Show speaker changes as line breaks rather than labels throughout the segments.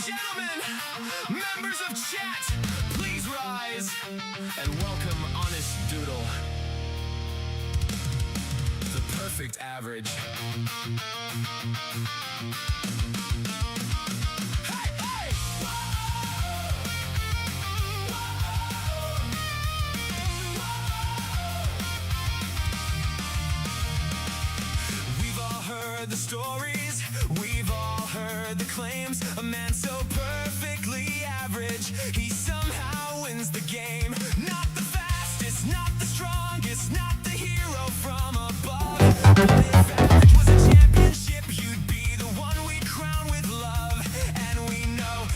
gentlemen, members of chat, please rise and welcome Honest Doodle, the perfect average. Hey, hey! We've all heard the stories, we've all heard the claims. A man so perfectly average, he somehow wins the game. Not the fastest, not the strongest, not the hero from above. But if average was a championship, you'd be the one we'd crown with love. And we know,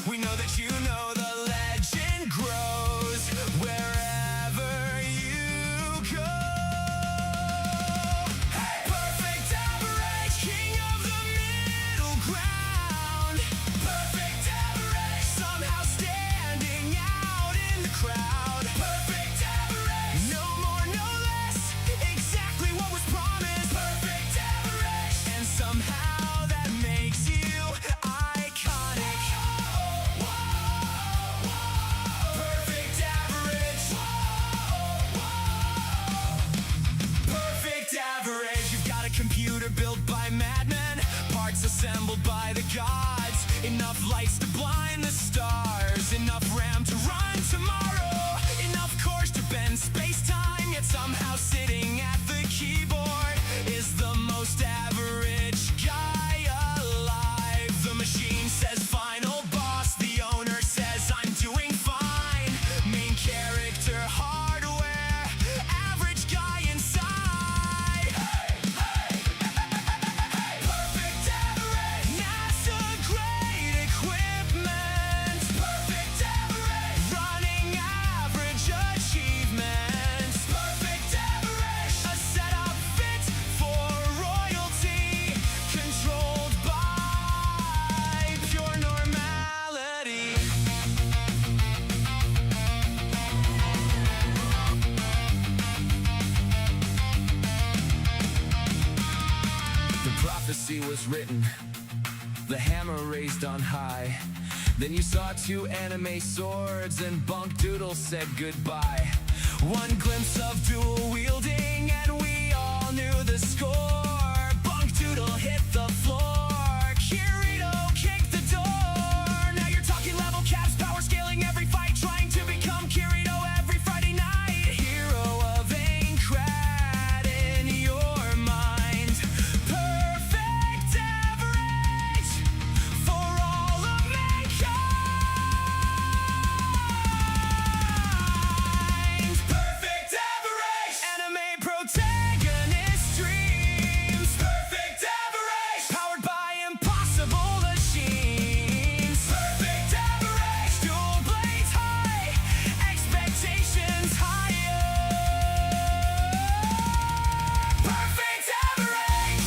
we know that you know the legend grows wherever you go. Perfect average, king of the middle ground. Perfect average, somehow standing out in the crowd. Perfect average, no more, no less, exactly what was promised. Perfect average, and somehow that makes you iconic. Perfect average. Perfect average. You've got a computer built by madmen, parts assembled by the gods. Enough lights to blind the stars, enough RAM to run tomorrow, enough cores to bend space-time, yet somehow sitting at the keyboard is the most average guy alive. The machine says final boss, the owner says I'm doing fine. Main character hardware, average guy inside. Perfect average, NASA grade equipment. Perfect average, running average achievements. Perfect average, a setup fit for royalty, controlled by pure normality. The prophecy was written, the hammer raised on high. Then you saw two anime swords and Bunk Doodle said goodbye. One glimpse of dual wielding and we all knew the score. Bunk Doodle hit the floor, Kirito kicked the door. Now you're talking level caps, power scaling every fight, trying to become Kirito every Friday night. Hero of Aincrad in your mind. Perfect average for all of mankind. Perfect average, anime protagonist dreams. Perfect average, powered by impossible machines. Perfect average, dual blades high, expectations higher. Perfect average.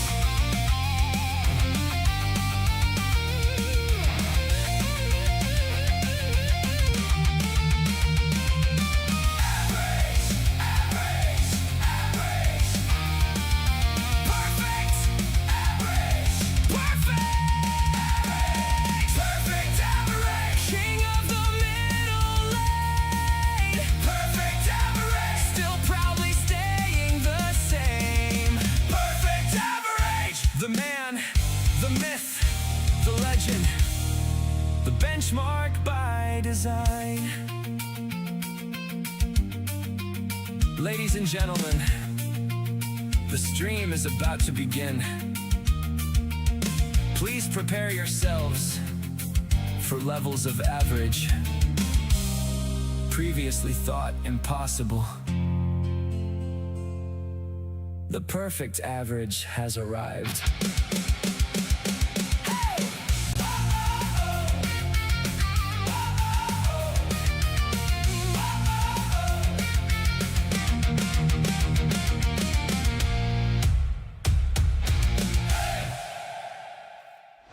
Perfect average, king of the middle lane. Perfect average, still proudly staying the same. Perfect average, the man, the myth, the legend, the benchmark by design. Ladies and gentlemen, the stream is about to begin. Please prepare yourselves for levels of average previously thought impossible. The perfect average has arrived.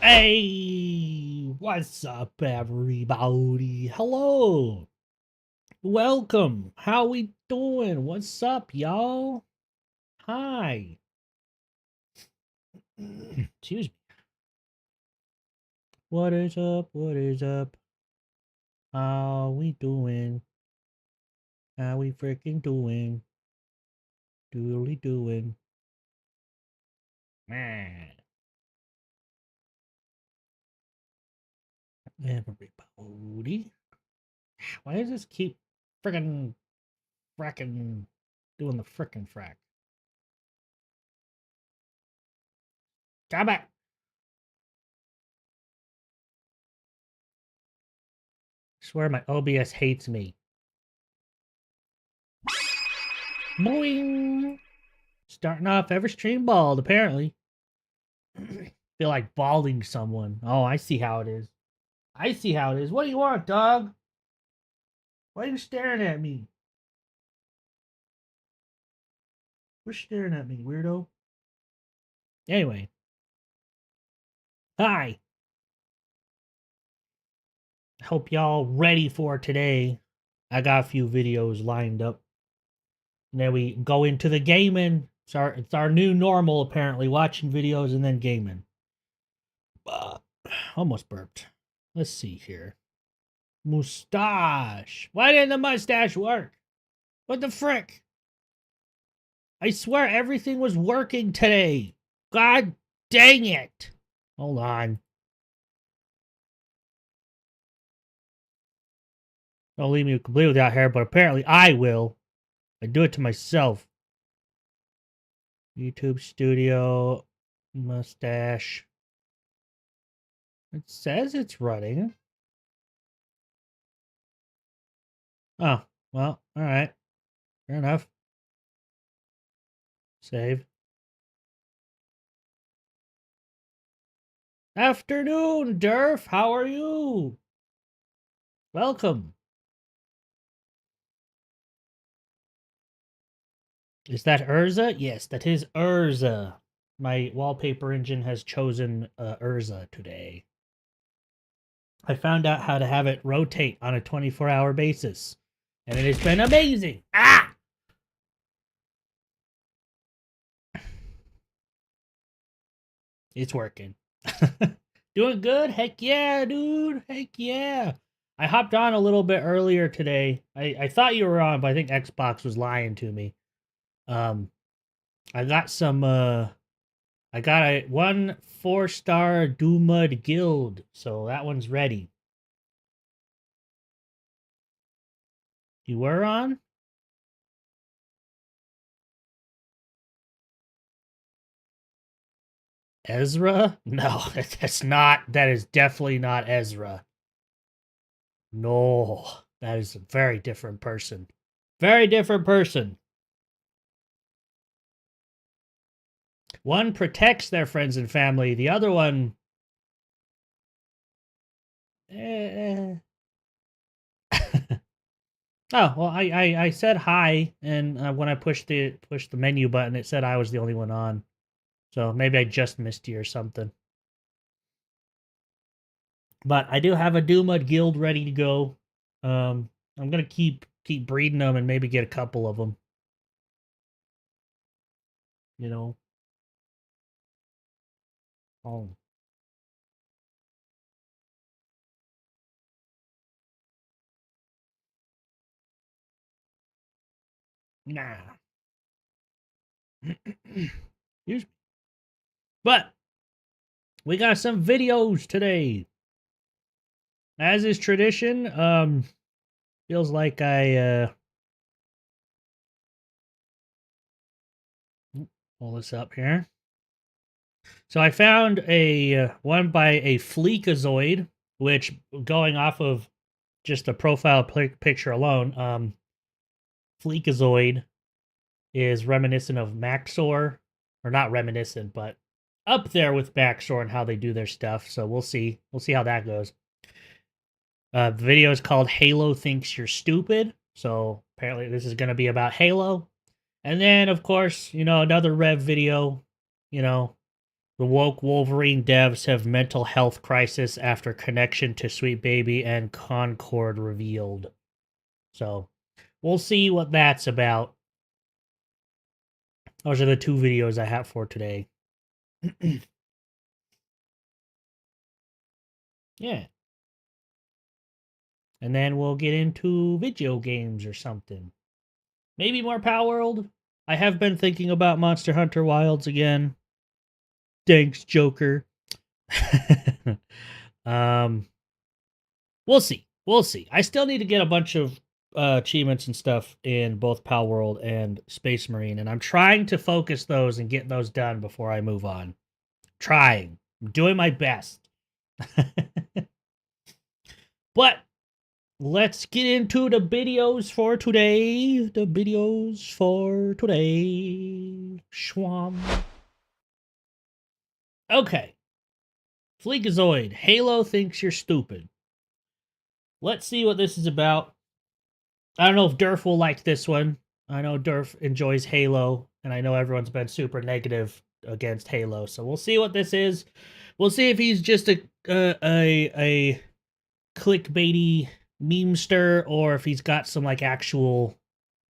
Hey, what's up, everybody? Hello, welcome. How we doing? What's up, y'all? Hi. Excuse me. What is up? What is up? How we doing? How we freaking doing? Doodly doing. Man. Everybody. Why does this keep frickin' fracking doing the frickin' frack? Come back. I swear my OBS hates me. Boing. Starting off every stream bald, apparently. Feel like balding someone. Oh, I see how it is. I see how it is. What do you want, dog? Why are you staring at me? Quit staring at me, weirdo. Anyway. Hi. Hope y'all ready for today. I got a few videos lined up. And then we go into the gaming. It's our new normal, apparently. Watching videos and then gaming. Almost burped. Let's see here. Mustache. Why didn't the mustache work? What the frick? I swear everything was working today. God dang it. Hold on. Don't leave me completely without hair, but apparently I will. I do it to myself. YouTube Studio. Mustache. It says it's running. Oh, well, alright. Fair enough. Save. Afternoon, Durf. How are you? Welcome. Is that Urza? Yes, that is Urza. My wallpaper engine has chosen Urza today. I found out how to have it rotate on a 24-hour basis. And it has been amazing. Ah! It's working. Doing good? Heck yeah, dude. Heck yeah. I hopped on a little bit earlier today. I thought you were on, but I think Xbox was lying to me. I got some I got a 1 4-star Doomud guild, so that one's ready. You were on? Ezra? No, that's not. That is definitely not Ezra. No, that is a very different person. Very different person. One protects their friends and family. The other one... Oh, well, I said hi, and when I pushed the menu button, it said I was the only one on. So maybe I just missed you or something. But I do have a Doomud guild ready to go. I'm gonna keep breeding them and maybe get a couple of them. You know. Oh. Nah. Excuse me. But we got some videos today. As is tradition, feels like I pull this up here. So I found a one by a Fleekazoid, which going off of just the profile picture alone, Fleekazoid is reminiscent of Maxor, or not reminiscent, but up there with Maxor and how they do their stuff. So we'll see. We'll see how that goes. The video is called Halo Thinks You're Stupid. So apparently this is going to be about Halo. And then, of course, you know, another Rev video. You know, the woke Wolverine devs have mental health crisis after connection to Sweet Baby and Concord revealed. So we'll see what that's about. Those are the two videos I have for today. Yeah. And then we'll get into video games or something. Maybe more Power World. I have been thinking about Monster Hunter Wilds again. Thanks, Joker. We'll see. We'll see. I still need to get a bunch of achievements and stuff in both Power World and Space Marine, and I'm trying to focus those and get those done before I move on. Trying. I'm doing my best. But let's get into the videos for today. The videos for today. Schwam. Okay. Fleekazoid. Halo thinks you're stupid. Let's see what this is about. I don't know if Durf will like this one. I know Durf enjoys Halo, and I know everyone's been super negative against Halo, so we'll see what this is. We'll see if he's just a clickbaity memester, or if he's got some like actual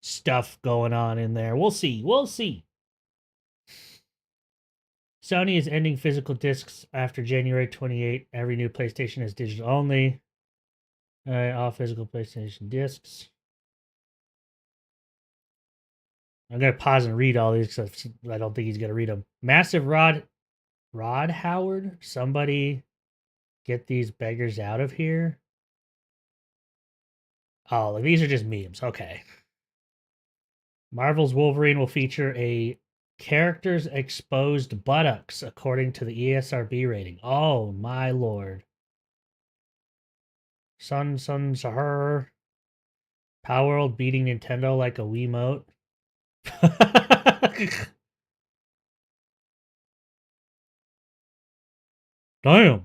stuff going on in there. We'll see. We'll see. Sony is ending physical discs after January 28. Every new PlayStation is digital only. All physical PlayStation discs. I'm going to pause and read all these because I don't think he's going to read them. Massive Rod Howard? Somebody get these beggars out of here? Oh, these are just memes. Okay. Marvel's Wolverine will feature a character's exposed buttocks according to the ESRB rating. Oh, my lord. Sahur. Power World beating Nintendo like a Wiimote. Damn.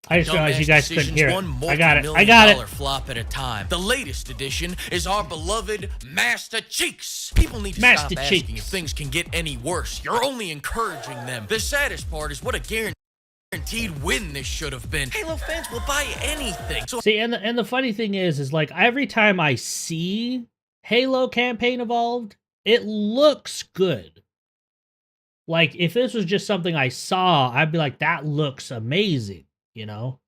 I just realized you guys couldn't hear it. I got it. I got it.
Flop at a time. The latest edition is our beloved Master Cheeks. People need to stop asking if things can get any worse. You're only encouraging them. The saddest part is what a guaranteed win this should have been. Halo fans will buy anything. So
see, and the funny thing is like every time I see Halo campaign evolved, it looks good. Like if this was just something I saw, I'd be like, that looks amazing, you know?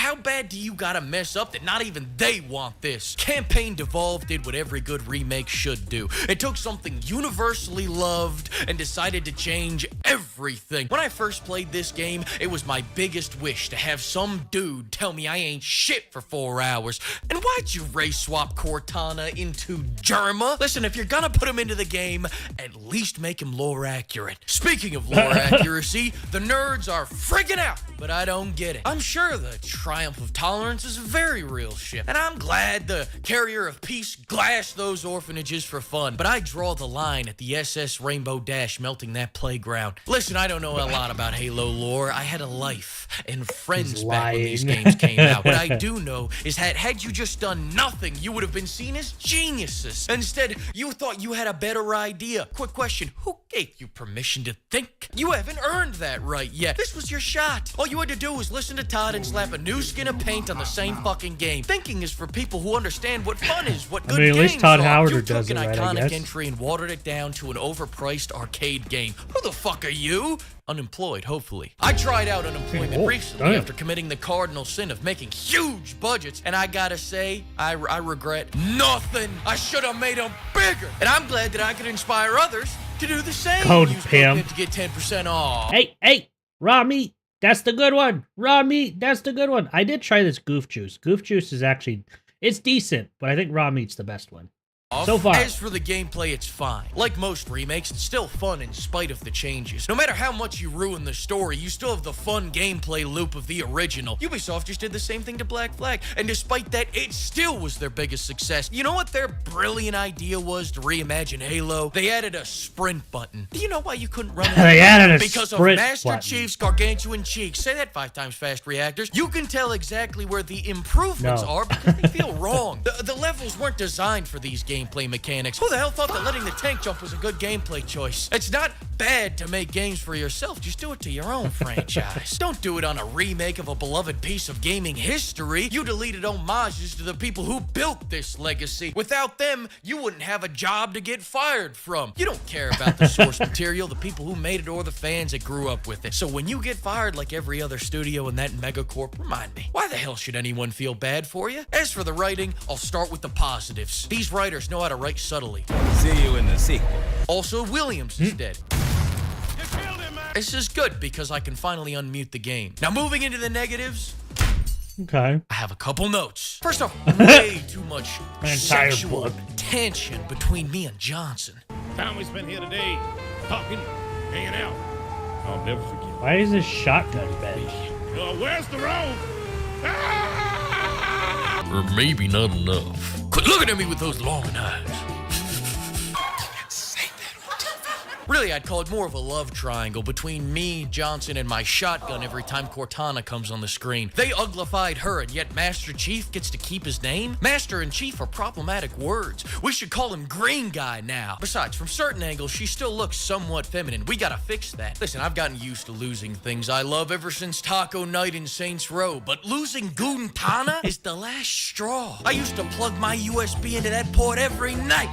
how bad do you gotta mess up that not even they want this? Campaign Devolved did what every good remake should do. It took something universally loved and decided to change everything. When I first played this game, it was my biggest wish to have some dude tell me I ain't shit for 4 hours. And why'd you race swap Cortana into Germa? Listen, if you're gonna put him into the game, at least make him lore accurate. Speaking of lore accuracy, the nerds are friggin' out, but I don't get it. I'm sure the Triumph of Tolerance is a very real ship, and I'm glad the Carrier of Peace glassed those orphanages for fun, but I draw the line at the SS Rainbow Dash melting that playground. Listen, I don't know a lot about Halo lore. I had a life and friends back when these games came out. What I do know is that had you just done nothing, you would have been seen as geniuses. Instead, you thought you had a better idea. Quick question, who gave you permission to think? You haven't earned that right yet. This was your shot. All you had to do was listen to Todd and slap a new skin of paint on the same fucking game. Thinking is for people who understand what fun is, what good games
at least Todd
are.
Howard
You
does
took an
it right, I
iconic
guess.
entry and watered it down to an overpriced arcade game. Who the fuck are you? Unemployed, hopefully. I tried out unemployment recently after committing the cardinal sin of making huge budgets, and I gotta say, I regret nothing. I should have made them bigger. And I'm glad that I could inspire others to do the same.
Code
Use
Pimp
to get 10% off.
Hey, raw meat. That's the good one. Raw meat. That's the good one. I did try this Goof Juice. Goof Juice is actually, it's decent, but I think raw meat's the best one. So far.
As for the gameplay, it's fine. Like most remakes, it's still fun in spite of the changes. No matter how much you ruin the story, you still have the fun gameplay loop of the original. Ubisoft just did the same thing to Black Flag, and despite that, it still was their biggest success. You know what their brilliant idea was to reimagine Halo? They added a sprint button. Do you know why you couldn't run it?
They added a
Because of
sprint
Master
button.
Chief's gargantuan cheeks. Say that 5 times fast, reactors. You can tell exactly where the improvements are because they feel wrong. The levels weren't designed for these games. gameplay mechanics. Who the hell thought that letting the tank jump was a good gameplay choice? It's not bad to make games for yourself. Just do it to your own franchise. Don't do it on a remake of a beloved piece of gaming history. You deleted homages to the people who built this legacy. Without them, you wouldn't have a job to get fired from. You don't care about the source material, the people who made it, or the fans that grew up with it. So when you get fired like every other studio in that megacorp, remind me, why the hell should anyone feel bad for you? As for the writing, I'll start with the positives. These writers know how to write subtly.
See you in the sequel.
Also, Williams is dead. This is good because I can finally unmute the game. Now, moving into the negatives,
Okay.
I have a couple notes. First off, way too much
An entire
sexual
book.
tension between me and Johnson.
Time we spent here today, talking, hanging out. I'll never forget.
Why is this shotgun bench?
Where's the road?
Or maybe not enough. Quit looking at me with those long eyes. Really, I'd call it more of a love triangle between me, Johnson, and my shotgun every time Cortana comes on the screen. They uglified her, and yet Master Chief gets to keep his name? Master and Chief are problematic words. We should call him Green Guy now. Besides, from certain angles, she still looks somewhat feminine. We gotta fix that. Listen, I've gotten used to losing things I love ever since Taco Night in Saints Row, but losing Guntana is the last straw. I used to plug my USB into that port every night.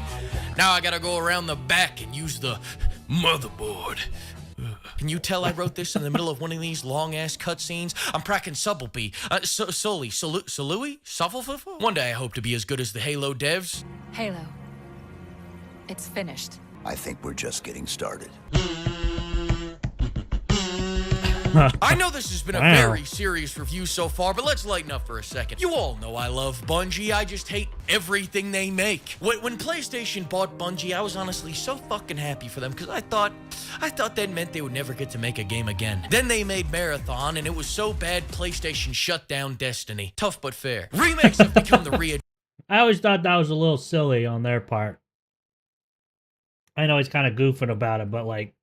Now I gotta go around the back and use the motherboard. Can you tell I wrote this in the middle of one of these long-ass cutscenes? I'm cracking Subtleby. Sully, Salui? Sufflefuffle? One day I hope to be as good as the Halo devs.
Halo. It's finished.
I think we're just getting started.
I know this has been a very serious review so far, but let's lighten up for a second. You all know I love Bungie. I just hate everything they make. When PlayStation bought Bungie, I was honestly so fucking happy for them because I thought that meant they would never get to make a game again. Then they made Marathon, and it was so bad PlayStation shut down Destiny. Tough but fair. Remakes have become the
I always thought that was a little silly on their part. I know he's kind of goofing about it, but like,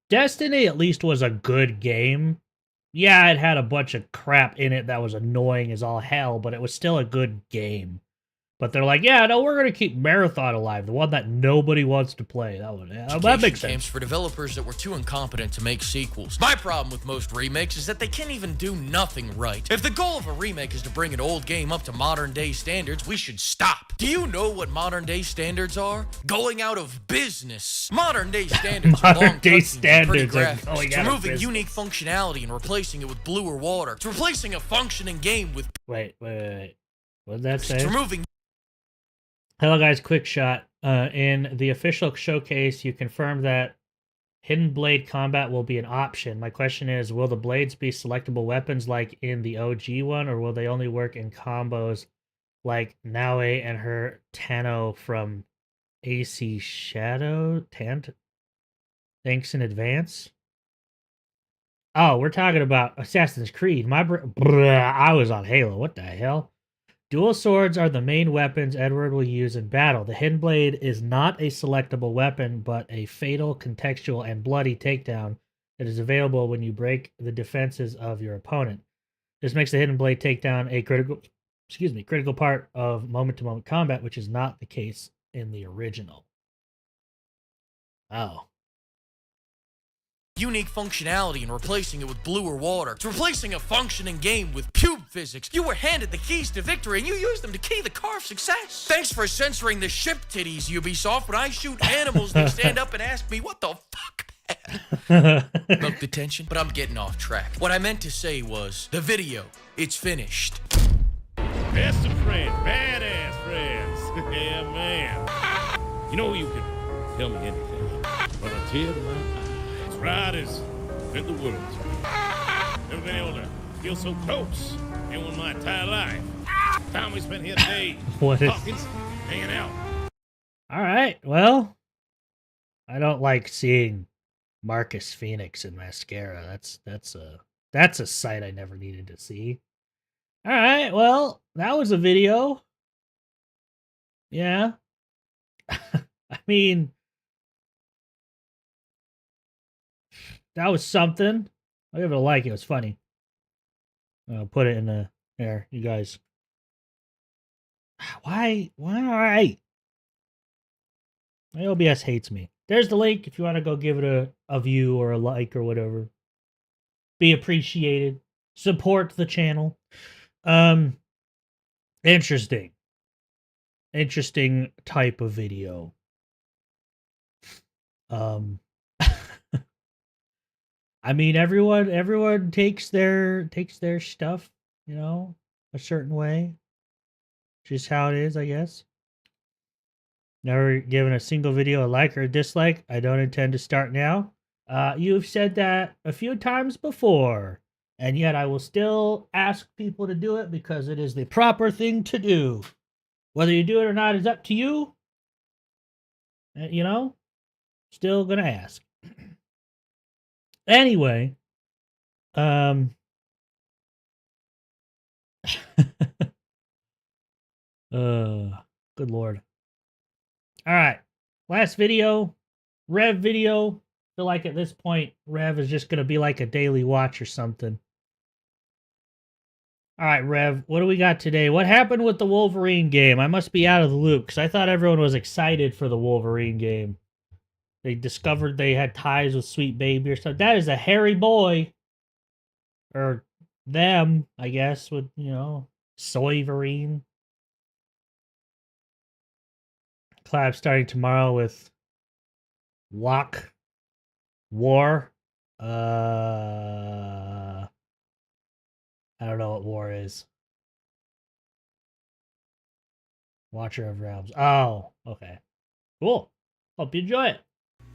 Destiny at least was a good game. Yeah, it had a bunch of crap in it that was annoying as all hell, but it was still a good game. But they're like, yeah, no, we're going to keep Marathon alive, the one that nobody wants to play. That one, yeah, that makes sense.
Games for developers that were too incompetent to make sequels. My problem with most remakes is that they can't even do nothing right. If the goal of a remake is to bring an old game up to modern day standards, we should stop. Do you know what modern day standards are? Going out of business. Modern day standards are long
Modern day
cutscenes and pretty
standards are
graphics.
going
It's
out of
removing
business.
unique functionality and replacing it with blue or water. It's replacing a functioning game with...
Wait. What did that say?
It's removing...
Hello guys, quick shot. In the official showcase, you confirmed that Hidden Blade combat will be an option. My question is, will the blades be selectable weapons like in the OG one, or will they only work in combos like Naue and her Tano from AC Shadow? Thanks in advance. Oh, we're talking about Assassin's Creed. I was on Halo. What the hell? Dual swords are the main weapons Edward will use in battle. The Hidden Blade is not a selectable weapon, but a fatal, contextual, and bloody takedown that is available when you break the defenses of your opponent. This makes the Hidden Blade takedown a critical part of moment-to-moment combat, which is not the case in the original. Oh.
Unique functionality and replacing it with blue or water. It's replacing a functioning game with pube physics. You were handed the keys to victory and you used them to key the car of success. Thanks for censoring the ship titties, Ubisoft. When I shoot animals, they stand up and ask me, what the fuck? Milk detention? But I'm getting off track. What I meant to say was, the video, it's finished.
Best of friends, badass friends. Yeah, man. You know you can tell me anything, but a tear to my eye. Right as in the woods. Never been able to feel so close in one my entire life. Time we spent here today,
What is...
talking, hanging out.
All right, well, I don't like seeing Marcus Phoenix in mascara. That's a sight I never needed to see. All right, well, that was a video. Yeah. I mean, that was something. I'll give it a like. It was funny. I'll put it in the there, you guys. Why? My OBS hates me. There's the link if you want to go give it a view or a like or whatever. Be appreciated. Support the channel. Interesting. Interesting type of video. I mean, everyone takes their stuff, you know, a certain way. Just how it is, I guess. Never given a single video a like or a dislike. I don't intend to start now. You've said that a few times before, and yet I will still ask people to do it because it is the proper thing to do. Whether you do it or not is up to you. You know, still gonna ask. Anyway, good lord. All right, last video, Rev video. Feel like at this point, Rev is just gonna be like a daily watch or something. All right, Rev, what do we got today? What happened with the Wolverine game? I must be out of the loop because I thought everyone was excited for the Wolverine game. They discovered they had ties with Sweet Baby or something. That is a hairy boy. Or them, I guess, with, you know, Soyverine. Collab starting tomorrow with Walk War. I don't know what War is. Watcher of Realms. Oh, okay. Cool. Hope you enjoy it.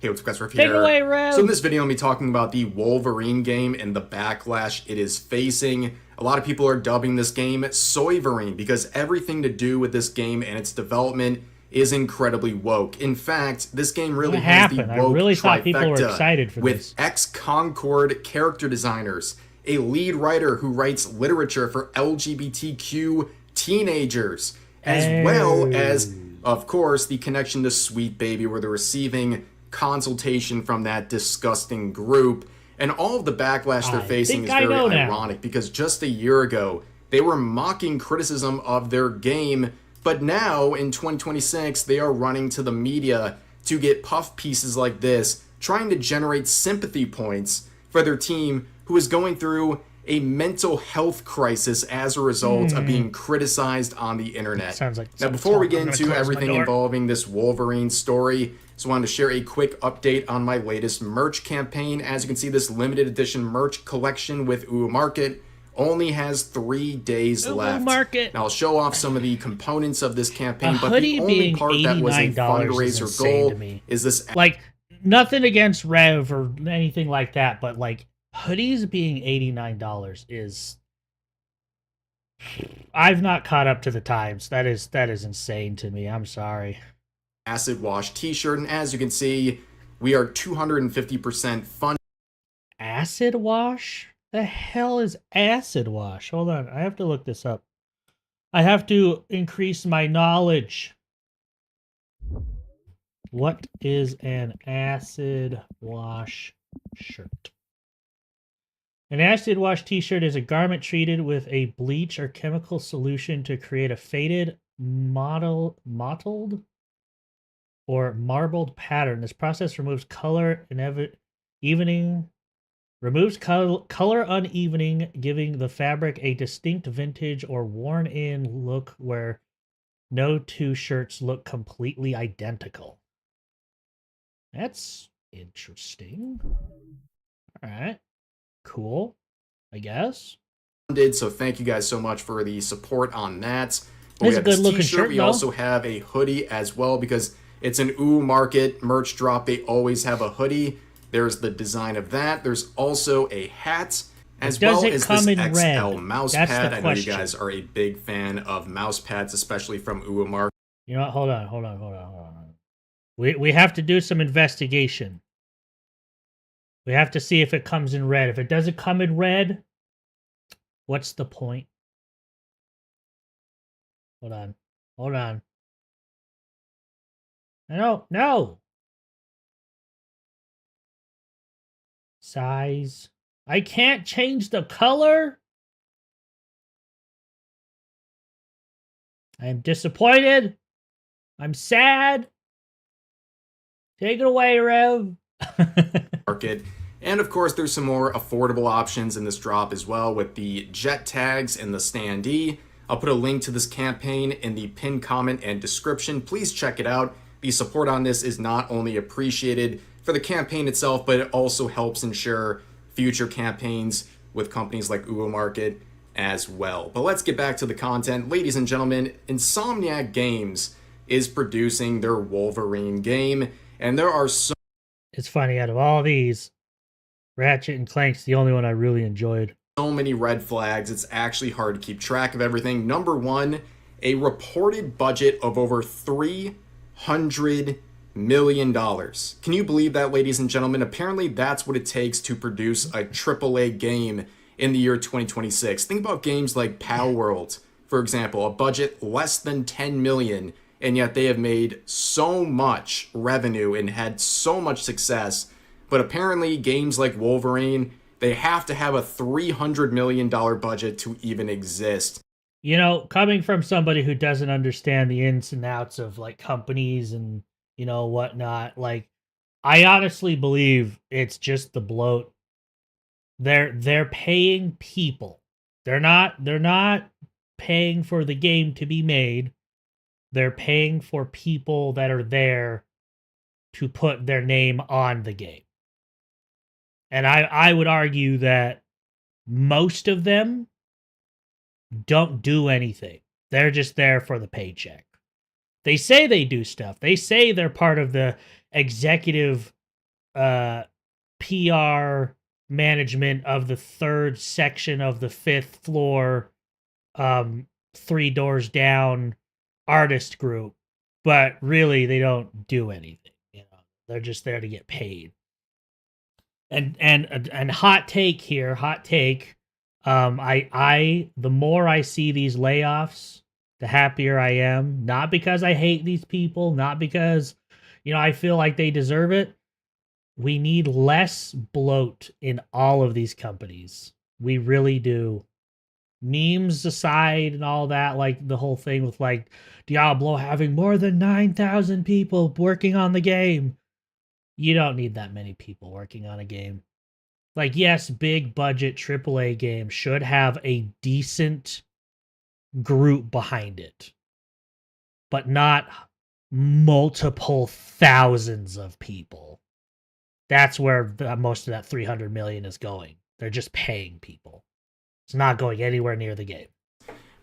Hey, what's up guys, Rev
Take
here.
it away, Rev.
So in this video, I'm going to be talking about the Wolverine game and the backlash it is facing. A lot of people are dubbing this game Soyverine because everything to do with this game and its development is incredibly woke. In fact, this game really has the woke
I really thought people were
trifecta
excited for
with
this.
ex-Concord character designers, a lead writer who writes literature for LGBTQ teenagers, as well as, of course, the connection to Sweet Baby where they're receiving consultation from that disgusting group. And all of the backlash they're facing is very ironic because just a year ago, they were mocking criticism of their game, but now in 2026, they are running to the media to get puff pieces like this, trying to generate sympathy points for their team who is going through a mental health crisis as a result of being criticized on the internet.
Sounds like
now, before we get into everything involving this Wolverine story, just wanted to share a quick update on my latest merch campaign. As you can see, this limited edition merch collection with Uwu Market only has 3 days left.
Market.
Now, I'll show off some of the components of this campaign, but
hoodie
the only
being
part that was a
$89
fundraiser
is insane
goal
to me.
is this.
Like, nothing against Rev or anything like that, but like hoodies being $89 is, I've not caught up to the times. That is insane to me. I'm sorry.
Acid wash t-shirt, and as you can see, we are 250% funded.
Acid wash? The hell is acid wash? Hold on, I have to look this up. I have to increase my knowledge. What is an acid wash shirt? An acid wash t-shirt is a garment treated with a bleach or chemical solution to create a faded, mottled, or marbled pattern. This process removes color color unevening, giving the fabric a distinct vintage or worn-in look where no two shirts look completely identical. That's interesting. All right. Cool, I guess.
So thank you guys so much for the support on that.
That's a good looking shirt.
We also have a hoodie as well because it's an Uwu Market merch drop. They always have a hoodie. There's the design of that. There's also a hat as well as this XL mouse pad. I know you guys are a big fan of mouse pads, especially from Uwu Market.
You know what? Hold on. We have to do some investigation. We have to see if it comes in red. If it doesn't come in red, what's the point? Hold on. No. Size. I can't change the color? I am disappointed. I'm sad. Take it away, Rev.
market. And of course, there's some more affordable options in this drop as well with the jet tags and the standee. I'll put a link to this campaign in the pinned comment and description. Please check it out. The support on this is not only appreciated for the campaign itself, but it also helps ensure future campaigns with companies like Uwu Market as well. But let's get back to the content. Ladies and gentlemen, Insomniac Games is producing their Wolverine game, and there are so
It's funny, out of all these, Ratchet and Clank's the only one I really enjoyed.
many red flags, it's actually hard to keep track of everything. Number one, a reported budget of over $300 million. Can you believe that, ladies and gentlemen? Apparently, that's what it takes to produce a AAA game in the year 2026. Think about games like Power World, for example, a budget less than $10 million, and yet they have made so much revenue and had so much success. But apparently, games like Wolverine, they have to have a $300 million budget to even exist.
You know, coming from somebody who doesn't understand the ins and outs of like companies and, you know, whatnot, like, I honestly believe it's just the bloat. They're paying people. They're not paying for the game to be made. They're paying for people that are there to put their name on the game. And I would argue that most of them don't do anything. They're just there for the paycheck. They say they do stuff. They say they're part of the executive PR management of the third section of the fifth floor, 3 doors down artist group. But really, they don't do anything. You know, they're just there to get paid. And hot take here, hot take. The more I see these layoffs, the happier I am. Not because I hate these people, not because, you know, I feel like they deserve it. We need less bloat in all of these companies. We really do. Memes aside and all that, like the whole thing with like Diablo having more than 9,000 people working on the game. You don't need that many people working on a game. Like, yes, big budget AAA game should have a decent group behind it, but not multiple thousands of people. That's where most of that 300 million is going. They're just paying people. It's not going anywhere near the game.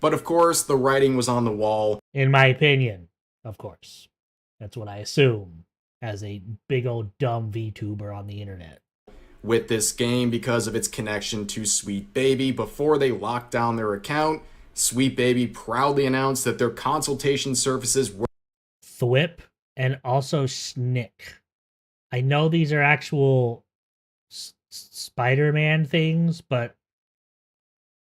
But of course, the writing was on the wall.
In my opinion, of course. That's what I assume as a big old dumb VTuber on the internet.
With this game because of its connection to Sweet Baby. Before they locked down their account, Sweet Baby proudly announced that their consultation services were
Thwip and also Snick. I know these are actual Spider-Man things, but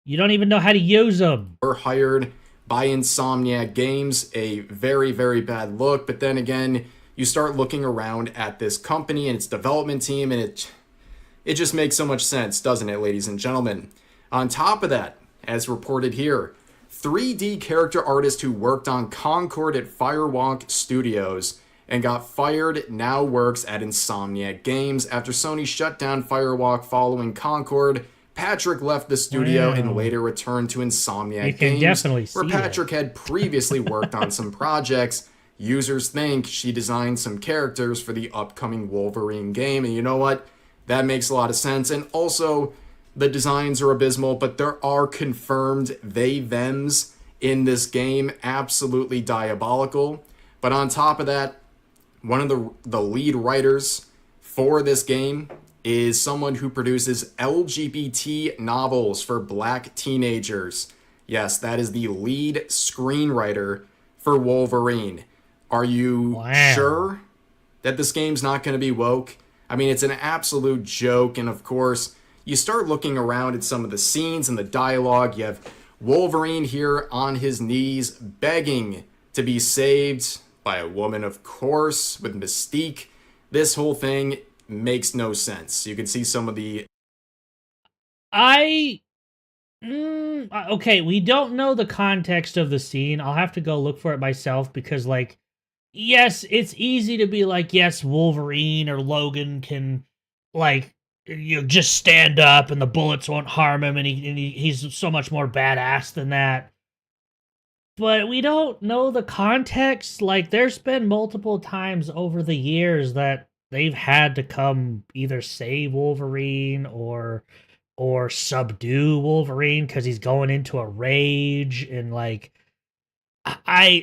you don't even know how to use them.
hired by Insomniac Games. A very, very bad look. But then again, you start looking around at this company and its development team, and it just makes so much sense, doesn't it, ladies and gentlemen? On top of that, as reported here, 3D character artist who worked on Concord at Firewalk Studios and got fired now works at Insomniac Games. After Sony shut down Firewalk following Concord, Patrick left the studio and later returned to Insomniac Games,
definitely see
where Patrick had previously worked on some projects. Users think she designed some characters for the upcoming Wolverine game, and you know what? That makes a lot of sense. And also, the designs are abysmal, but there are confirmed they-thems in this game. Absolutely diabolical. But on top of that, one of the lead writers for this game is someone who produces LGBT novels for black teenagers. Yes, that is the lead screenwriter for Wolverine. Are you sure that this game's not going to be woke? I mean, it's an absolute joke, and of course, you start looking around at some of the scenes and the dialogue. You have Wolverine here on his knees begging to be saved by a woman, of course, with Mystique. This whole thing makes no sense. You can see some of the...
I Okay, we don't know the context of the scene. I'll have to go look for it myself because, like, yes, it's easy to be like, yes, Wolverine or Logan can, like, just stand up and the bullets won't harm him, and he's so much more badass than that. But we don't know the context. Like, there's been multiple times over the years that they've had to come either save Wolverine or subdue Wolverine because he's going into a rage, and like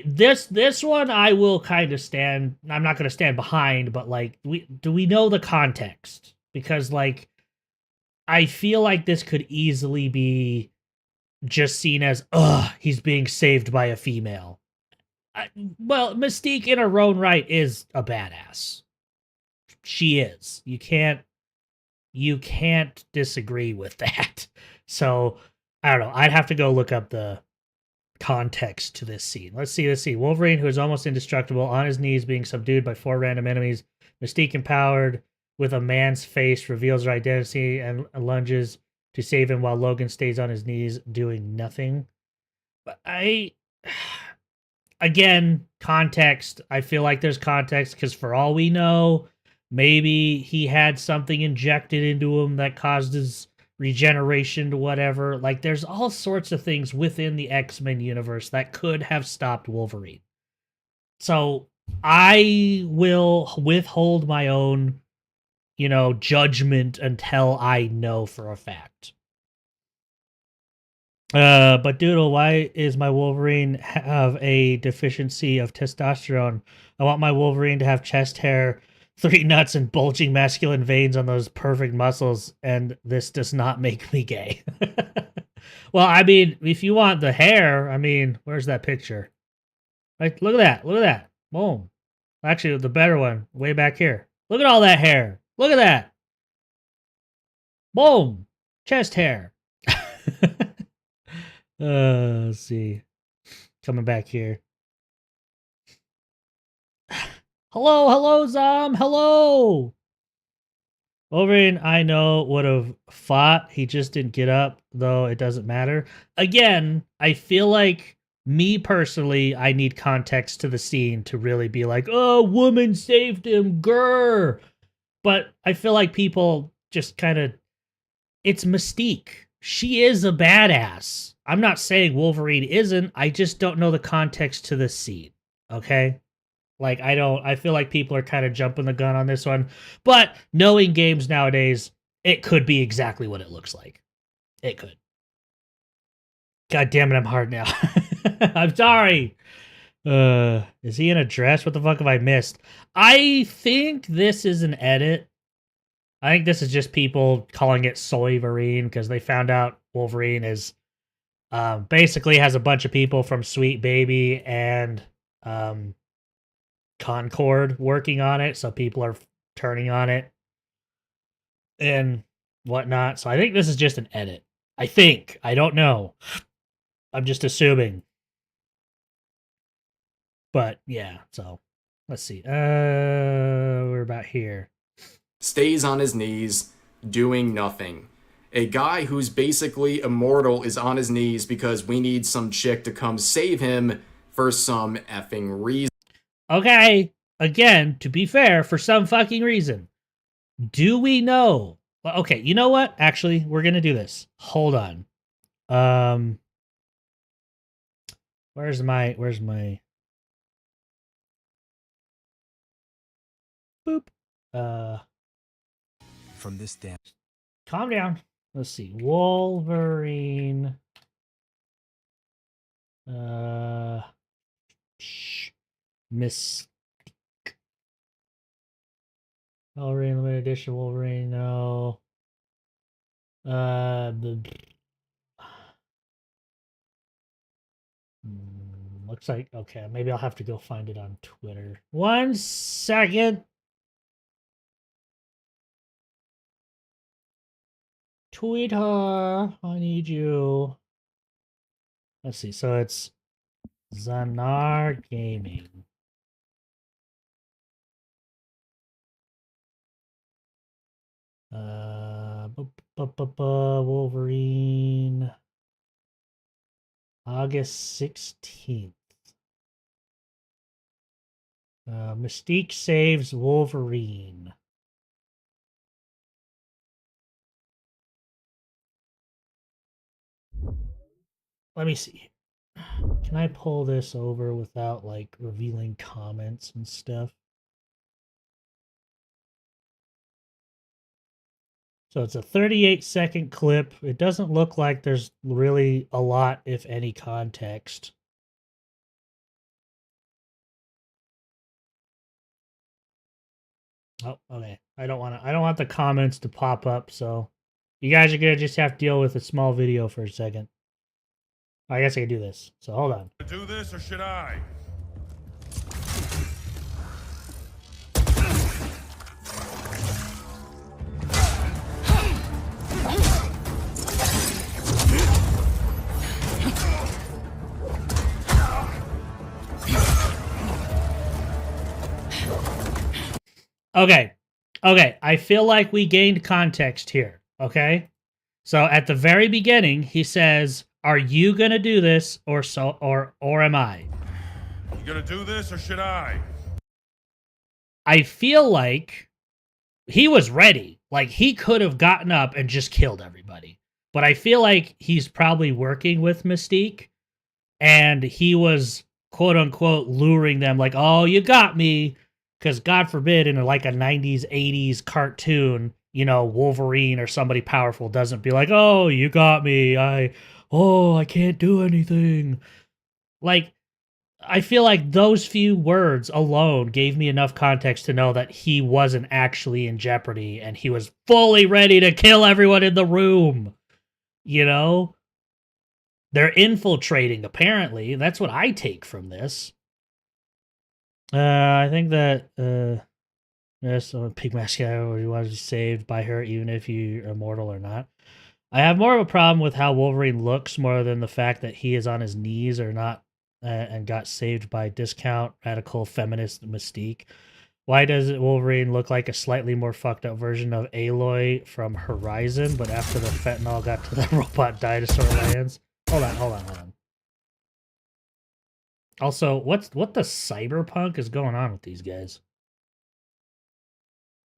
this one I will kind of stand. I'm not going to stand behind, but like we know the context, because like I feel like this could easily be just seen as he's being saved by a female. Well, Mystique in her own right is a badass. She is. You can't disagree with that. So I don't know. I'd have to go look up the context to this scene. Let's see. Wolverine, who is almost indestructible, on his knees, being subdued by 4 random enemies. Mystique, empowered with a man's face, reveals her identity and lunges to save him while Logan stays on his knees, doing nothing. But again, context. I feel like there's context because for all we know, maybe he had something injected into him that caused his regeneration to whatever. Like, there's all sorts of things within the X-Men universe that could have stopped Wolverine. So I will withhold my own, judgment until I know for a fact. But Doodle, why is my Wolverine have a deficiency of testosterone? I want my Wolverine to have chest hair, 3 nuts, and bulging masculine veins on those perfect muscles, and this does not make me gay. Well, I mean, if you want the hair, I mean, where's that picture? Like, look at that. Boom. Actually, the better one, way back here. Look at all that hair. Look at that. Boom. Chest hair. Let's see. Coming back here. Hello, Zom. Hello. Wolverine, I know, would have fought. He just didn't get up, though it doesn't matter. Again, I feel like, me personally, I need context to the scene to really be like, oh, woman saved him, grr. But I feel like people just kind of, it's Mystique. She is a badass. I'm not saying Wolverine isn't. I just don't know the context to this scene. Okay? Like, I feel like people are kind of jumping the gun on this one. But knowing games nowadays, it could be exactly what it looks like. It could. God damn it, I'm hard now. I'm sorry. Is he in a dress? What the fuck have I missed? I think this is an edit. I think this is just people calling it Soyverine because they found out Wolverine is basically has a bunch of people from Sweet Baby and Concord working on it, so people are turning on it and whatnot. So I think this is just an edit. I think. I don't know. I'm just assuming. But yeah, so let's see. We're about here.
Stays on his knees, doing nothing. A guy who's basically immortal is on his knees because we need some chick to come save him for some effing reason.
Okay, again, to be fair, for some fucking reason. Do we know? Okay, you know what? Actually, we're gonna do this. Hold on. Where's my boop?
From this damn.
Calm down. Let's see. Wolverine. Miss. Wolverine limited edition. Wolverine. No. Looks like, okay, maybe I'll have to go find it on Twitter. 1 second. Twitter, I need you. Let's see, so it's Zanar Gaming. Wolverine. August 16th. Mystique saves Wolverine. Let me see. Can I pull this over without like revealing comments and stuff? So it's a 38-second clip. It doesn't look like there's really a lot, if any, context. Oh, okay. I don't want the comments to pop up, so you guys are gonna just have to deal with a small video for a second. I guess I can do this. So hold on.
Do this or should I?
Okay. Okay. I feel like we gained context here. Okay. So at the very beginning, he says, "Are you gonna do this, or am I?"
You gonna do this or should I?
I feel like he was ready. Like he could have gotten up and just killed everybody. But I feel like he's probably working with Mystique, and he was quote unquote luring them, like, "Oh, you got me." Because God forbid, in like a 90s, 80s cartoon, you know, Wolverine or somebody powerful doesn't be like, "Oh, you got me. I can't do anything." Like, I feel like those few words alone gave me enough context to know that he wasn't actually in jeopardy and he was fully ready to kill everyone in the room. You know? They're infiltrating, apparently. That's what I take from this. I think that yes, Pig Mask guy, or you want to be saved by her, even if you're immortal or not. I have more of a problem with how Wolverine looks more than the fact that he is on his knees or not, and got saved by discount radical feminist Mystique. Why does Wolverine look like a slightly more fucked up version of Aloy from Horizon, but after the fentanyl got to the robot dinosaur lands? Hold on. Also, what the cyberpunk is going on with these guys?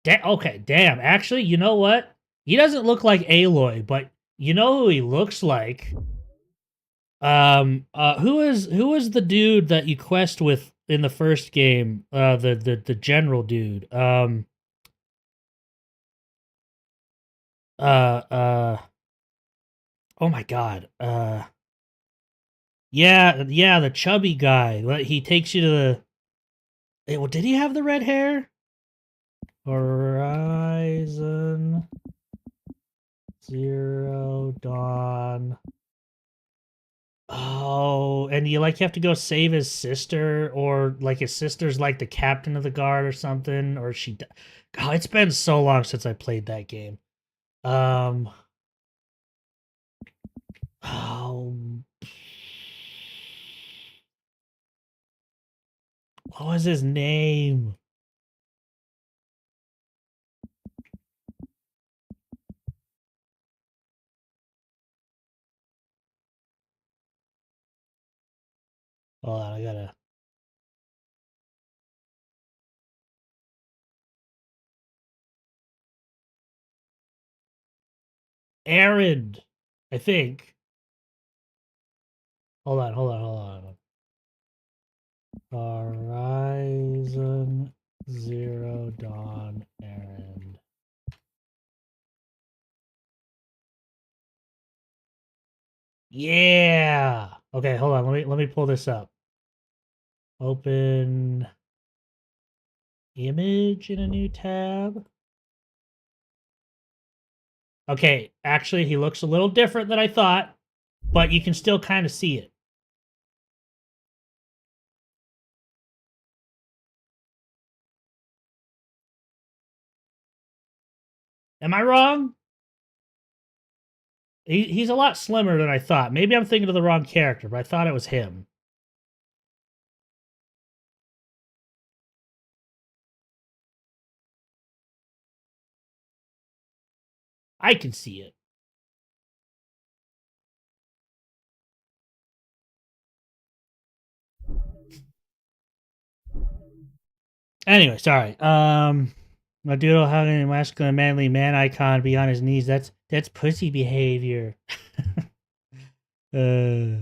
Okay, damn. Actually, you know what? He doesn't look like Aloy, but you know who he looks like? Who is the dude that you quest with in the first game? The general dude. Oh my god. Yeah, the chubby guy. He takes you to the. Well, did he have the red hair? Horizon Zero Dawn. Oh, and you have to go save his sister, or like his sister's like the captain of the guard or something, or she. God, it's been so long since I played that game. Oh, what was his name? Hold on, I gotta. Aaron, I think. Hold on. Horizon Zero Dawn Aaron. Yeah. Okay, hold on. Let me pull this up. Open image in a new tab. Okay, actually he looks a little different than I thought, but you can still kind of see it. Am I wrong? He's a lot slimmer than I thought. Maybe I'm thinking of the wrong character, but I thought it was him. I can see it. Anyway, sorry. My doodle having a masculine, manly man icon be on his knees. That's pussy behavior. Yeah.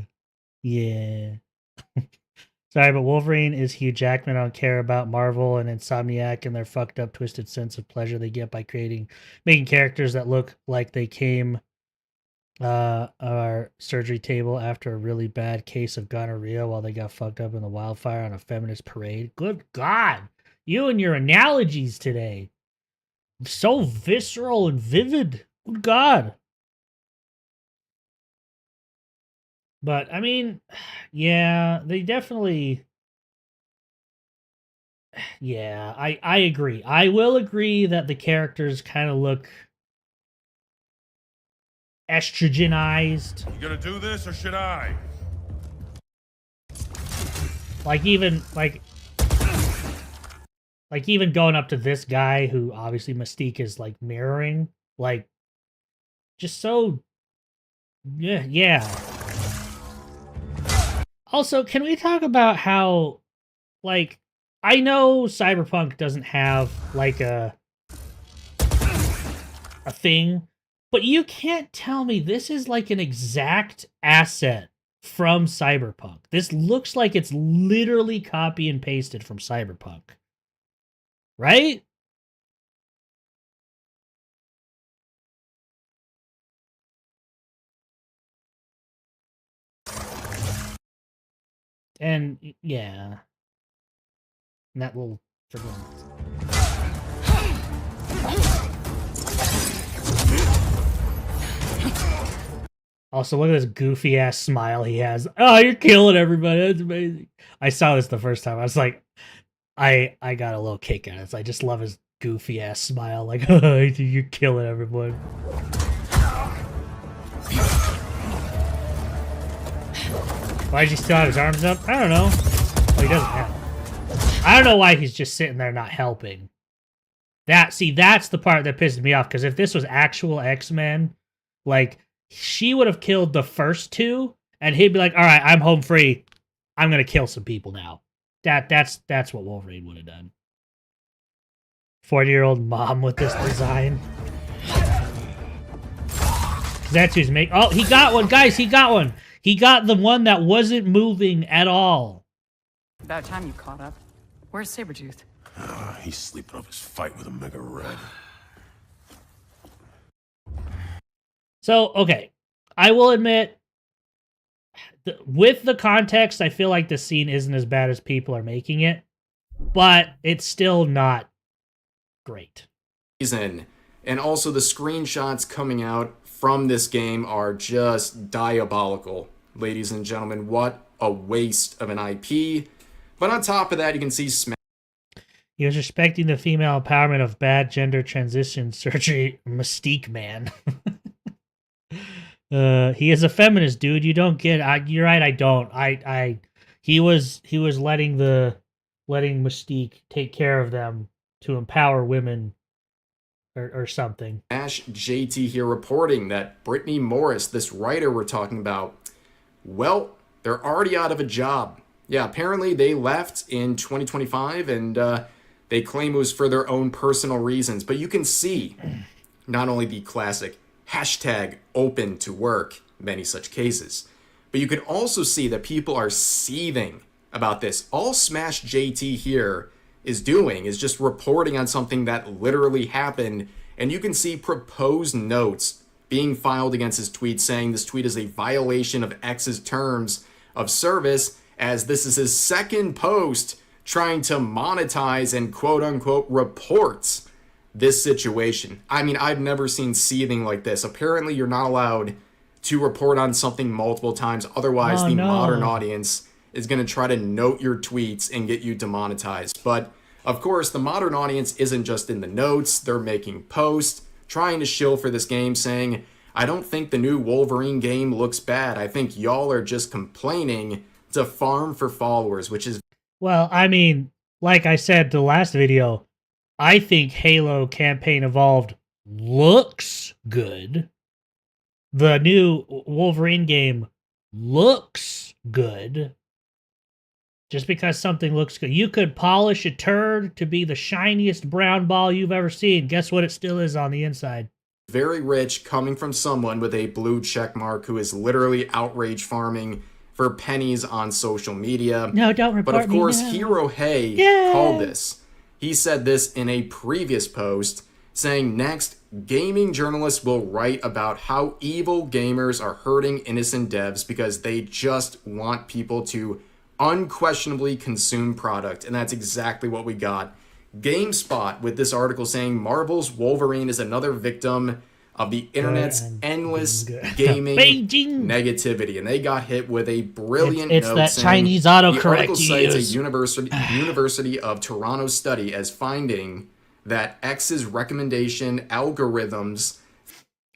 Sorry, but Wolverine is Hugh Jackman. I don't care about Marvel and Insomniac and their fucked up, twisted sense of pleasure they get by making characters that look like they came our surgery table after a really bad case of gonorrhea while they got fucked up in the wildfire on a feminist parade. Good God, you and your analogies today. So visceral and vivid. Good God. But, I mean, yeah, they definitely... Yeah, I agree. I will agree that the characters kind of look estrogenized.
You gonna do this or should I?
Like even going up to this guy who obviously Mystique is like mirroring, like just so yeah. Also, can we talk about how, like, I know Cyberpunk doesn't have like a thing, but you can't tell me this is like an exact asset from Cyberpunk. This looks like it's literally copy and pasted from Cyberpunk. Right? And yeah. And that little Also, look at this goofy ass smile he has. Oh, you're killing everybody. That's amazing. I saw this the first time. I was like, I got a little kick out of it. I just love his goofy ass smile. Like, oh, you're killing everyone. Why does he still have his arms up? I don't know. Oh, he doesn't have them. I don't know why he's just sitting there not helping. That's the part that pisses me off, because if this was actual X-Men, like, she would have killed the first two, and he'd be like, all right, I'm home free. I'm going to kill some people now. That's what Wolverine would have done. 40-year-old mom with this design. That's who's making... Oh, he got one, guys. He got one. He got the one that wasn't moving at all.
About time you caught up. Where's Sabretooth?
He's sleeping off his fight with Omega Red.
So, okay. I will admit, with the context, I feel like the scene isn't as bad as people are making it, but it's still not great.
And also the screenshots coming out from this game are just diabolical. Ladies and gentlemen, what a waste of an IP. But on top of that, you can see
He was respecting the female empowerment of bad gender transition surgery Mystique Man. He is a feminist, dude. You don't get. You're right. I don't. He was letting Mystique take care of them to empower women, or something.
Smash JT here reporting that Brittany Morris, this writer we're talking about, well, they're already out of a job. Yeah, apparently they left in 2025, and they claim it was for their own personal reasons. But you can see not only the classic hashtag open to work, many such cases, but you can also see that people are seething about this. All Smash JT here is doing is just reporting on something that literally happened, and you can see proposed notes being filed against his tweet saying this tweet is a violation of X's terms of service, as this is his second post trying to monetize and quote-unquote reports this situation. I mean, I've never seen seething like this. Apparently, you're not allowed to report on something multiple times. Otherwise, modern audience is going to try to note your tweets and get you demonetized. But, of course, the modern audience isn't just in the notes. They're making posts, trying to shill for this game, saying, I don't think the new Wolverine game looks bad. I think y'all are just complaining to farm for followers, which is...
Well, I mean, like I said the last video, I think Halo Campaign Evolved looks good. The new Wolverine game looks good. Just because something looks good. You could polish a turd to be the shiniest brown ball you've ever seen. Guess what it still is on the inside?
Very rich, coming from someone with a blue check mark who is literally outrage farming for pennies on social media.
No, don't report
But of course,
me now.
Hero Hey
Yay!
called this. He said this in a previous post, saying, next, gaming journalists will write about how evil gamers are hurting innocent devs because they just want people to unquestionably consume product. And that's exactly what we got. GameSpot with this article saying Marvel's Wolverine is another victim of the internet's endless gaming
Beijing.
negativity, and they got hit with a brilliant
It's
note
that
saying
Chinese
the
autocorrect
article
you
cites
use.
a University of Toronto study as finding that X's recommendation algorithms.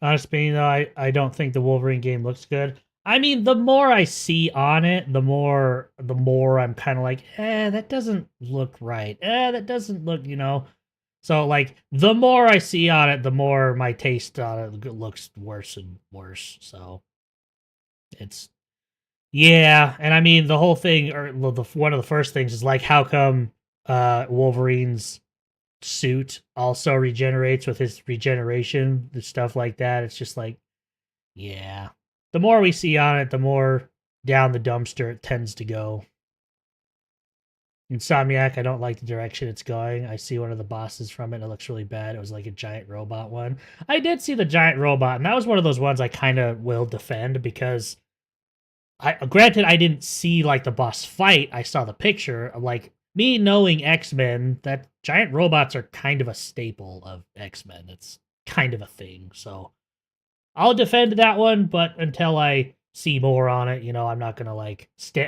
Honestly, though, I don't think the Wolverine game looks good. I mean, the more I see on it, the more I'm kind of like, that doesn't look right. That doesn't look, So, like, the more I see on it, the more my taste on it looks worse and worse. So, it's, yeah. And I mean, the whole thing, or one of the first things is like, how come Wolverine's suit also regenerates with his regeneration, the stuff like that? It's just like, yeah. The more we see on it, the more down the dumpster it tends to go. Insomniac, I don't like the direction it's going. I see one of the bosses from it. It looks really bad. It was like a giant robot one. I did see the giant robot, and that was one of those ones I kind of will defend because, granted, I didn't see like the boss fight. I saw the picture. Like, me knowing X-Men, that giant robots are kind of a staple of X-Men. It's kind of a thing, so I'll defend that one, but until I see more on it, I'm not gonna like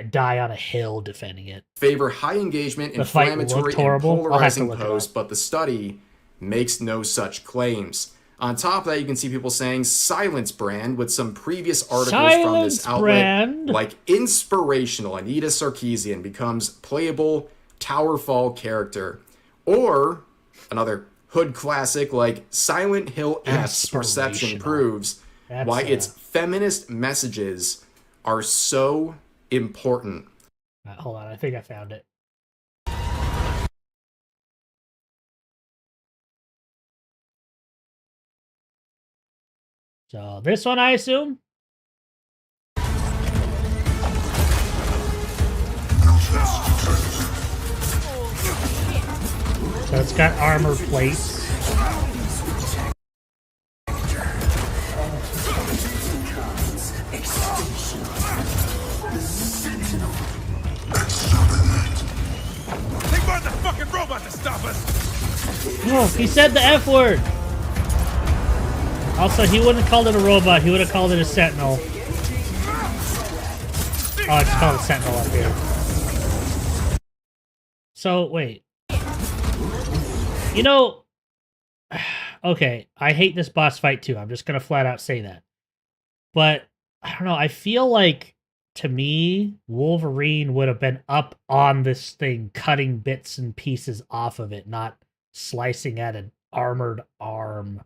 die on a hill defending it.
Favor high engagement,
The fight
inflammatory,
looked
and
horrible. I'll have to
polarizing
look it
posts,
up.
but the study makes no such claims. On top of that, you can see people saying Silence Brand with some previous articles from this
Silence
outlet,
Brand.
like inspirational Anita Sarkeesian becomes playable Towerfall character, or another hood classic like Silent Hill F's Perception
Inspirational.
proves
That's,
why its feminist messages are so important.
Hold on, I think I found it. So this one, I assume. So it's got armor plates.
They brought the fucking robot to stop us!
Oh, he said the F word. Also, he wouldn't have called it a robot. He would have called it a sentinel. Oh, it's called a sentinel up here. So, wait. Okay, I hate this boss fight too. I'm just gonna flat out say that. But, I don't know, I feel like, to me, Wolverine would have been up on this thing, cutting bits and pieces off of it, not slicing at an armored arm.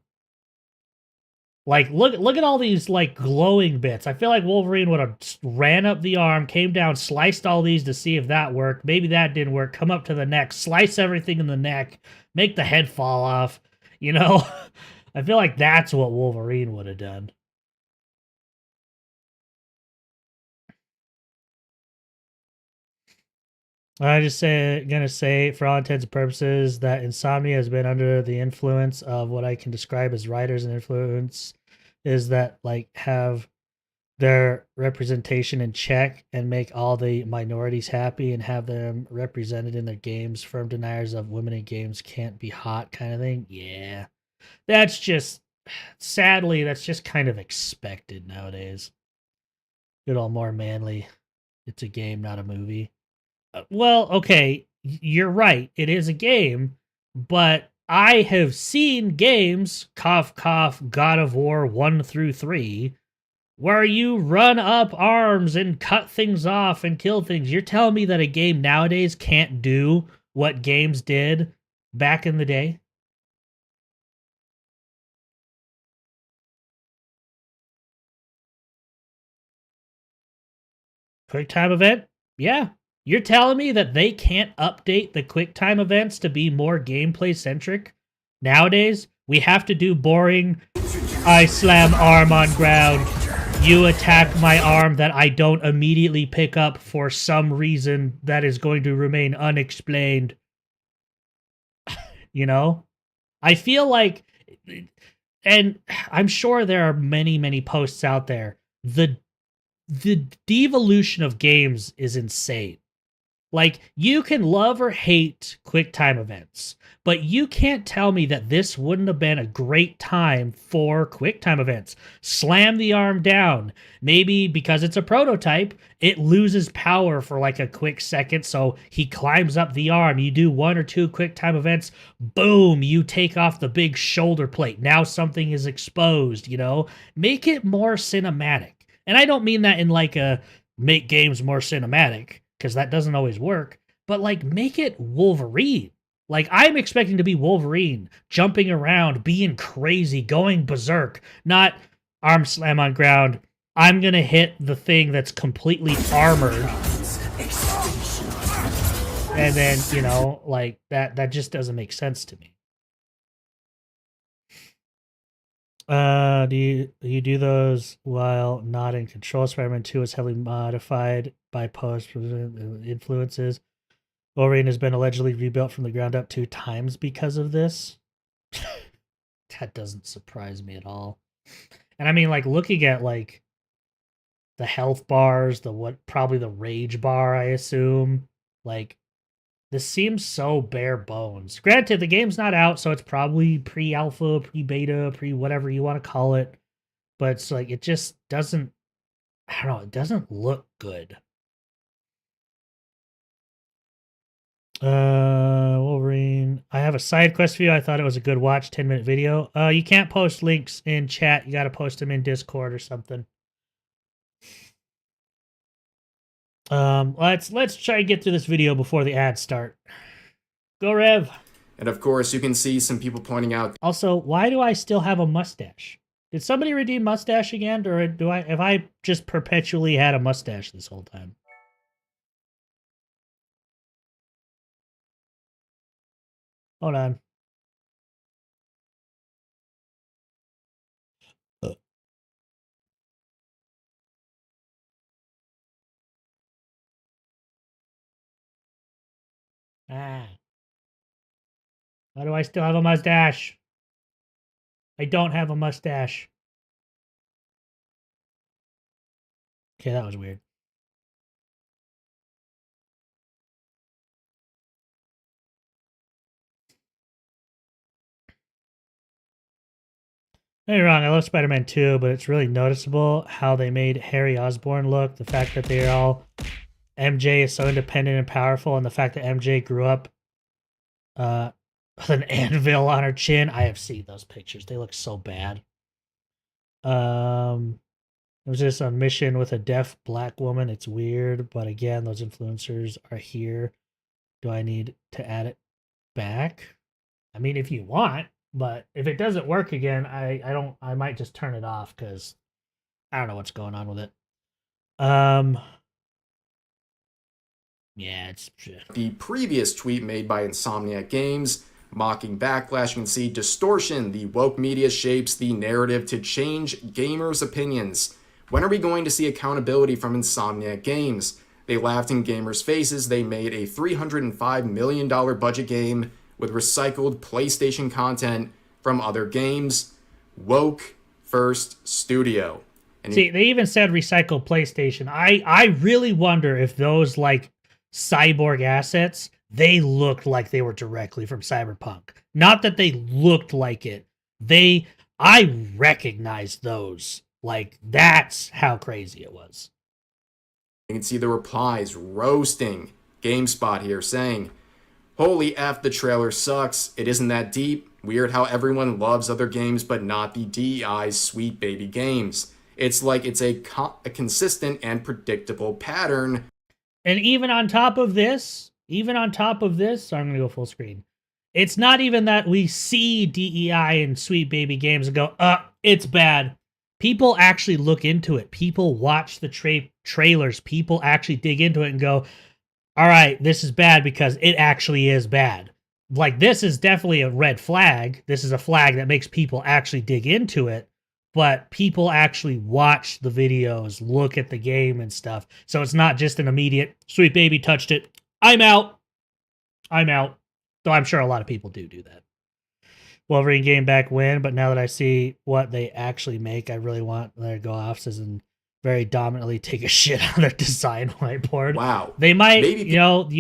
Like, look at all these, like, glowing bits. I feel like Wolverine would have ran up the arm, came down, sliced all these to see if that worked. Maybe that didn't work. Come up to the neck, slice everything in the neck, make the head fall off. I feel like that's what Wolverine would have done. I'm just gonna say, for all intents and purposes, that Insomnia has been under the influence of what I can describe as writers and influence, is that like have their representation in check and make all the minorities happy and have them represented in their games. Firm deniers of women in games can't be hot, kind of thing. Yeah, that's just sadly that's just kind of expected nowadays. Good old more manly. It's a game, not a movie. Well, okay, you're right. It is a game, but I have seen games, cough, cough, God of War 1 through 3, where you run up arms and cut things off and kill things. You're telling me that a game nowadays can't do what games did back in the day? QuickTime event? Yeah. You're telling me that they can't update the QuickTime events to be more gameplay centric? Nowadays, we have to do boring, I slam arm on ground, you attack my arm that I don't immediately pick up for some reason that is going to remain unexplained. You know? I feel like, and I'm sure there are many, many posts out there, the devolution of games is insane. Like, you can love or hate QuickTime events, but you can't tell me that this wouldn't have been a great time for QuickTime events. Slam the arm down. Maybe because it's a prototype, it loses power for like a quick second, so he climbs up the arm. You do 1 or 2 QuickTime events, boom, you take off the big shoulder plate. Now something is exposed, you know? Make it more cinematic. And I don't mean that in like a make games more cinematic, because that doesn't always work, but like make it Wolverine. Like, I'm expecting to be Wolverine, jumping around, being crazy, going berserk, not arm slam on ground. I'm gonna hit the thing that's completely armored. And then, you know, like that just doesn't make sense to me. Do you do those while not in control? Spider-Man 2 is heavily modified by post influences. Wolverine has been allegedly rebuilt from the ground up 2 times because of this. That doesn't surprise me at all. And I mean, like, looking at like the health bars, probably the rage bar, I assume, like, this seems so bare bones. Granted, the game's not out, so it's probably pre-alpha, pre-beta, pre-whatever you want to call it. But it's like, it just doesn't, I don't know, it doesn't look good. Wolverine. I have a side quest for you. I thought it was a good watch, 10-minute video. You can't post links in chat. You got to post them in Discord or something. Let's try and get through this video before the ads start. Go, Rev.
And of course, you can see some people pointing out.
Also, why do I still have a mustache? Did somebody redeem mustache again, or have I just perpetually had a mustache this whole time? Hold on. Why do I still have a mustache? I don't have a mustache. Okay, that was weird. Don't get me wrong, I love Spider-Man 2, but it's really noticeable how they made Harry Osborn look. The fact that they're all... MJ is so independent and powerful, and the fact that MJ grew up with an anvil on her chin. I have seen those pictures. They look so bad. It was just a mission with a deaf black woman. It's weird, but again, those influencers are here. Do I need to add it back? I mean, if you want, but if it doesn't work again, I might just turn it off because I don't know what's going on with it. Yeah, it's
the previous tweet made by Insomniac Games, mocking Backlash. You can see distortion. The woke media shapes the narrative to change gamers' opinions. When are we going to see accountability from Insomniac Games? They laughed in gamers' faces. They made a $305 million budget game with recycled PlayStation content from other games. Woke first studio. And
see, they even said recycled PlayStation. I really wonder if those like cyborg assets, they looked like they were directly from Cyberpunk. Not that they looked like it. I recognized those. Like, that's how crazy it was.
You can see the replies roasting GameSpot here, saying, "Holy F, the trailer sucks. It isn't that deep. Weird how everyone loves other games but not the DEI's Sweet Baby games. It's like it's a consistent and predictable pattern."
And even on top of this, so I'm going to go full screen. It's not even that we see DEI and Sweet Baby games and go, it's bad. People actually look into it. People watch the trailers. People actually dig into it and go, all right, this is bad because it actually is bad. Like, this is definitely a red flag. This is a flag that makes people actually dig into it, but people actually watch the videos, look at the game and stuff. So it's not just an immediate, sweet baby touched it, I'm out. I'm out. Though I'm sure a lot of people do that. Wolverine game back when, but now that I see what they actually make, I really want their go offs and very dominantly take a shit on their design whiteboard.
Wow.
They might,
Maybe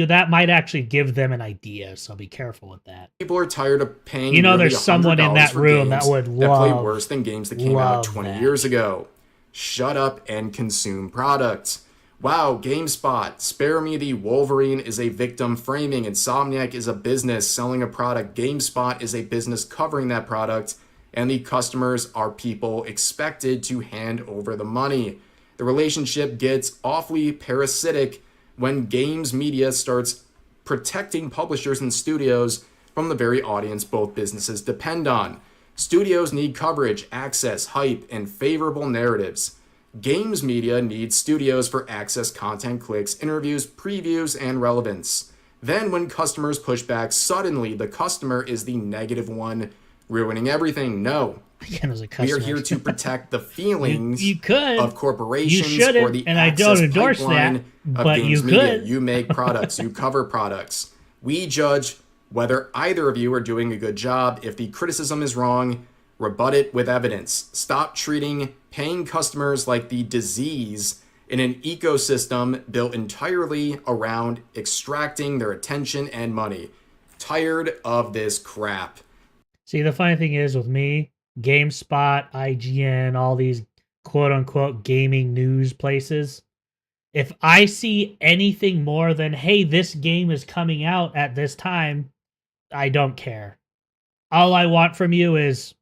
that might actually give them an idea, so be careful with that.
people are tired of paying.
There's someone in that room that would
play
love
worse than games that came out 20 years ago. Shut up and consume products. Wow, GameSpot, spare me the Wolverine is a victim framing. Insomniac is a business selling a product. GameSpot is a business covering that product. And the customers are people expected to hand over the money. The relationship gets awfully parasitic when games media starts protecting publishers and studios from the very audience both businesses depend on. Studios need coverage, access, hype, and favorable narratives. Games media needs studios for access, content, clicks, interviews, previews, and relevance. Then when customers push back, suddenly the customer is the negative one, ruining everything. No.
Again, as a
We
customer.
are here to protect the feelings
you could.
of corporations
You shouldn't,
or the
and I
access
don't endorse
pipeline
that,
of
but
games
you
media.
could.
You make products, you cover products. We judge whether either of you are doing a good job. If the criticism is wrong, rebut it with evidence. Stop treating paying customers like the disease in an ecosystem built entirely around extracting their attention and money. Tired of this crap.
See, the funny thing is with me, GameSpot, IGN, all these quote-unquote gaming news places, if I see anything more than, hey, this game is coming out at this time, I don't care. All I want from you is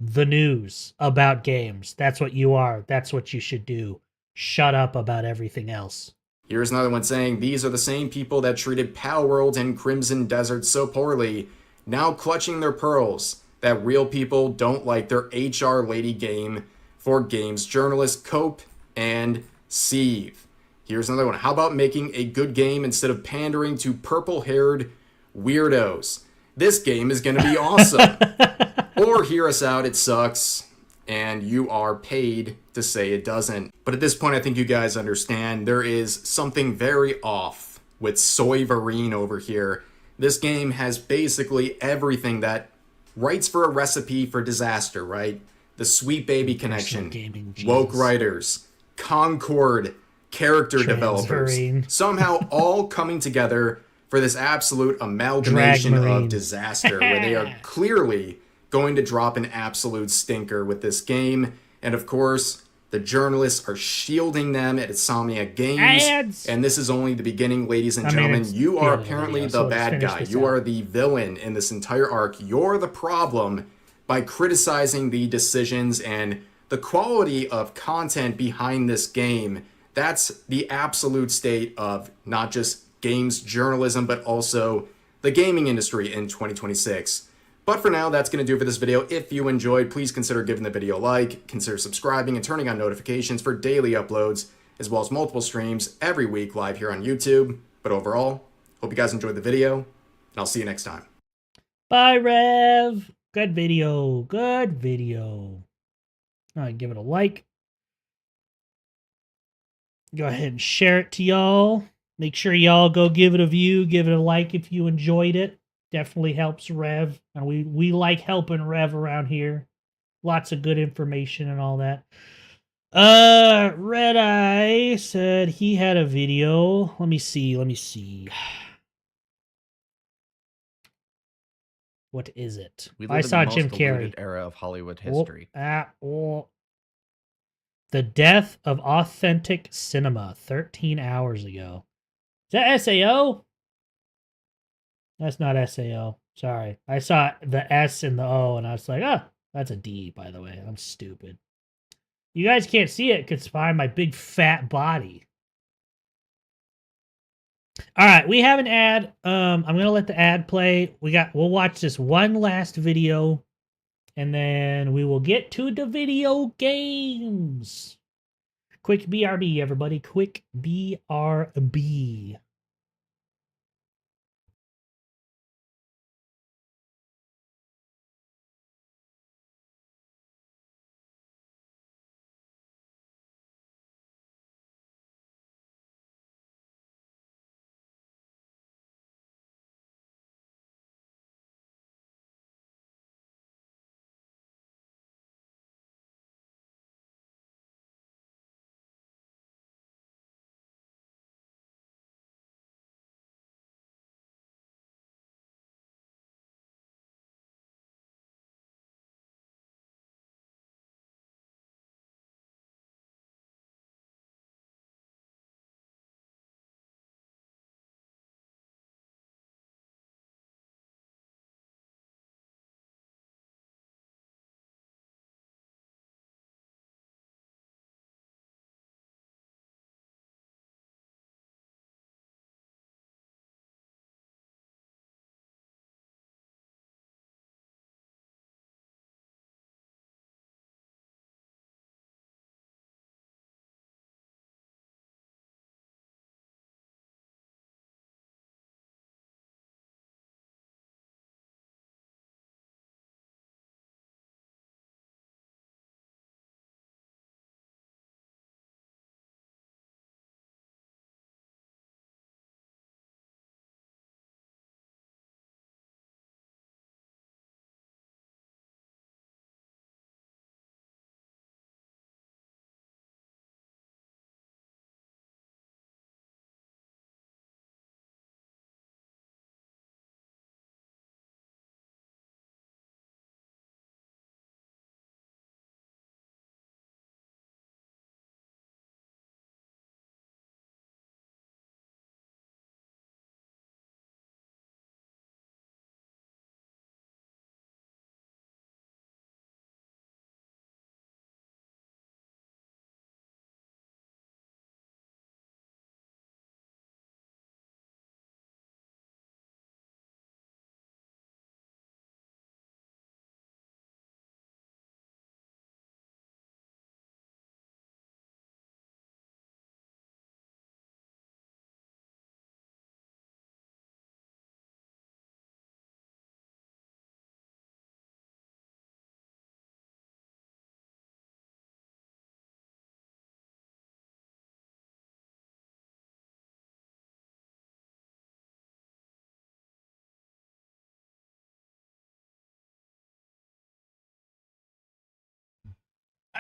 the news about games. That's what you are. That's what you should do. Shut up about everything else.
Here's another one saying, these are the same people that treated Palworld and Crimson Desert so poorly, now clutching their pearls, that real people don't like their HR lady game for games journalists Cope and Sieve. Here's another one. How about making a good game instead of pandering to purple-haired weirdos? This game is going to be awesome. Or hear us out, it sucks, and you are paid to say it doesn't. But at this point, I think you guys understand there is something very off with Soyverine over here. This game has basically everything that writes for a recipe for disaster, right? The Sweet Baby connection,
gaming,
woke
Jesus.
writers, Concord character developers,
Transverine.
somehow all coming together for this absolute amalgamation
Dragmarine.
of disaster where they are clearly going to drop an absolute stinker with this game. And of course, the journalists are shielding them at Insomniac Games.
Ads.
And this is only the beginning, ladies and
I mean,
gentlemen.
it's
You
the
are
end of the
apparently
video,
the
so let's
bad
finish
guy.
this
You
out.
are the villain in this entire arc. You're the problem by criticizing the decisions and the quality of content behind this game. That's the absolute state of not just games journalism, but also the gaming industry in 2026. But for now, that's going to do it for this video. If you enjoyed, please consider giving the video a like, consider subscribing and turning on notifications for daily uploads, as well as multiple streams every week live here on YouTube. But overall, hope you guys enjoyed the video, and I'll see you next time.
Bye, Rev. Good video. Good video. All right, give it a like. Go ahead and share it to y'all. Make sure y'all go give it a view, give it a like if you enjoyed it. Definitely helps Rev. And we like helping Rev around here. Lots of good information and all that. Red Eye said he had a video. Let me see. What is it?
We
I
live
saw
in the
Jim
most
Carrey.
diluted era of Hollywood history.
The death of authentic cinema 13 hours ago. Is that SAO? That's not SAO. Sorry. I saw the S and the O and I was like, oh, that's a D, by the way. I'm stupid. You guys can't see it because it's behind my big fat body. All right, we have an ad. I'm gonna let the ad play. We'll watch this one last video, and then we will get to the video games. Quick BRB, everybody. Quick BRB.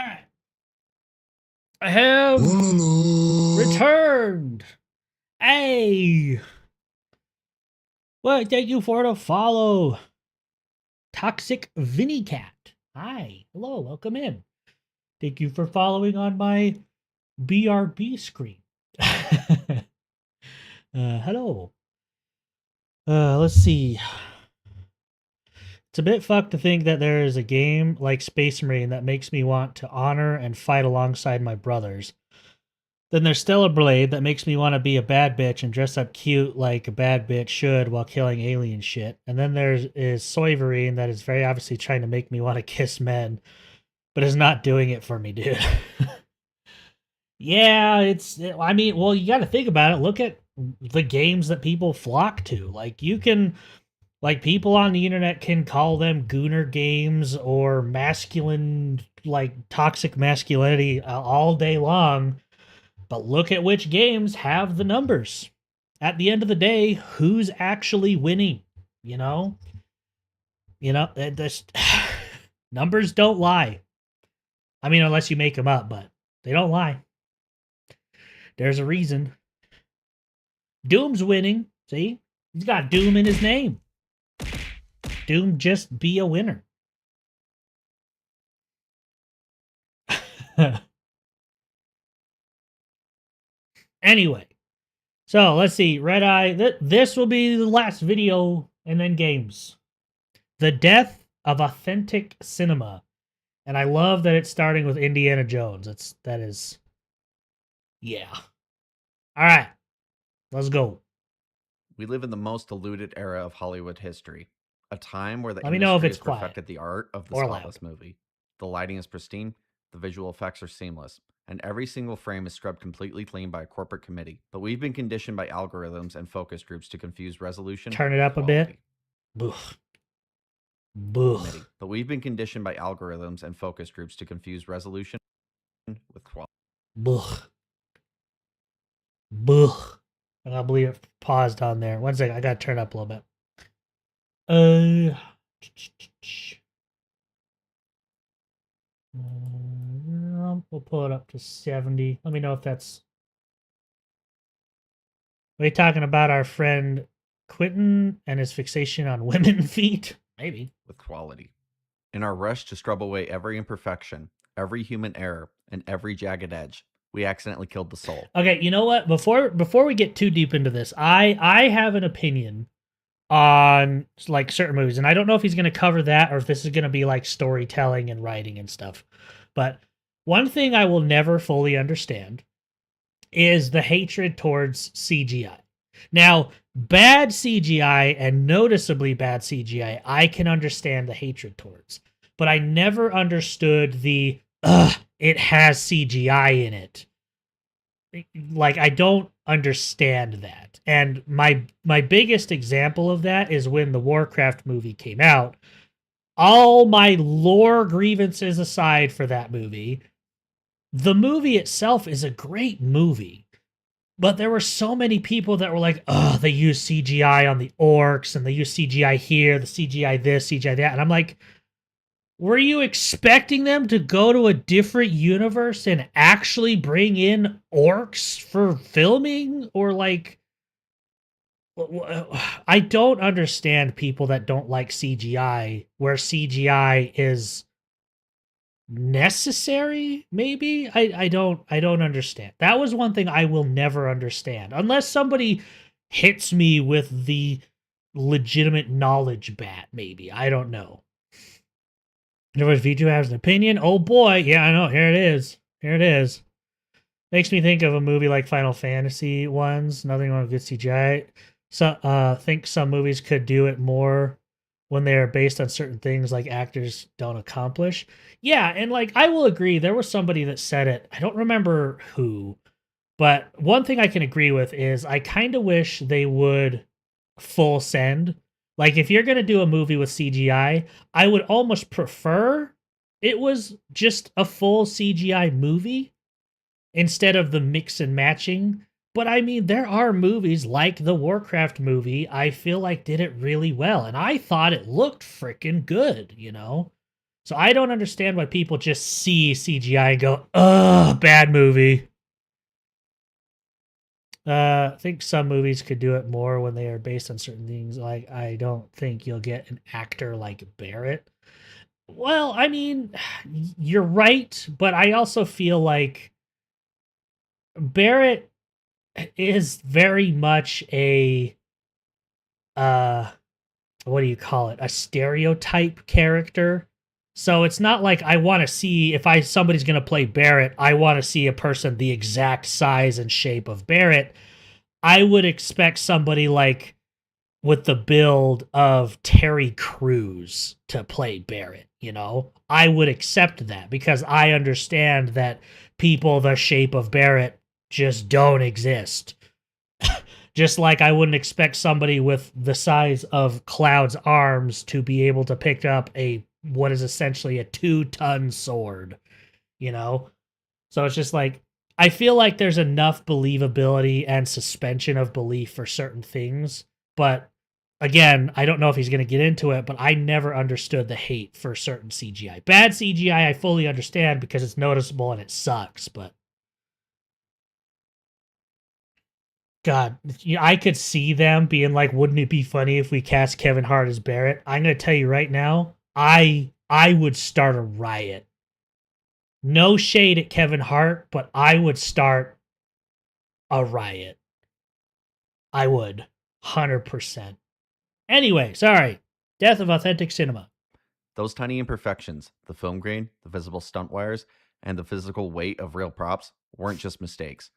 Alright. I have returned. Hey. Well, thank you for the follow. Toxic Vinny Cat. Hi. Hello. Welcome in. Thank you for following on my BRB screen. Hello. Let's see. It's a bit fucked to think that there is a game like Space Marine that makes me want to honor and fight alongside my brothers. Then there's Stellar Blade that makes me want to be a bad bitch and dress up cute like a bad bitch should while killing alien shit. And then there is Soyverine that is very obviously trying to make me want to kiss men, but is not doing it for me, dude. Yeah, I mean, well, you got to think about it. Look at the games that people flock to. Like, you can, like, people on the internet can call them gooner games or masculine, like, toxic masculinity all day long. But look at which games have the numbers. At the end of the day, who's actually winning? You know? Numbers don't lie. I mean, unless you make them up, but they don't lie. There's a reason. Doom's winning. See? He's got Doom in his name. Doom just be a winner. Anyway, so let's see. Red Eye. This will be the last video, and then games. The Death of Authentic Cinema, and I love that it's starting with Indiana Jones. That is, yeah. All right, let's go.
We live in the most diluted era of Hollywood history, a time where the
Let me know if
industry
it's
has
quiet
perfected the art of the
or
spotless movie. The lighting is pristine, the visual effects are seamless, and every single frame is scrubbed completely clean by a corporate committee. But we've been conditioned by algorithms and focus groups to confuse resolution.
Turn it up a bit. Boof. Boof.
But we've been conditioned by algorithms and focus groups to confuse resolution with quality.
Boof. Boof. I believe it paused on there. 1 second, I gotta turn up a little bit. We'll pull it up to 70. Let me know if that's... Are we talking about our friend Quentin and his fixation on women feet? Maybe.
With quality. In our rush to scrub away every imperfection, every human error, and every jagged edge, we accidentally killed the soul.
Okay, you know what? Before we get too deep into this, I have an opinion on like certain movies, and I don't know if he's going to cover that or if this is going to be like storytelling and writing and stuff. But one thing I will never fully understand is the hatred towards CGI. Now, bad CGI and noticeably bad CGI, I can understand the hatred towards. But I never understood the, it has CGI in it. Like, I don't understand that. And my biggest example of that is when the Warcraft movie came out. All my lore grievances aside for that movie, the movie itself is a great movie. But there were so many people that were like, oh, they use CGI on the orcs, and they use CGI here, the CGI this, CGI that. And I'm like, were you expecting them to go to a different universe and actually bring in orcs for filming? Or like, I don't understand people that don't like CGI, where CGI is necessary, maybe? I don't understand. That was one thing I will never understand. Unless somebody hits me with the legitimate knowledge bat, maybe. I don't know. V2 has an opinion. Oh boy, yeah, I know. Here it is. Here it is. Makes me think of a movie like Final Fantasy ones. Nothing wrong with good CGI. So, think some movies could do it more when they are based on certain things like actors don't accomplish. Yeah, and like I will agree, there was somebody that said it. I don't remember who, but one thing I can agree with is I kind of wish they would full send. Like, if you're going to do a movie with CGI, I would almost prefer it was just a full CGI movie instead of the mix and matching. But I mean, there are movies like the Warcraft movie I feel like did it really well. And I thought it looked freaking good, you know? So I don't understand why people just see CGI and go, ugh, bad movie. I think some movies could do it more when they are based on certain things. Like, I don't think you'll get an actor like Barrett. Well, I mean, you're right, but I also feel like Barrett is very much a what do you call it? A stereotype character. So it's not like I want to see if somebody's going to play Barrett, I want to see a person the exact size and shape of Barrett. I would expect somebody like with the build of Terry Crews to play Barrett, you know? I would accept that because I understand that people the shape of Barrett just don't exist. Just like I wouldn't expect somebody with the size of Cloud's arms to be able to pick up what is essentially a 2-ton sword, you know? So it's just like, I feel like there's enough believability and suspension of belief for certain things, but again, I don't know if he's going to get into it, but I never understood the hate for certain CGI. Bad CGI, I fully understand because it's noticeable and it sucks, but God, I could see them being like, wouldn't it be funny if we cast Kevin Hart as Barrett? I'm going to tell you right now, I would start a riot. No shade at Kevin Hart, but I would start a riot. I would. 100%. Anyway, sorry. Death of authentic cinema.
Those tiny imperfections, the film grain, the visible stunt wires, and the physical weight of real props weren't just mistakes.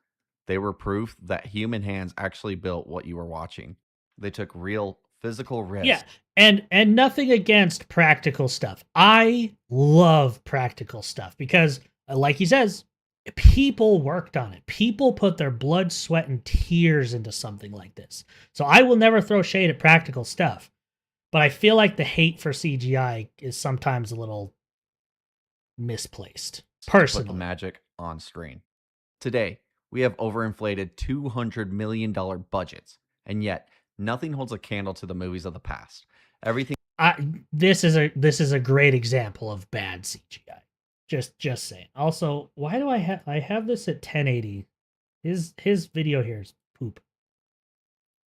They were proof that human hands actually built what you were watching. They took real physical risk.
Yeah, and nothing against practical stuff. I love practical stuff because, like he says, people worked on it. People put their blood, sweat, and tears into something like this. So I will never throw shade at practical stuff. But I feel like the hate for CGI is sometimes a little misplaced. Personally.
Put the magic on screen. Today, we have overinflated $200 million budgets, and yet nothing holds a candle to the movies of the past. Everything.
This is a great example of bad CGI. Just saying. Also, why do I have this at 1080? His video here is poop.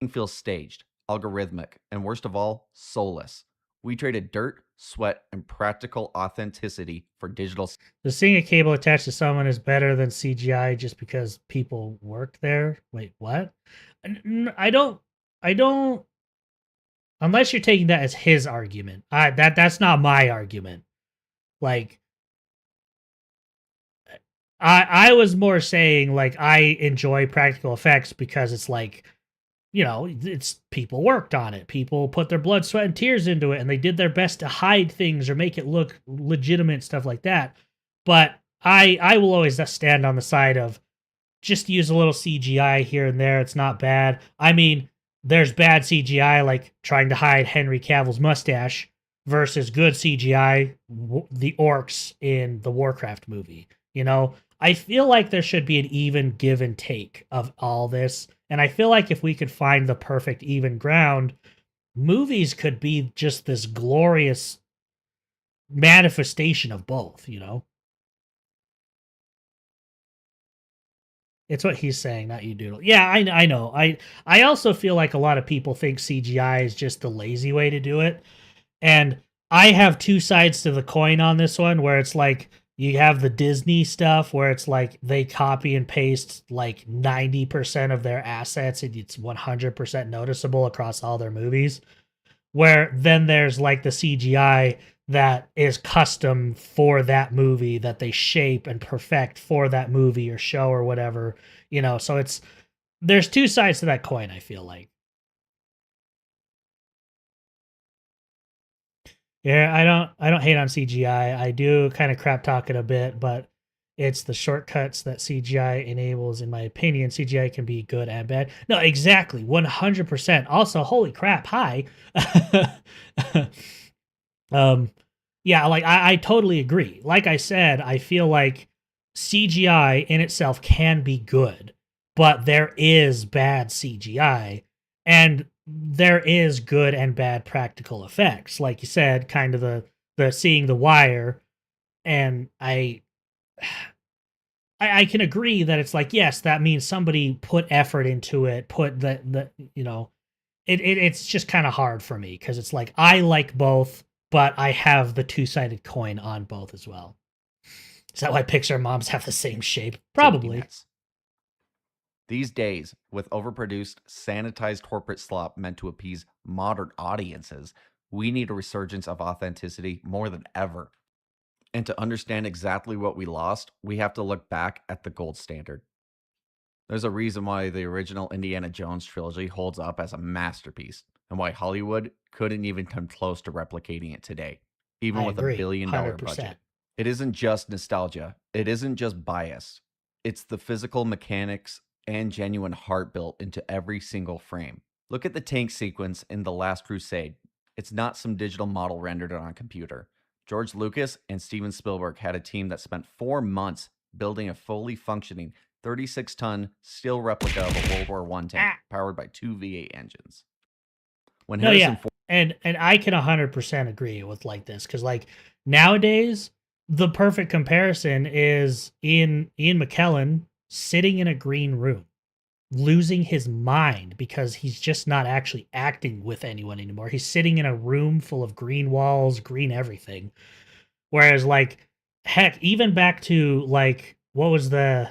Feels staged, algorithmic, and worst of all, soulless. We traded dirt, sweat, and practical authenticity for digital.
So seeing a cable attached to someone is better than CGI just because people work there. Wait, what? I don't. Unless you're taking that as his argument. That's not my argument. Like, I was more saying like I enjoy practical effects because it's like, you know, it's people worked on it. People put their blood, sweat, and tears into it, and they did their best to hide things or make it look legitimate, stuff like that. But I will always stand on the side of just use a little CGI here and there. It's not bad. I mean, there's bad CGI like trying to hide Henry Cavill's mustache versus good CGI, the orcs in the Warcraft movie. You know, I feel like there should be an even give and take of all this. And I feel like if we could find the perfect even ground, movies could be just this glorious manifestation of both, you know? It's what he's saying, not you, Doodle. Yeah, I know. I also feel like a lot of people think CGI is just the lazy way to do it. And I have two sides to the coin on this one, where it's like, you have the Disney stuff where it's like they copy and paste like 90% of their assets and it's 100% noticeable across all their movies. Where then there's like the CGI that is custom for that movie that they shape and perfect for that movie or show or whatever, you know. So there's two sides to that coin, I feel like. Yeah, I don't hate on CGI. I do kind of crap talk it a bit, but it's the shortcuts that CGI enables, in my opinion. CGI can be good and bad. No, exactly, 100%. Also, holy crap, hi. Yeah, like I totally agree. Like I said, I feel like CGI in itself can be good, but there is bad CGI, and there is good and bad practical effects. Like you said, kind of the seeing The Wire, and I can agree that it's like, yes, that means somebody put effort into it, put the you know, it's just kind of hard for me because it's like I like both, but I have the two-sided coin on both as well. Is that why Pixar moms have the same shape? Probably.
These days, with overproduced, sanitized corporate slop meant to appease modern audiences, we need a resurgence of authenticity more than ever. And to understand exactly what we lost, we have to look back at the gold standard. There's a reason why the original Indiana Jones trilogy holds up as a masterpiece, and why Hollywood couldn't even come close to replicating it today, even with
agree,
a $1 billion
100%.
budget. It isn't just nostalgia, it isn't just bias. It's the physical mechanics and genuine heart built into every single frame. Look at the tank sequence in The Last Crusade. It's not some digital model rendered on a computer. George Lucas and Steven Spielberg had a team that spent 4 months building a fully functioning 36-ton steel replica of a World War I tank powered by 2 V8 engines. When Harrison Ford
and I can 100% agree with like this, because like nowadays the perfect comparison is Ian McKellen sitting in a green room, losing his mind because he's just not actually acting with anyone anymore. He's sitting in a room full of green walls, green everything. Whereas like, heck, even back to like, what was the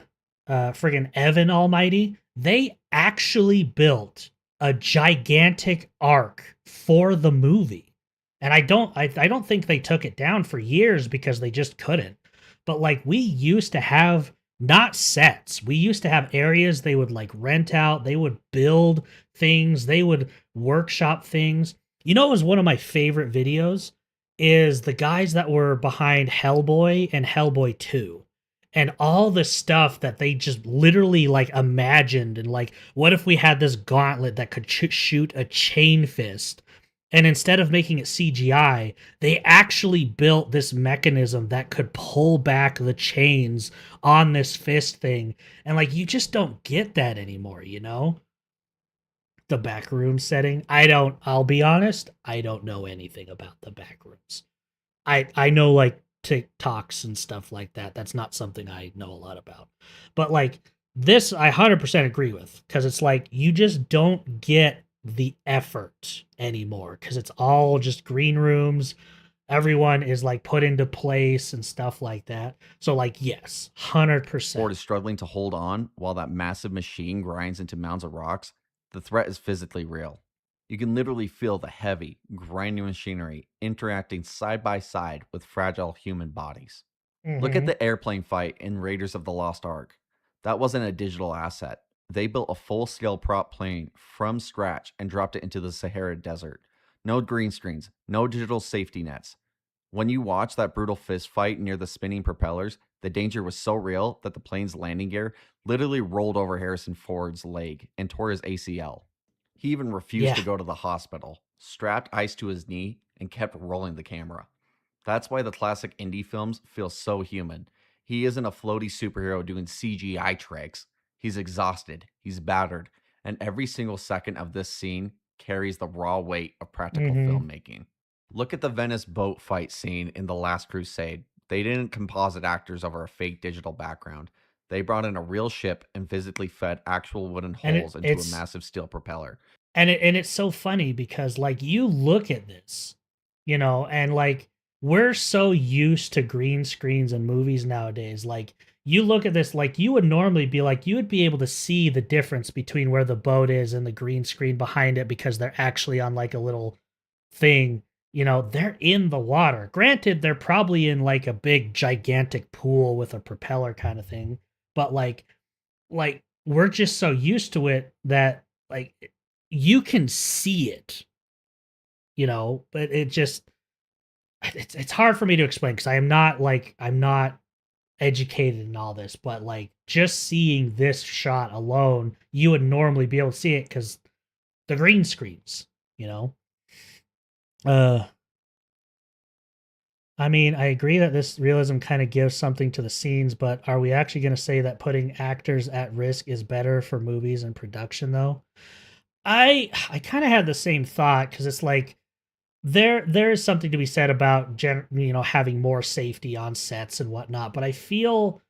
friggin' Evan Almighty? They actually built a gigantic arc for the movie. And I don't think they took it down for years because they just couldn't. But like, we used to have not sets. We used to have areas they would like rent out. They would build things. They would workshop things. You know, it was one of my favorite videos is the guys that were behind Hellboy and Hellboy 2. And all the stuff that they just literally like imagined. And like, what if we had this gauntlet that could shoot a chain fist? And instead of making it CGI, they actually built this mechanism that could pull back the chains on this fist thing. And like, you just don't get that anymore, you know? The backroom setting. I'll be honest, I don't know anything about the backrooms. I know like TikToks and stuff like that. That's not something I know a lot about. But like this, I 100% agree with, because it's like, you just don't get the effort anymore because it's all just green rooms. Everyone is like put into place and stuff like that. So like, yes, 100%.
Ford is struggling to hold on while that massive machine grinds into mounds of rocks. The threat is physically real. You can literally feel the heavy, grinding machinery interacting side by side with fragile human bodies. Look at the airplane fight in Raiders of the Lost Ark. That wasn't a digital asset. They built a full-scale prop plane from scratch and dropped it into the Sahara Desert. No green screens, no digital safety nets. When you watch that brutal fist fight near the spinning propellers, the danger was so real that the plane's landing gear literally rolled over Harrison Ford's leg and tore his ACL. He even refused to go to the hospital, strapped ice to his knee, and kept rolling the camera. That's why the classic indie films feel so human. He isn't a floaty superhero doing CGI tricks. He's exhausted, he's battered, and every single second of this scene carries the raw weight of practical filmmaking. Look at the Venice boat fight scene in The Last Crusade. They didn't composite actors over a fake digital background. They brought in a real ship and physically fed actual wooden holes into a massive steel propeller.
And it's so funny because like, you look at this, you know, and like, we're so used to green screens in movies nowadays. Like, you look at this, like, you would normally be like, you would be able to see the difference between where the boat is and the green screen behind it because they're actually on like a little thing. You know, they're in the water. Granted, they're probably in like a big gigantic pool with a propeller kind of thing. But like we're just so used to it that like you can see it, you know, but it's hard for me to explain because I'm not educated in all this, but like just seeing this shot alone, you would normally be able to see it because the green screens, you know. I mean, I agree that this realism kind of gives something to the scenes, but are we actually going to say that putting actors at risk is better for movies and production though? I kind of had the same thought because it's like there is something to be said about having more safety on sets and whatnot, but I feel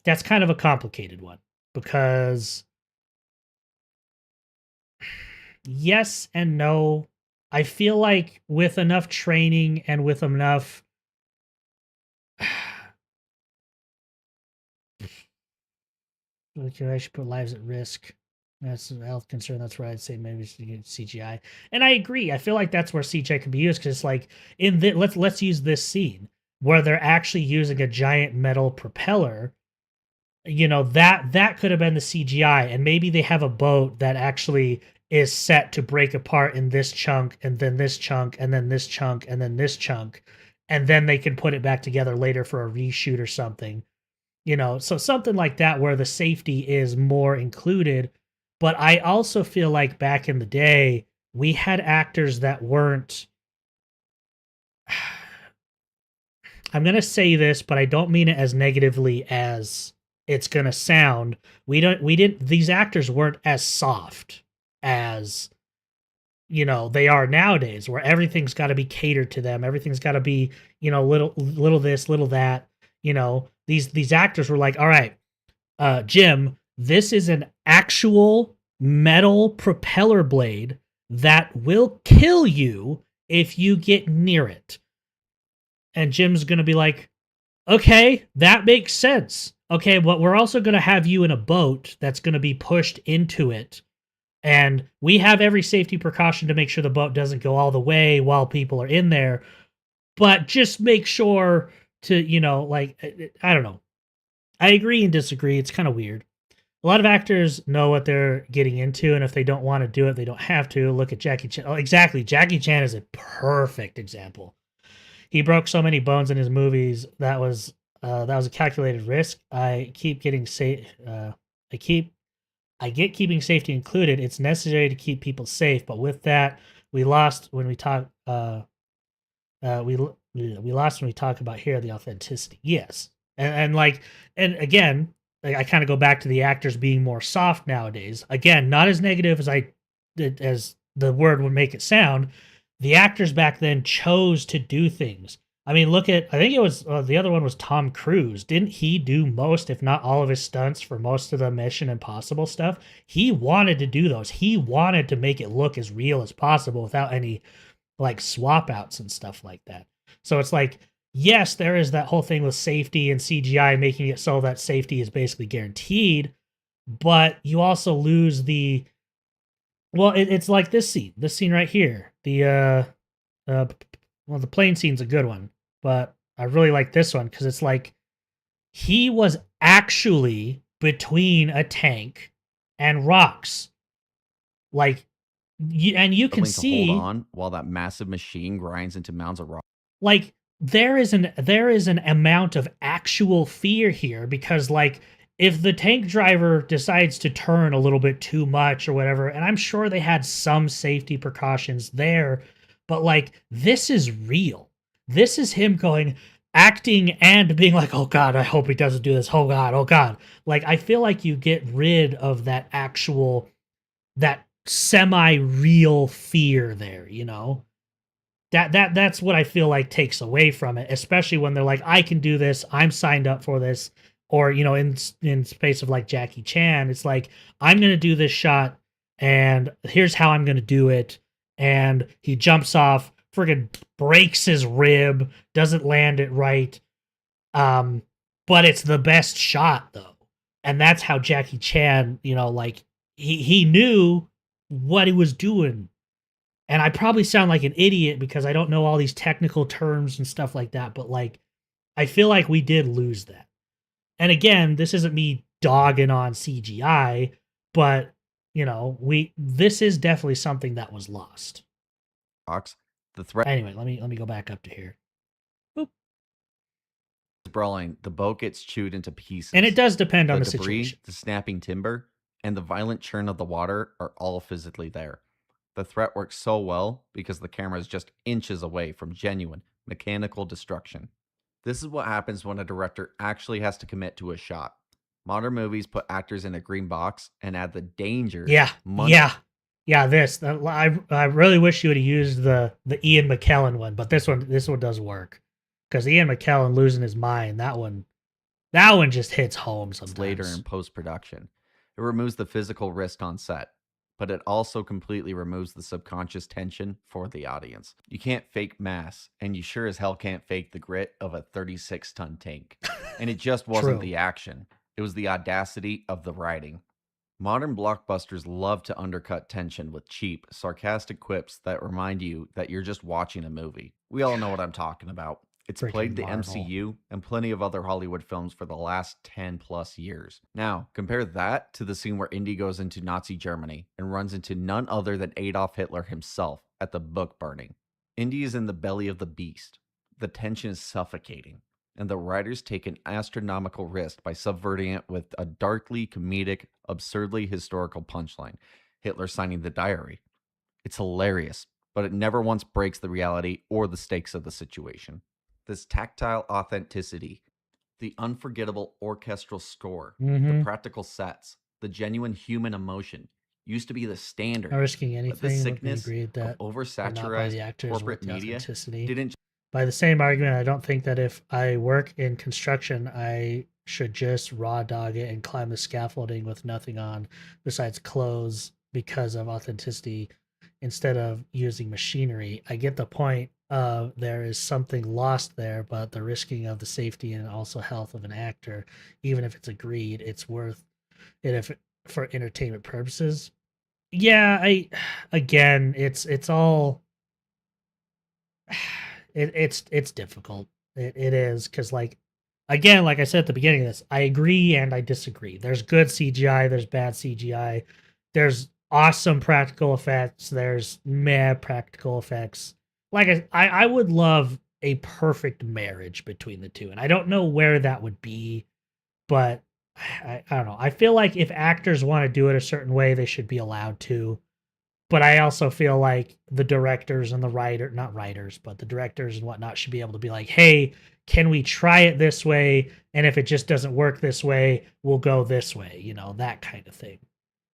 that's kind of a complicated one because yes and no. I feel like with enough training and with enough I should put lives at risk. That's a health concern. That's where I'd say maybe CGI. And I agree. I feel like that's where CGI can be used because it's like let's use this scene where they're actually using a giant metal propeller. That could have been the CGI, and maybe they have a boat that actually is set to break apart in this chunk and then this chunk and then this chunk and then this chunk, and then they can put it back together later for a reshoot or something. So something like that where the safety is more included. But I also feel like back in the day, we had actors that weren't. I'm going to say this, but I don't mean it as negatively as it's going to sound. These actors weren't as soft as, they are nowadays, where everything's got to be catered to them. Everything's got to be, little this, little that. These actors were like, all right, Jim, this is an actual metal propeller blade that will kill you if you get near it. And Jim's going to be like, okay, that makes sense. Okay, but we're also going to have you in a boat that's going to be pushed into it. And we have every safety precaution to make sure the boat doesn't go all the way while people are in there. But just make sure to, I don't know. I agree and disagree. It's kind of weird. A lot of actors know what they're getting into, and if they don't want to do it, they don't have to. Look at Jackie Chan. Oh, exactly. Jackie Chan is a perfect example. He broke so many bones in his movies. That was a calculated risk. I get keeping safety included. It's necessary to keep people safe, but with that, we lost when we talk. We lost when we talk about here the authenticity. Yes, and again, I kind of go back to the actors being more soft nowadays. Again, not as negative as the word would make it sound. The actors back then chose to do things. I mean, I think it was the other one was Tom Cruise. Didn't he do most, if not all of his stunts for most of the Mission Impossible stuff? He wanted to do those. He wanted to make it look as real as possible without any swap outs and stuff like that. So it's like, yes, there is that whole thing with safety and CGI making it so that safety is basically guaranteed, but you also lose it's like this scene right here. The plane scene's a good one, but I really like this one because it's like he was actually between a tank and rocks. And you can see
hold on while that massive machine grinds into mounds of rock.
There is an amount of actual fear here because if the tank driver decides to turn a little bit too much or whatever, and I'm sure they had some safety precautions there, but this is real. This is him acting and being like, oh God, I hope he doesn't do this. Oh God. I feel like you get rid of that semi-real fear there, That's what I feel like takes away from it, especially when they're like, I can do this, I'm signed up for this. Or, in space of Jackie Chan, it's like, I'm going to do this shot and here's how I'm going to do it. And he jumps off, friggin' breaks his rib, doesn't land it right. But it's the best shot though. And that's how Jackie Chan, he knew what he was doing. And I probably sound like an idiot because I don't know all these technical terms and stuff like that. But I feel like we did lose that. And again, this isn't me dogging on CGI, but this is definitely something that was lost.
The threat.
Anyway, let me go back up to here. Boop.
Brawling, the boat gets chewed into pieces.
And it does depend on the
debris,
situation.
The snapping timber, and the violent churn of the water are all physically there. The threat works so well because the camera is just inches away from genuine mechanical destruction. This is what happens when a director actually has to commit to a shot. Modern movies put actors in a green box and add the danger.
Yeah. Yeah, I really wish you would have used the Ian McKellen one, but this one does work because Ian McKellen losing his mind, that one just hits home sometimes.
Later in post production, it removes the physical risk on set, but it also completely removes the subconscious tension for the audience. You can't fake mass, and you sure as hell can't fake the grit of a 36-ton tank. And it just wasn't
True.
the action, it was the audacity of the writing. Modern blockbusters love to undercut tension with cheap, sarcastic quips that remind you that you're just watching a movie. We all know what I'm talking about. It's
Freaking
plagued the
Marvel.
MCU and plenty of other Hollywood films for the last 10 plus years. Now, compare that to the scene where Indy goes into Nazi Germany and runs into none other than Adolf Hitler himself at the book burning. Indy is in the belly of the beast. The tension is suffocating, and the writers take an astronomical risk by subverting it with a darkly comedic, absurdly historical punchline: Hitler signing the diary. It's hilarious, but it never once breaks the reality or the stakes of the situation. This tactile authenticity, the unforgettable orchestral score, the practical sets, the genuine human emotion used to be the standard.
Not risking
But the
anything.
sickness
Agreed that
of
but not by the
oversaturated
actors
corporate
with the
media
authenticity.
didn't
By the same argument, I don't think that if I work in construction, I should just raw dog it and climb the scaffolding with nothing on besides clothes because of authenticity instead of using machinery. I get the point of there is something lost there, but the risking of the safety and also health of an actor, even if it's agreed, it's worth it if for entertainment purposes. Yeah, it's all it's difficult. It is because like I said at the beginning of this, I agree and I disagree. There's good CGI, there's bad CGI, there's awesome practical effects, there's meh practical effects. Like I would love a perfect marriage between the two, and I don't know where that would be, but I don't know. I feel like if actors want to do it a certain way, they should be allowed to. But I also feel like the directors and not writers, but the directors and whatnot should be able to be like, hey, can we try it this way? And if it just doesn't work this way, we'll go this way, that kind of thing.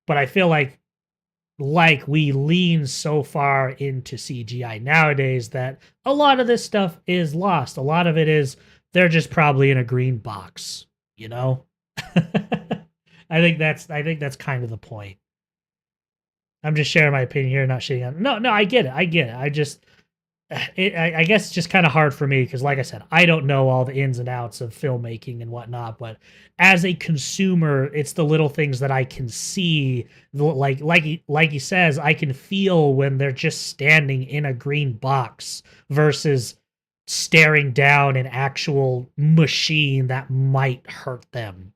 But I feel like we lean so far into CGI nowadays that a lot of this stuff is lost. A lot of it is they're just probably in a green box, I think that's kind of the point. I'm just sharing my opinion here, not shitting on. No, I get it. I just, I guess it's just kind of hard for me because, like I said, I don't know all the ins and outs of filmmaking and whatnot. But as a consumer, it's the little things that I can see. Like he says, I can feel when they're just standing in a green box versus staring down an actual machine that might hurt them.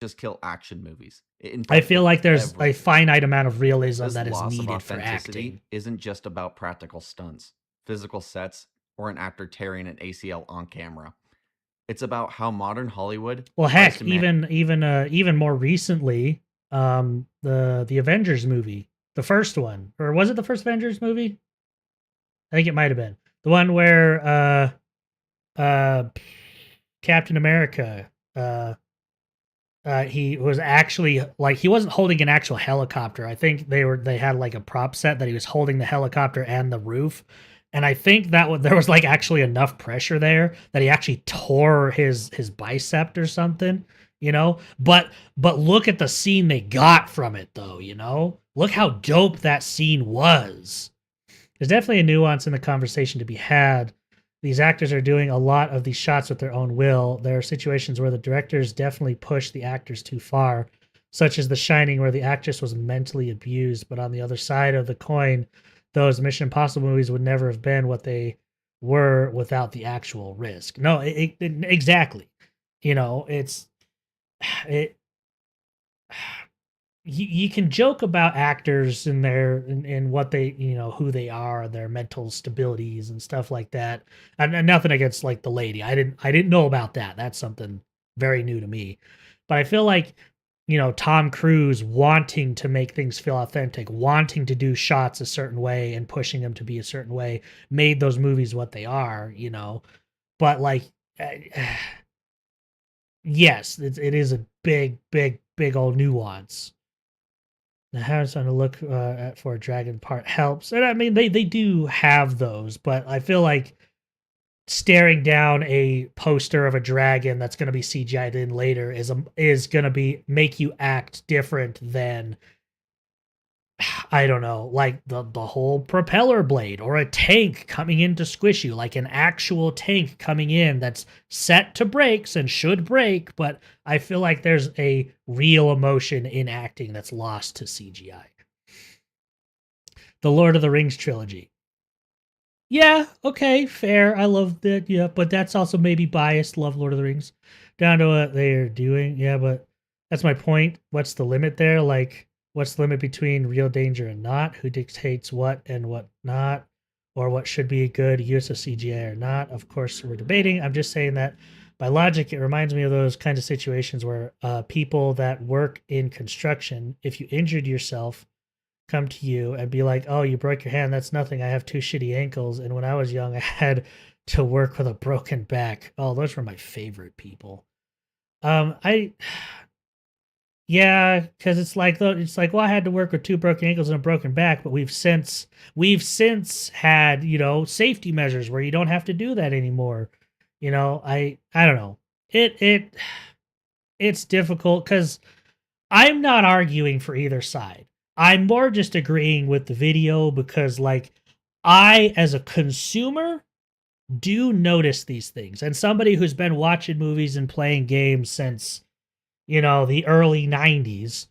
just kill action movies.
I feel like there's a
everything.
finite amount of realism
This
that is
loss of
needed for
authenticity
acting.
isn't just about practical stunts, physical sets, or an actor tearing an ACL on camera. It's about how modern Hollywood.
Well,
tries
heck,
to ma-
even more recently, the Avengers movie, the first one, or was it the first Avengers movie? I think it might have been the one where Captain America he was actually like he wasn't holding an actual helicopter. I think they had like a prop set that he was holding the helicopter and the roof. And I think that there was like actually enough pressure there that he actually tore his bicep or something, But look at the scene they got from it though, Look how dope that scene was. There's definitely a nuance in the conversation to be had. These actors are doing a lot of these shots with their own will. There are situations where the directors definitely push the actors too far, such as The Shining, where the actress was mentally abused. But on the other side of the coin, those Mission Impossible movies would never have been what they were without the actual risk. No, exactly. You can joke about actors and and what they who they are, their mental stabilities and stuff like that, and nothing against like the lady. I didn't know about that. That's something very new to me. But I feel like Tom Cruise wanting to make things feel authentic, wanting to do shots a certain way and pushing them to be a certain way made those movies what they are. But like yes, it is a big old nuance. having something to look at for a dragon part helps. And I mean, they do have those, but I feel like staring down a poster of a dragon that's going to be CGI'd in later is going to be make you act different than, I don't know, like the whole propeller blade or a tank coming in to squish you, like an actual tank coming in that's set to brakes and should break, but I feel like there's a real emotion in acting that's lost to CGI. The Lord of the Rings trilogy. Yeah, okay, fair. I love that, yeah, but that's also maybe biased. Love Lord of the Rings. Down to what they're doing, yeah, but that's my point. What's the limit there? Like, what's the limit between real danger and not? Who dictates what and what not? Or what should be a good use of CGI or not? Of course, we're debating. I'm just saying that by logic, it reminds me of those kinds of situations where people that work in construction, if you injured yourself, come to you and be like, oh, you broke your hand. That's nothing. I have 2 shitty ankles. And when I was young, I had to work with a broken back. Oh, those were my favorite people. Yeah, because it's like, well, I had to work with 2 broken ankles and a broken back, but we've since had, safety measures where you don't have to do that anymore. I don't know. It's difficult because I'm not arguing for either side. I'm more just agreeing with the video because, like, I, as a consumer, do notice these things. And somebody who's been watching movies and playing games since, the early 90s,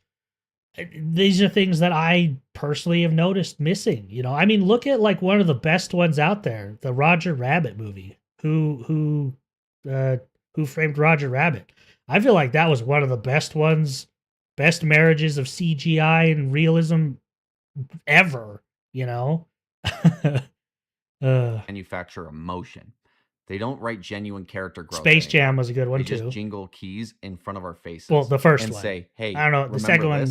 these are things that I personally have noticed missing. I mean, look at, like, one of the best ones out there, the Roger Rabbit movie. Who Framed Roger Rabbit? I feel like that was one of the best ones. Best marriages of CGI and realism ever,
Manufacture emotion. They don't write genuine character growth.
Space
anymore.
Jam was a good one,
they
too.
Just jingle keys in front of our faces.
Well, the first
and
one.
say, hey,
I don't know. The second one,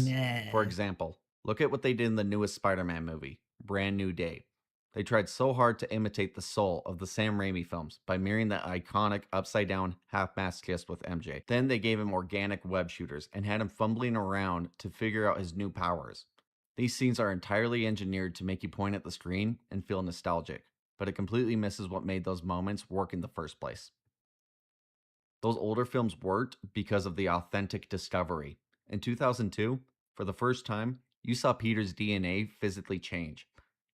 For example, look at what they did in the newest Spider-Man movie, Brand New Day. They tried so hard to imitate the soul of the Sam Raimi films by mirroring the iconic upside-down half-mast kiss with MJ. Then they gave him organic web shooters and had him fumbling around to figure out his new powers. These scenes are entirely engineered to make you point at the screen and feel nostalgic, but it completely misses what made those moments work in the first place. Those older films worked because of the authentic discovery. In 2002, for the first time, you saw Peter's DNA physically change.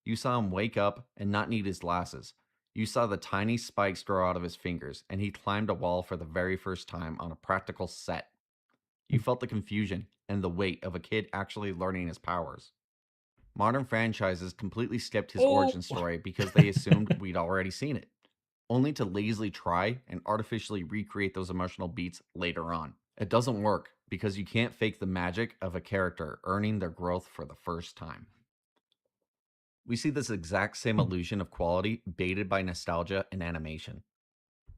You saw him wake up and not need his glasses. You saw the tiny spikes grow out of his fingers, and he climbed a wall for the very first time on a practical set. You felt the confusion and the weight of a kid actually learning his powers. Modern franchises completely skipped his origin story because they assumed we'd already seen it, only to lazily try and artificially recreate those emotional beats later on. It doesn't work because you can't fake the magic of a character earning their growth for the first time. We see this exact same illusion of quality baited by nostalgia and animation.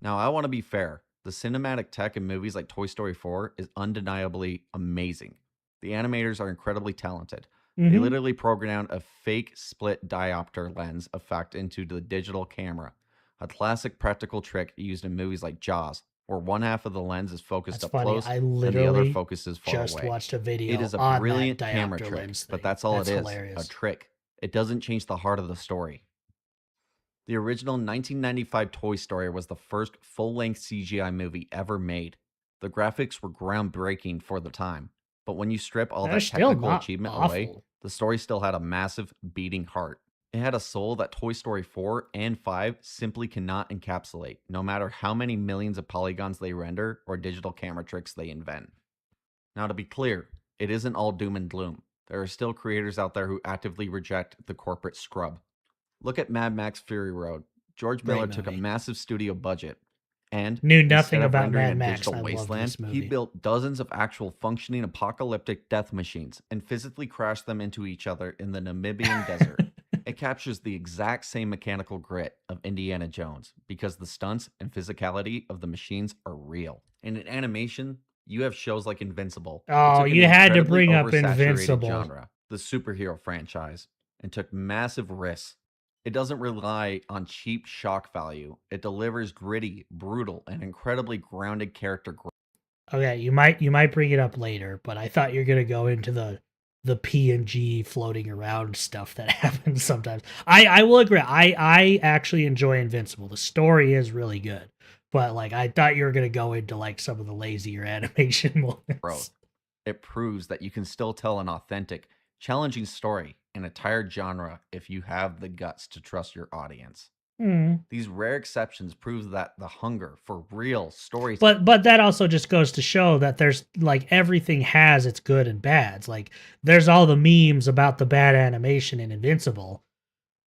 Now, I want to be fair. The cinematic tech in movies like Toy Story 4 is undeniably amazing. The animators are incredibly talented. They literally programmed a fake split diopter lens effect into the digital camera, a classic practical trick used in movies like Jaws, where one half of the lens is focused
That's
up
funny.
close
I
and the
literally
other focuses far
just
away.
watched a video
It is a
on
brilliant
that
camera
diopter
trick,
lens
but
thing.
that's all
That's
it is,
hilarious.
a trick. It doesn't change the heart of the story. The original 1995 Toy Story was the first full-length CGI movie ever made. The graphics were groundbreaking for the time, but when you strip all
They're
that
still
technical
not
achievement away,
awful.
the story still had a massive beating heart. It had a soul that Toy Story 4 and 5 simply cannot encapsulate, no matter how many millions of polygons they render or digital camera tricks they invent. Now, to be clear, it isn't all doom and gloom. There are still creators out there who actively reject the corporate scrub. Look at Mad Max Fury Road. George
Great
Miller took a
movie.
massive studio budget and
Knew
instead
nothing
of
about
rendering
Mad
a
Max.
digital
I loved
wasteland,
this
he
movie.
built dozens of actual functioning apocalyptic death machines and physically crashed them into each other in the Namibian desert. It captures the exact same mechanical grit of Indiana Jones because the stunts and physicality of the machines are real. And in animation, you have shows like Invincible. It
Oh,
took an
you had to
incredibly
bring up
oversaturated
Invincible.
genre, the superhero franchise, and took massive risks. It doesn't rely on cheap shock value. It delivers gritty, brutal, and incredibly grounded character growth.
Okay, you might bring it up later, but I thought you're gonna go into the the PNG floating around stuff that happens sometimes. I will agree. I actually enjoy Invincible. The story is really good. But like I thought you were gonna go into like some of the lazier animation moments.
Growth. It proves that you can still tell an authentic, challenging story in a tired genre if you have the guts to trust your audience. These rare exceptions prove that the hunger for real stories.
But that also just goes to show that there's like everything has its good and bads. Like there's all the memes about the bad animation in Invincible,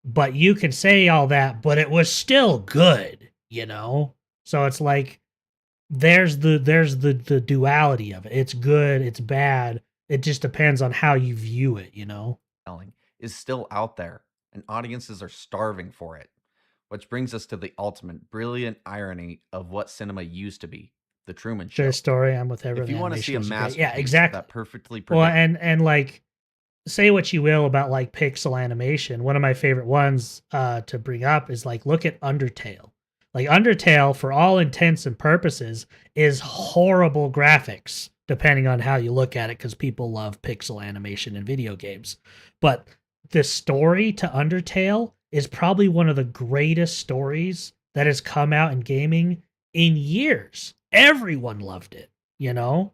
but you can say all that, but it was still good, you know? So it's like there's the duality of it. It's good, it's bad. It just depends on how you view it, you know?
Is still out there, and audiences are starving for it. Which brings us to the ultimate brilliant irony of what cinema used to be, The Truman Show.
True story. I'm with everything.
If you want to see a masterpiece
yeah, exactly.
that perfectly
well, and like say what you will about like pixel animation. One of my favorite ones to bring up is like look at Undertale. Like Undertale, for all intents and purposes, is horrible graphics, depending on how you look at it, because people love pixel animation in video games. But the story to Undertale is probably one of the greatest stories that has come out in gaming in years. Everyone loved it, you know?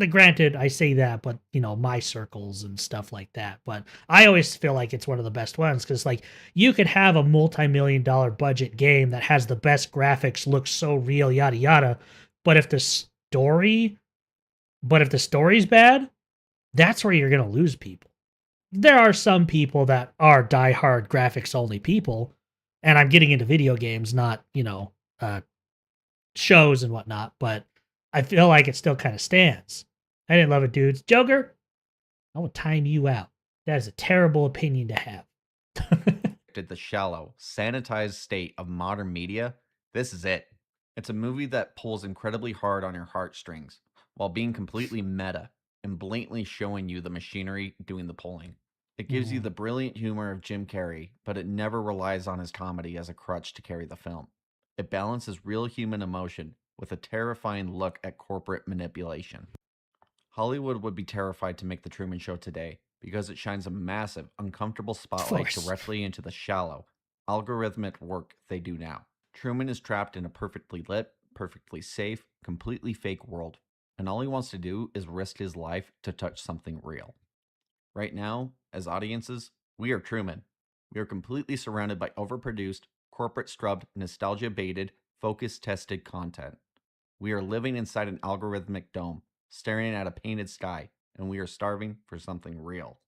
Granted, I say that, but, you know, my circles and stuff like that. But I always feel like it's one of the best ones because, like, you could have a multi-million-dollar budget game that has the best graphics, looks so real, yada, yada. But if the story's bad, that's where you're going to lose people. There are some people that are diehard graphics only people, and I'm getting into video games, not, you know, shows and whatnot, but I feel like it still kind of stands. I didn't love it, dudes. Joker, I will time you out. That is a terrible opinion to have.
The shallow, sanitized state of modern media, this is it. It's a movie that pulls incredibly hard on your heartstrings while being completely meta and blatantly showing you the machinery doing the pulling. It gives you the brilliant humor of Jim Carrey, but it never relies on his comedy as a crutch to carry the film. It balances real human emotion with a terrifying look at corporate manipulation. Hollywood would be terrified to make The Truman Show today because it shines a massive, uncomfortable spotlight directly into the shallow, algorithmic work they do now. Truman is trapped in a perfectly lit, perfectly safe, completely fake world, and all he wants to do is risk his life to touch something real. Right now, as audiences, we are Truman. We are completely surrounded by overproduced, corporate-scrubbed, nostalgia-baited, focus-tested content. We are living inside an algorithmic dome, staring at a painted sky, and we are starving for something real.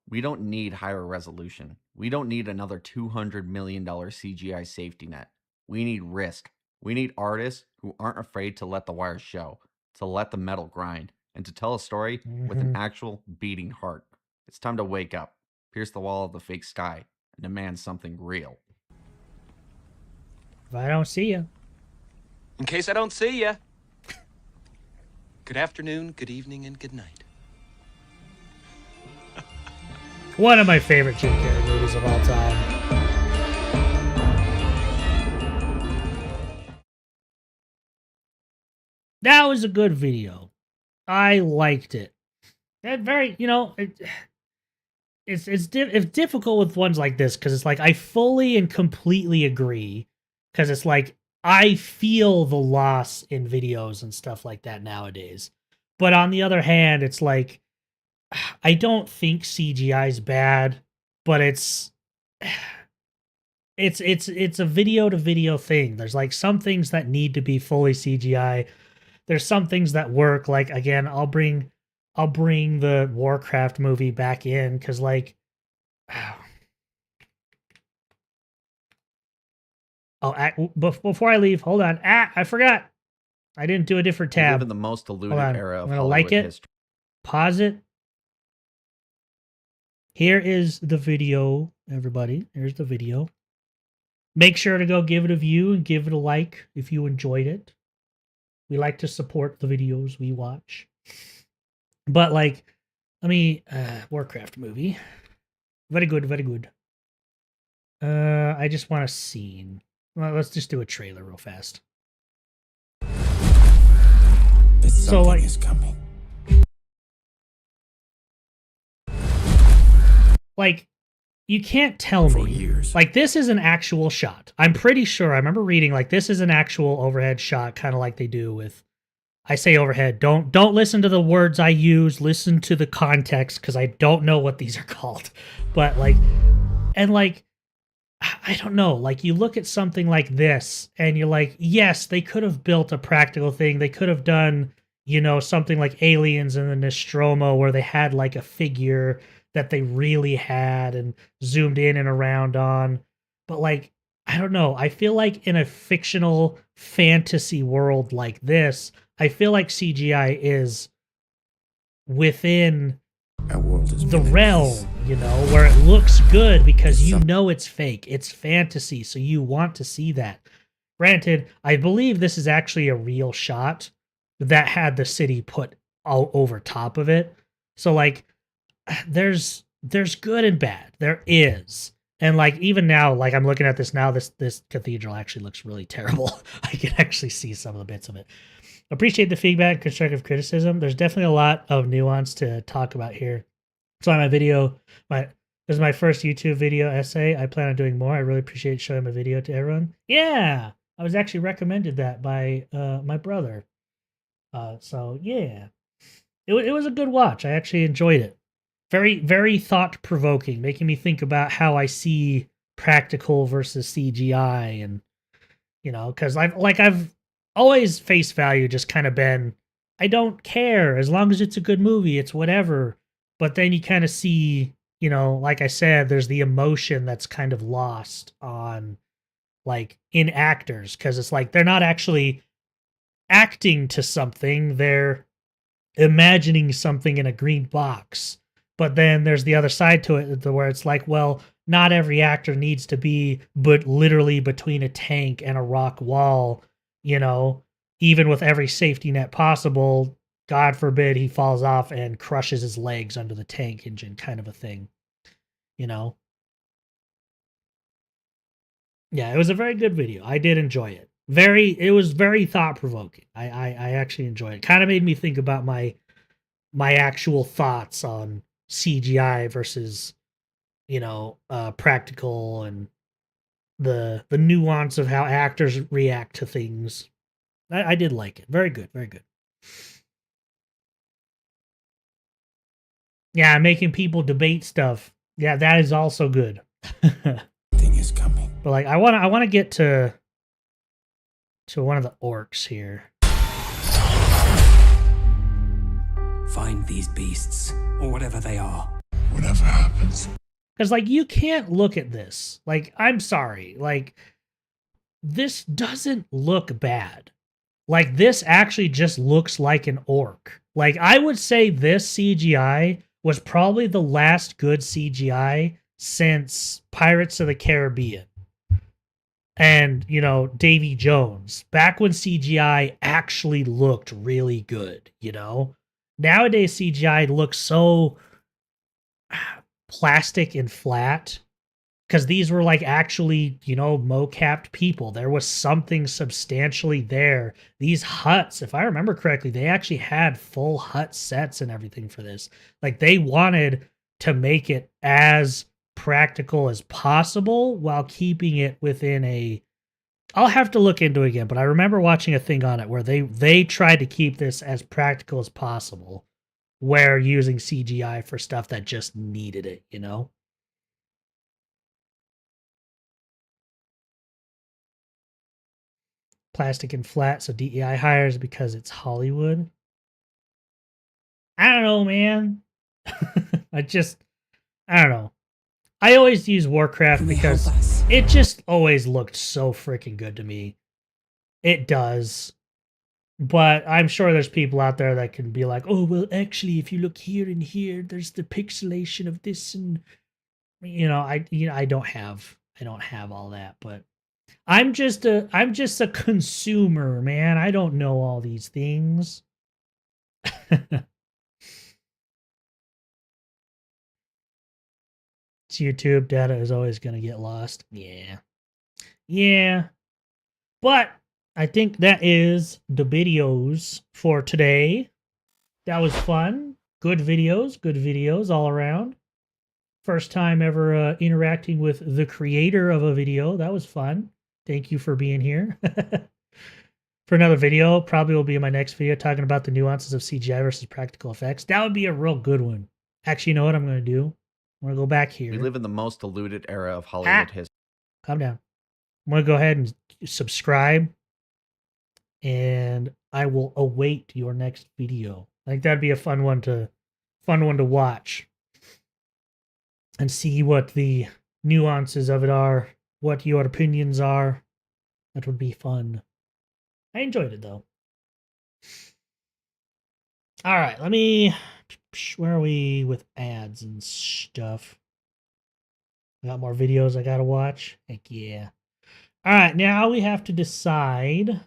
We don't need higher resolution. We don't need another $200 million CGI safety net. We need risk. We need artists who aren't afraid to let the wires show, to let the metal grind, and to tell a story with an actual beating heart. It's time to wake up, pierce the wall of the fake sky, and demand something real.
If I don't see you.
In case I don't see you. Good afternoon, good evening, and good night.
One of my favorite Jim Carrey movies of all time. That was a good video. I liked it. That very, you know, it's difficult with ones like this because it's like I fully and completely agree because it's like I feel the loss in videos and stuff like that nowadays. But on the other hand, it's like I don't think CGI is bad, but it's a video to video thing. There's like some things that need to be fully CGI. There's some things that work. Like again, I'll bring the Warcraft movie back in because like before I leave, hold on. I forgot. I didn't do a different tab.
We live in the most diluted era of
I'm gonna
Hollywood
like it.
history.
Pause it. Here is the video, everybody. Here's the video. Make sure to go give it a view and give it a like if you enjoyed it. We like to support the videos we watch. But like, Warcraft movie. Very good, very good. I just want a scene. Well, let's just do a trailer real fast.
Something is coming.
like, you can't tell me, like, this is an actual shot. I'm pretty sure, I remember reading, like, this is an actual overhead shot, kind of like they do with, I say overhead, don't listen to the words I use, listen to the context, because I don't know what these are called. But, like, and, like, I don't know, like, you look at something like this, and you're like, yes, they could have built a practical thing, they could have done, you know, something like Aliens in the Nostromo, where they had, like, a figure that they really had and zoomed in and around on. But, like, I don't know. I feel like in a fictional fantasy world like this, I feel like CGI is within the realm, you know, where it looks good because you know it's fake. It's fantasy, so you want to see that. Granted, I believe this is actually a real shot that had the city put all over top of it. So, like, there's good and bad. There is. And, like, even now, like, I'm looking at this now, this cathedral actually looks really terrible. I can actually see some of the bits of it. Appreciate the feedback, constructive criticism. There's definitely a lot of nuance to talk about here. So on my video, this is my first YouTube video essay. I plan on doing more. I really appreciate showing my video to everyone. Yeah, I was actually recommended that by my brother. So yeah, it was a good watch. I actually enjoyed it. Very, very thought-provoking, making me think about how I see practical versus CGI, and, you know, because I've always face value just kind of been, I don't care as long as it's a good movie, it's whatever. But then you kind of see, you know, like I said, there's the emotion that's kind of lost on, like, in actors, because it's like they're not actually acting to something, they're imagining something in a green box. But then there's the other side to it, where it's like, well, not every actor needs to be but literally between a tank and a rock wall, you know, even with every safety net possible. God forbid he falls off and crushes his legs under the tank engine, kind of a thing, you know? Yeah, it was a very good video. I did enjoy it. It was very thought-provoking. I actually enjoyed it. Kind of made me think about my actual thoughts on CGI versus, you know, practical, and the nuance of how actors react to things. I did like it. Very good, very good. Yeah, making people debate stuff. Yeah, that is also good.
Thing is coming.
But, like, I want to get to one of the orcs here.
Find these beasts, or whatever they are.
Whatever happens.
Because, like, you can't look at this. Like, I'm sorry. Like, this doesn't look bad. Like, this actually just looks like an orc. Like, I would say this CGI was probably the last good CGI since Pirates of the Caribbean. And, you know, Davy Jones. Back when CGI actually looked really good, you know? Nowadays, CGI looks so plastic and flat, because these were, like, actually, you know, mo-capped people. There was something substantially there. These huts, if I remember correctly, they actually had full hut sets and everything for this. Like, they wanted to make it as practical as possible while keeping it within a... I'll have to look into it again, but I remember watching a thing on it where they tried to keep this as practical as possible, where using CGI for stuff that just needed it, you know? Plastic and flat, so DEI hires because it's Hollywood. I don't know, man. I don't know. I always use Warcraft because it just always looked so freaking good to me. It does. But I'm sure there's people out there that can be like, oh, well, actually, if you look here and here, there's the pixelation of this, and, you know, I don't have all that, but I'm just a consumer, man. I don't know all these things. It's YouTube data is always going to get lost. Yeah. Yeah. But I think that is the videos for today. That was fun. Good videos all around. First time ever interacting with the creator of a video. That was fun. Thank you for being here. For another video, probably will be in my next video, talking about the nuances of CGI versus practical effects. That would be a real good one. Actually, you know what I'm going to do? I'm going to go back here.
We live in the most diluted era of Hollywood history.
Calm down. I'm going to go ahead and subscribe, and I will await your next video. I think that'd be a fun one to watch and see what the nuances of it are, what your opinions are. That would be fun. I enjoyed it though. All right, where are we with ads and stuff? I got more videos I gotta watch. Heck yeah. All right, now we have to decide.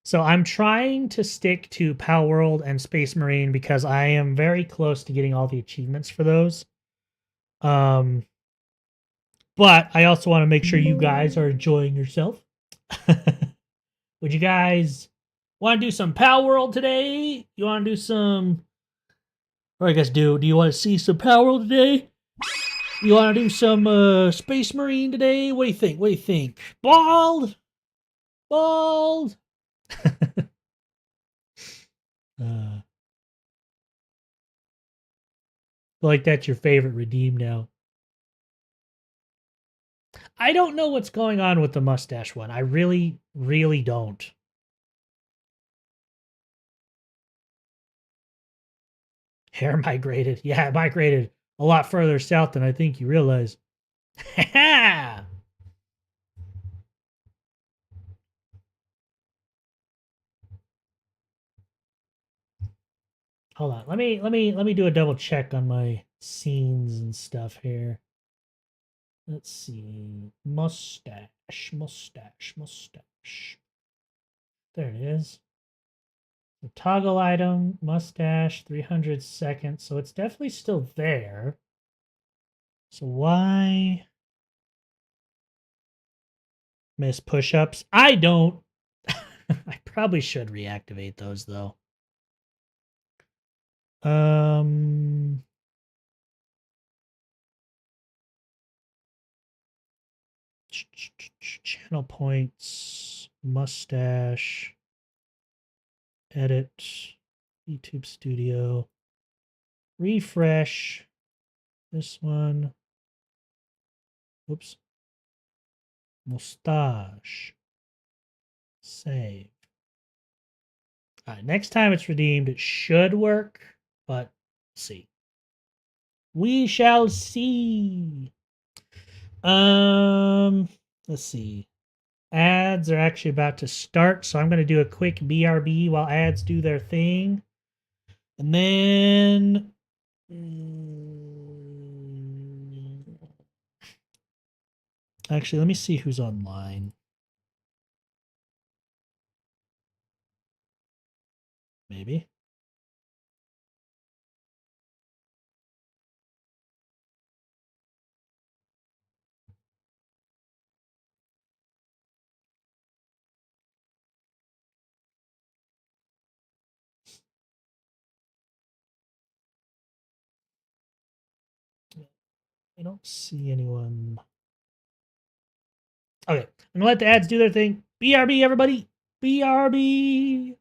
So I'm trying to stick to Palworld and Space Marine because I am very close to getting all the achievements for those. But I also want to make sure you guys are enjoying yourself. Would you guys want to do some Palworld today? You want to do some... Or I guess do you want to see some Palworld today? You want to do some Space Marine today? What do you think? What do you think? Bald? Bald? Like that's your favorite redeem now. I don't know what's going on with the mustache one. I really, really don't. Hair migrated. Yeah, it migrated a lot further south than I think you realize. Ha Hold on. Let me do a double check on my scenes and stuff here. Let's see. Mustache. There it is. The toggle item, mustache, 300 seconds. So it's definitely still there. So why miss push-ups? I don't. I probably should reactivate those though. Channel points, mustache, edit, YouTube Studio, refresh, this one, oops, mustache, save. All right, next time it's redeemed, it should work, but see. We shall see. Let's see. Ads are actually about to start, so I'm going to do a quick BRB while ads do their thing. And then... Actually, let me see who's online. Maybe. I don't see anyone. Okay, I'm gonna let the ads do their thing. BRB, everybody. BRB.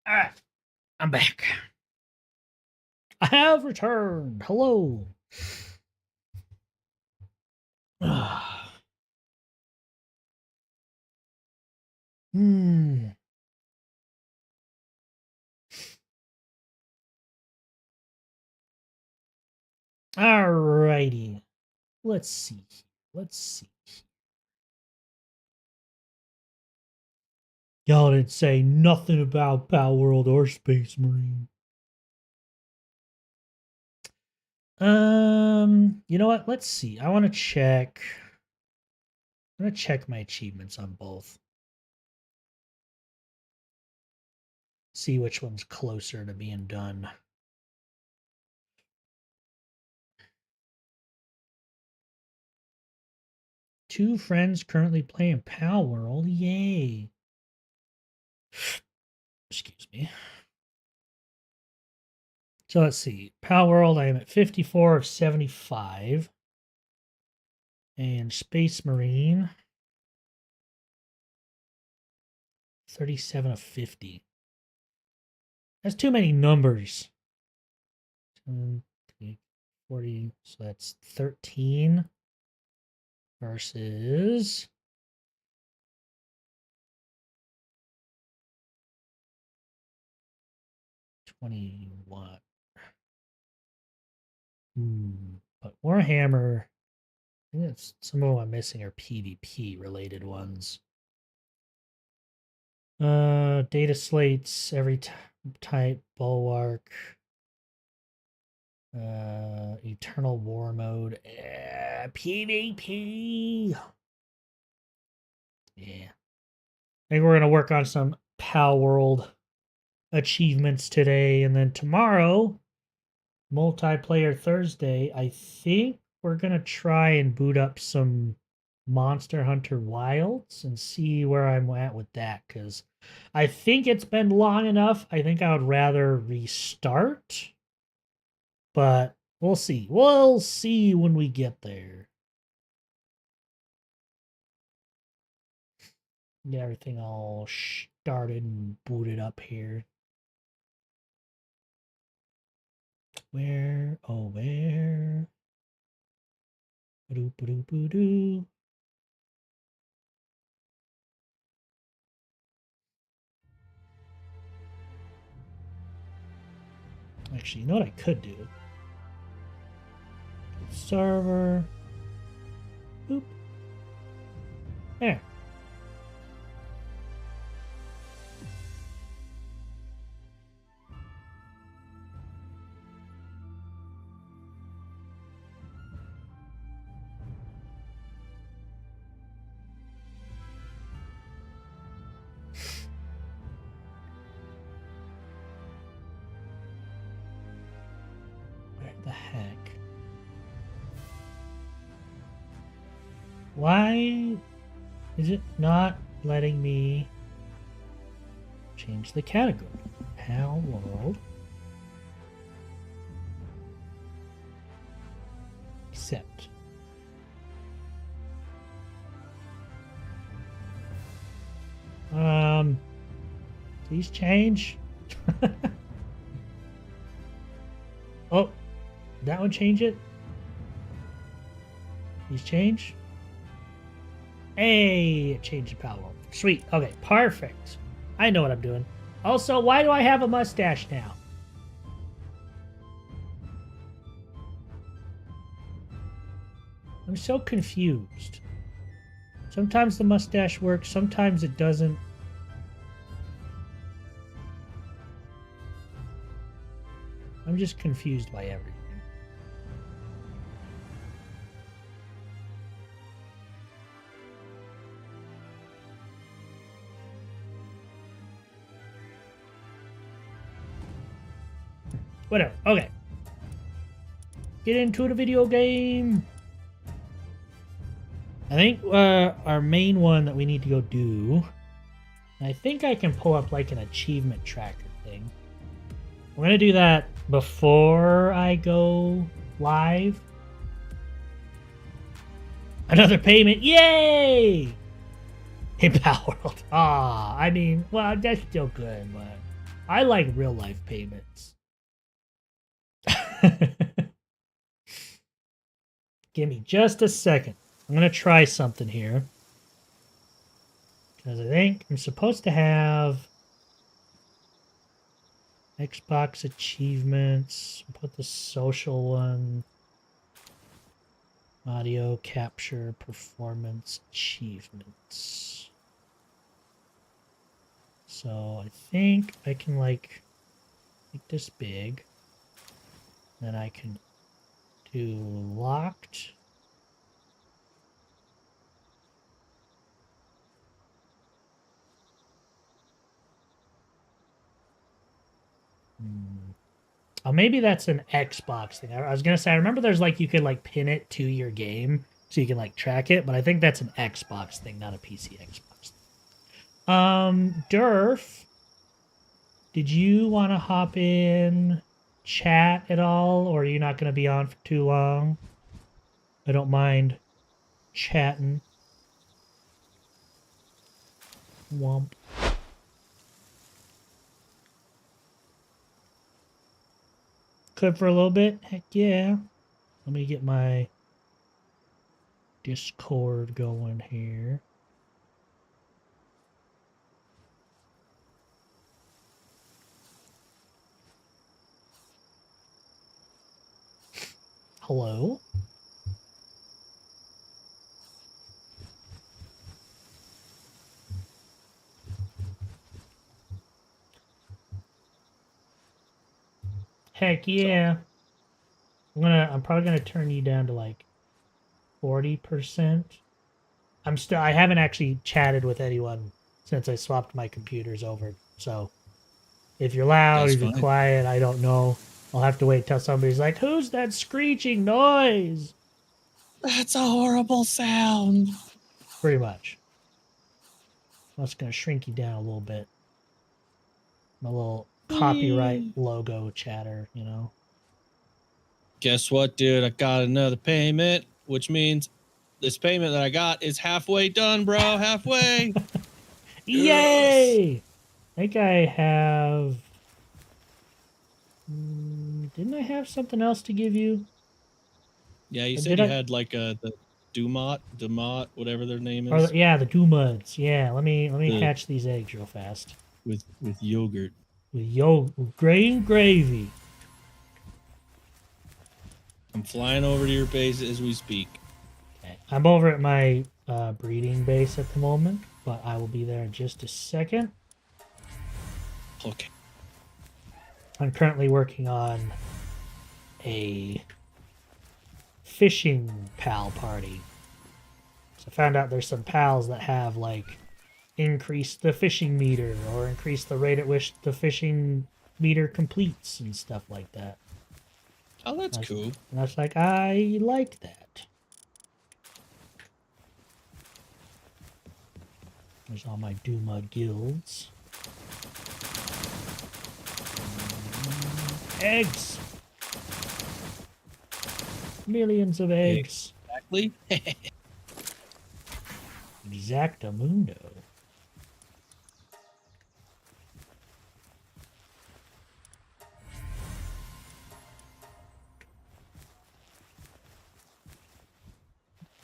Alright. I'm back. I have returned. Hello. Hmm. Alrighty. Let's see. Let's see. Y'all didn't say nothing about Pal World or Space Marine. You know what? Let's see. I want to check. I'm going to check my achievements on both. See which one's closer to being done. Two friends currently playing Pal World. Yay. Excuse me. So let's see. Pal World, I am at 54 of 75. And Space Marine, 37 of 50. That's too many numbers. 10, 40, so that's 13 versus 21. But Warhammer, I think that's some of them I'm missing are PvP related ones. Data slates, every type, bulwark, eternal war mode, PvP. Yeah. I think we're gonna work on some Pal World achievements today, and then tomorrow, multiplayer Thursday, I think we're gonna try and boot up some Monster Hunter Wilds and see where I'm at with that, because I think it's been long enough. I think I would rather restart, but we'll see. We'll see when we get there. Get everything all started and booted up here. Where? Oh, where? Ba-doo, ba-doo, ba-doo. Actually, you know what I could do? Server. Boop. There. The heck? Why is it not letting me change the category? Pal World. Accept. Please change. Oh. That one change it? Please change. Hey, it changed the Pal World. Sweet. Okay, perfect. I know what I'm doing. Also, why do I have a mustache now? I'm so confused. Sometimes the mustache works, sometimes it doesn't. I'm just confused by everything. Whatever. Okay. Get into the video game. I think our main one that we need to go do, I think I can pull up like an achievement tracker thing. We're going to do that before I go live. Another payment. Yay! Hey, Pal World. I mean, well, that's still good, but I like real life payments. Give me just a second. I'm gonna try something here. Because I think I'm supposed to have Xbox achievements. Put the social one. Audio capture performance achievements. So I think I can like make this big. Then I can do locked. Oh, maybe that's an Xbox thing. I was gonna say, I remember there's like you could like pin it to your game so you can like track it, but I think that's an Xbox thing, not a PC Xbox thing. Durf, did you want to hop in chat at all, or are you not gonna be on for too long? I don't mind chatting. Womp. Could for a little bit? Heck yeah. Let me get my Discord going here. Hello? Heck yeah. I'm probably gonna turn you down to like 40%. I haven't actually chatted with anyone since I swapped my computers over. So if you're loud,
That's
if you're
fine.
quiet, I don't know. I'll have to wait till somebody's like, "Who's that screeching noise?"
That's a horrible sound.
Pretty much. I'm just gonna shrink you down a little bit. My little copyright logo chatter, you know.
Guess what, dude? I got another payment, which means this payment that I got is halfway done, bro. Halfway.
Yay! I think I have. Didn't I have something else to give you?
Yeah, you
Or
said
did
you
I-
had like the Dumont, whatever their name
Or
is,
yeah, the Doomuds. Yeah, let me
The-
hatch these eggs real fast.
with yogurt.
With grain gravy.
I'm flying over to your base as we speak.
Okay. I'm over at my breeding base at the moment, but I will be there in just a second.
Okay.
I'm currently working on a fishing pal party. So I found out there's some pals that have like increased the fishing meter or increased the rate at which the fishing meter completes and stuff like that.
Oh, that's
That's-
cool.
And I was like, I like that. There's all my Doomud guilds. Eggs! Millions of eggs.
Exactly.
Exactamundo.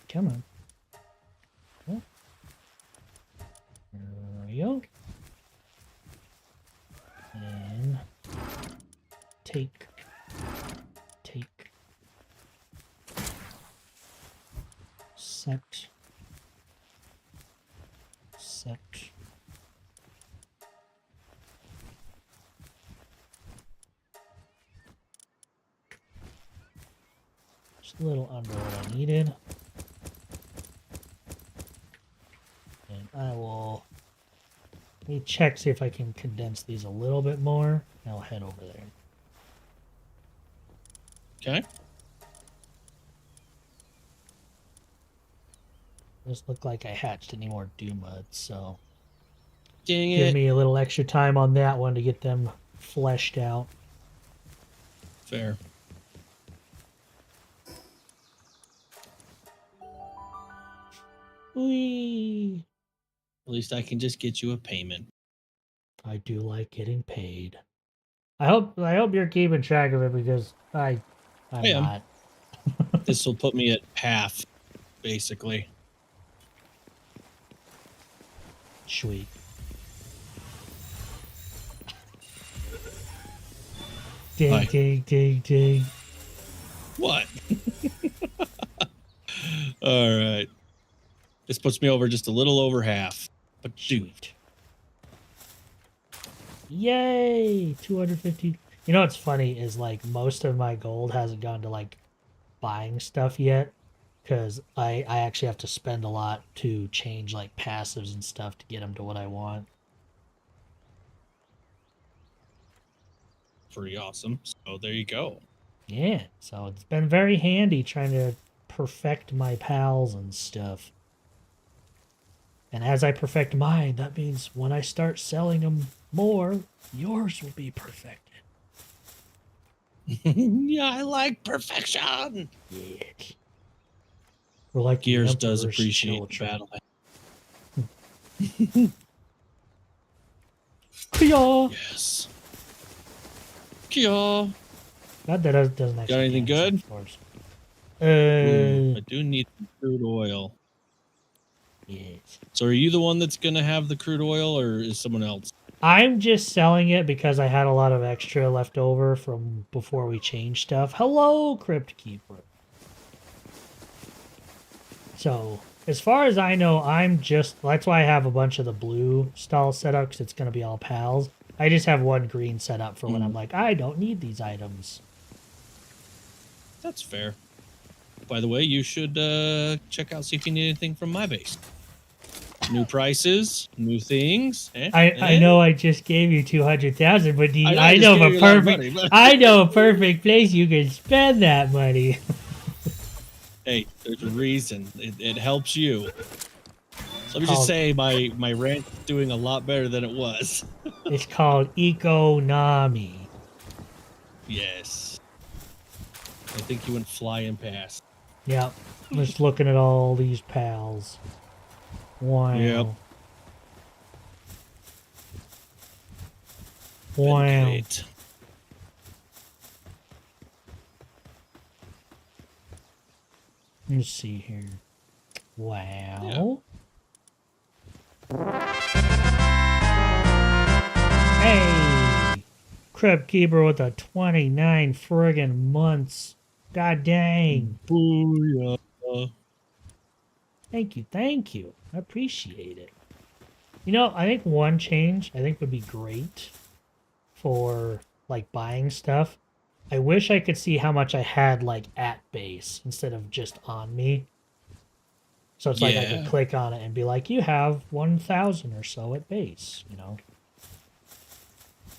Come on. Oh. There we go. And take. Set. Just a little under what I needed. And I will... Let me check, see if I can condense these a little bit more. And I'll head over there.
Okay.
Doesn't look like I hatched any more Doomuds, so...
Dang
Give
it.
me a little extra time on that one to get them fleshed out.
Fair.
Whee!
At least I can just get you a payment.
I do like getting paid. I hope you're keeping track of it because I'm
am.
not.
This will put me at half, basically.
Sweet. Ding,
Hi.
ding, ding, ding.
What? All right. This puts me over just a little over half. But dude,
Yay! 250. You know what's funny is like most of my gold hasn't gone to like buying stuff yet because I actually have to spend a lot to change like passives and stuff to get them to what I want.
pretty awesome. So there you go.
Yeah, so it's been very handy trying to perfect my pals and stuff. And as I perfect mine, that means when I start selling them more, yours will be perfected.
Yeah, I like perfection.
Yeah. We're like the
Gears does
Emperor's
appreciate
children.
battle.
Kia!
Yes. Kia.
Not that it doesn't actually.
Got anything good?
of course.
I do need some crude oil.
Yes.
So are you the one that's going to have the crude oil or is someone else?
I'm just selling it because I had a lot of extra left over from before we changed stuff. Hello, Crypt Keeper. So, as far as I know, that's why I have a bunch of the blue stall set up, because it's going to be all pals. I just have one green set up for when I'm like, I don't need these items.
That's fair. By the way, you should check out, see if you need anything from my base. New prices, new things.
I know I just gave you 200,000, but I
just
know
gave
a
you a lot of
perfect
money, but-
I know a perfect place you can spend that money.
Hey, there's a reason. It helps you. So let me
Called-
just say my rant's doing a lot better than it was.
It's called Econami.
Yes. I think you went flying past.
Yep. Just looking at all these pals. Wow.
Yep.
Wow.
Great.
Let's see here. Wow. Hey! Crypt Keeper with a 29 friggin' months. God dang.
Booyah.
Thank you, thank you. I appreciate it. You know, I think one change I think would be great for like buying stuff. I wish I could see how much I had like at base instead of just on me. So it's like I could
Yeah.
click on it and be like, you have 1,000 or so at base, you know?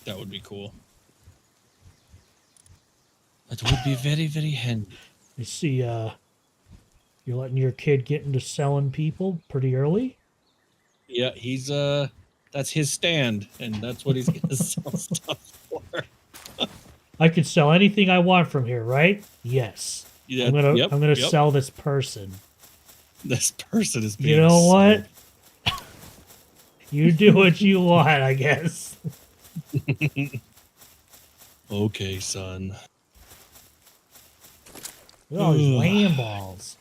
That would be cool. That would be very, very handy.
You see, you're letting your kid get into selling people pretty early?
Yeah, he's that's his stand, and that's what he's gonna sell stuff for.
I could sell anything I want from here, right? Yes.
Yeah,
I'm gonna
yep.
sell this person.
This person is being
You know what?
sold.
You do what you want, I guess.
Okay, son.
Look at all these
Ugh.
lamb balls.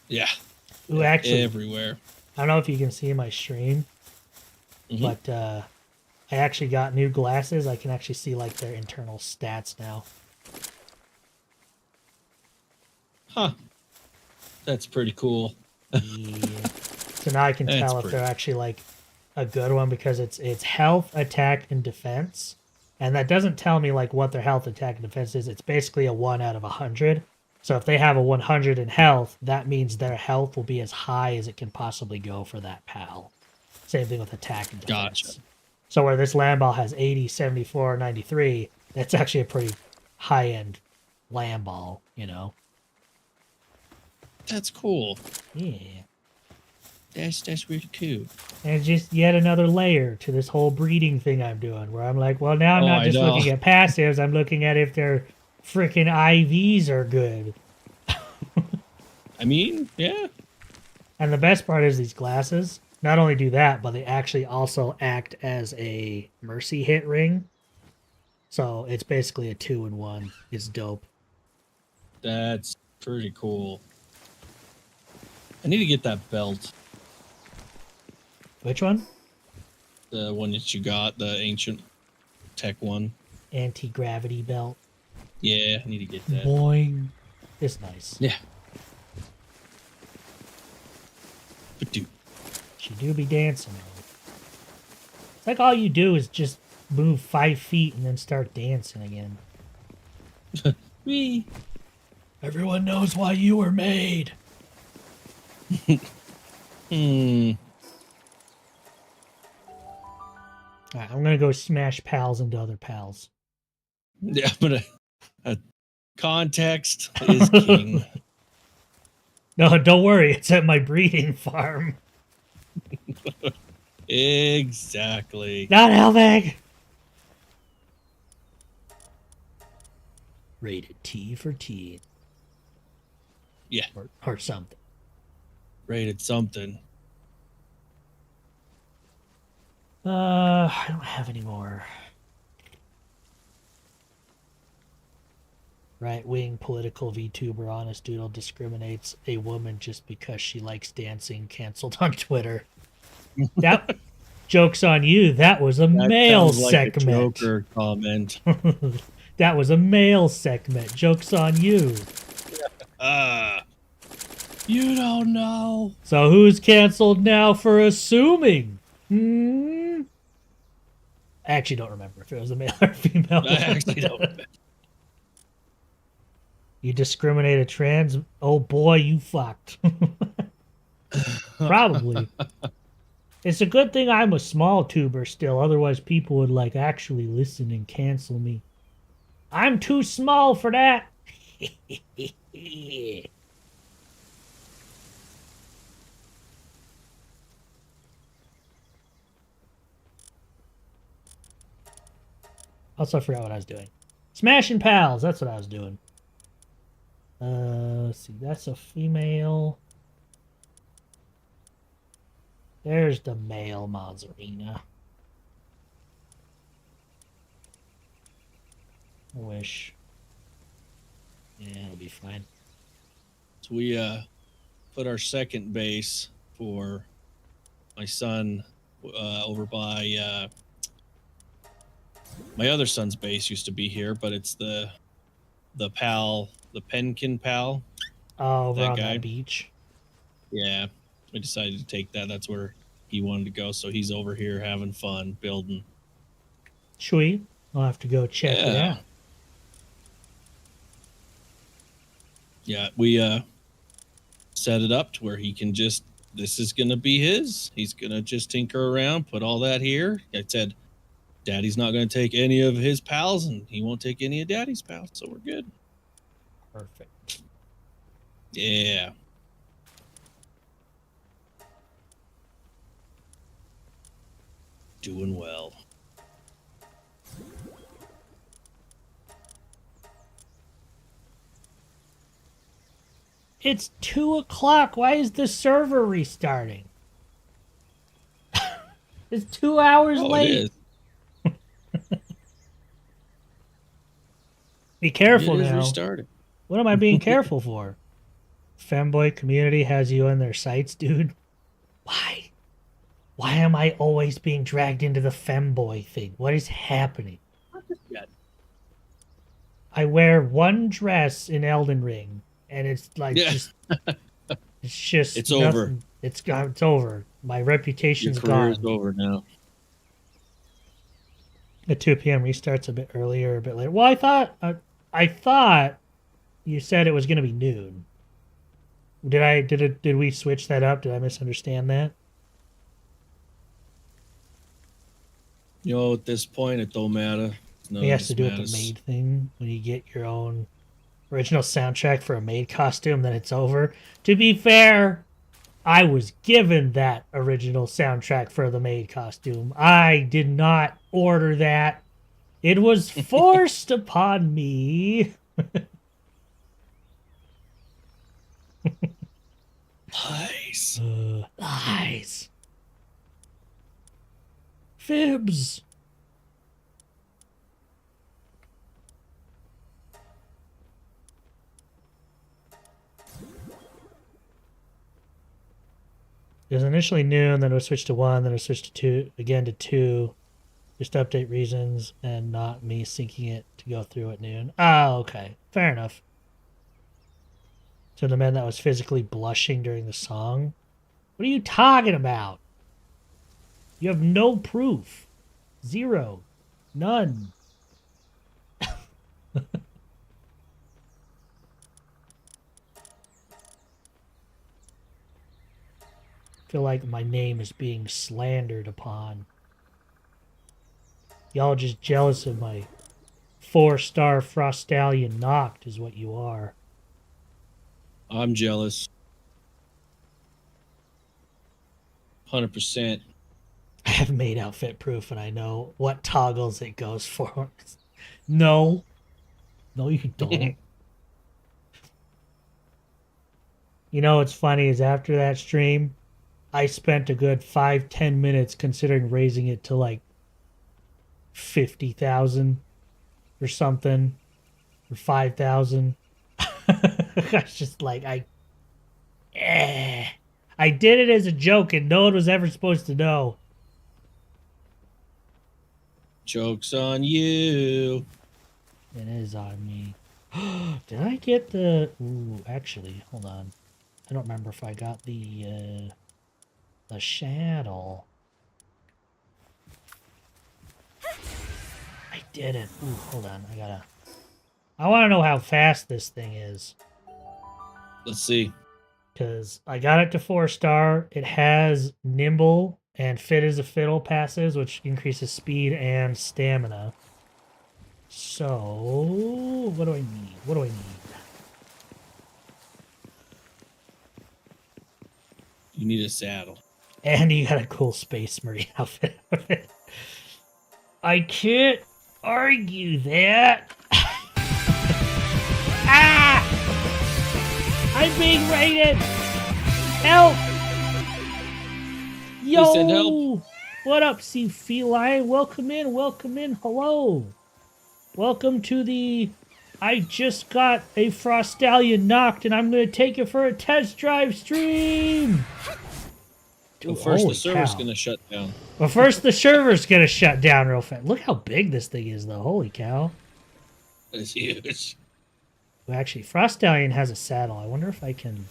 Yeah.
Ooh, actually,
Everywhere.
I don't know if you can see my stream,
Mhm.
but I actually got new glasses. I can actually see like their internal stats now.
Huh. That's pretty cool.
Yeah. So now I can
That's
tell if
pretty-
they're actually like a good one because it's health, attack, and defense. And that doesn't tell me like what their health, attack, and defense is. It's basically a 1 out of 100. So if they have a 100 in health, that means their health will be as high as it can possibly go for that pal. Same thing with attack and defense.
Gotcha.
So where this lamb ball has 80, 74, 93, that's actually a pretty high-end lamb ball, you know?
That's cool.
Yeah.
That's really cool.
And it's just yet another layer to this whole breeding thing I'm doing, where I'm like, well, now I'm
Oh,
not
I
just
know.
looking at passives, I'm looking at if their freaking IVs are good.
I mean, yeah.
And the best part is these glasses, not only do that, but they actually also act as a mercy hit ring. So it's basically a 2-in-1. It's dope.
That's pretty cool. I need to get that belt.
Which one?
The one that you got, the ancient tech one.
Anti-gravity belt.
Yeah, I need to get that.
Boing. It's nice.
Yeah. But dude,
She do be dancing. It's like all you do is just move 5 feet and then start dancing again.
me.
Everyone knows why you were made. Alright, I'm gonna go smash pals into other pals.
Yeah, but context is king.
No, don't worry. It's at my breeding farm.
Exactly.
Not Helvig. Rated T for T.
Yeah.
Or something.
Rated something.
I don't have any more. Right-wing political VTuber Honest Doodle discriminates a woman just because she likes dancing, canceled on Twitter. That joke's on you. That was a male
sounds like
segment.
a Joker comment.
That was a male segment. Joke's on you.
You don't know.
So who's canceled now for assuming? I actually don't remember if it was a male or female.
I actually don't remember.
You discriminate a trans? Oh boy, you fucked. Probably. It's a good thing I'm a small tuber still, otherwise people would like actually listen and cancel me. I'm too small for that. Also, I forgot what I was doing. Smashing pals, that's what I was doing. Let's see, that's a female. There's the male Mazarina. I wish. Yeah, it'll be fine.
So we put our second base for my son over by my other son's base used to be here, but it's the pal, the Penkin pal.
Oh, over
that
on
guy.
that beach.
Yeah, we decided to take that. That's where he wanted to go, so he's over here having fun building.
Sweet. I'll have to go check it out.
Yeah, we set it up to where he can just, this is going to be his. He's going to just tinker around, put all that here. I said, Daddy's not going to take any of his pals, and he won't take any of Daddy's pals, so we're good.
Perfect.
Yeah. Doing well.
It's 2 o'clock. Why is the server restarting? It's 2 hours late.
It is.
Be careful
It is
now.
restarted.
What am I being careful for? Femboy community has you on their sights, dude. Why? Why am I always being dragged into the femboy thing? What is happening? I wear one dress in Elden Ring, and it's like
It's over.
It's over. My reputation's
Your career's
gone.
over now.
The 2 p.m. restarts a bit earlier, a bit later. Well, I thought you said it was going to be noon. Did we switch that up? Did I misunderstand that?
You know, at this point, it don't matter.
He has to do it the maid thing. When you get your own original soundtrack for a maid costume, then it's over. To be fair, I was given that original soundtrack for the maid costume. I did not order that. It was forced upon me.
Nice.
Nice. Fibs. It was initially noon, then it was switched to 1, then it was switched to 2, again to 2. Just to update reasons and not me syncing it to go through at noon. Oh, okay. Fair enough. So the man that was physically blushing during the song? What are you talking about? You have no proof. 0. None. Feel like my name is being slandered upon. Y'all just jealous of my 4-star Frostallion Noct is what you are.
I'm jealous. 100%.
I have made outfit proof and I know what toggles it goes for. No. No, you don't. You know what's funny is after that stream, I spent a good 5-10 minutes considering raising it to like 50,000 or something, or 5,000. I was just like, I did it as a joke and no one was ever supposed to know.
Joke's on you.
It is on me. Did I get the... Ooh, actually, hold on. I don't remember if I got the shadow. I didn't. Ooh, hold on. I want to know how fast this thing is.
Let's see.
Because I got it to 4-star. It has nimble and fit as a fiddle passes, which increases speed and stamina. So, what do I need? What do I need?
You need a saddle.
And you got a cool Space Marine outfit. I can't argue that. Ah! I'm being raided! Help! Yo!
Send help.
What up, Sea Feline? Welcome in, hello! Welcome to the... I just got a Frostallion Noct and I'm gonna take it for a test drive stream!
Well, first, the
Holy
server's
cow.
going to shut down.
Well, first the server's gonna shut down real fast. Look how big this thing is, though. Holy cow.
It's huge.
Well, actually, Frostallion has a saddle. I wonder if I can...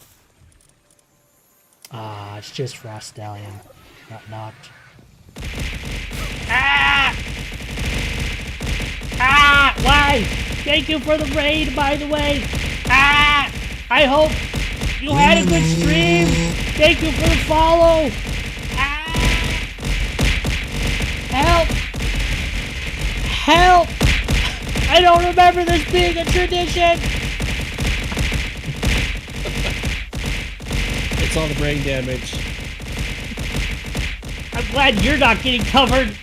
Ah, it's just Frostallion. Not knocked. Ah! Ah! Why? Thank you for the raid, by the way. Ah! I hope you had a good stream. Thank you for the follow. Ah! Help! Help! I don't remember this being a tradition.
It's all the brain damage.
I'm glad you're not getting covered.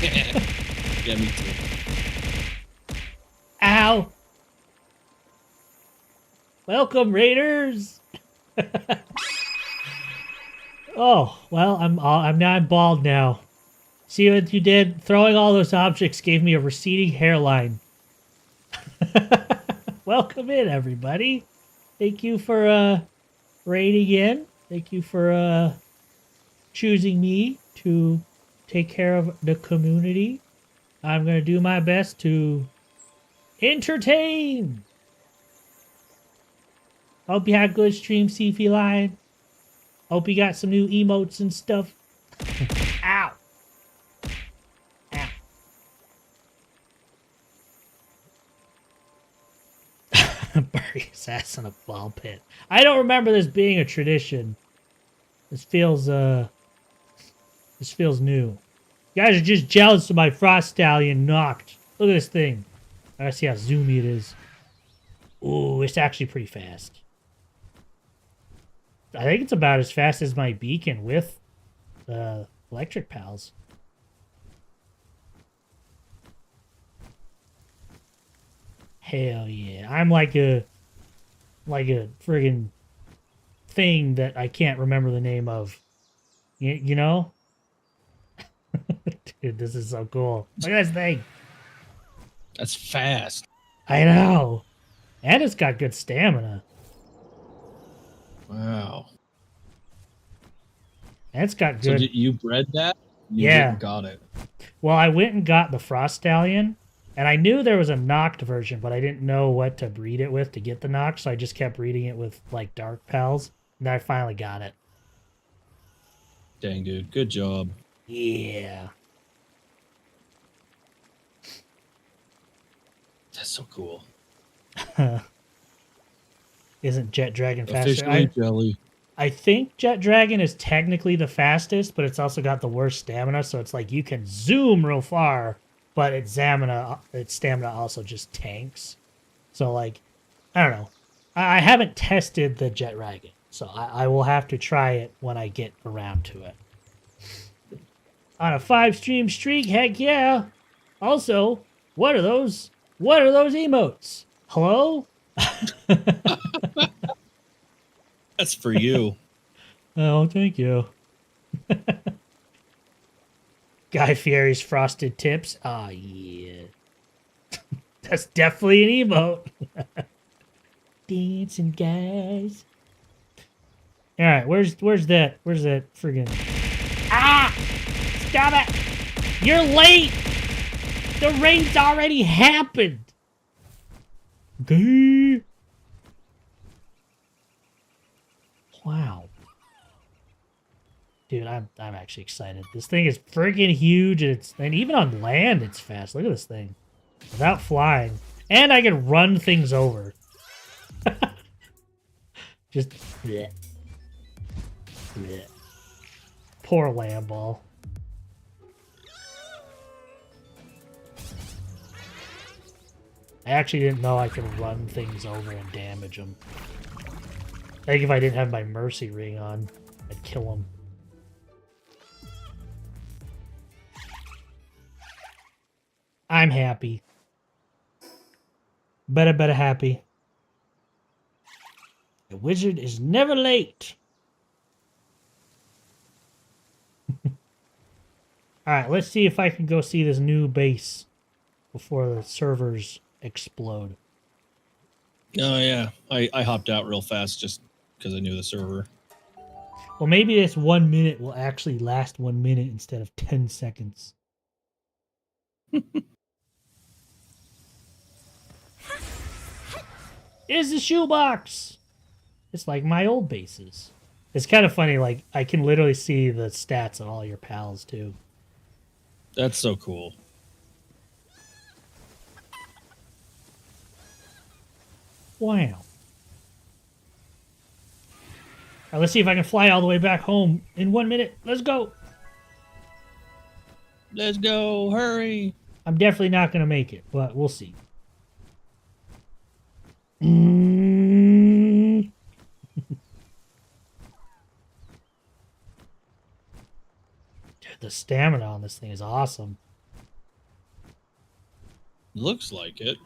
Yeah, me too.
Ow. Welcome, Raiders. Oh, well, I'm bald now. See what you did? Throwing all those objects gave me a receding hairline. Welcome in, everybody. Thank you for raiding in. Thank you for choosing me to take care of the community. I'm going to do my best to entertain. Hope you had a good stream, Sea Feline. Hope you got some new emotes and stuff. Ow. Ow. Bury his ass in a ball pit. I don't remember this being a tradition. This feels new. You guys are just jealous of my Frostallion Noct. Look at this thing. I gotta see how zoomy it is. Ooh, it's actually pretty fast. I think it's about as fast as my beacon with electric pals. Hell yeah. I'm like a friggin' thing that I can't remember the name of. You know? Dude, this is so cool. Look at this thing.
That's fast.
I know. And it's got good stamina.
Wow.
And it's got
So
good...
you bred that? You
Yeah.
didn't got it.
Well, I went and got the Frost Stallion, and I knew there was a Noct version, but I didn't know what to breed it with to get the Noct, so I just kept breeding it with, like, Dark Pals, and then I finally got it.
Dang, dude. Good job.
Yeah.
That's so cool.
Isn't Jet Dragon faster?
Officially jelly.
I think Jet Dragon is technically the fastest, but it's also got the worst stamina, so it's like you can zoom real far, but its stamina also just tanks. So, like, I don't know. I haven't tested the Jet Dragon, so I will have to try it when I get around to it. On a 5-stream streak, heck yeah. Also, what are those? What are those emotes? Hello?
That's for you.
Oh, thank you. Guy Fieri's frosted tips. Ah, yeah. That's definitely an emote. Dancing guys. All right, where's that friggin'? Ah! Stop it! You're late. The raid's already happened. Okay. Wow. Dude, I'm actually excited. This thing is freaking huge, and even on land it's fast. Look at this thing. Without flying. And I can run things over. Just bleh. Bleh. Poor Lamball. I actually didn't know I could run things over and damage them. I think if I didn't have my Mercy Ring on, I'd kill him. I'm happy. Better happy. The wizard is never late. Alright, let's see if I can go see this new base before the servers explode.
Oh, yeah. I hopped out real fast just because I knew the server.
Well, maybe this 1 minute will actually last 1 minute instead of 10 seconds. Is the shoebox? It's like my old bases. It's kind of funny, like, I can literally see the stats of all your pals, too.
That's so cool.
Wow. All right, let's see if I can fly all the way back home in 1 minute. Let's go.
Let's go. Hurry.
I'm definitely not going to make it, but we'll see. Dude, the stamina on this thing is awesome.
Looks like it.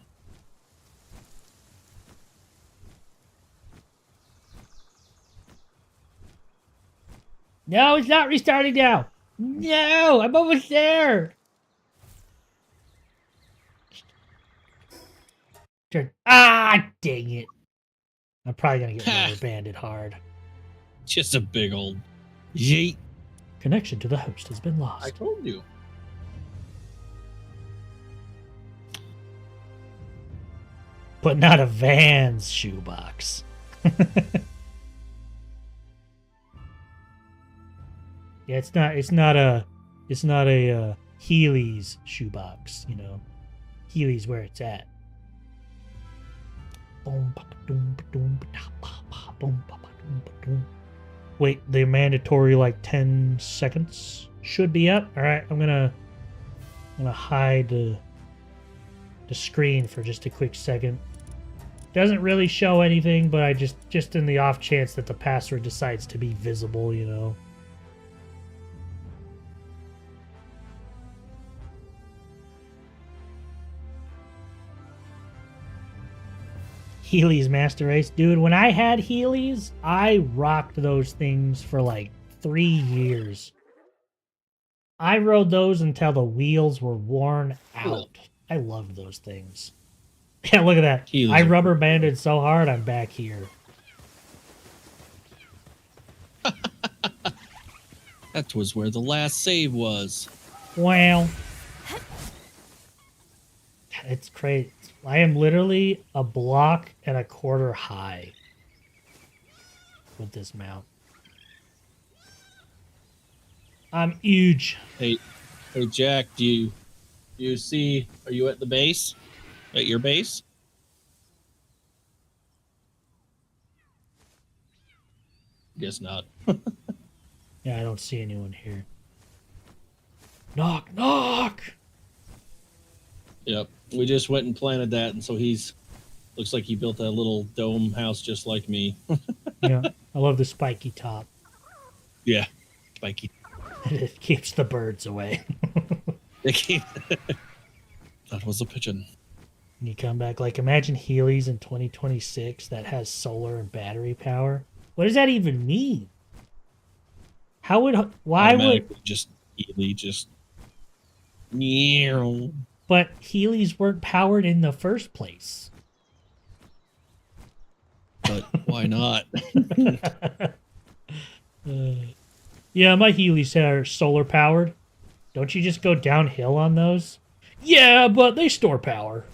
No, it's not restarting now. No, I'm almost there. Ah, dang it. I'm probably going to get rubber banded hard.
Just a big old yeet.
Connection to the host has been lost.
I told you.
But not a Vans shoebox. Yeah, it's not a Heelys shoebox, you know. Heelys where it's at. Wait, the mandatory like 10 seconds should be up. All right, I'm gonna hide the screen for just a quick second. Doesn't really show anything, but I just in the off chance that the password decides to be visible, you know. Heelys Master Race. Dude, when I had Heelys, I rocked those things for like 3 years. I rode those until the wheels were worn out. I loved those things. Yeah, look at that.
Heelys
I
are
rubber banded so hard I'm back here.
That was where the last save was.
Wow. It's crazy. I am literally a block and a quarter high with this mount. I'm huge.
Hey, Jack, do you see? Are you at the base? At your base? Guess not.
Yeah, I don't see anyone here. Knock, knock!
Yep. We just went and planted that, and so looks like he built a little dome house just like me.
Yeah, I love the spiky top.
Yeah, spiky.
It keeps the birds away.
That was a pigeon.
And you come back, like, imagine Heelys in 2026 that has solar and battery power. What does that even mean? Why would...
Just Heely, just... Meow.
But Heelys weren't powered in the first place.
But why not?
Yeah, my Heelys are solar powered. Don't you just go downhill on those? Yeah, but they store power.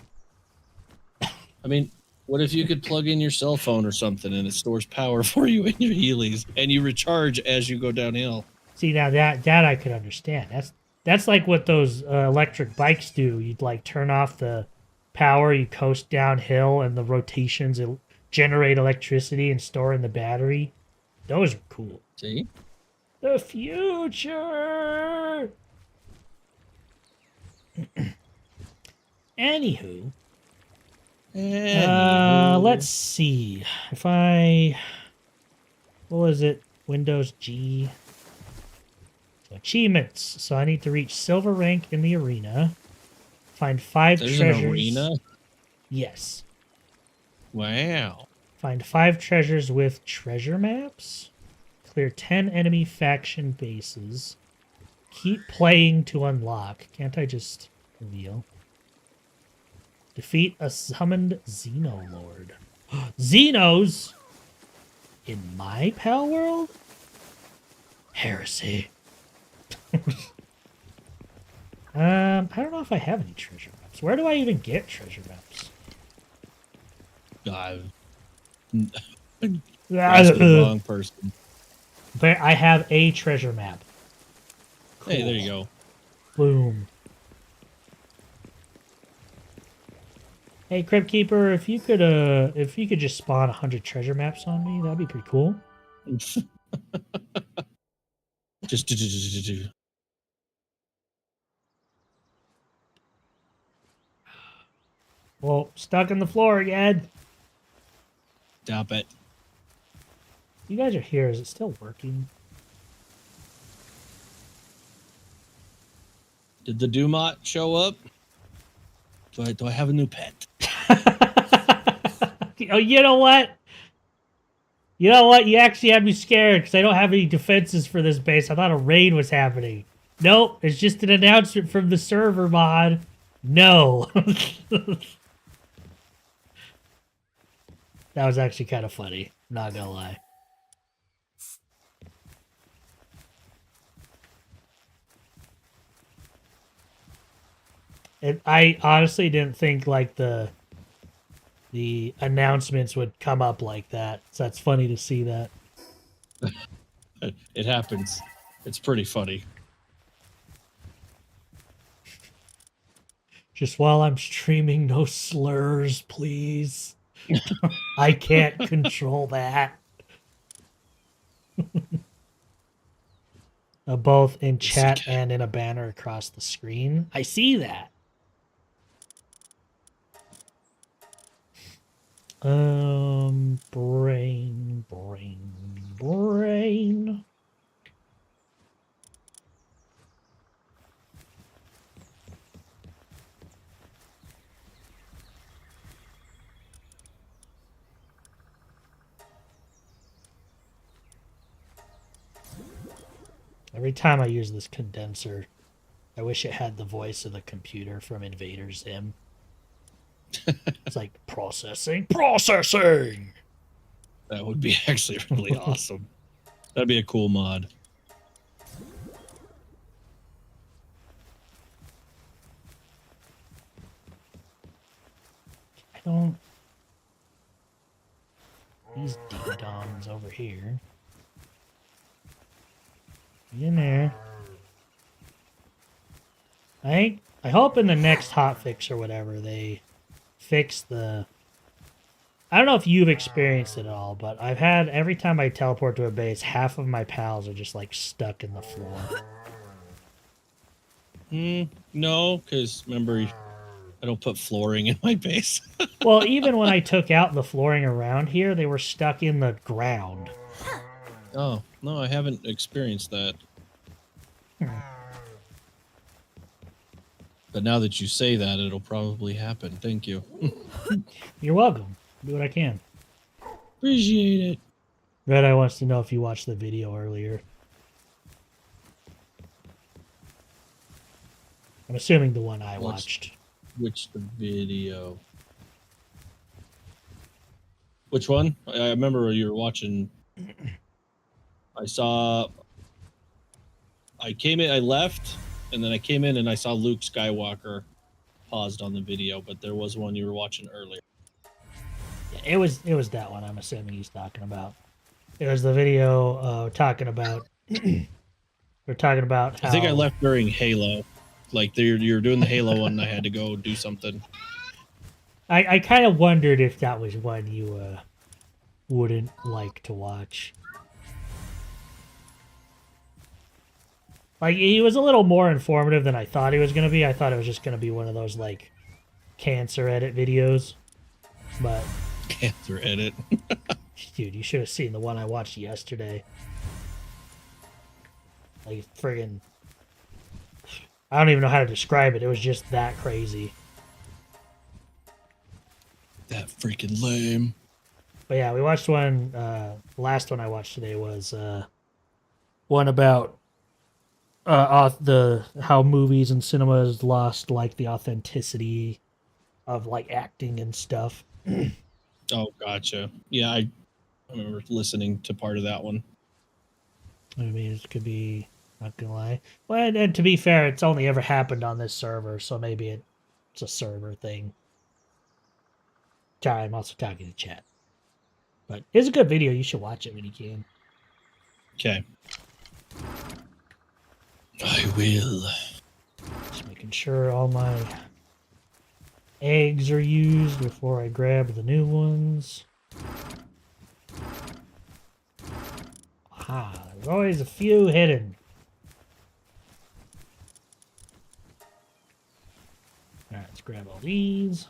I mean, what if you could plug in your cell phone or something and it stores power for you in your Heelys and you recharge as you go downhill?
See, now that I could understand. That's like what those electric bikes do. You'd like turn off the power, you coast downhill, and the rotations generate electricity and store in the battery. Those are cool.
See?
The future! Anywho. Let's see. If I... What was it? Windows G. So achievements. So I need to reach silver rank in the arena. Find 5
There's
treasures.
an arena?
Yes.
Wow.
Find 5 treasures with treasure maps. Clear 10 enemy faction bases. Keep playing to unlock. Can't I just reveal? Defeat a summoned Xenoloord. Xenos? In my pal world? Heresy. I don't know if I have any treasure maps. Where do I even get treasure maps?
Ask the wrong person.
But I have a treasure map. Cool.
Hey, there you go.
Boom. Hey, Crypt Keeper, if you could just spawn 100 treasure maps on me, that'd be pretty cool.
Just
Well, stuck in the floor again.
Stop it.
You guys are here. Is it still working?
Did the Dumont show up? Do I have a new pet?
Oh, you know what? You know what? You actually had me scared because I don't have any defenses for this base. I thought a raid was happening. Nope, it's just an announcement from the server mod. No. That was actually kind of funny. Not gonna lie. I honestly didn't think like the announcements would come up like that. So that's funny to see that.
It happens. It's pretty funny.
Just while I'm streaming, no slurs, please. I can't control that. Both in chat and in a banner across the screen. I see that. Brain. Every time I use this condenser, I wish it had the voice of the computer from Invader Zim. It's like processing.
That would be actually really awesome. That'd be a cool mod.
I don't. These ding-dongs over here. Get in there. I hope in the next hotfix or whatever they fix the. I don't know if you've experienced it at all, but I've had every time I teleport to a base, half of my pals are just like stuck in the floor.
No, because remember, I don't put flooring in my base.
Well, even when I took out the flooring around here, they were stuck in the ground.
Oh, no, I haven't experienced that. But now that you say that, it'll probably happen. Thank you.
You're welcome. Do what I can.
Appreciate it.
Red Eye wants to know if you watched the video earlier. I'm assuming the one I watched.
Which the video? Which one? I remember you were watching. I came in, I left, and then I came in and I saw Luke Skywalker paused on the video, but there was one you were watching earlier.
Yeah, it was that one I'm assuming he's talking about. It was the video talking about we're talking about how
I think I left during Halo. Like you're doing the Halo one and I had to go do something.
I kind of wondered if that was one you wouldn't like to watch. Like, he was a little more informative than I thought he was going to be. I thought it was just going to be one of those, like, cancer edit videos. But...
Cancer edit?
Dude, you should have seen the one I watched yesterday. Like, friggin'... I don't even know how to describe it. It was just that crazy.
That freaking lame.
But yeah, we watched one... the last one I watched today was one about... how movies and cinema has lost like the authenticity of like acting and stuff.
Oh, gotcha. Yeah, I remember listening to part of that one.
I mean, it could be, not gonna lie. Well, and to be fair, it's only ever happened on this server, so maybe it's a server thing. Sorry, I'm also talking to chat. But it's a good video. You should watch it when you can.
Okay. I will.
Just making sure all my eggs are used before I grab the new ones. Ah, there's always a few hidden. Alright, let's grab all these.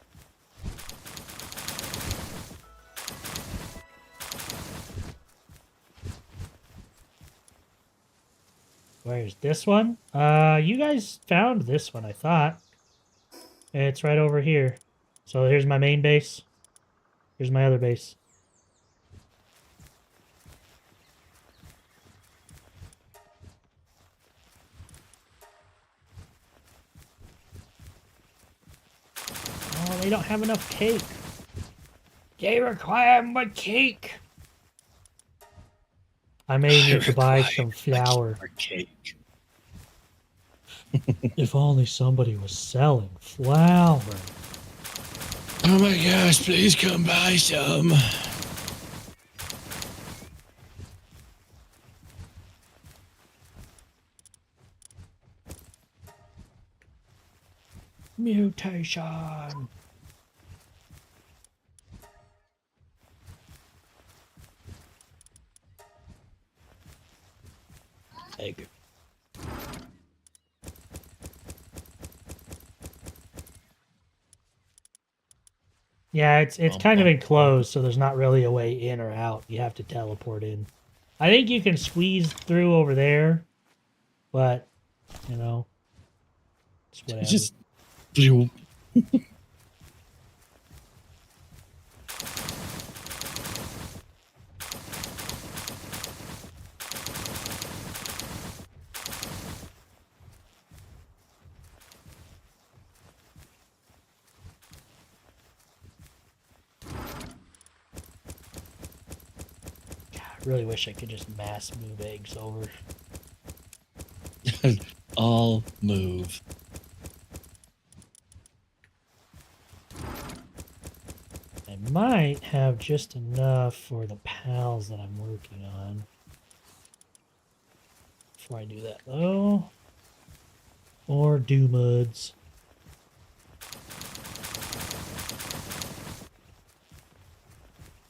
Where's this one? You guys found this one, I thought. It's right over here. So here's my main base. Here's my other base. Oh, they don't have enough cake. They require more cake. I may need to buy some flour.
Cake.
If only somebody was selling flour.
Oh my gosh, please come buy some.
Mutation. Egg. Yeah, it's kind of enclosed, so there's not really a way in or out. You have to teleport in. I think you can squeeze through over there, but you know, it's whatever.
Just
Really wish I could just mass move eggs over.
I'll move.
I might have just enough for the pals that I'm working on. Before I do that, though. Or Doomuds.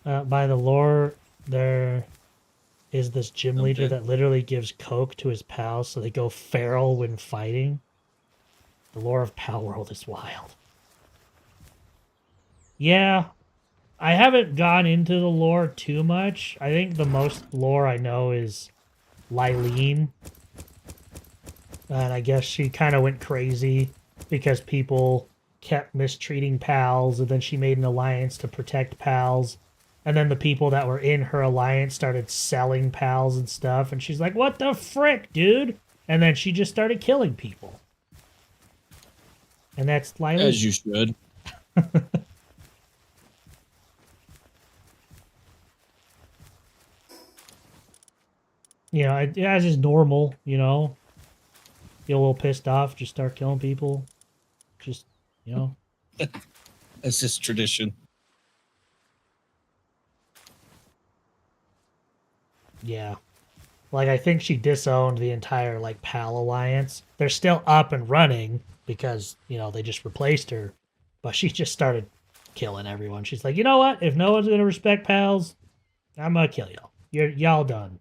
By the lore, there is this gym leader that literally gives coke to his pals so they go feral when fighting. The lore of Pal World is wild. Yeah, I haven't gone into the lore too much. I think the most lore I know is Lylene. And I guess she kind of went crazy because people kept mistreating pals, and then she made an alliance to protect pals. And then the people that were in her alliance started selling pals and stuff, and she's like, what the frick, dude? And then she just started killing people. And that's Lylene.
As you should.
You know, as is normal, you know. Get a little pissed off, just start killing people. Just, you know.
That's just tradition.
Yeah. Like, I think she disowned the entire, like, PAL alliance. They're still up and running because, you know, they just replaced her. But she just started killing everyone. She's like, you know what? If no one's going to respect pals, I'm going to kill y'all. Y'all done.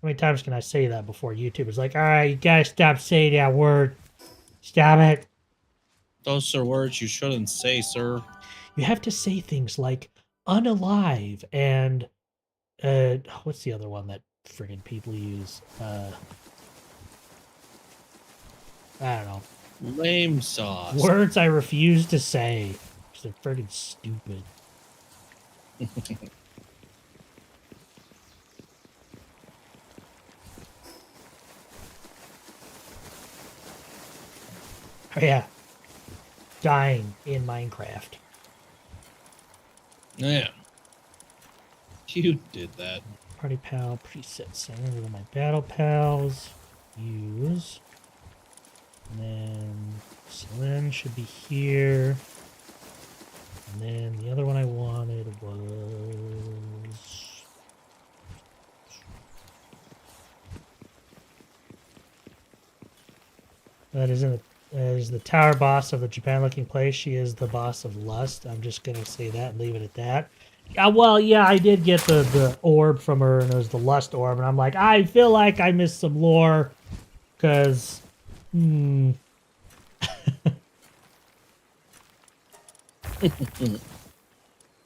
How many times can I say that before YouTuber's like, all right, you gotta stop saying that word. Stop it.
Those are words you shouldn't say, sir.
You have to say things like unalive and what's the other one that friggin' people use? I don't know.
Lame sauce.
Words I refuse to say because they're friggin' stupid. Oh, yeah. Dying in Minecraft.
Yeah. You did that.
Party pal preset center with my battle pals. Use. And then Celine should be here. And then the other one I wanted was... That is the tower boss of the Japan looking place. She is the boss of Lust. I'm just going to say that and leave it at that. Well, yeah, I did get the orb from her, and it was the Lust orb, and I'm like, I feel like I missed some lore, because,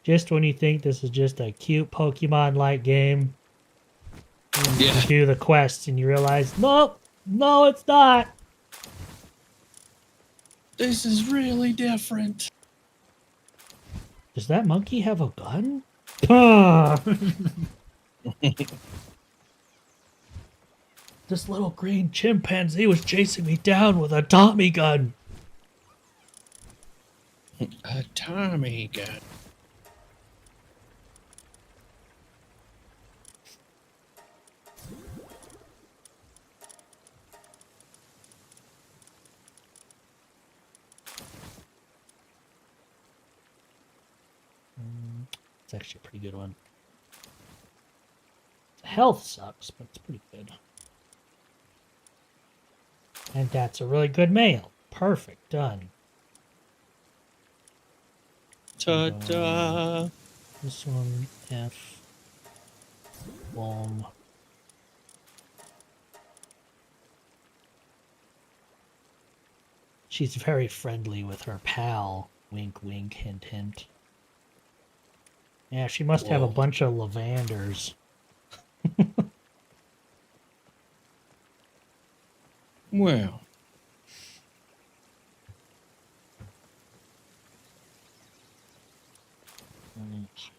just when you think this is just a cute Pokemon-like game, you do the quests, and you realize, nope, no, it's not.
This is really different.
Does that monkey have a gun? This little green chimpanzee was chasing me down with a Tommy gun.
A Tommy gun.
It's actually a pretty good one. Health sucks, but it's pretty good. And that's a really good mail. Perfect. Done.
Ta-da!
This one, F. Boom. She's very friendly with her pal. Wink, wink, hint, hint. Yeah, she must have a bunch of lavenders.
Well.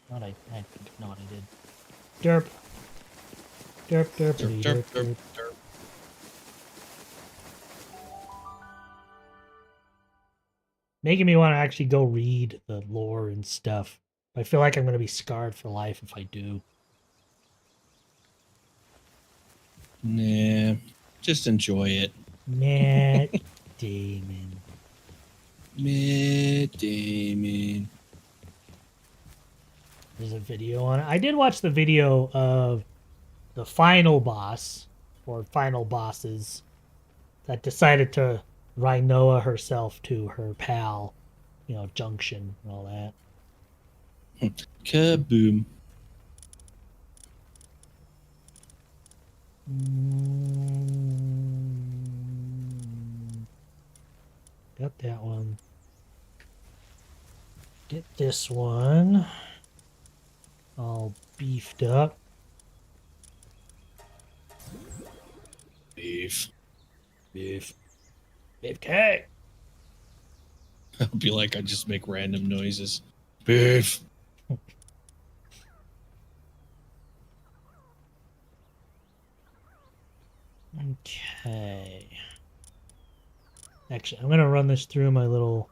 Not I think not I did. Derp. Derp, derp, derp, derp, derp, derp. Making me want to actually go read the lore and stuff. I feel like I'm going to be scarred for life if I do.
Nah, just enjoy it.
Matt Damon.
Matt Damon.
There's a video on it. I did watch the video of the final boss, or final bosses, that decided to Rhinoa herself to her pal, you know, Junction and all that.
Kaboom.
Got that one. Get this one all beefed up.
Beef.
Beef. Beefcake.
I'll be like, I just make random noises. Beef.
Okay. Actually, I'm going to run this through my little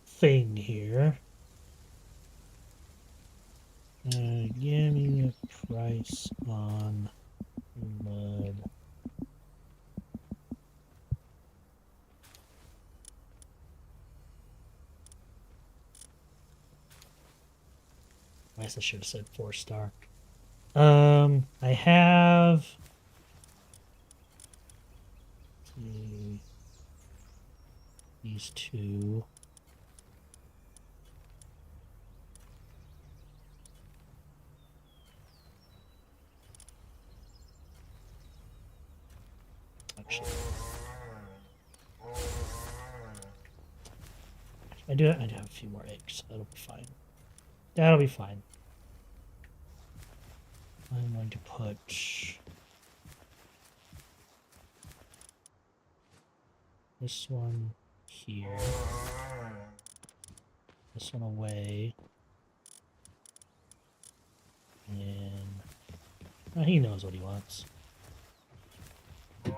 thing here. Give me a price on mud. I guess I should have said 4-star. I have these two. Actually, I do have a few more eggs, so that'll be fine. That'll be fine. I'm going to put this one here, this one away, and oh, he knows what he wants.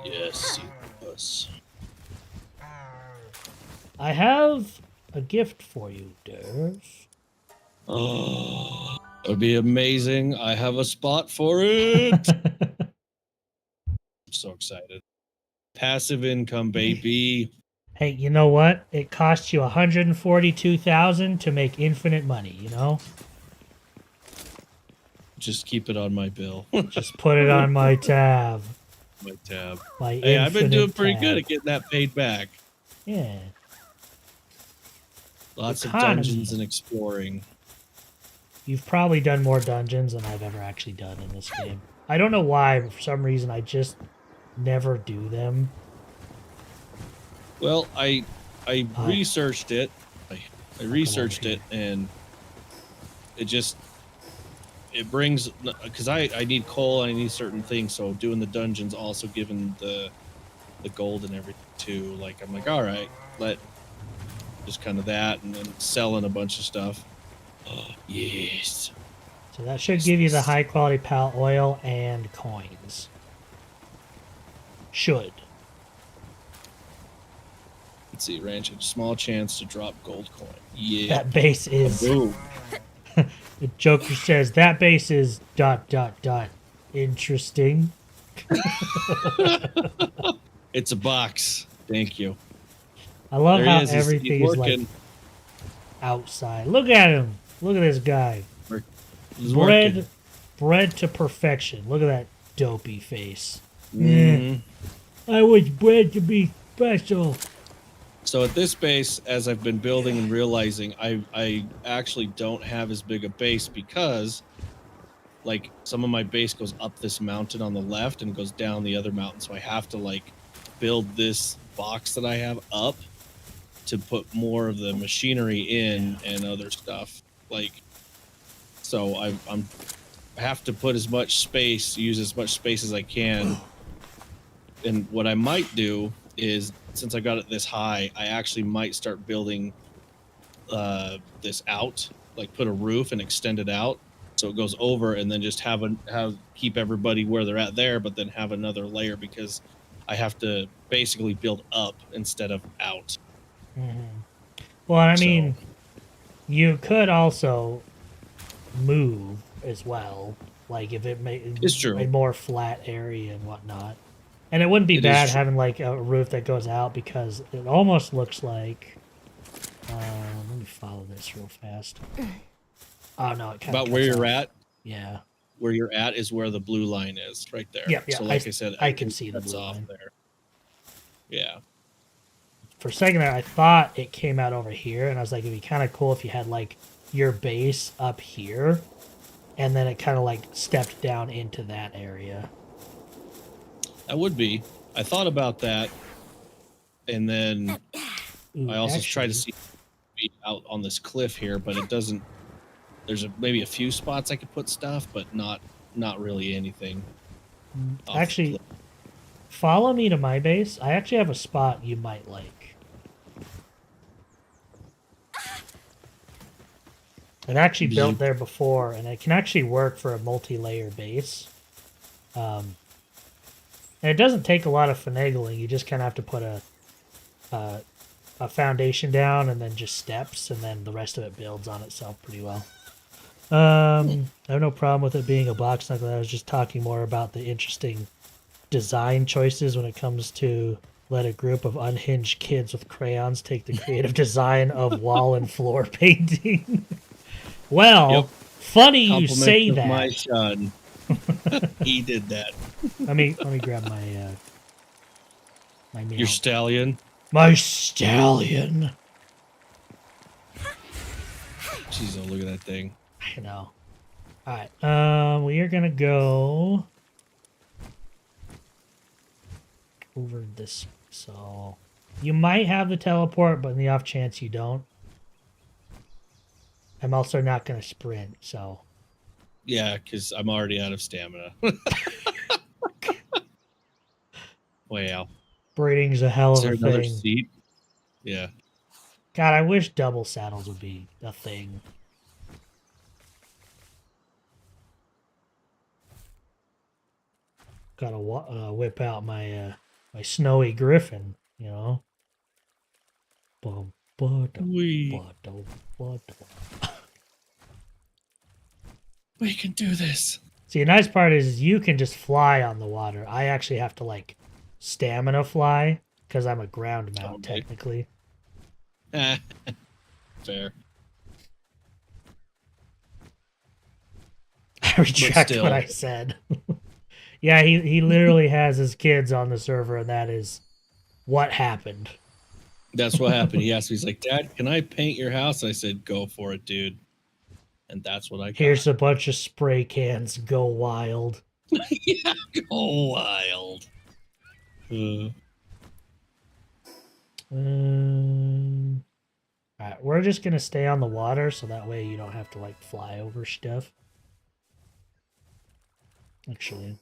Yes, he does.
I have a gift for you, Durf.
Oh, that would be amazing. I have a spot for it. I'm so excited. Passive income, baby.
Hey, you know what? It costs you $142,000 to make infinite money, you know?
Just keep it on my bill.
Just put it on my tab.
My tab.
My
hey, I've been doing
infinite
pretty
tab.
good at getting that paid back.
Yeah.
Lots of
Economy.
dungeons and exploring.
You've probably done more dungeons than I've ever actually done in this game. I don't know why, but for some reason I just never do them.
Well, I researched it. I researched it, and it brings, because I need coal and I need certain things, so doing the dungeons also giving the gold and everything too. Like, I'm like, all right, just kind of that, and then selling a bunch of stuff. Oh, yes.
So that should give you the high quality pal oil and coins. Should.
Let's see, ranch, a small chance to drop gold coin. Yeah.
That base is...
Boom.
The Joker says, that base is ... interesting.
It's a box. Thank you.
I love
There he
how
is.
everything
He's
is like
working.
outside. Look at him. Look at this guy.
He's working.
Bred to perfection. Look at that dopey face.
Mhm.
I was bred to be special.
So at this base, as I've been building and realizing, I actually don't have as big a base because, like, some of my base goes up this mountain on the left and goes down the other mountain. So I have to, like, build this box that I have up to put more of the machinery in and other stuff. Like, so I have to put as much space, use as much space as I can. And what I might do is, since I got it this high, I actually might start building this out, like put a roof and extend it out so it goes over, and then just have keep everybody where they're at there, but then have another layer, because I have to basically build up instead of out.
Well, I
So-
mean, you could also move as well, like if it made
It's true.
a more flat area and whatnot. And it wouldn't be
It is
bad
true.
having like a roof that goes out because it almost looks like. Let me follow this real fast. Oh no! It kind
About where you're at.
Yeah.
Where you're at is where the blue line is, right there.
Yep, yeah,
So, like I said,
I can see the
that's
blue
off
line.
there. Yeah.
For a second there, I thought it came out over here, and I was like, it'd be kind of cool if you had like your base up here, and then it kind of like stepped down into that area.
That would be. I thought about that, and then
Ooh,
I also tried to
actually-
see out on this cliff here, but it doesn't. There's maybe a few spots I could put stuff, but not really anything. off the
Actually,
cliff.
follow me to my base. I actually have a spot you might like. I've actually
Did
built
you-
there before, and it can actually work for a multi-layer base. And it doesn't take a lot of finagling. You just kind of have to put a foundation down, and then just steps, and then the rest of it builds on itself pretty well. I have no problem with it being a box knuckle. I was just talking more about the interesting design choices when it comes to let a group of unhinged kids with crayons take the creative design of wall and floor painting. Well,
Yep.
funny you
Compliments
say
of
that.
my son. He did that.
Let me grab my my meow.
Your stallion.
My stallion.
Jeez, oh, look at that thing.
I know. All right. We are gonna go over this. So you might have the teleport, but in the off chance you don't, I'm also not gonna sprint. So
Yeah, because I'm already out of stamina. Wow.
breeding's a hell
Is
of
there
a
another
thing.
seat? Yeah.
God, I wish double saddles would be a thing. Gotta whip out my my snowy griffin, you know. Bum, ba-dum,
We
ba-dum, ba-dum.
can do this.
See, the nice part is you can just fly on the water. I actually have to like stamina fly because I'm a ground mount
Okay.
technically.
Fair.
I retract
still.
what I said. Yeah, he literally has his kids on the server, and that is what happened.
That's what happened. He asked me, he's like, Dad, can I paint your house? I said, go for it, dude. And that's what I got.
Here's a bunch of spray cans. Go wild.
Yeah, go wild.
All right, we're just gonna stay on the water, so that way you don't have to like fly over stuff. Actually,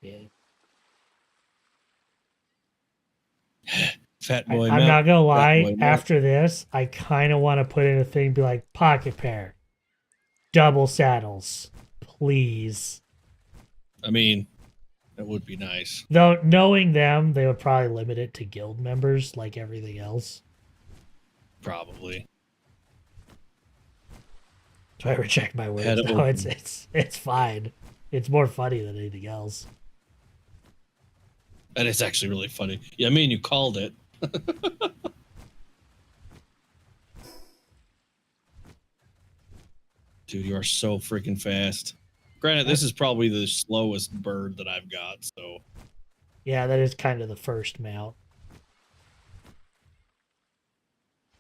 yeah.
Fat boy.
I'm
Matt.
not gonna
Fat
lie.
boy Matt.
After this, I kind of want to put in a thing, be like pocket pair, double saddles, please.
I mean, that would be nice.
Though knowing them, they would probably limit it to guild members, like everything else.
Probably.
So I reject my
Head
words. No,
open.
it's fine. It's more funny than anything else.
And it's actually really funny. Yeah, I mean, you called it. Dude, you are so freaking fast. Granted, this is probably the slowest bird that I've got, so
Yeah, that is kind of the first mount.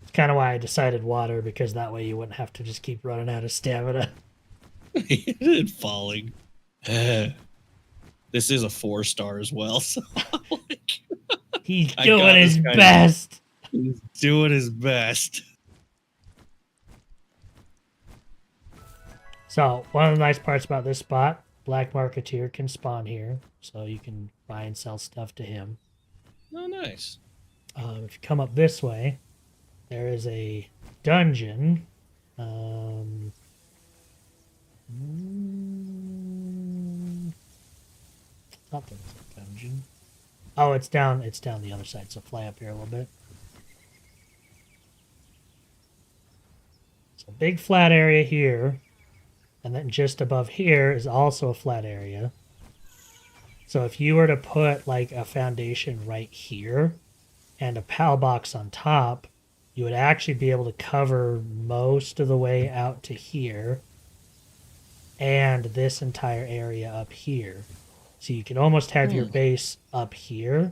It's kind of why I decided water, because that way you wouldn't have to just keep running out of stamina.
and falling. This is a 4-star as well, so like,
He's
I
doing
got this
his
guy.
best.
he's doing his best.
So, one of the nice parts about this spot, Black Marketeer can spawn here, so you can buy and sell stuff to him.
Oh, nice.
If you come up this way, there is a dungeon. Something's a dungeon. Oh, it's down the other side, so fly up here a little bit. So big flat area here. And then just above here is also a flat area. So if you were to put like a foundation right here and a PAL box on top, you would actually be able to cover most of the way out to here and this entire area up here. So you can almost have your base up here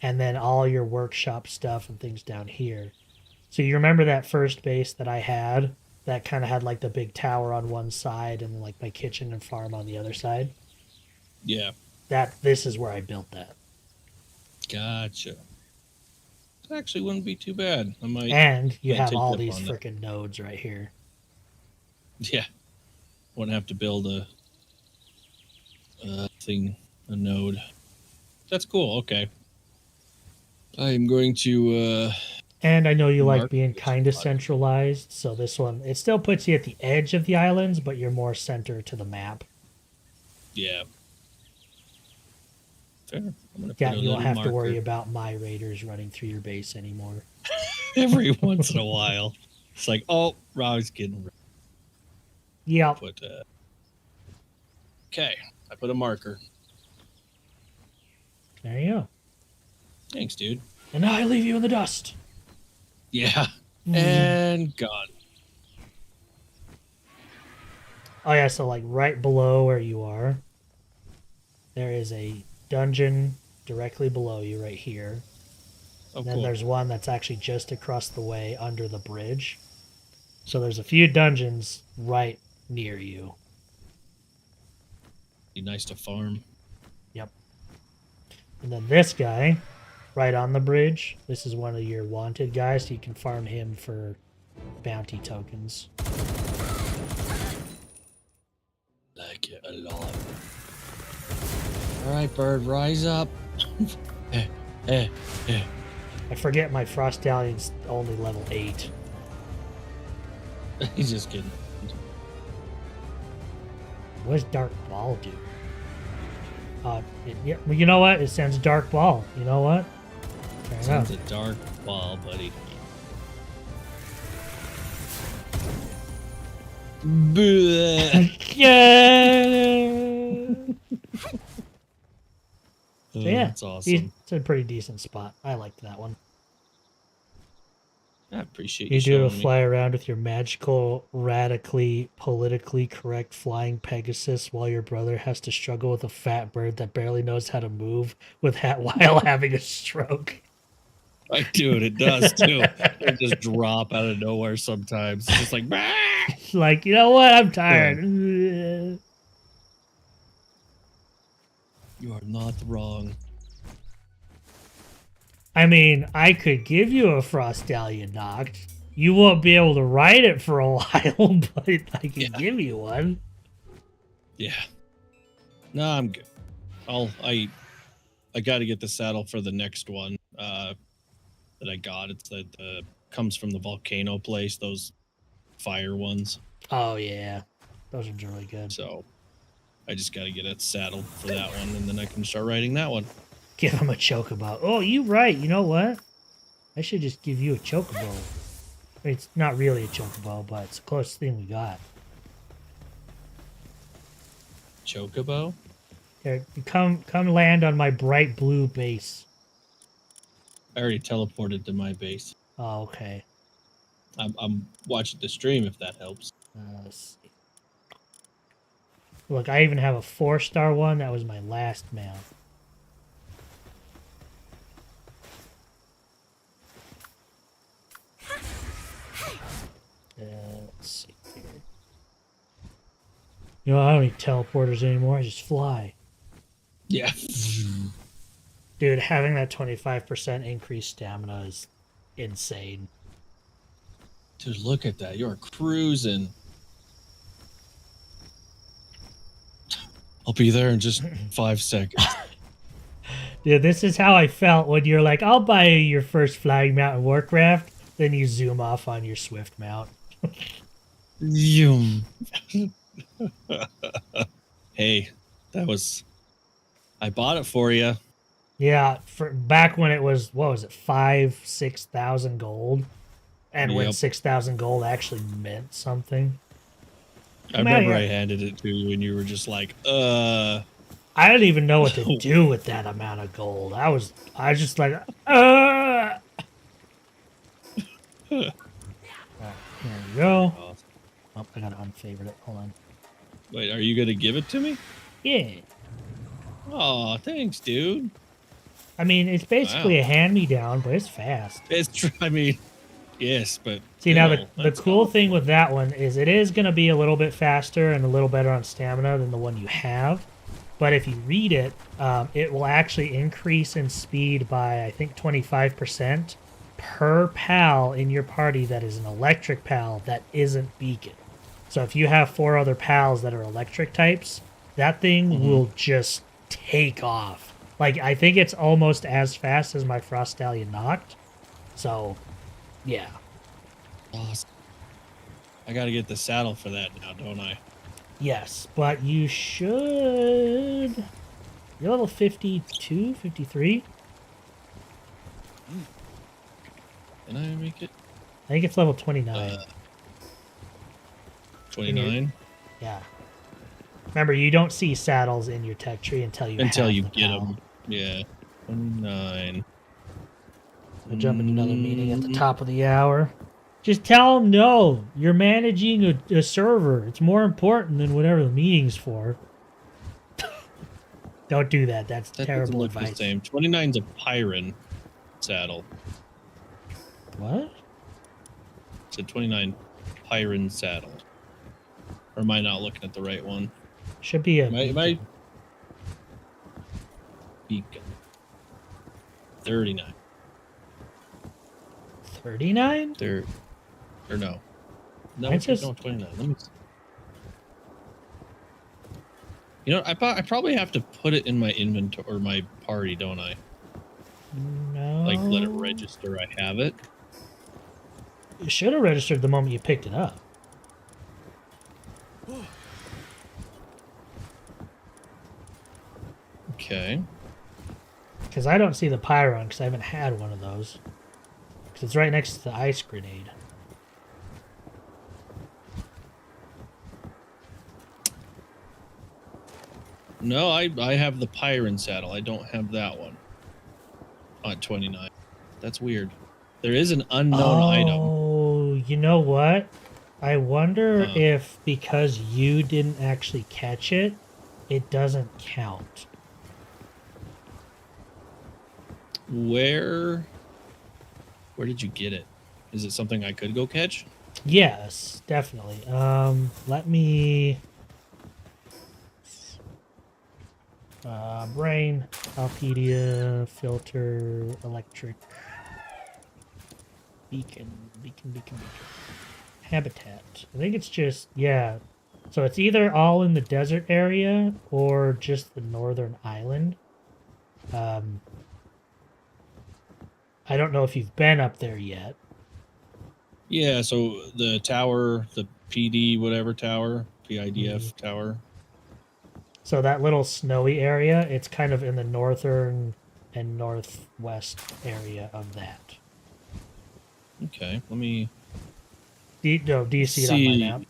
and then all your workshop stuff and things down here. So you remember that first base that I had that kind of had like the big tower on one side and like my kitchen and farm on the other side?
Yeah.
This is where I built that.
Gotcha. That actually wouldn't be too bad.
And you have
take
all
you up
these
on that.
freaking nodes right here.
Yeah. Wouldn't have to build a node. That's cool. Okay. I'm going to
And I know you like
Mark
being
this
kind of
spot.
centralized, so this one, it still puts you at the edge of the islands, but you're more center to the map.
yeah. Fair. I'm gonna
Yeah,
put a
you don't
little
have to worry
marker
about my raiders running through your base anymore.
every once in a while. It's like, oh, Rob's getting
Yep.
put okay. I put a marker.
There you go.
Thanks, dude.
And now I leave you in the dust.
Yeah. And gone.
Oh yeah, so like right below where you are, there is a dungeon directly below you right here.
Oh,
And then
cool.
there's one that's actually just across the way under the bridge. So there's a few dungeons right near you.
Be nice to farm.
Yep. And then this guy, right on the bridge, this is one of your wanted guys, so you can farm him for bounty tokens.
Like it a lot. All right, bird, rise up.
I forget my Frost Stallion's only level 8.
He's just kidding.
What does Dark Ball do? Yeah, well, you know what? It sends Dark Ball. You know what? Fair enough.
It's a dark ball, buddy.
Yeah. So yeah,
That's awesome.
It's a pretty decent spot. I liked that one.
I appreciate
You
you
do to
showing me.
fly around with your magical, radically, politically correct flying Pegasus while your brother has to struggle with a fat bird that barely knows how to move while having a stroke.
I do it. It does too. It just drop out of nowhere sometimes. It's just like, "Bah!"
Like, you know what? I'm tired.
You are not wrong.
I mean, I could give you a Frost Stallion knocked. You won't be able to ride it for a while, but I can give you one.
Yeah. No, I'm good. I got to get the saddle for the next one that I got. It's the comes from the volcano place. Those fire ones.
Oh yeah, those are really good.
So I just got to get a saddle for that one, and then I can start riding that one.
Give him a chocobo. Oh, you right. You know what? I should just give you a chocobo. I mean, it's not really a chocobo, but it's the closest thing we got.
Chocobo?
Here, you come land on my bright blue base.
I already teleported to my base.
Oh, okay.
I'm watching the stream if that helps.
Let's see. Look, I even have a 4-star one. That was my last mount. Let's see here. You know, I don't need teleporters anymore. I just fly.
Yeah.
Dude, having that 25% increased stamina is insane.
Dude, look at that. You're cruising. I'll be there in just 5 seconds.
Dude, this is how I felt when you're like, I'll buy your first flying mount in Warcraft. Then you zoom off on your Swift mount.
Yum. Hey, I bought it for you.
Yeah, for back when it was, what was it, 6,000 gold, and when
Yep.
6,000 gold actually meant something.
I remember I handed it to you and you were just like,
I didn't even know what to do with that amount of gold. I was just like, Alright, here we go. Oh, I gotta unfavorite it. Hold on.
Wait, are you gonna give it to me?
Yeah.
Oh, thanks, dude.
I mean, it's basically
Wow.
a hand-me-down, but it's fast.
It's true. I mean, yes, but
See, now
still,
the
that's
cool thing with that one is it is going to be a little bit faster and a little better on stamina than the one you have. But if you read it, it will actually increase in speed by, I think, 25% per pal in your party that is an electric pal that isn't beacon. So if you have 4 other pals that are electric types, that thing will just take off. Like, I think it's almost as fast as my Frost Stallion Noct. So, yeah.
awesome. I gotta get the saddle for that now, don't I?
Yes, but you should... You're level 52, 53?
Can I make it?
I think it's level 29.
29?
Yeah. Remember, you don't see saddles in your tech tree until you
Until
have
you
the
get
pal.
them. Yeah. 29.
We'll jump into another meeting at the top of the hour. Just tell them no. You're managing a server. It's more important than whatever the meeting's for. Don't do that. That's
That doesn't
terrible
look the
advice.
same. 29's a Pyron saddle.
What?
It's a 29 Pyron saddle. Or am I not looking at the right one?
Should be a
Am I beacon. 39.
39?
There, or no. No,
Mine's just-
no, 29. Let me see. You know, I probably have to put it in my inventory or my party, don't I?
No.
Like, let it register I have it.
It should have registered the moment you picked it up.
Okay.
Because I don't see the Pyron because I haven't had one of those. Because it's right next to the ice grenade.
No, I have the Pyron saddle. I don't have that one. On 29. That's weird. There is an unknown item.
Oh, you know what? I wonder
Huh.
if because you didn't actually catch it, it doesn't count.
Where did you get it? Is it something I could go catch?
Yes, definitely. Let me... brain, Alpedia, filter, electric, beacon. Habitat. I think it's just, yeah. So it's either all in the desert area or just the northern island. I don't know if you've been up there yet.
Yeah, so the tower, the PD whatever tower, PIDF tower.
So that little snowy area, it's kind of in the northern and northwest area of that.
Okay, let me
Do you see it on my map?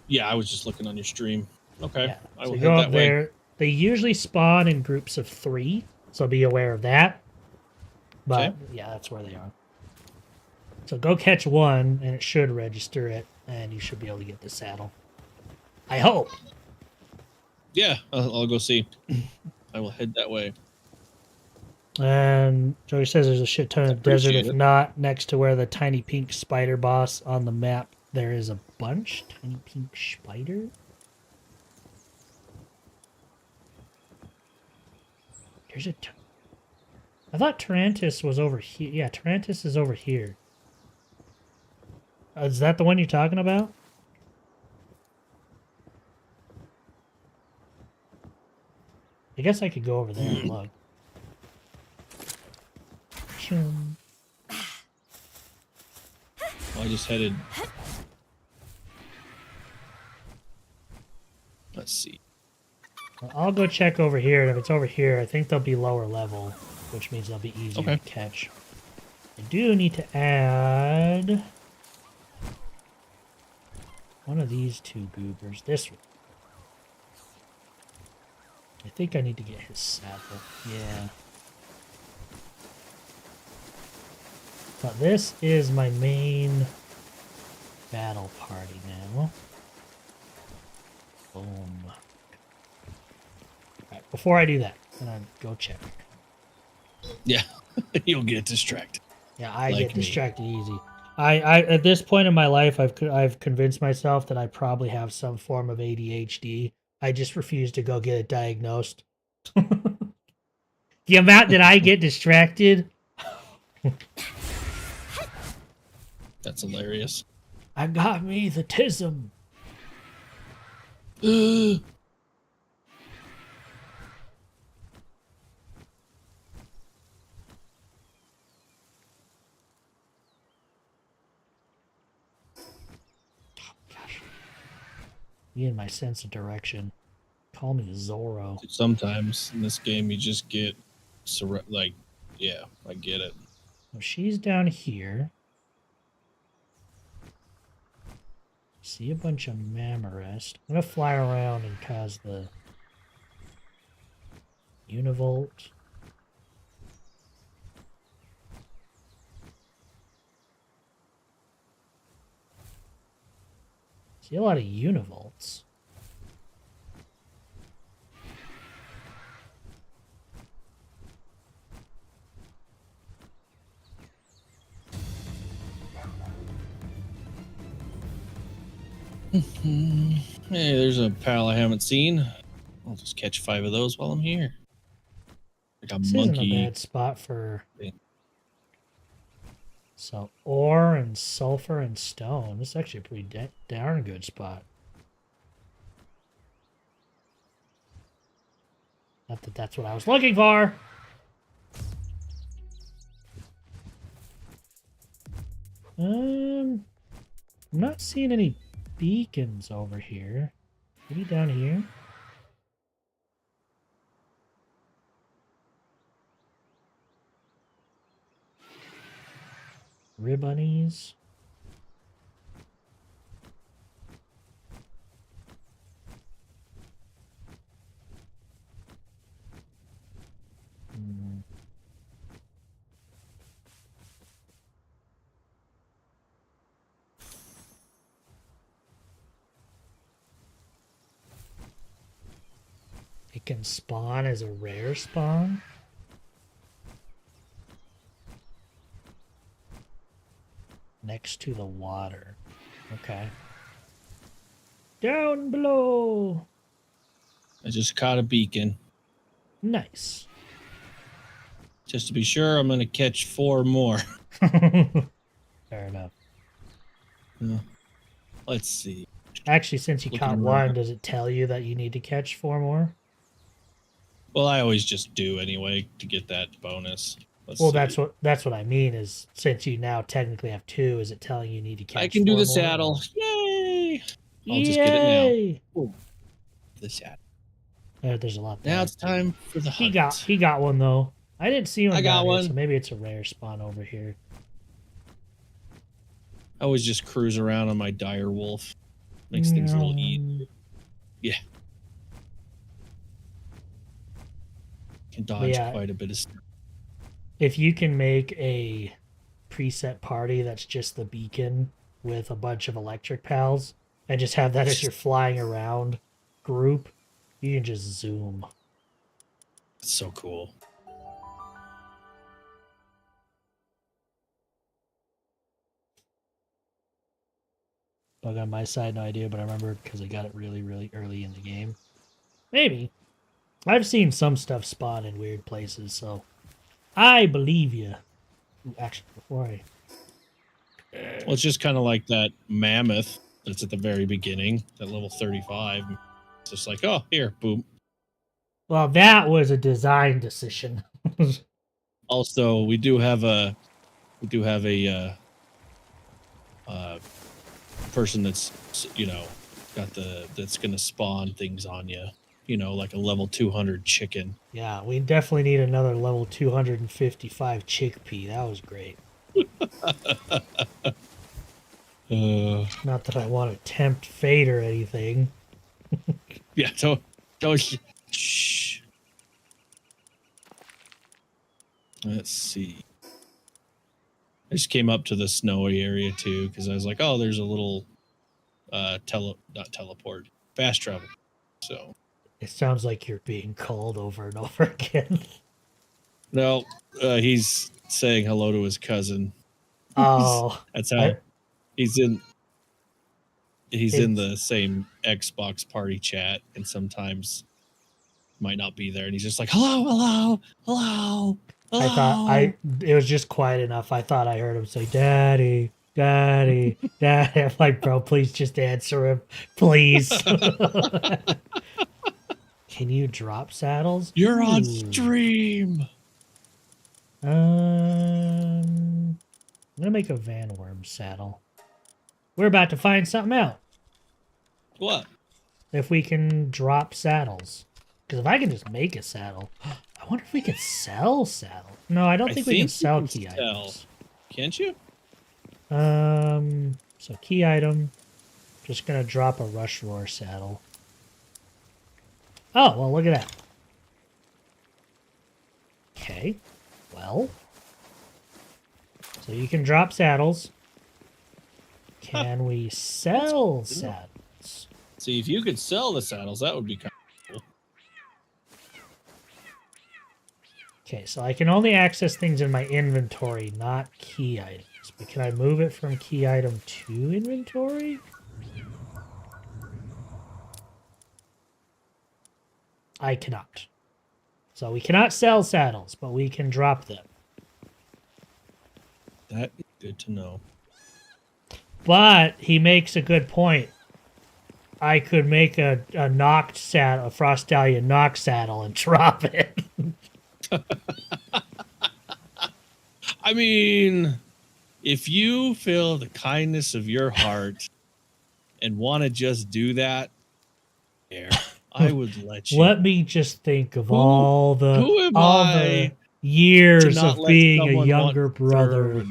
Yeah, I was just looking on your stream. Okay,
Yeah.
I
So
will
you
head
go
that
up
way.
there. They usually spawn in groups of 3, so be aware of that. But
Okay.
yeah, that's where they are. So go catch one, and it should register it, and you should be able to get the saddle. I hope.
Yeah, I'll go see. I will head that way.
And Joey says there's a shit ton of desert.
appreciate
If
it.
not, next to where the tiny pink spider boss on the map, there is a bunch. Tiny pink spider? There's a... I thought Tarantus was over here. Yeah, Tarantus is over here. Is that the one you're talking about? I guess I could go over there and look. Shum.
Well, I just headed. Let's see.
I'll go check over here, and if it's over here, I think they'll be lower level, which means they'll be easier
Okay.
to catch. I do need to add one of these two goobers. This one. I think I need to get his saddle. Yeah. But this is my main battle party now. Boom. Alright, before I do that, I'm gonna go check.
Yeah, you'll get distracted.
Yeah, I
Like
get
me.
distracted easy. I at this point in my life, I've convinced myself that I probably have some form of ADHD. I just refuse to go get it diagnosed. The amount that I get distracted,
That's hilarious.
I got me the tism. Me and my sense of direction. Call me Zorro.
Sometimes in this game, you just get like, yeah, I get it.
So she's down here. See a bunch of Mammorest. I'm gonna fly around and cause the Univolt. See a lot of Univolts.
Hey, there's a pal I haven't seen. I'll just catch 5 of those while I'm here. Like a
This isn't a
monkey.
bad spot for...
thing.
So, ore and sulfur and stone. This is actually a pretty darn good spot. Not that that's what I was looking for. I'm not seeing any beacons over here. Maybe down here. Ribbonies. Hmm. It can spawn as a rare spawn. Next to the water. Okay. Down below.
I just caught a beacon.
Nice.
Just to be sure, I'm going to catch 4 more.
Fair enough.
Let's see.
Actually, since you
Looking
caught
around.
one, does it tell you that you need to catch 4 more?
Well, I always just do anyway to get that bonus. Let's
Well,
see.
that's what I mean. Is since you now technically have 2, is it telling you need to catch?
I can do
4
the
more?
saddle. Yay! I'll just get it now.
Yay!
Ooh, the saddle.
There's a lot there.
Now it's time for the hunt.
He got one though. I didn't see one.
I got
down here,
one.
so maybe it's a rare spawn over here.
I always just cruise around on my dire wolf. Makes things a little easier. Yeah. Can dodge
Yeah.
quite a bit of stuff.
If you can make a preset party that's just the beacon with a bunch of electric pals and just have that as your flying around group, you can just zoom.
It's so cool.
Bug on my side, no idea, but I remember because I got it really, really early in the game. Maybe. I've seen some stuff spawn in weird places, so I believe you. Ooh, actually, before I...
Well, it's just kind of like that mammoth that's at the very beginning, that level 35. It's just like, oh, here, boom.
Well, that was a design decision.
Also, we do have a person that's, you know, that's gonna spawn things on you like a level 200 chicken.
Yeah, we definitely need another level 255 chickpea. That was great. Not that I want to tempt fate or anything.
Yeah, don't shh. Let's see. I just came up to the snowy area too because I was like, oh, there's a little not teleport, fast travel. So
It sounds like you're being called over and over again.
no, he's saying hello to his cousin.
Oh,
That's how he's in the same Xbox party chat, and sometimes might not be there, and he's just like, hello.
I thought it was just quiet enough. I thought I heard him say, "Daddy, Daddy, Daddy." I'm like, bro, please just answer him, please. Can you drop saddles?
You're on
Ooh.
stream.
I'm gonna make a Van Worm saddle. We're about to find something out.
What?
If we can drop saddles. Because if I can just make a saddle, I wonder if we could sell saddle. No, I don't think we can sell key items.
Can't you?
So key item. Just gonna drop a Rush Roar saddle. Oh, well, look at that. Okay. Well. So you can drop saddles. Can we sell saddles?
See, if you could sell the saddles, that would be kind of cool.
Okay, so I can only access things in my inventory, not key items. But can I move it from key item to inventory? I cannot. So we cannot sell saddles, but we can drop them.
That is good to know.
But he makes a good point. I could make a knocked saddle, a Frost Stallion knock saddle, and drop it.
I mean, if you feel the kindness of your heart and want to just do that, I would let you.
Let me just think of all
who
the years of being a younger brother.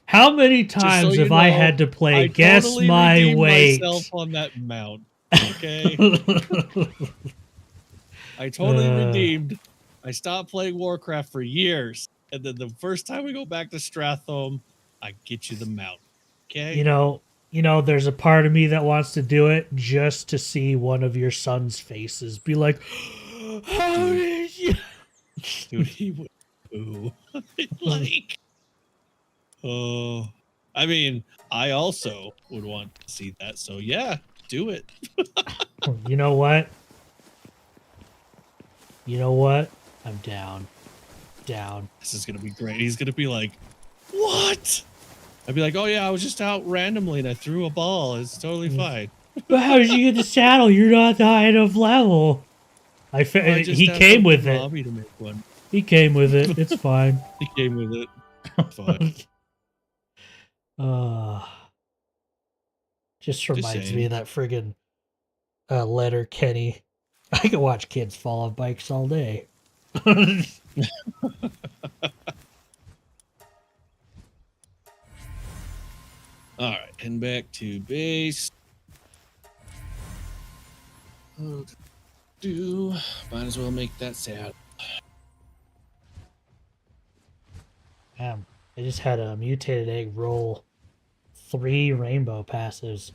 How many times have I had to play Guess
totally
My Weight?
Myself on that mount, okay? I totally redeemed. I stopped playing Warcraft for years, and then the first time we go back to Stratholme, I get you the mount. Okay?
You know, there's a part of me that wants to do it just to see one of your son's faces. Be like, how did you?
Dude, he would boo. Like, oh, I mean, I also would want to see that. So yeah, do it.
You know what? I'm down.
This is gonna be great. He's gonna be like, what? I'd be like, oh yeah, I was just out randomly and I threw a ball. It's totally fine.
But how did you get the saddle? You're not the high enough level. He came with it.
To make one.
He came with it. It's fine.
He came with it. It's fine.
Just reminds me of that friggin' letter Kenny. I can watch kids fall off bikes all day.
All right, and back to base. Might as well make that sad.
I just had a mutated egg roll 3 rainbow passives.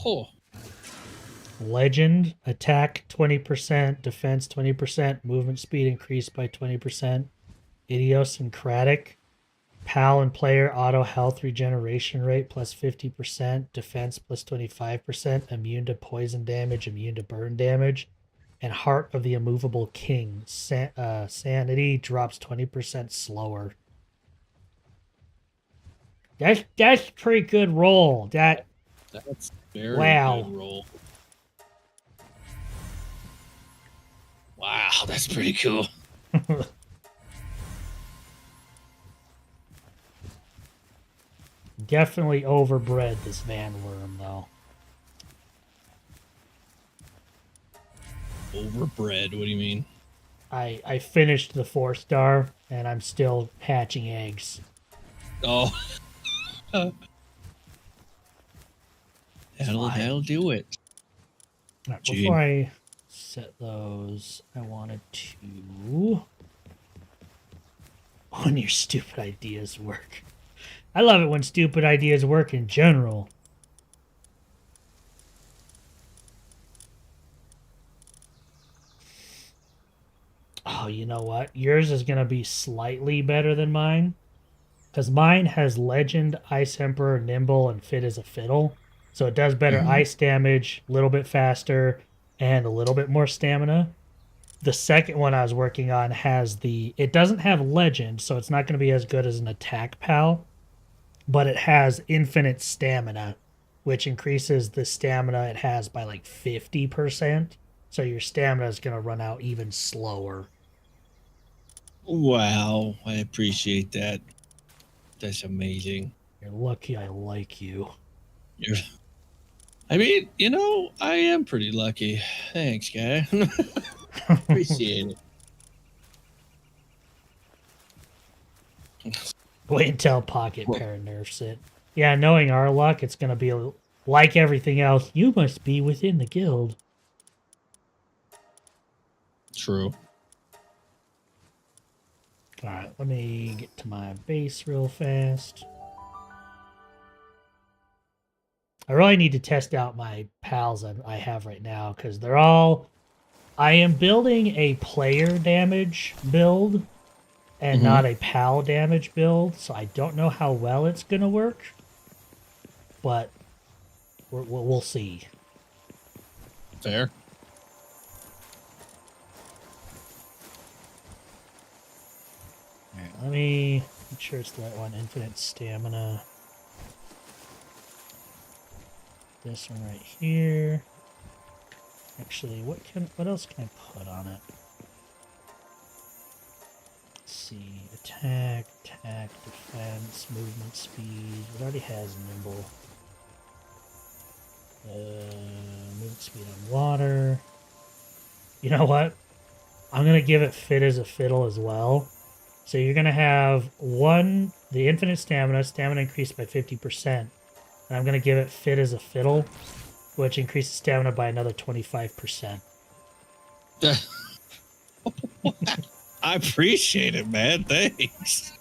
Oh.
Legend, attack 20%, defense 20%, movement speed increased by 20%. Idiosyncratic, PAL and player auto health regeneration rate plus 50%, defense plus 25%, immune to poison damage, immune to burn damage, and Heart of the Immovable King. Sanity drops 20% slower. That's a pretty good roll. That's
very
wow.
Good roll. Wow, that's pretty cool.
Definitely overbred this Van Worm, though.
Overbred. What do you mean?
I finished the 4-star and I'm still hatching eggs.
Oh. That'll do it.
Right, before I set those, I wanted to... When your stupid ideas work. I love it when stupid ideas work in general. Oh, you know what? Yours is going to be slightly better than mine. Because mine has Legend, Ice Emperor, Nimble, and Fit as a Fiddle. So it does better ice damage, a little bit faster, and a little bit more stamina. The second one I was working on has the... It doesn't have Legend, so it's not going to be as good as an attack pal. But it has infinite stamina, which increases the stamina it has by like 50%. So your stamina is going to run out even slower.
Wow, I appreciate that. That's amazing.
You're lucky I like you.
I mean, you know, I am pretty lucky. Thanks, guy. Appreciate it.
Wait until Pocket Pair nerfs it. Yeah, knowing our luck, it's going to be like everything else. You must be within the guild.
True.
Alright, let me get to my base real fast. I really need to test out my pals I have right now, because they're all... I am building a player damage build, and not a pal damage build, so I don't know how well it's going to work. But we'll see.
Fair.
Alright, let me make sure it's the right one. Infinite stamina. This one right here. Actually, what else can I put on it? Let's see. Attack, defense, movement speed. It already has nimble. Movement speed on water. You know what? I'm gonna give it Fit as a Fiddle as well. So you're gonna have the infinite stamina increased by 50%. And I'm gonna give it Fit as a Fiddle, which increases stamina by another 25%.
I appreciate it, man. Thanks.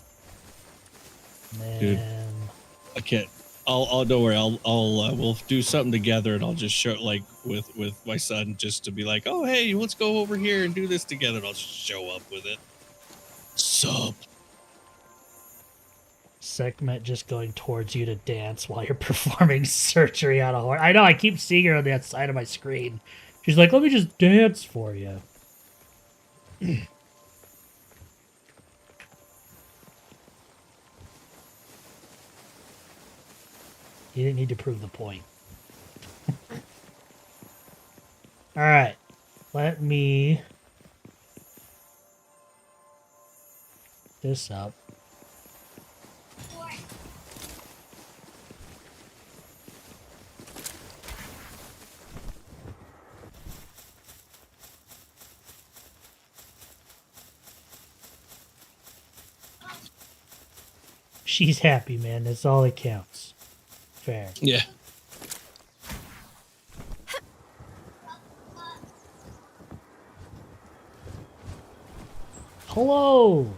Man.
Dude, I can't. Don't worry. We'll do something together, and I'll just show like with my son, just to be like, oh hey, let's go over here and do this together. And I'll just show up with it. Sup?
Sekhmet just going towards you to dance while you're performing surgery on a horse. I know, I keep seeing her on that side of my screen. She's like, let me just dance for you. You didn't need to prove the point. Alright. Let me... this up. She's happy, man. That's all that counts. Fair.
Yeah.
Hello!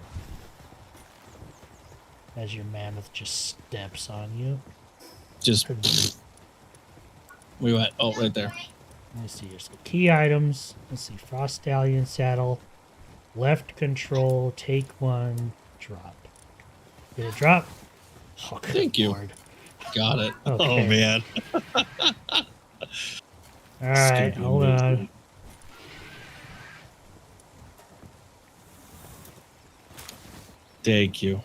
As your mammoth just steps on you.
Just... we went... oh, right there.
Let me see here. So key items. Let's see. Frost Stallion saddle. Left control. Take one. Drop. Did it drop? Oh,
thank you.
Lord.
Got it.
Okay.
Oh, man.
Alright, hold on.
Thank you.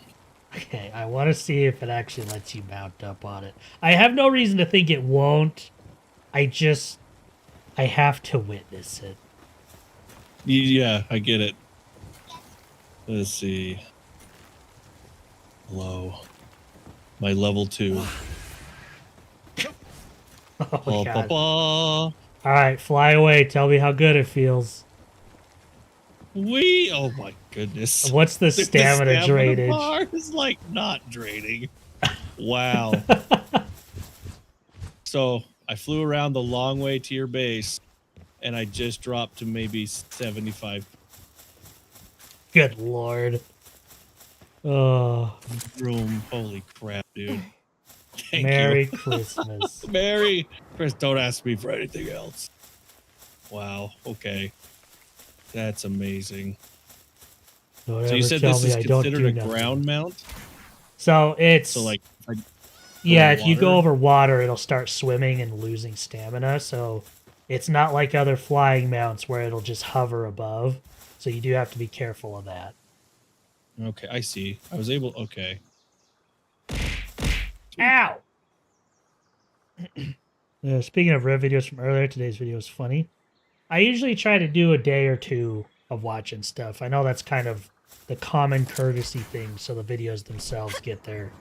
Okay, I want to see if it actually lets you mount up on it. I have no reason to think it won't. I have to witness it.
Yeah, I get it. Let's see. Hello. My level 2.
Oh, God. All right, fly away. Tell me how good it feels.
Oh my goodness.
What's the stamina drainage?
Bar is like not draining. Wow. So I flew around the long way to your base, and I just dropped to maybe 75.
Good lord. Oh,
Room. Holy crap, dude. Thank
Merry
you.
Christmas.
Merry Chris, don't ask me for anything else. Wow. Okay. That's amazing.
Don't
So you
ever
said
tell
this
me
is
I don't
considered
do
a
nothing.
ground mount?
So it's
So like
yeah,
over
if you go
water?
over water, it'll start swimming and losing stamina. So it's not like other flying mounts where it'll just hover above. So you do have to be careful of that.
Okay, I see. I was able. Okay.
Ow! Speaking of Rev videos from earlier, today's video is funny. I usually try to do a day or two of watching stuff. I know that's kind of the common courtesy thing, so the videos themselves get their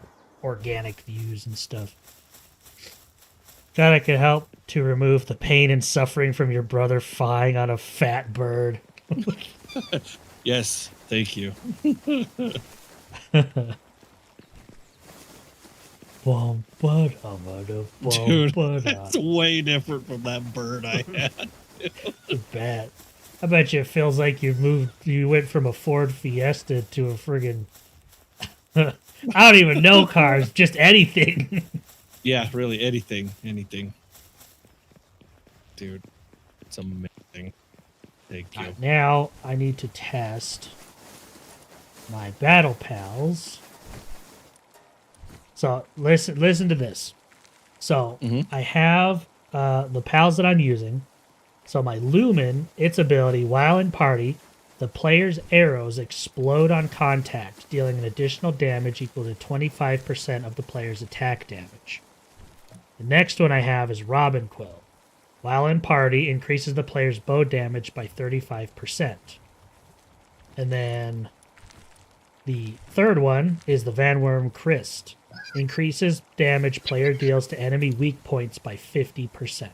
organic views and stuff. Thought I could help to remove the pain and suffering from your brother flying on a fat bird.
Yes, thank you. Dude, that's way different from that bird I had.
Bet. I bet you it feels like you went from a Ford Fiesta to a friggin' I don't even know cars, just anything.
Yeah, really, anything. Dude, it's amazing. Thank you.
Now I need to test my battle pals. So listen to this. So I have the pals that I'm using. So my Lumen, its ability, while in party, the player's arrows explode on contact, dealing an additional damage equal to 25% of the player's attack damage. The next one I have is Robin Quill. While in party, increases the player's bow damage by 35%. And then the third one is the Van Worm Christ. Increases damage player deals to enemy weak points by 50%.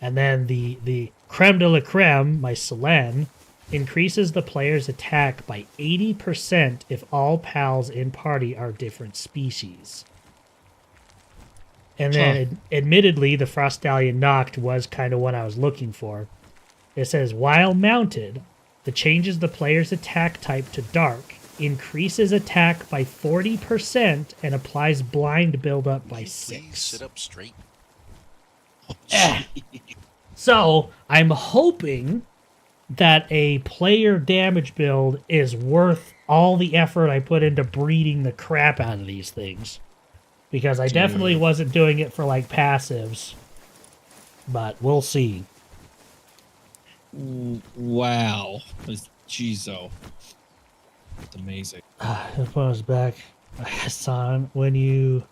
And then the creme de la creme, my Selene, increases the player's attack by 80% if all pals in party are different species. And then, admittedly, the Frostallion Noct was kind of what I was looking for. It says, while mounted, the changes the player's attack type to dark, increases attack by 40%, and applies blind buildup by 6.
Sit up straight.
So, I'm hoping that a player damage build is worth all the effort I put into breeding the crap out of these things. Because I definitely wasn't doing it for, like, passives. But we'll see.
Wow. Jeez-o. It's amazing.
If I was back, Hassan, when you...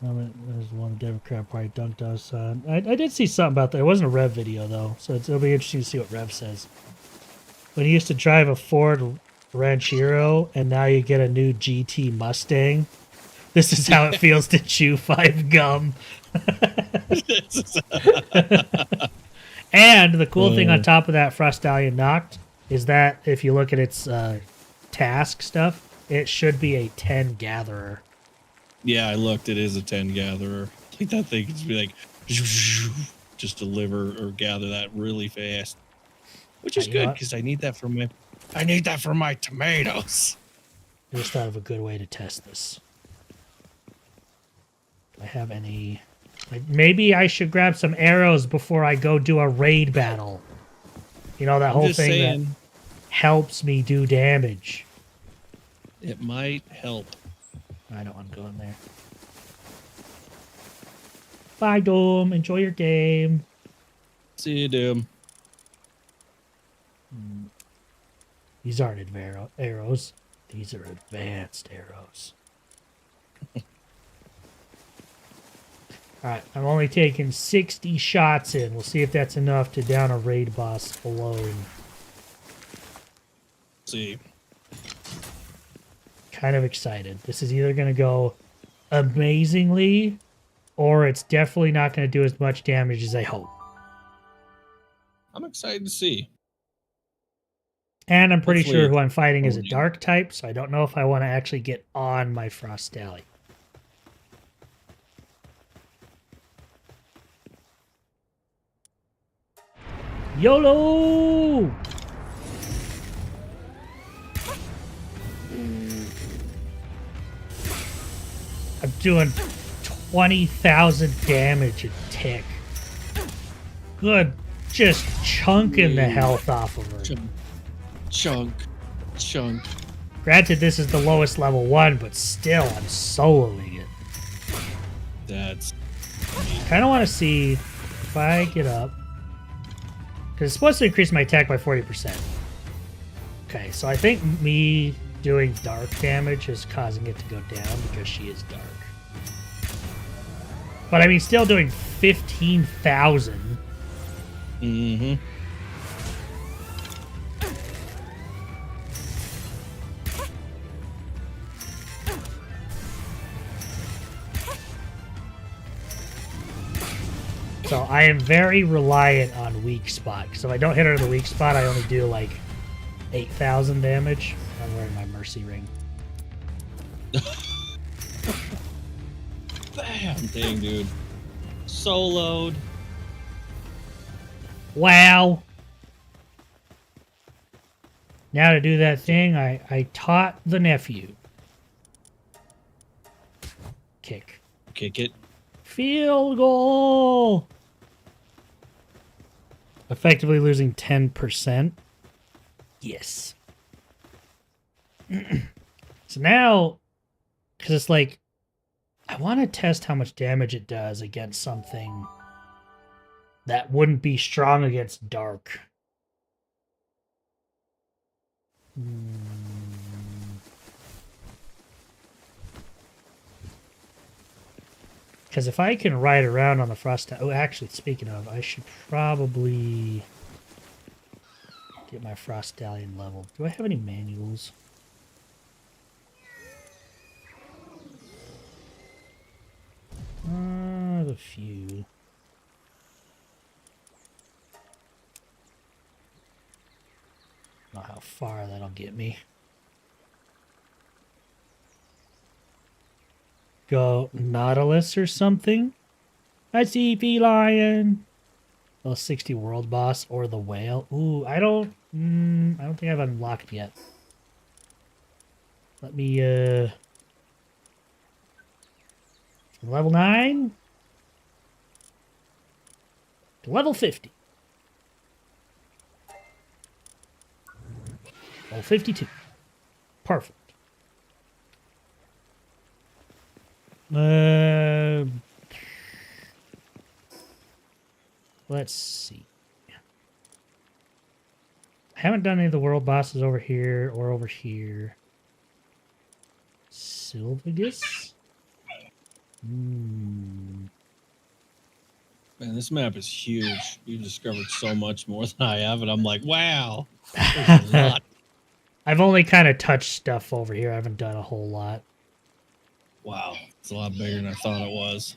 There's one Democrat Party dunked on Hassan. I did see something about that. It wasn't a Rev video, though, so it'll be interesting to see what Rev says. When you used to drive a Ford Ranchero, and now you get a new GT Mustang, this is how it feels to chew 5 gum. And the cool thing on top of that Frostallion Noct is that if you look at its task stuff, it should be a 10 gatherer.
Yeah, I looked. It is a 10 gatherer. I think that thing could just be like, just deliver or gather that really fast, which is good because I need that for my tomatoes.
I just thought of a good way to test this. Do I have any? Maybe I should grab some arrows before I go do a raid battle. You know, that whole thing that helps me do damage.
It might help.
I don't want to go in there. Bye, Doom. Enjoy your game.
See you, Doom.
These aren't arrows. These are advanced arrows. Alright, I'm only taking 60 shots in. We'll see if that's enough to down a raid boss alone.
See.
Kind of excited. This is either going to go amazingly or it's definitely not going to do as much damage as I hope.
I'm excited to see.
And I'm pretty
Hopefully
sure who I'm fighting is a
holding.
dark type, so I don't know if I want to actually get on my Frost Stallion. YOLO! I'm doing 20,000 damage a tick. Good. Just chunking the health off of her.
Chunk.
Granted, this is the lowest level one, but still, I'm soloing it.
That's
Kind of want to see if I get up. Because it's supposed to increase my attack by 40%. Okay, so I think me doing dark damage is causing it to go down because she is dark. But I mean, still doing 15,000.
Mm-hmm.
So I am very reliant on weak spot. Because if I don't hit her in the weak spot, I only do like 8,000 damage. I'm wearing my mercy ring.
Damn, dang, dude. Soloed.
Wow. Now to do that thing, I taught the nephew. Kick.
Kick it.
Field goal! Effectively losing 10%. Yes. So now, because it's like, I want to test how much damage it does against something that wouldn't be strong against dark. Because if I can ride around on the Frost... Oh, actually, speaking of, I should probably get my Frost Stallion leveled. Do I have any manuals? I have a few. Don't know how far that'll get me. Go Nautilus or something. I see Feline. Oh, 60 world boss or the whale. Ooh, I don't think I've unlocked yet. Let me level 9 to level 50. Level 52. Perfect. Let's see. I haven't done any of the world bosses over here or over here. Sylvagus?
Man, this map is huge. You've discovered so much more than I have, and I'm like, wow. There's a lot.
I've only kind of touched stuff over here. I haven't done a whole lot.
Wow, it's a lot bigger than I thought it was.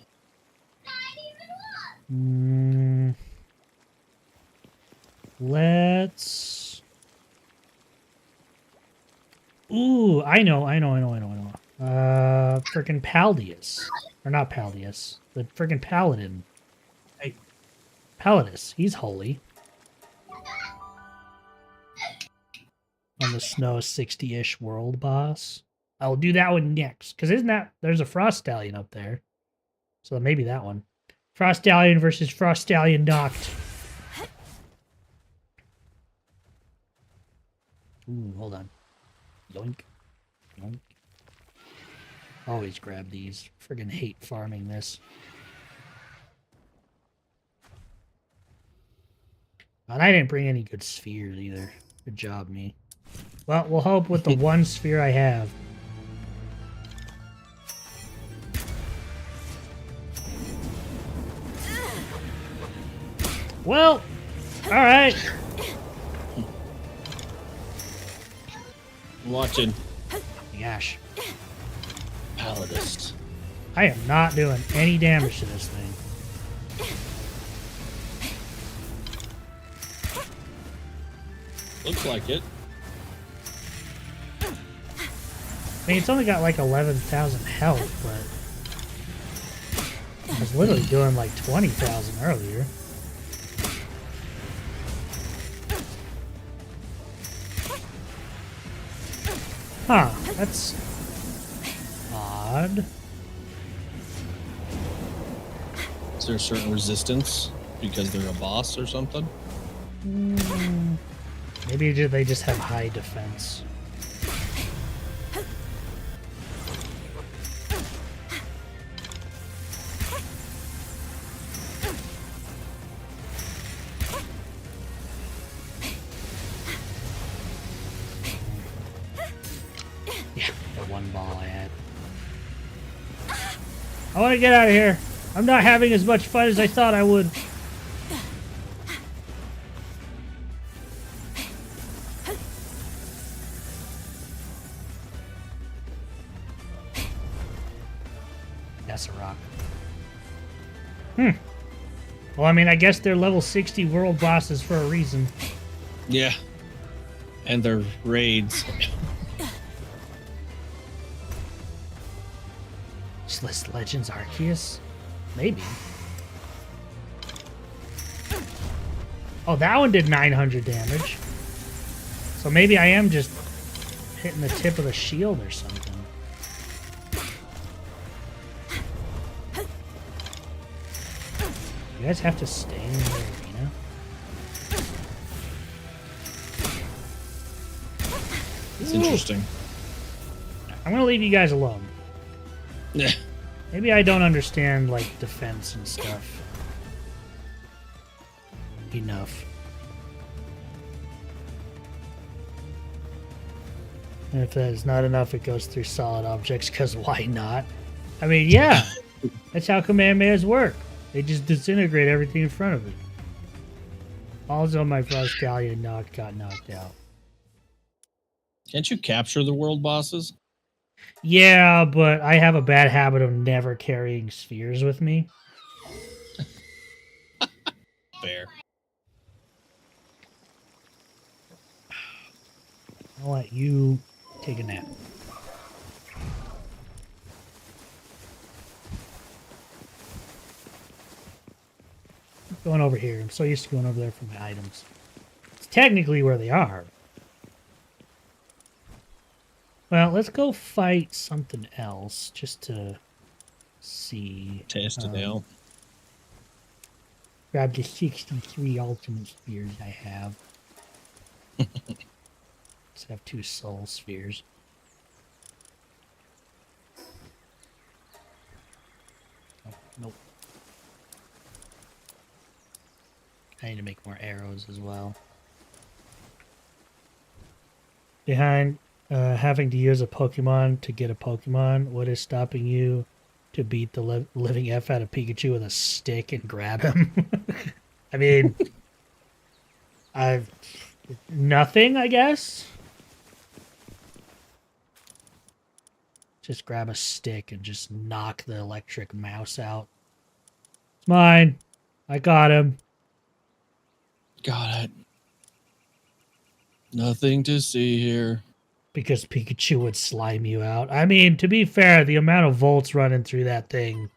Let's... Ooh, I know. Frickin' Paldius. Or not Paldius. The frickin' Paladin. Hey. Paladius. He's holy. On the Snow 60-ish world boss. I'll do that one next. Because isn't that... There's a Frost Stallion up there. So maybe that one. Frost Stallion versus Frost Stallion Noct. Ooh, hold on. Yoink. Yoink. Always grab these. Friggin' hate farming this. And I didn't bring any good spheres either. Good job, me. Well, we'll hope with the one sphere I have. Well, alright.
I'm watching.
Gosh.
Paladius.
I am not doing any damage to this thing.
Looks like it.
I mean, it's only got like 11,000 health, but I was literally doing like 20,000 earlier. Huh, that's odd.
Is there a certain resistance because they're a boss or something?
Maybe they just have high defense. Yeah, the one ball I had. I want to get out of here. I'm not having as much fun as I thought I would. That's a rock. Well, I mean, I guess they're level 60 world bosses for a reason.
Yeah. And their raids.
List Legends Arceus? Maybe. Oh, that one did 900 damage. So maybe I am just hitting the tip of the shield or something. You guys have to stay in the arena?
It's interesting.
I'm gonna leave you guys alone.
Yeah.
Maybe I don't understand, like, defense and stuff enough. And if that is not enough, it goes through solid objects, because why not? I mean, yeah, that's how Kamehamehas work. They just disintegrate everything in front of it. Also, my Frostgallion got knocked out.
Can't you capture the world bosses?
Yeah, but I have a bad habit of never carrying spheres with me.
Fair.
I'll let you take a nap. Going over here. I'm so used to going over there for my items. It's technically where they are. Well, let's go fight something else just to see.
Test it out.
Grab the 63 ultimate spheres I have. Let's have 2 soul spheres. Oh, nope. I need to make more arrows as well. Behind having to use a Pokemon to get a Pokemon, what is stopping you to beat the living F out of Pikachu with a stick and grab him? I mean, nothing, I guess. Just grab a stick and just knock the electric mouse out. It's mine. I got him.
Got it. Nothing to see here.
Because Pikachu would slime you out. I mean, to be fair, the amount of volts running through that thing.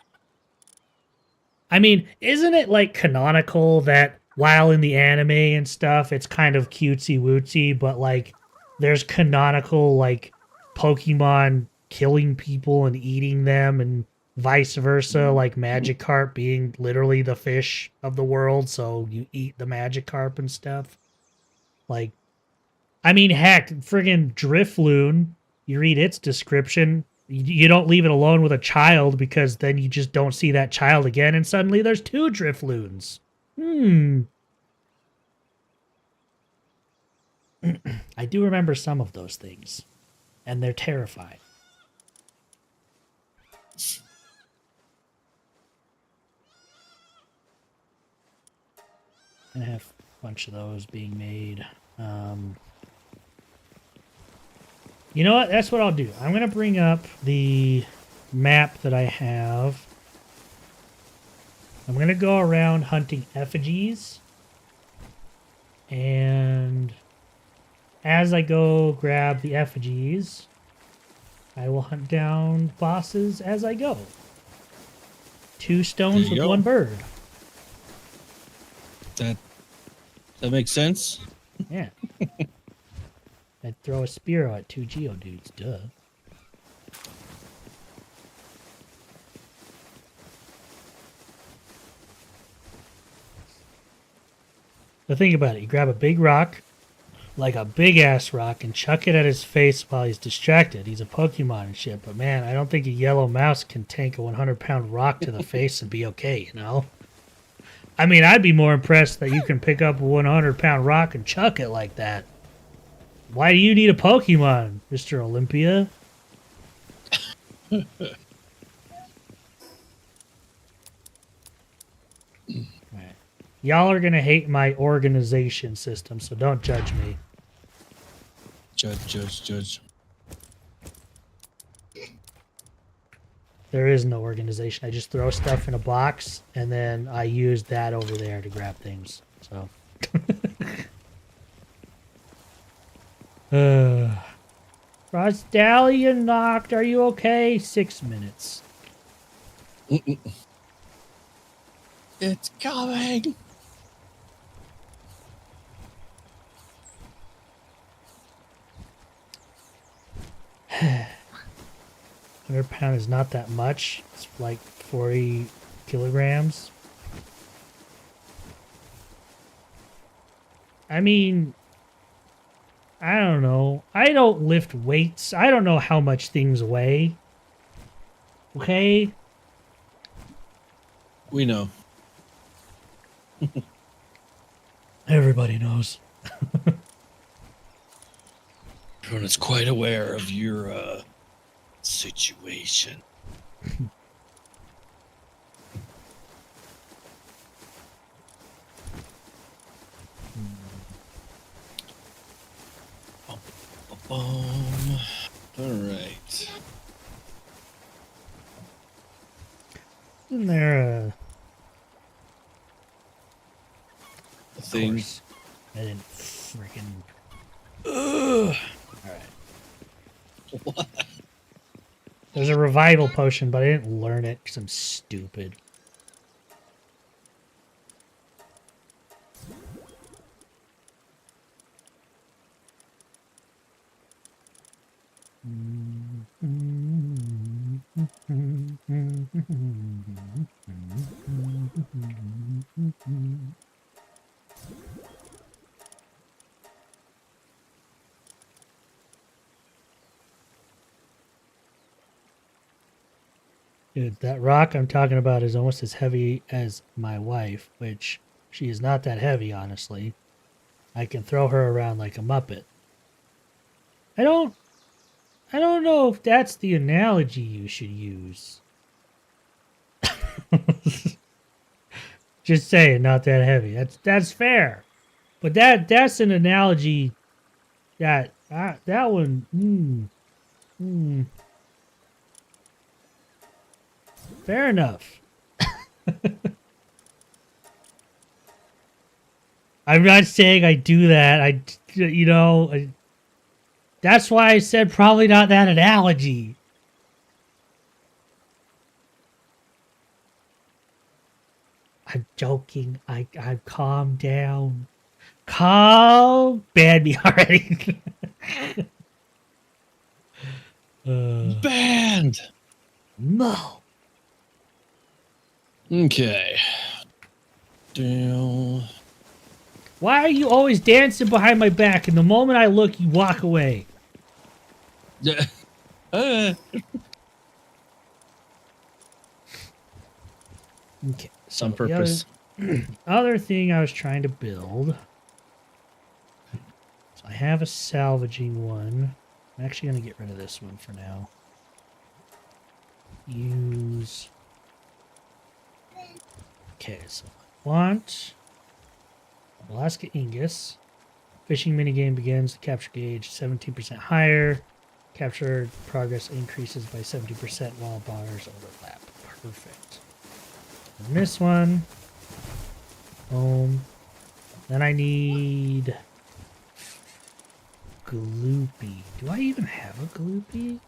I mean, isn't it like canonical that while in the anime and stuff, it's kind of cutesy wootsy, but like there's canonical like Pokemon killing people and eating them and vice versa, like Magikarp being literally the fish of the world, so you eat the Magikarp and stuff. Like, I mean, heck, friggin' Drifloon, you read its description, you don't leave it alone with a child because then you just don't see that child again and suddenly there's 2 Drifloons. I do remember some of those things, and they're terrifying. Gonna have a bunch of those being made. You know what? That's what I'll do. I'm gonna bring up the map that I have. I'm going to go around hunting effigies. And as I go grab the effigies, I will hunt down bosses as I go. 2 stones with 1 bird.
That makes sense.
Yeah. I'd throw a spear at 2 Geodudes, duh. So think about it. You grab a big rock, like a big-ass rock, and chuck it at his face while he's distracted. He's a Pokemon and shit, but man, I don't think a yellow mouse can tank a 100-pound rock to the face and be okay, you know? I mean, I'd be more impressed that you can pick up a 100-pound rock and chuck it like that. Why do you need a Pokemon, Mr. Olympia? Right. Y'all are going to hate my organization system, so don't judge me.
Judge.
There is no organization. I just throw stuff in a box, and then I use that over there to grab things. So... Frostallion knocked. Are you okay? 6 minutes.
It's coming.
£100 is not that much. It's like 40 kilograms. I mean, I don't know. I don't lift weights. I don't know how much things weigh. Okay?
We know.
Everybody knows.
Everyone is quite aware of your situation. All right.
Isn't there
a thing?
Course. I didn't freaking. All right.
What?
There's a revival potion, but I didn't learn it because I'm stupid. Dude, that rock I'm talking about is almost as heavy as my wife, which she is not that heavy, honestly. I can throw her around like a Muppet. I don't know if that's the analogy you should use. Just saying, not that heavy. That's fair. But that's an analogy that one fair enough. I'm not saying I do that. That's why I said probably not that analogy. I'm joking. I've calmed down. Banned me already.
Banned.
No.
Okay. Damn.
Why are you always dancing behind my back? And the moment I look, you walk away.
Yeah.
Okay.
Some purpose.
Other thing I was trying to build. So I have a salvaging one. I'm actually going to get rid of this one for now. Use. Okay, so I want Alaska Ingus. Fishing minigame begins. The capture gauge 17% higher. Capture progress increases by 70% while bars overlap. Perfect. And this one. Boom. Then I need Gloopy. Do I even have a Gloopy?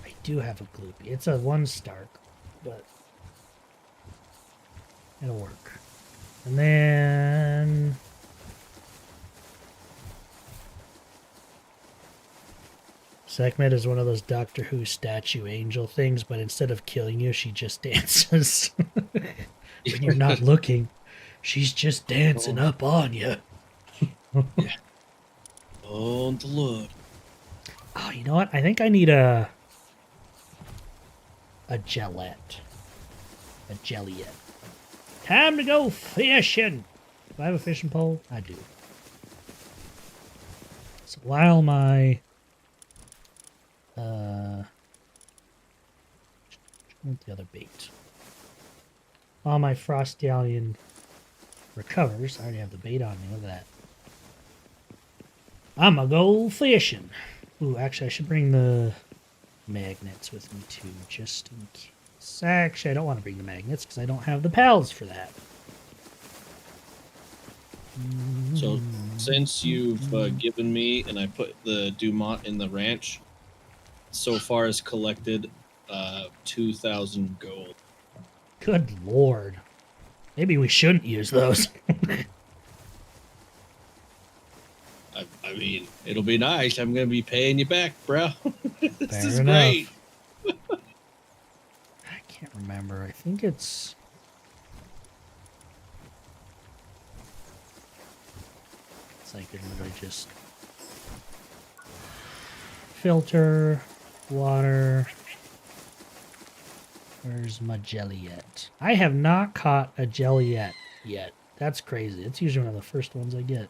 I do have a Gloopy. It's a 1-star, but it'll work. And then Sekhmet is one of those Doctor Who statue angel things, but instead of killing you, she just dances. When you're not looking, she's just dancing up on you.
Yeah. On the look.
Oh, you know what? I think I need a Gillette. A Jelliette. Time to go fishing. Do I have a fishing pole? I do. So while my what's the other bait? While my frost galleon recovers, I already have the bait on me. Look at that. I'm gonna go fishing. Ooh, actually, I should bring the magnets with me too, just in case. Actually, I don't want to bring the magnets because I don't have the pals for that.
So, since you've given me and I put the Dumont in the ranch, so far has collected 2,000 gold.
Good lord. Maybe we shouldn't use those.
I mean, it'll be nice. I'm going to be paying you back, bro. This
Fair
is
enough.
great.
I can't remember. I think it's... It's like it literally just... Filter, water... Where's my Jelliette? I have not caught a Jelliette yet. That's crazy. It's usually one of the first ones I get.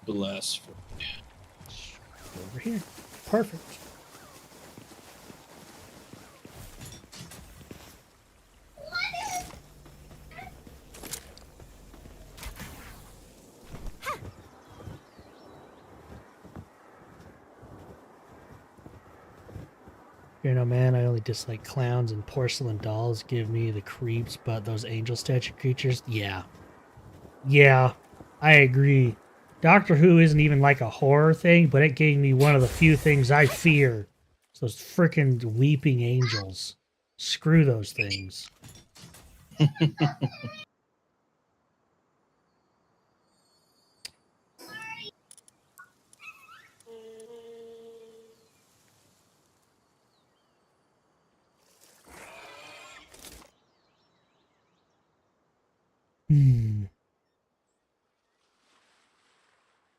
Bless.
Over here. Perfect. You know, man, I only dislike clowns and porcelain dolls give me the creeps, but those angel statue creatures, yeah. Yeah, I agree. Doctor Who isn't even like a horror thing, but it gave me one of the few things I fear. It's those frickin' weeping angels. Screw those things.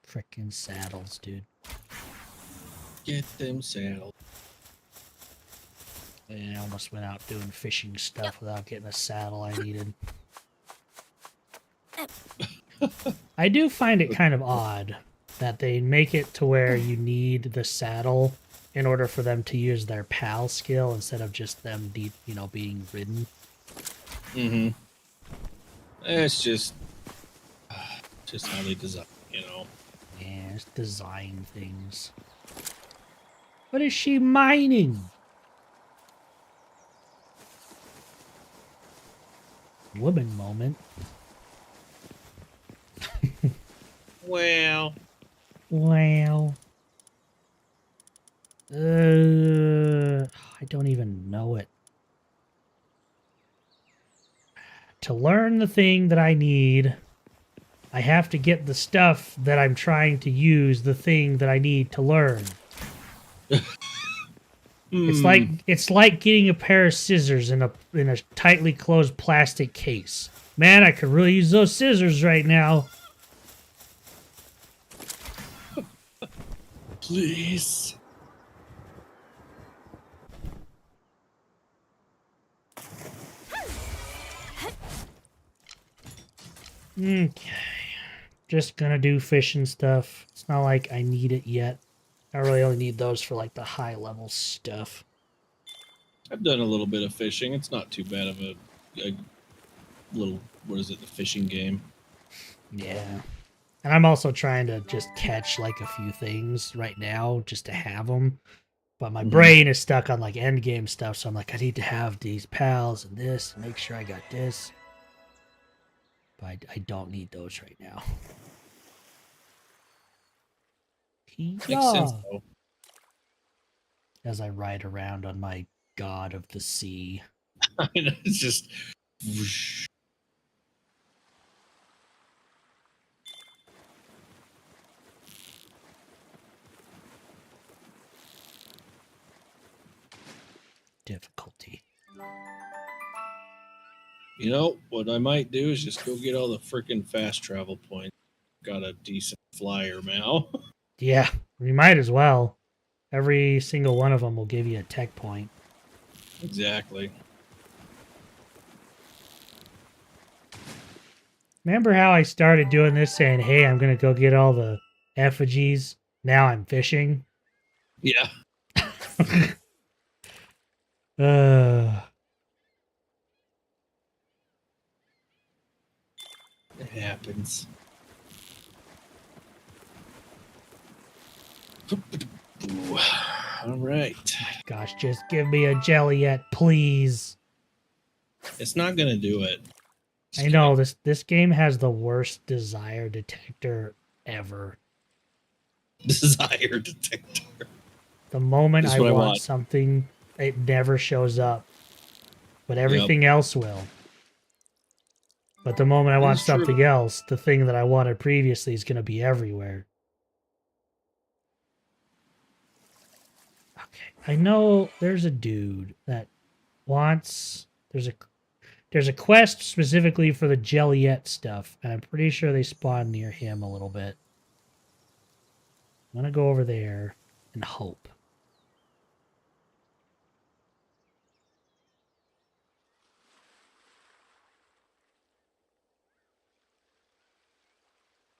Frickin' saddles, dude.
Get them saddles.
And I almost went out doing fishing stuff without getting a saddle I needed. I do find it kind of odd that they make it to where you need the saddle in order for them to use their PAL skill instead of just them, being ridden.
Mm-hmm. It's just how they design,
Yeah, it's design things. What is she mining? Woman moment.
Well.
I don't even know it. To learn the thing that I need, I have to get the stuff that I'm trying to use the thing that I need to learn. It's like getting a pair of scissors in a tightly closed plastic case. Man, I could really use those scissors right now.
Please.
Okay. Just gonna do fishing stuff. It's not like I need it yet. I really only need those for like the high level stuff.
I've done a little bit of fishing. It's not too bad of a little what is it, the fishing game.
Yeah. And I'm also trying to just catch like a few things right now just to have them. But my brain is stuck on like end game stuff. So I'm like, I need to have these pals and this and make sure I got this. But I don't need those right now.
Makes
Yeah.
sense, though.
As I ride around on my god of the sea.
It's just... whoosh.
Difficulty.
You know, what I might do is just go get all the freaking fast travel points. Got a decent flyer now.
Yeah, we might as well. Every single one of them will give you a tech point.
Exactly.
Remember how I started doing this saying, hey, I'm going to go get all the effigies? Now I'm fishing.
Yeah. It happens. All right.
Gosh, just give me a Jelliet, please.
It's not gonna do it.
I know this game has the worst desire detector ever.
Desire detector.
The moment
That's
I
what I
want
want.
something, it never shows up. But everything else will. But the moment I want
is true.
something else, the thing that I wanted previously is going to be everywhere. Okay, I know there's a dude that wants... There's a quest specifically for the Jelliet stuff, and I'm pretty sure they spawn near him a little bit. I'm going to go over there and hope.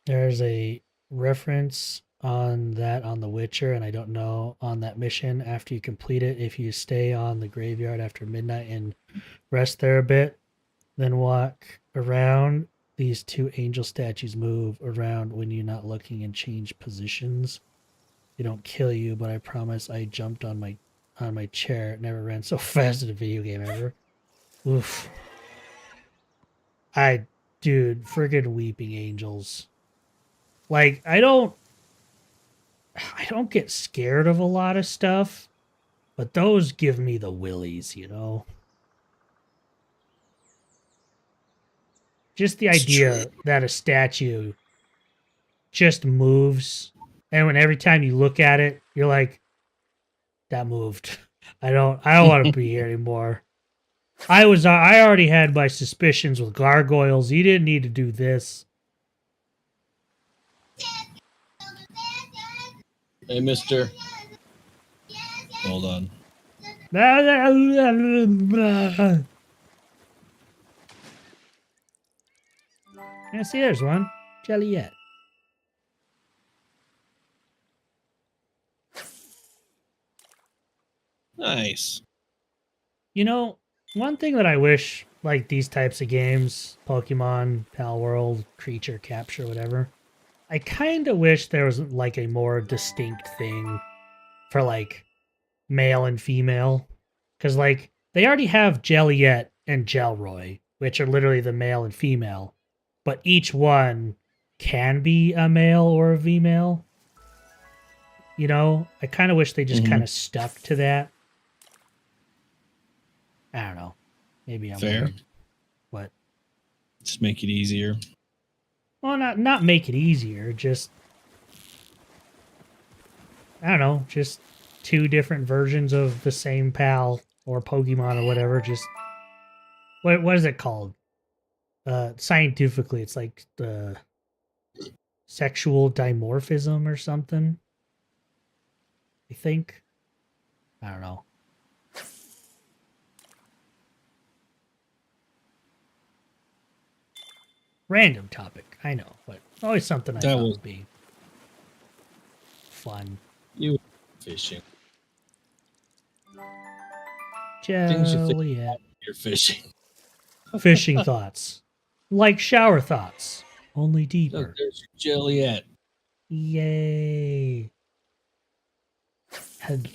There's a reference on that on The Witcher, and I don't know on that mission after you complete it. If you stay on the graveyard after midnight and rest there a bit, then walk around, these two angel statues move around when you're not looking and change positions. They don't kill you, but I promise I jumped on my chair. It never ran so fast in a video game ever. Oof. Dude, friggin' weeping angels. Like, I don't get scared of a lot of stuff, but those give me the willies, you know? Just the idea that a statue just moves, and when every time you look at it, you're like, that moved. I don't want to be here anymore. I already had my suspicions with gargoyles. You didn't need to do this.
Hey, mister. Hold on.
I see there's one. Jelliet.
Nice.
You know, one thing that I wish, like these types of games, Pokemon, Pal World, Creature Capture, whatever, I kind of wish there was like a more distinct thing for like male and female. Because like they already have Jelliet and Gelroy, which are literally the male and female, but each one can be a male or a female. You know, I kind of wish they just kind of stuck to that. I don't know. Maybe I'm
fair.
weird. What?
Just make it easier.
Well, not make it easier. Just I don't know. Just two different versions of the same pal or Pokemon or whatever. Just what is it called? Scientifically, it's like the sexual dimorphism or something. I think. I don't know. Random topic, I know, but always something I thought would be fun.
You fishing.
Jelliet.
You're fishing.
Fishing thoughts. Like shower thoughts, only
Look,
deeper.
there's your Jilliet.
Yay. Had-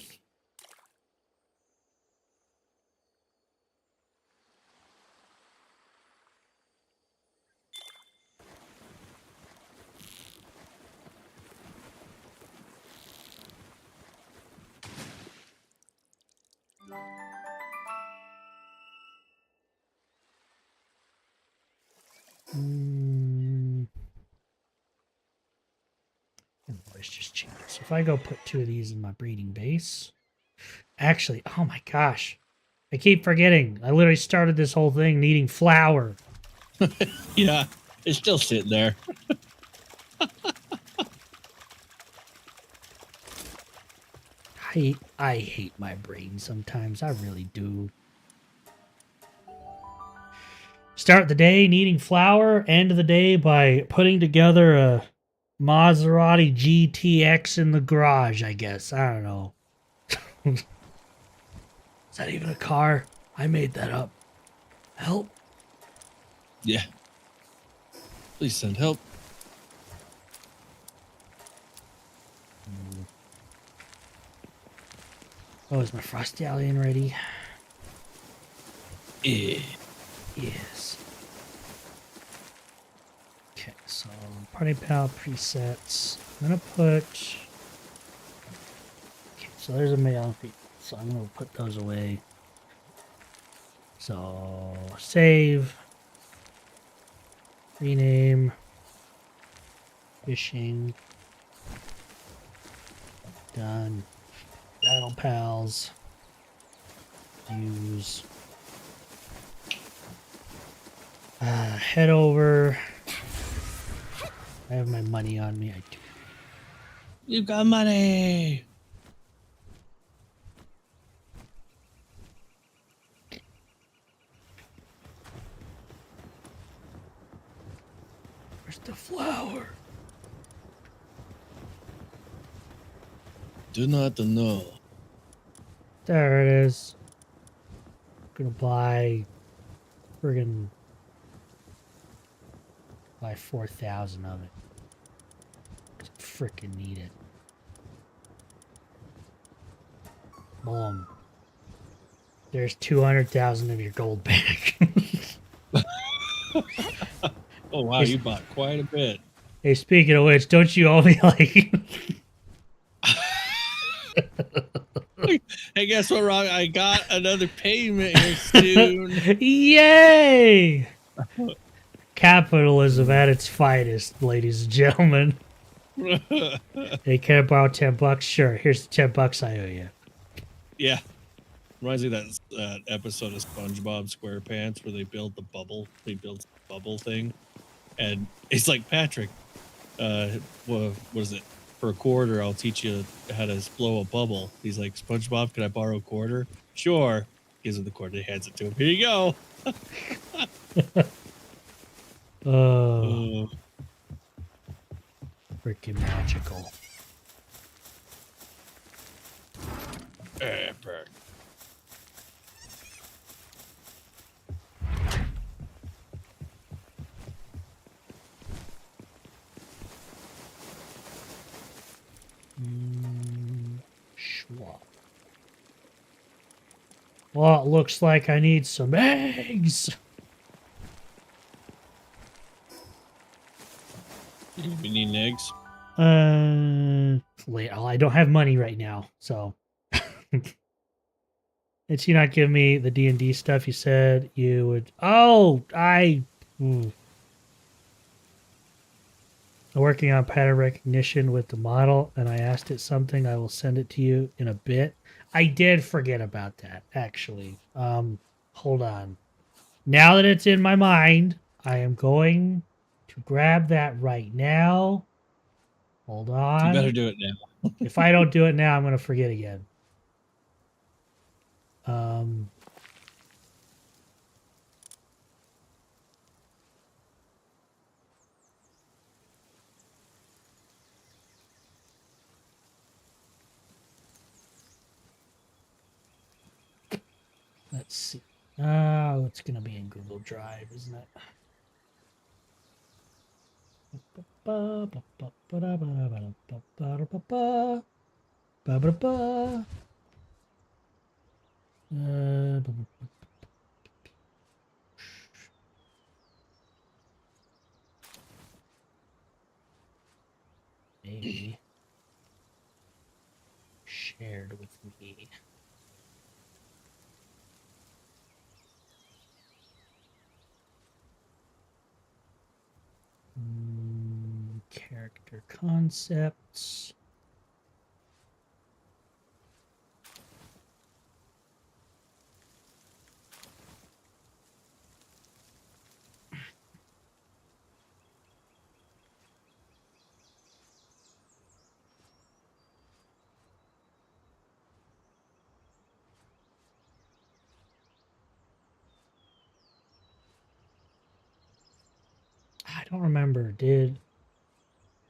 Voice just changed. So if I go put 2 of these in my breeding base. Actually, oh my gosh. I keep forgetting. I literally started this whole thing needing flour.
Yeah, it's still sitting there.
I hate my brain sometimes. I really do. Start the day needing flour. End of the day by putting together a Maserati GTX in the garage, I guess. I don't know. Is that even a car? I made that up. Help.
Yeah. Please send help.
Oh, is my Frosty Alien ready?
Yeah.
Yes. Okay, so Party Pal presets. I'm gonna put. Okay, so there's a male feed. So I'm gonna put those away. So save. Rename. Fishing. Done. Battle Pals. Use. Head over. I have my money on me. I do.
You got money.
Where's the flour?
Do not know.
There it is. Gonna buy friggin' buy 4,000 of it. 'Cause I frickin' need it. Boom. There's 200,000 of your gold back.
Oh wow, you bought quite a bit.
Hey, speaking of which, don't you owe me like
Hey, guess what, Rob? I got another payment here soon.
Yay! Capitalism at its finest, ladies and gentlemen. Hey, can I borrow $10? Sure. Here's the $10 I owe you.
Yeah. Reminds me of that episode of SpongeBob SquarePants where they build the bubble. They build the bubble thing. And it's like, Patrick, what is it? For a quarter, I'll teach you how to blow a bubble. He's like, SpongeBob, can I borrow a quarter? Sure. Gives him the quarter. He hands it to him. Here you go.
Oh. Freaking magical.
Epic.
Schwab. Well, it looks like I need some eggs.
We need eggs.
Wait, I don't have money right now, so. Did you not give me the D&D stuff you said you would? Oh, I'm working on pattern recognition with the model, and I asked it something. I will send it to you in a bit. I did forget about that, actually. Hold on. Now that it's in my mind, I am going to grab that right now. Hold on.
You better do it now.
If I don't do it now, I'm going to forget again. Let's see. Oh, it's going to be in Google Drive, isn't it? Maybe shared with me. Character concepts. I don't remember. Did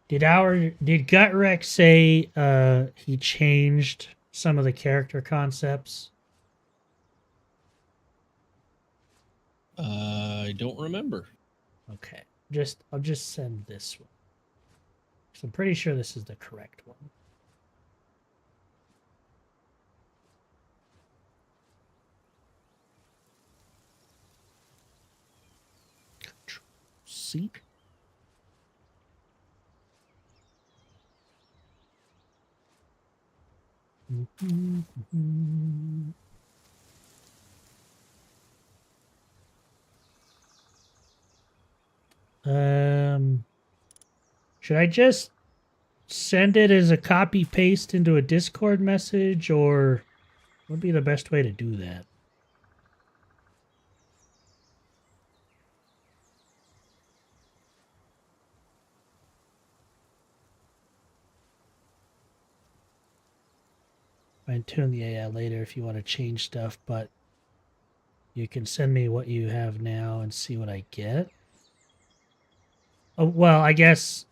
Gutrek say he changed some of the character concepts?
I don't remember.
Okay. I'll just send this one. So I'm pretty sure this is the correct one. C. Should I just send it as a copy paste into a Discord message, or what would be the best way to do that? Fine tune the AI later if you want to change stuff, but you can send me what you have now and see what I get. Oh, well, I guess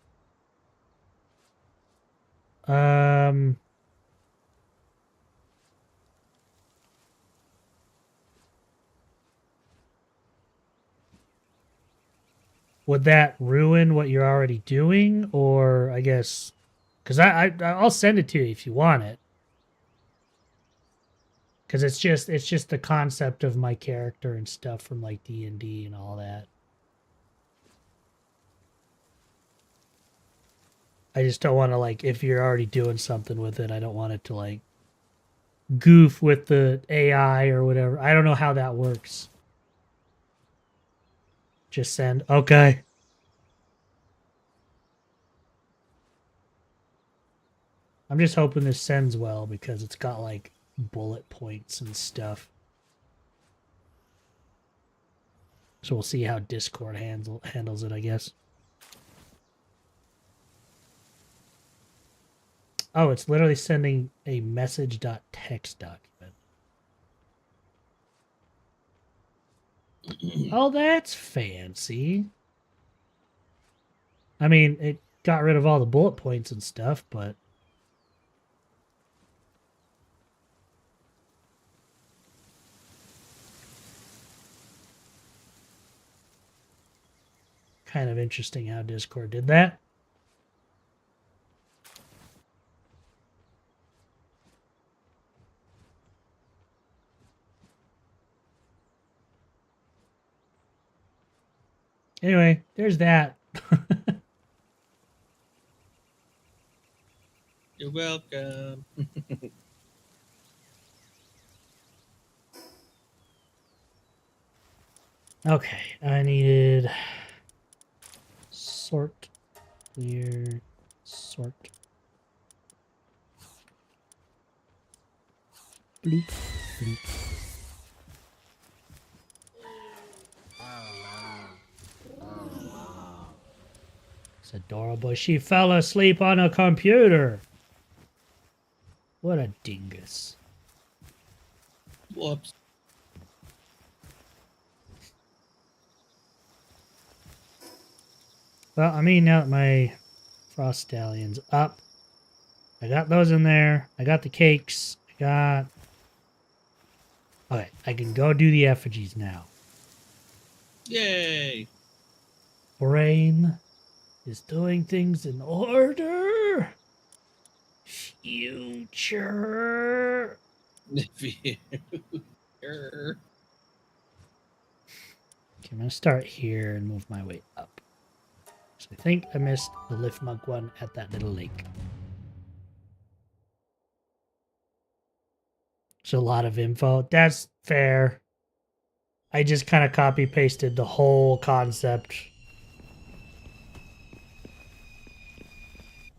would that ruin what you're already doing, or I guess because I'll send it to you if you want it, because it's just the concept of my character and stuff from like D&D and all that. I just don't want to, like, if you're already doing something with it, I don't want it to like goof with the AI or whatever. I don't know how that works. Just send. Okay. I'm just hoping this sends well because it's got like bullet points and stuff. So we'll see how Discord handles it, I guess. Oh, it's literally sending a message.txt document. Oh, that's fancy. I mean, it got rid of all the bullet points and stuff, but kind of interesting how Discord did that. Anyway, there's that.
You're welcome.
Okay, I needed sort, clear, sort. Bleep, bleep. It's adorable. She fell asleep on a computer. What a dingus.
Whoops.
Well, I mean, now that my Frost Stallion's up, I got those in there. I got the cakes. I got... Okay, I can go do the effigies now.
Yay!
Brain is doing things in order. Future.
Future.
Okay, I'm gonna start here and move my way up. So I think I missed the Lifmunk one at that little lake. So a lot of info. That's fair. I just kind of copy pasted the whole concept.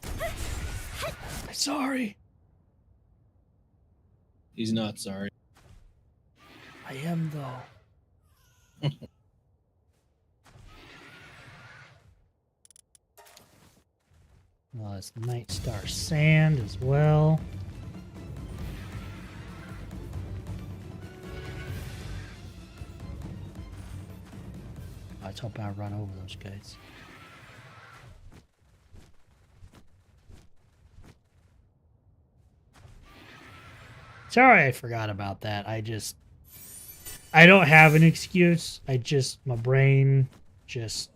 I'm sorry.
He's not sorry.
I am though. Well, it's Night Star Sand as well. Let's hope I run over those guys. Sorry, I forgot about that. I don't have an excuse. My brain just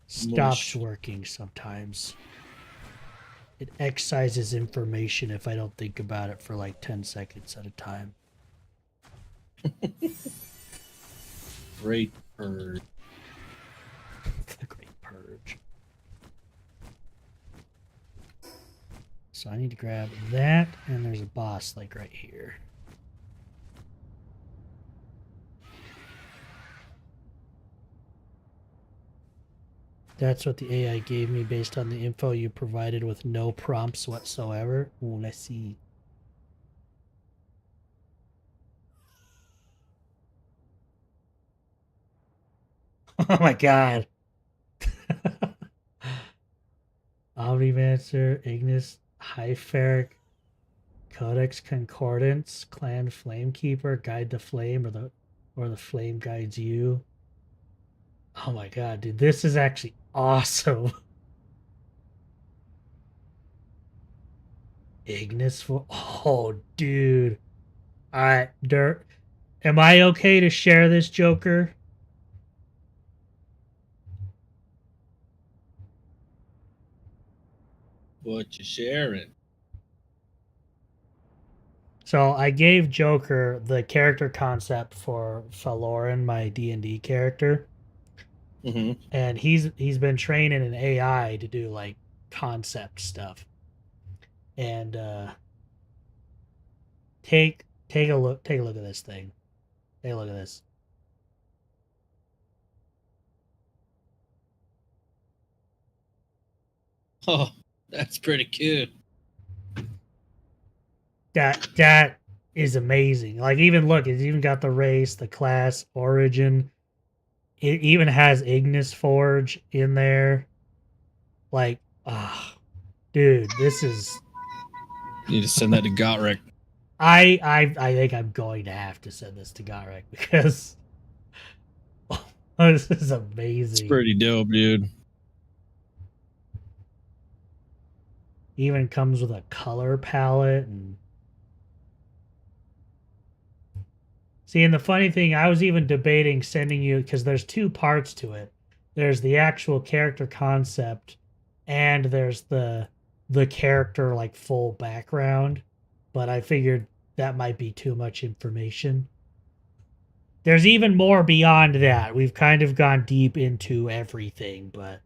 stops working sometimes. It excises information if I don't think about it for like 10 seconds at a time.
Great purge.
The Great Purge. So I need to grab that, and there's a boss like right here. That's what the AI gave me based on the info you provided with no prompts whatsoever. Ooh, let's see. Oh my god. Omnimancer, Ignis, Hypheric, Codex Concordance, Clan Flamekeeper, Guide the Flame, or the Flame guides you. Oh my god, dude, this is actually awesome. Ignis for dude. Alright, Dirt. Am I okay to share this, Joker?
What you sharing?
So I gave Joker the character concept for Faloran, my D&D character.
Mm-hmm.
And he's been training an AI to do like concept stuff. And take a look at this thing. Take a look at this.
Oh, that's pretty cute.
That is amazing. Like, even look, it's even got the race, the class, origin. It even has Ignis Forge in there. Like, dude, this is.
You need to send that to Gotrek.
I think I'm going to have to send this to Gotrek because this is amazing.
It's pretty dope, dude.
Even comes with a color palette and. See, and the funny thing, I was even debating sending you, because there's two parts to it. There's the actual character concept, and there's the character, like, full background. But I figured that might be too much information. There's even more beyond that. We've kind of gone deep into everything, but...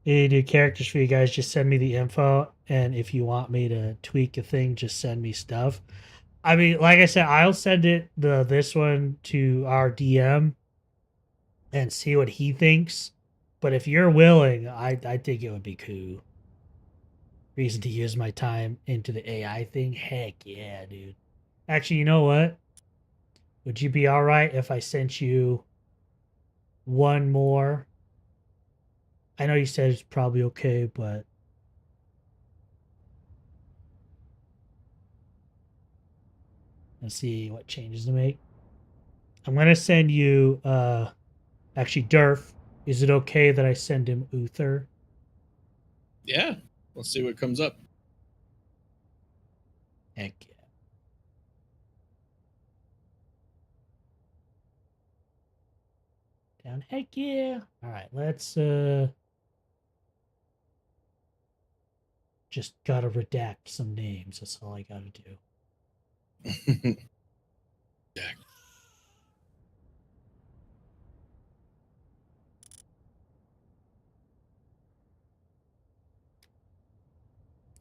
I do characters for you guys. Just send me the info, and if you want me to tweak a thing, just send me stuff. I mean, like I said, I'll send this one to our DM and see what he thinks. But if you're willing, I think it would be cool. Reason to use my time into the AI thing? Heck yeah, dude. Actually, you know what? Would you be all right if I sent you one more? I know you said it's probably okay, but... Let's see what changes to make. I'm going to send you... Actually, Durf, is it okay that I send him Uther?
Yeah. Let's see what comes up.
Heck yeah. down. Heck yeah. All right, let's just gotta redact some names. That's all I gotta do.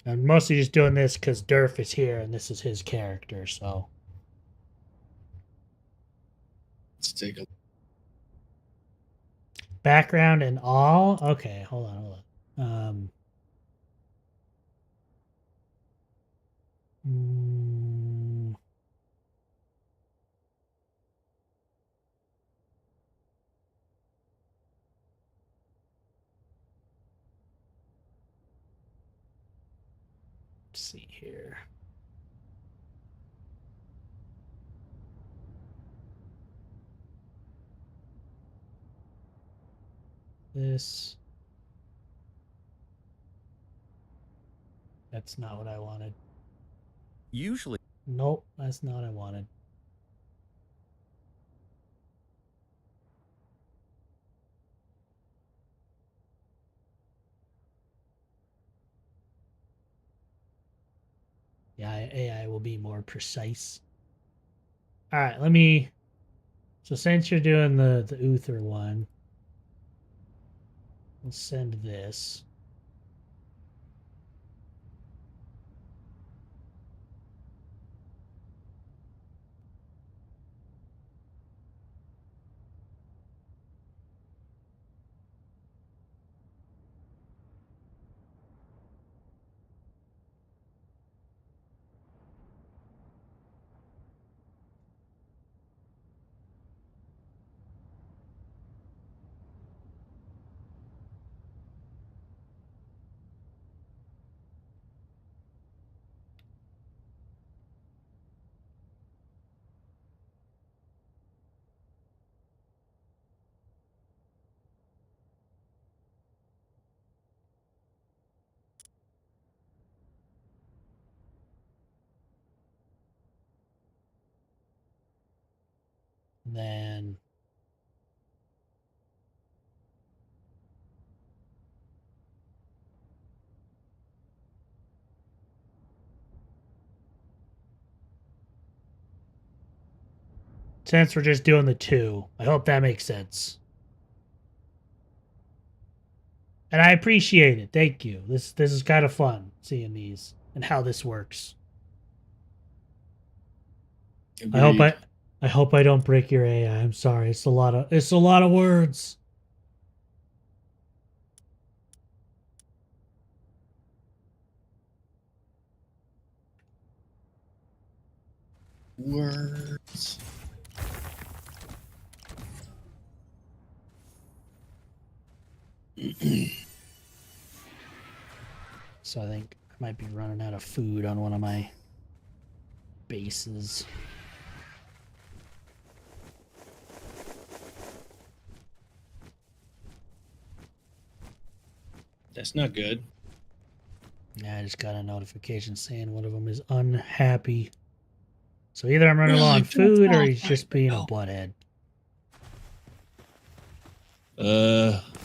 I'm mostly just doing this because Durf is here and this is his character, so.
Let's take a
Background and all? Okay, hold on. Let's see here. This. That's not what I wanted.
Usually.
Nope, that's not what I wanted. Yeah, AI will be more precise. All right, let me. So since you're doing the Uther one, we'll send this. Then since we're just doing the two, I hope that makes sense. And I appreciate it. Thank you. This is kind of fun seeing these and how this works.
Agreed.
I hope I don't break your AI. I'm sorry. It's a lot of words.
Words.
So I think I might be running out of food on one of my bases.
That's not good.
Yeah, I just got a notification saying one of them is unhappy. So either I'm running
Really?
low on
That's
food or
not
he's just being a
right,
butthead.
What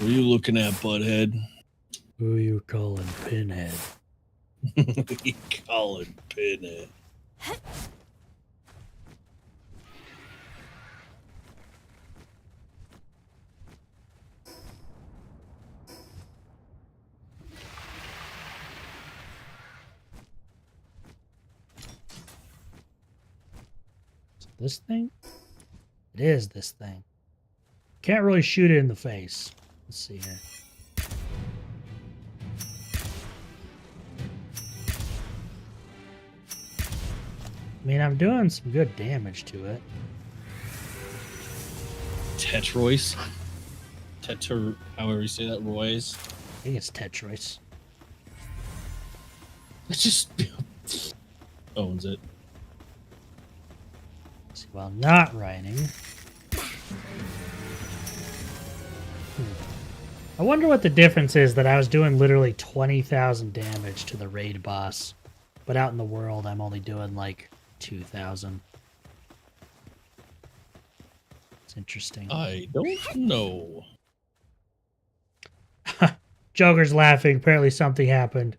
are you looking at, butthead?
Who are you calling Pinhead?
You call it Pinhead.
This thing? It is this thing. Can't really shoot it in the face. Let's see here. I mean, I'm doing some good damage to it.
Tetrois. However you say that, Royce.
I think it's Tetrois.
It just owns it.
While not writing. I wonder what the difference is that I was doing literally 20,000 damage to the raid boss, but out in the world I'm only doing like 2,000. It's interesting.
I don't know.
Joker's laughing. Apparently something happened.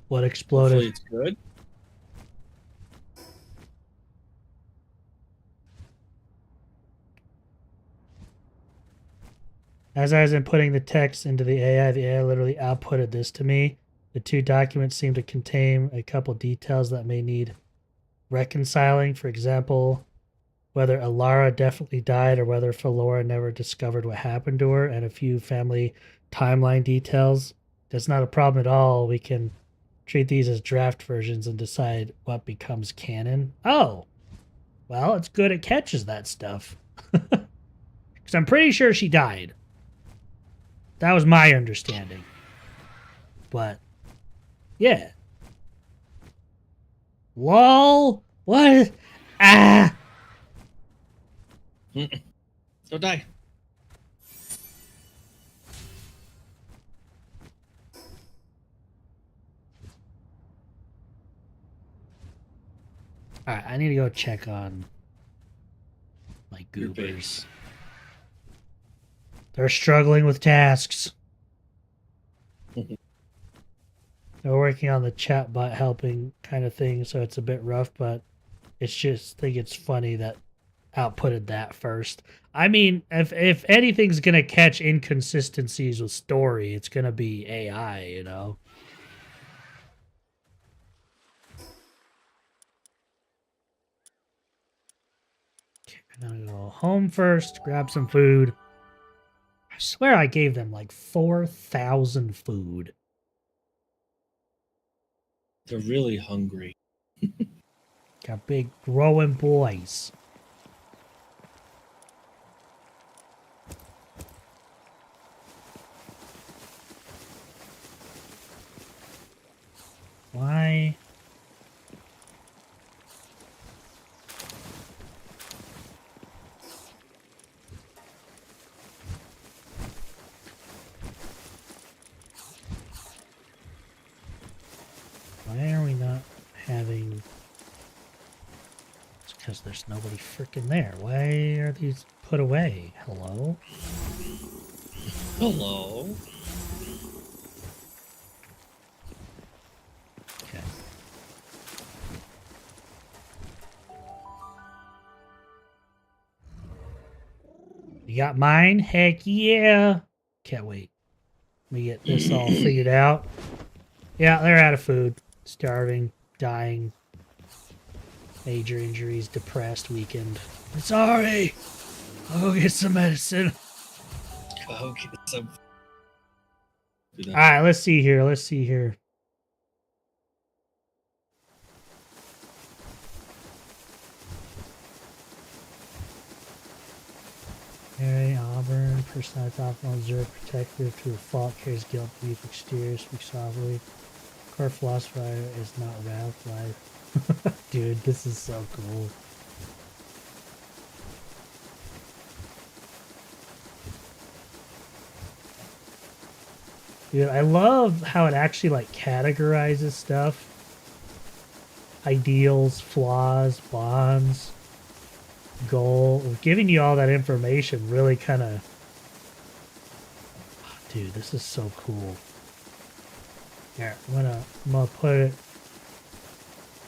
What exploded?
Hopefully it's good.
As I was inputting the text into the AI literally outputted this to me. The two documents seem to contain a couple details that may need reconciling. For example, whether Alara definitely died or whether Felora never discovered what happened to her, and a few family timeline details. That's not a problem at all. We can treat these as draft versions and decide what becomes canon. Oh, well, it's good it catches that stuff. Because I'm pretty sure she died. That was my understanding. But, yeah. LOL? What? Ah!
Don't die.
Alright, I need to go check on my goobers. They're struggling with tasks. They're working on the chatbot helping kind of thing, so it's a bit rough, but it's just, I think it's funny that outputted that first. I mean, if anything's gonna catch inconsistencies with story, it's gonna be AI, you know? Okay, I'm gonna go home first, grab some food. I swear I gave them like 4,000 food.
They're really hungry.
Got big growing boys. Why? Why are we not having... It's because there's nobody freaking there. Why are these put away? Hello?
Hello.
Okay. You got mine? Heck yeah! Can't wait. Let me get this all figured out. Yeah, they're out of food. Starving, dying, major injuries, depressed, weakened. I'm sorry! I'll go get some medicine.
Go get some.
Alright, let's see here. Let's see here. Mary Auburn, personality thoughtful, zero protective, to a fault, carries guilt, belief, exterior, speaks softly. Core philosopher is not Ralph life. Dude, this is so cool. Dude, I love how it actually like categorizes stuff. Ideals, flaws, bonds, goal. Giving you all that information really kind of... Dude, this is so cool. Here, I'm gonna put it...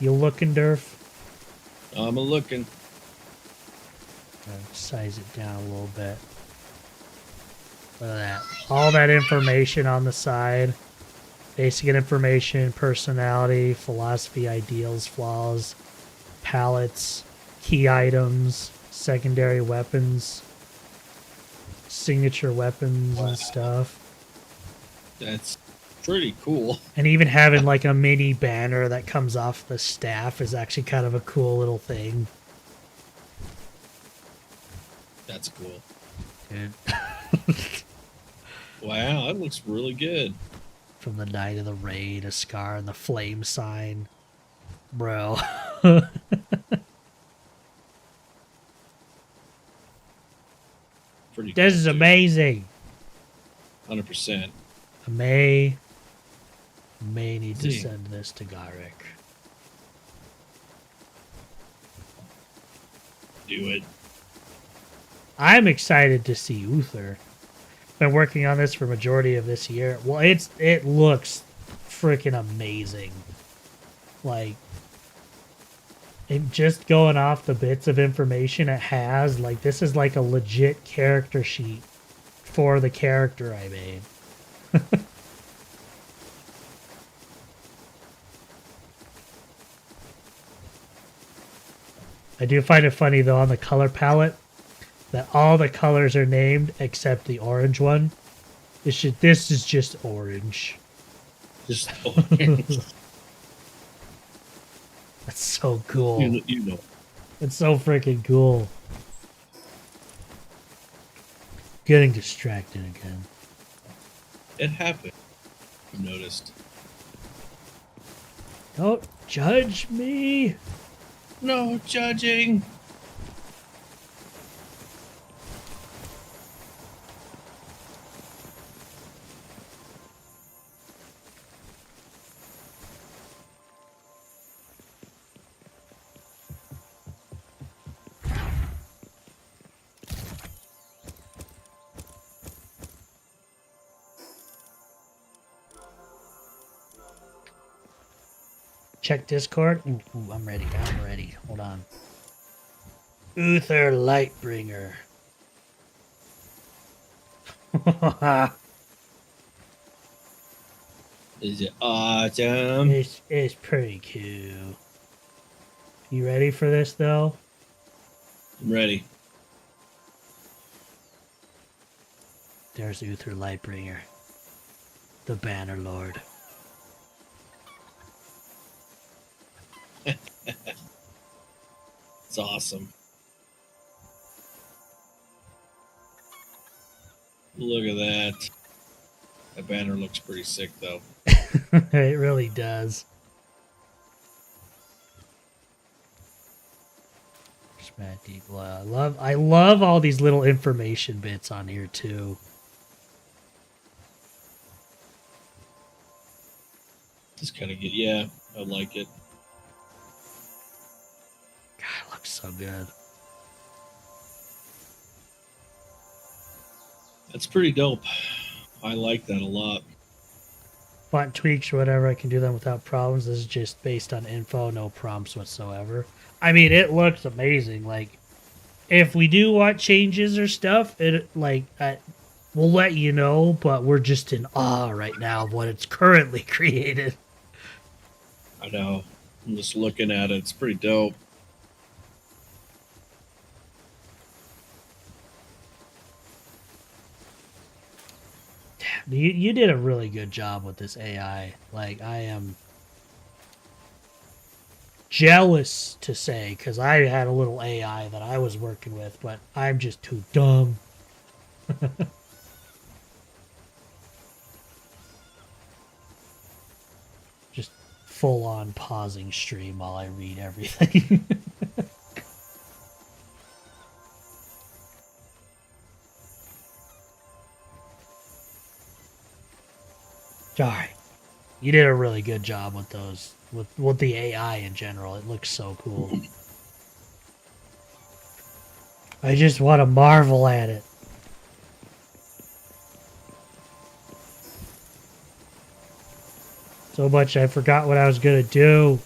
You looking, Durf?
I'm a-looking.
Size it down a little bit. Look at that. All that information on the side. Basic information, personality, philosophy, ideals, flaws, palettes, key items, secondary weapons, signature weapons and stuff.
That's pretty cool.
And even having like a mini banner that comes off the staff is actually kind of a cool little thing.
That's cool.
Dude.
Wow, that looks really good.
From the night of the raid, a scar and the flame sign. Bro.
Pretty
This is amazing.
100%.
Amazing. May need to
See.
send this to Garrick.
Do it.
I'm excited to see Uther. Been working on this for majority of this year. Well, it looks freaking amazing. Like, just going off the bits of information it has, like, this is like a legit character sheet for the character I made. I do find it funny, though, on the color palette, that all the colors are named except the orange one. This is just orange.
Just orange.
That's so cool.
You know.
It's so freaking cool. Getting distracted again.
It happened. You noticed.
Don't judge me.
No judging.
Check Discord. Ooh, I'm ready. I'm ready. Hold on. Uther Lightbringer.
Is it awesome?
It's pretty cool. You ready for this, though?
I'm ready.
There's Uther Lightbringer. The Banner Lord.
It's awesome. Look at that. That banner looks pretty sick, though.
It really does. Well, I love all these little information bits on here too.
Just kind of get, yeah, I like it.
God, it looks so good.
That's pretty dope. I like that a lot.
Want tweaks or whatever, I can do them without problems. This is just based on info, no prompts whatsoever. I mean, it looks amazing. Like, if we do want changes or stuff, we'll let you know, but we're just in awe right now of what it's currently created.
I know. I'm just looking at it. It's pretty dope.
You did a really good job with this AI. Like, I am jealous to say, because I had a little AI that I was working with, but I'm just too dumb. Just full on pausing stream while I read everything. Alright. You did a really good job with those, with the AI in general. It looks so cool. I just want to marvel at it. So much I forgot what I was gonna do.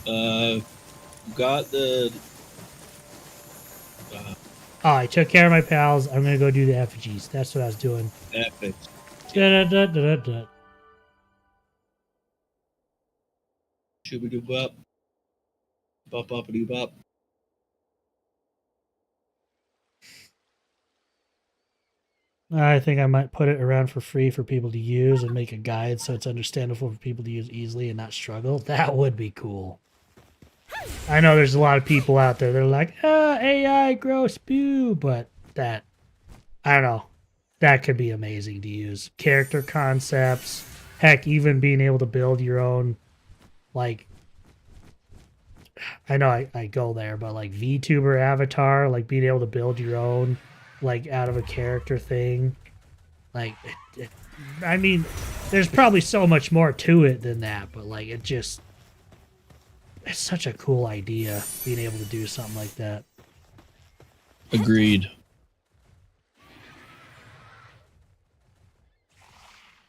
Got the...
Oh, I took care of my pals. I'm gonna go do the effigies. That's what I was doing.
Epic.
Da-da-da-da-da-da.
Shooba-doo-bop. Bop-bop-a-doo-bop.
I think I might put it around for free for people to use and make a guide so it's understandable for people to use easily and not struggle. That would be cool. I know there's a lot of people out there that are like, AI, gross, boo, but that, I don't know. That could be amazing to use. Character concepts, heck, even being able to build your own, like, I know I go there, but like VTuber avatar, like being able to build your own, like out of a character thing. Like, I mean, there's probably so much more to it than that, but like it's such a cool idea being able to do something like that.
Agreed.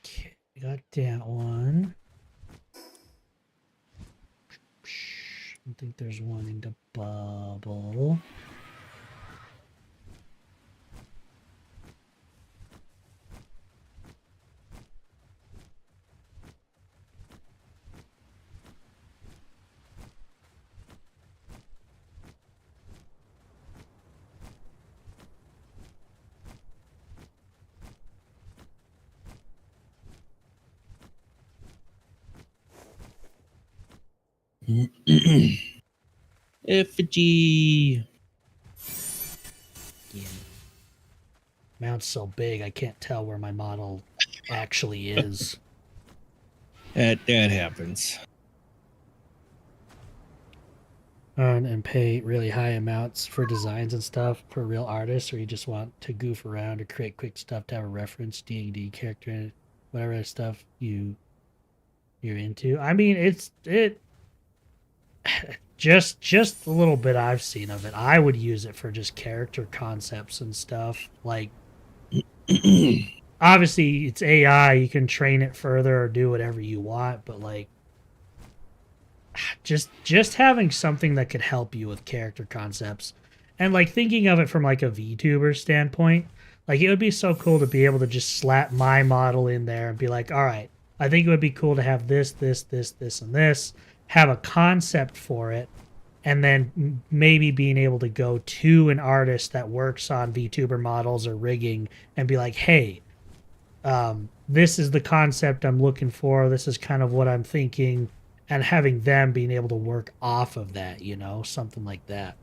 Okay, got that one. I think there's one in the bubble.
Effigy.
Yeah. Mount's so big I can't tell where my model actually is.
That happens.
And pay really high amounts for designs and stuff for real artists, or you just want to goof around or create quick stuff to have a reference, D&D character, whatever stuff you're into. I mean, it just the little bit I've seen of it, I would use it for just character concepts and stuff. Like, obviously it's AI, you can train it further or do whatever you want, but like, just having something that could help you with character concepts, and like thinking of it from like a VTuber standpoint, like it would be so cool to be able to just slap my model in there and be like, all right, I think it would be cool to have this, and this, have a concept for it, and then maybe being able to go to an artist that works on VTuber models or rigging and be like, hey, this is the concept I'm looking for, this is kind of what I'm thinking, and having them being able to work off of that, you know, something like that.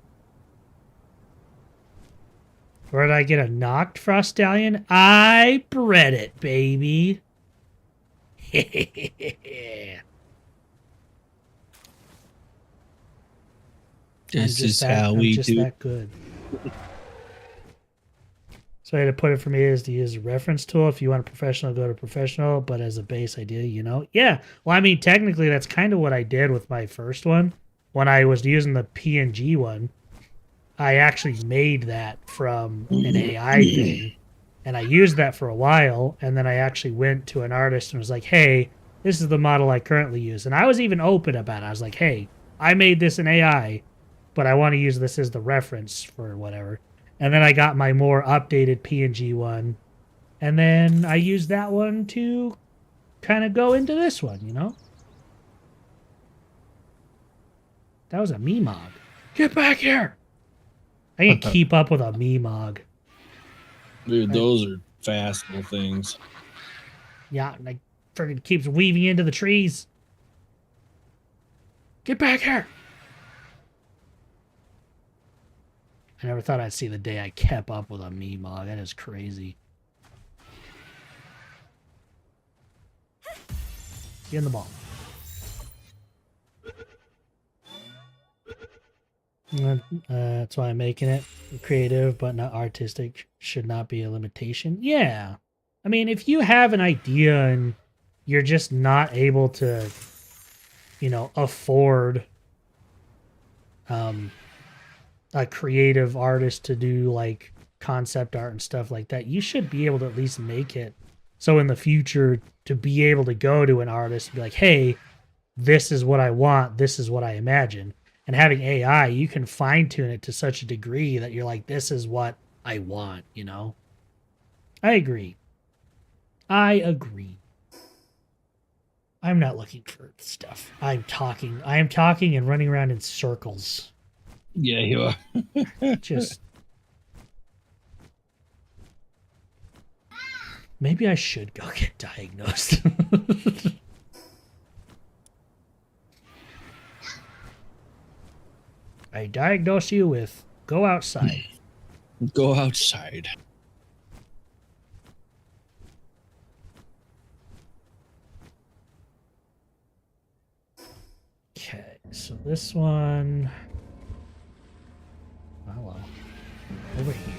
Where did I get a knocked Frost Stallion? I bred it, baby.
This is how we do.
That good. So I had to put it for me is to use a reference tool. If you want a professional, go to professional. But as a base idea, you know, yeah. Well, I mean, technically, that's kind of what I did with my first one. When I was using the PNG one, I actually made that from an AI thing, and I used that for a while. And then I actually went to an artist and was like, "Hey, this is the model I currently use." And I was even open about it. I was like, "Hey, I made this in AI, but I want to use this as the reference for whatever." And then I got my more updated PNG one. And then I used that one to kind of go into this one, you know? That was a Meemog. Get back here! I can keep up with a Meemog.
Dude, those are fast little things.
Yeah, and like freaking keeps weaving into the trees. Get back here! I never thought I'd see the day I kept up with a Meemog. That is crazy. Get in the ball. That's why I'm making it creative, but not artistic. Should not be a limitation. Yeah. I mean, if you have an idea and you're just not able to, you know, afford a creative artist to do like concept art and stuff like that, you should be able to at least make it so in the future to be able to go to an artist and be like, hey, this is what I want, this is what I imagine. And having AI, you can fine tune it to such a degree that you're like, this is what I want, you know? I agree. I'm not looking for stuff. I am talking and running around in circles.
Yeah, you are.
Just maybe I should go get diagnosed. I diagnose you with go outside.
Go outside.
Okay, so this one. Hello. Over here.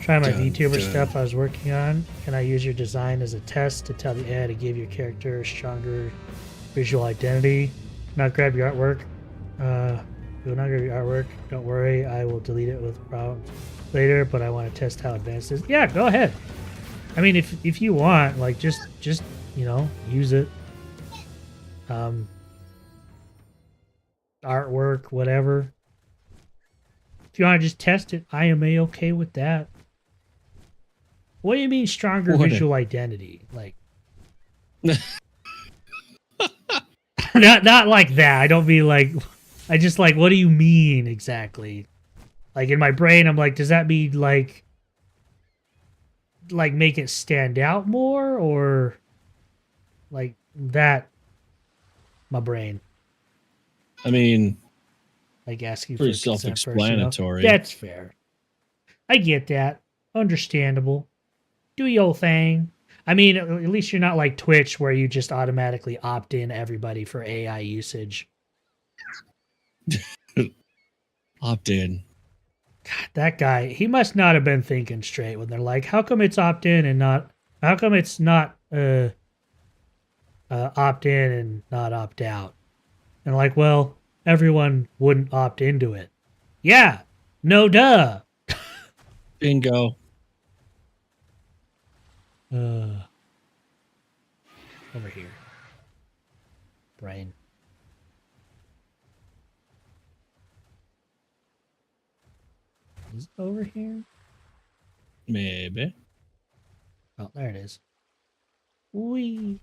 Try my
Dun,
VTuber
dun.
stuff I was working on. Can I use your design as a test to tell the AI to give your character a stronger visual identity? Not grab your artwork. We will not grab your artwork. Don't worry, I will delete it with problems later, but I want to test how advanced it is. Yeah, go ahead. I mean, if you want, like, just you know, use it. Artwork, whatever. If you want to just test it, I am okay with that. What do you mean stronger
What?
visual identity? Like, not like that. I don't mean like. I just like. What do you mean exactly? Like in my brain, I'm like, does that mean like make it stand out more, or like that? My brain.
I mean,
like asking
pretty
for consent first, you know?
self-explanatory.
That's fair. I get that. Understandable. Do your thing. I mean, at least you're not like Twitch where you just automatically opt in everybody for AI usage.
Opt in.
God, that guy, he must not have been thinking straight when they're like, how come it's opt in and not, how come it's not opt in and not opt out? And like, well, everyone wouldn't opt into it. Yeah, no duh.
Bingo.
Over here. Brain. Is it over here?
Maybe.
Oh, there it is. Wee.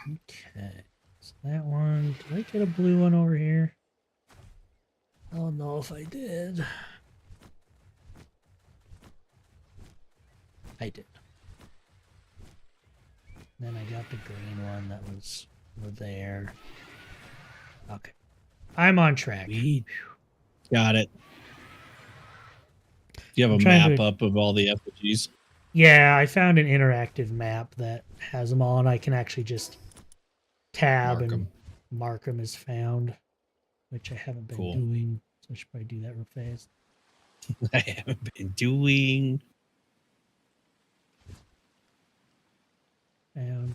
Okay. So that one. Did I get a blue one over here? I don't know if I did. I did. Then I got the green one that was over there. Okay. I'm on track.
Got it. You have
I'm
a
trying
map
to-
up of all the effigies.
Yeah, I found an interactive map that has them all, and I can actually just tab
Mark
and
'em.
mark them as found, which I haven't been
Cool.
doing. So I should probably do that real fast.
I haven't been doing.
Found.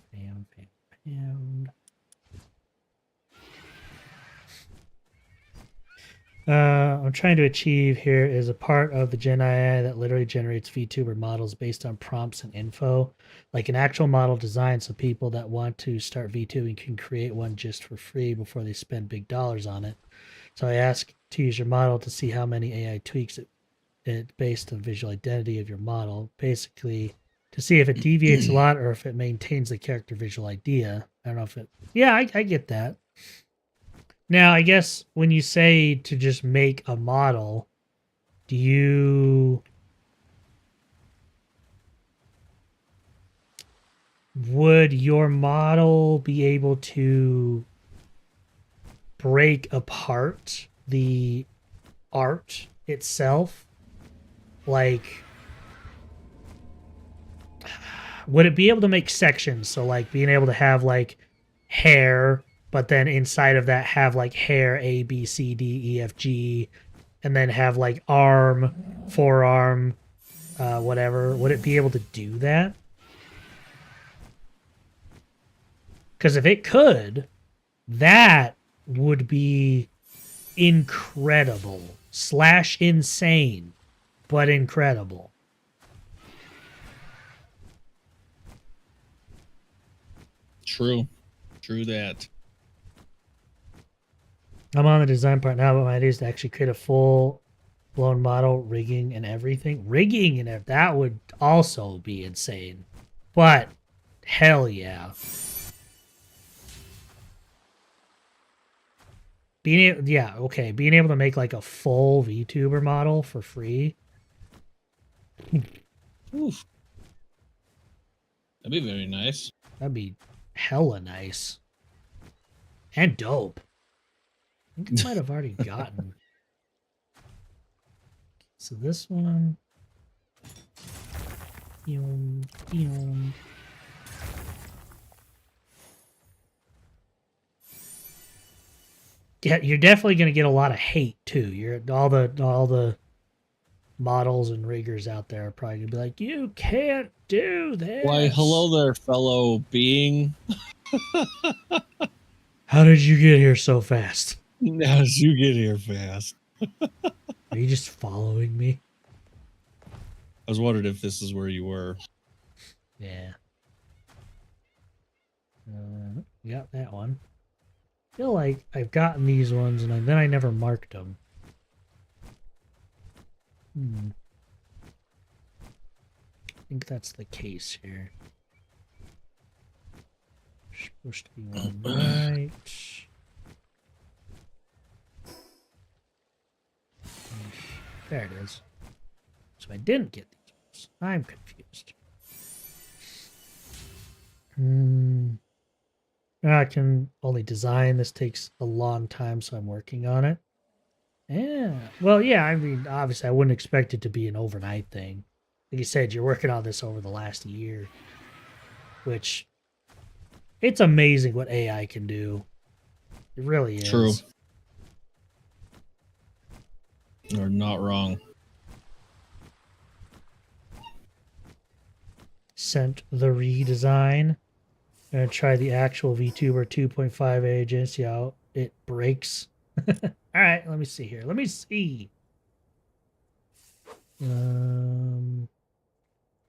I'm trying to achieve here is a part of the Gen AI that literally generates VTuber models based on prompts and info, like an actual model design, so people that want to start VTubing can create one just for free before they spend big dollars on it. So I ask to use your model to see how many AI tweaks it based on visual identity of your model, basically to see if it deviates a lot or if it maintains the character visual idea. I don't know if it. Yeah, I get that. Now, I guess when you say to just make a model, do you... Would your model be able to break apart the art itself? Like, would it be able to make sections? So, like, being able to have, like, hair, but then inside of that have like hair A, B, C, D, E, F, G, and then have like arm, forearm, whatever. Would it be able to do that? Because if it could, that would be incredible / insane, but incredible.
True. True that.
I'm on the design part now, but my idea is to actually create a full-blown model, rigging and everything. Rigging and that would also be insane. But hell yeah. Being able to make like a full VTuber model for free.
Oof. That'd be very nice.
That'd be hella nice. And dope. I think I might have already gotten. So this one. you're definitely going to get a lot of hate too. You're all the models and riggers out there are probably going to be like, you can't do this.
Why, hello there, fellow being.
How did you get here so fast?
How did you get here fast?
Are you just following me?
I was wondering if this is where you were.
Yeah. Got that one. I feel like I've gotten these ones and then I never marked them. I think that's the case here. Supposed to be one right. There it is. So I didn't get these ones. I'm confused. I can only design. This takes a long time, so I'm working on it. Yeah. Well, yeah, I mean, obviously I wouldn't expect it to be an overnight thing. Like you said, you're working on this over the last year, which it's amazing what AI can do. It really is.
True. You're not wrong.
Sent the redesign. I'm going to try the actual VTuber 2.5 agent, see how it breaks. All right, let me see here. Let me see.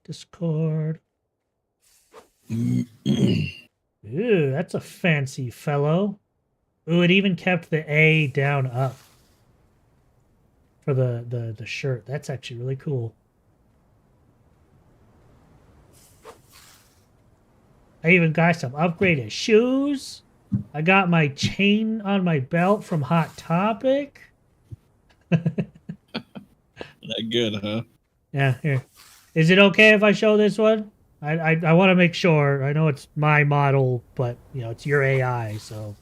Discord. Ooh, that's a fancy fellow. Ooh, it even kept the A down up for the shirt. That's actually really cool. I even got some upgraded shoes. I got my chain on my belt from Hot Topic.
That good, huh?
Yeah, here. Is it okay if I show this one? I want to make sure. I know it's my model, but, you know, it's your AI, so...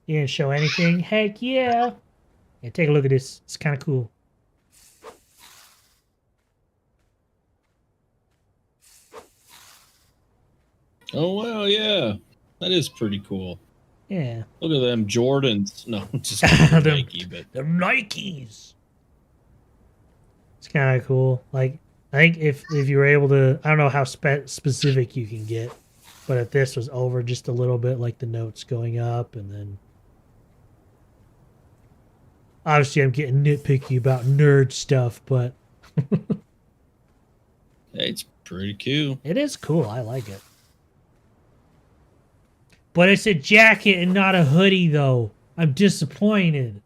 You didn't show anything? Heck yeah! Yeah, take a look at this. It's kind of cool.
Oh, wow, yeah. That is pretty cool.
Yeah.
Look at them Jordans. No, just Nike, but...
Them Nikes! It's kind of cool. Like, I think if you were able to... I don't know how specific you can get, but if this was over just a little bit, like the notes going up, and then... Obviously, I'm getting nitpicky about nerd stuff, but...
It's pretty cool.
It is cool. I like it. But it's a jacket and not a hoodie, though. I'm disappointed.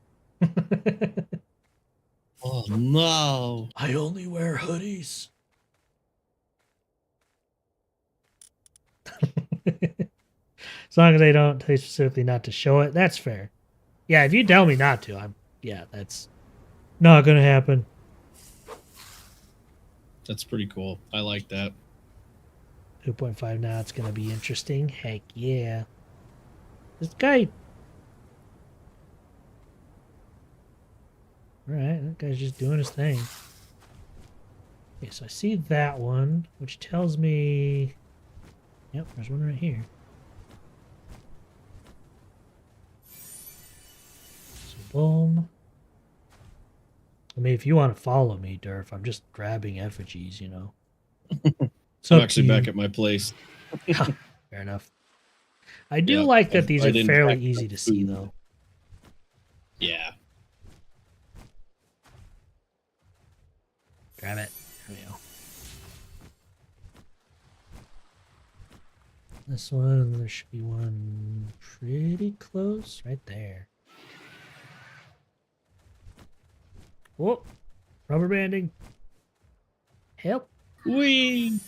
Oh, no.
I only wear hoodies. As long as they don't tell you specifically not to show it, that's fair. Yeah, if you tell me not to, yeah, that's not going to happen.
That's pretty cool. I like that.
2.5 now, it's going to be interesting. Heck yeah. This guy... Alright, that guy's just doing his thing. Okay, so I see that one, which tells me... Yep, there's one right here. So, boom. I mean, if you want to follow me, Durf, I'm just grabbing effigies, you know.
I'm actually back at my place.
Fair enough. I do like that these are fairly easy to see, though.
Yeah.
Grab it. There we go. This one, and there should be one pretty close right there. Whoa! Rubber banding. Help.
Whee!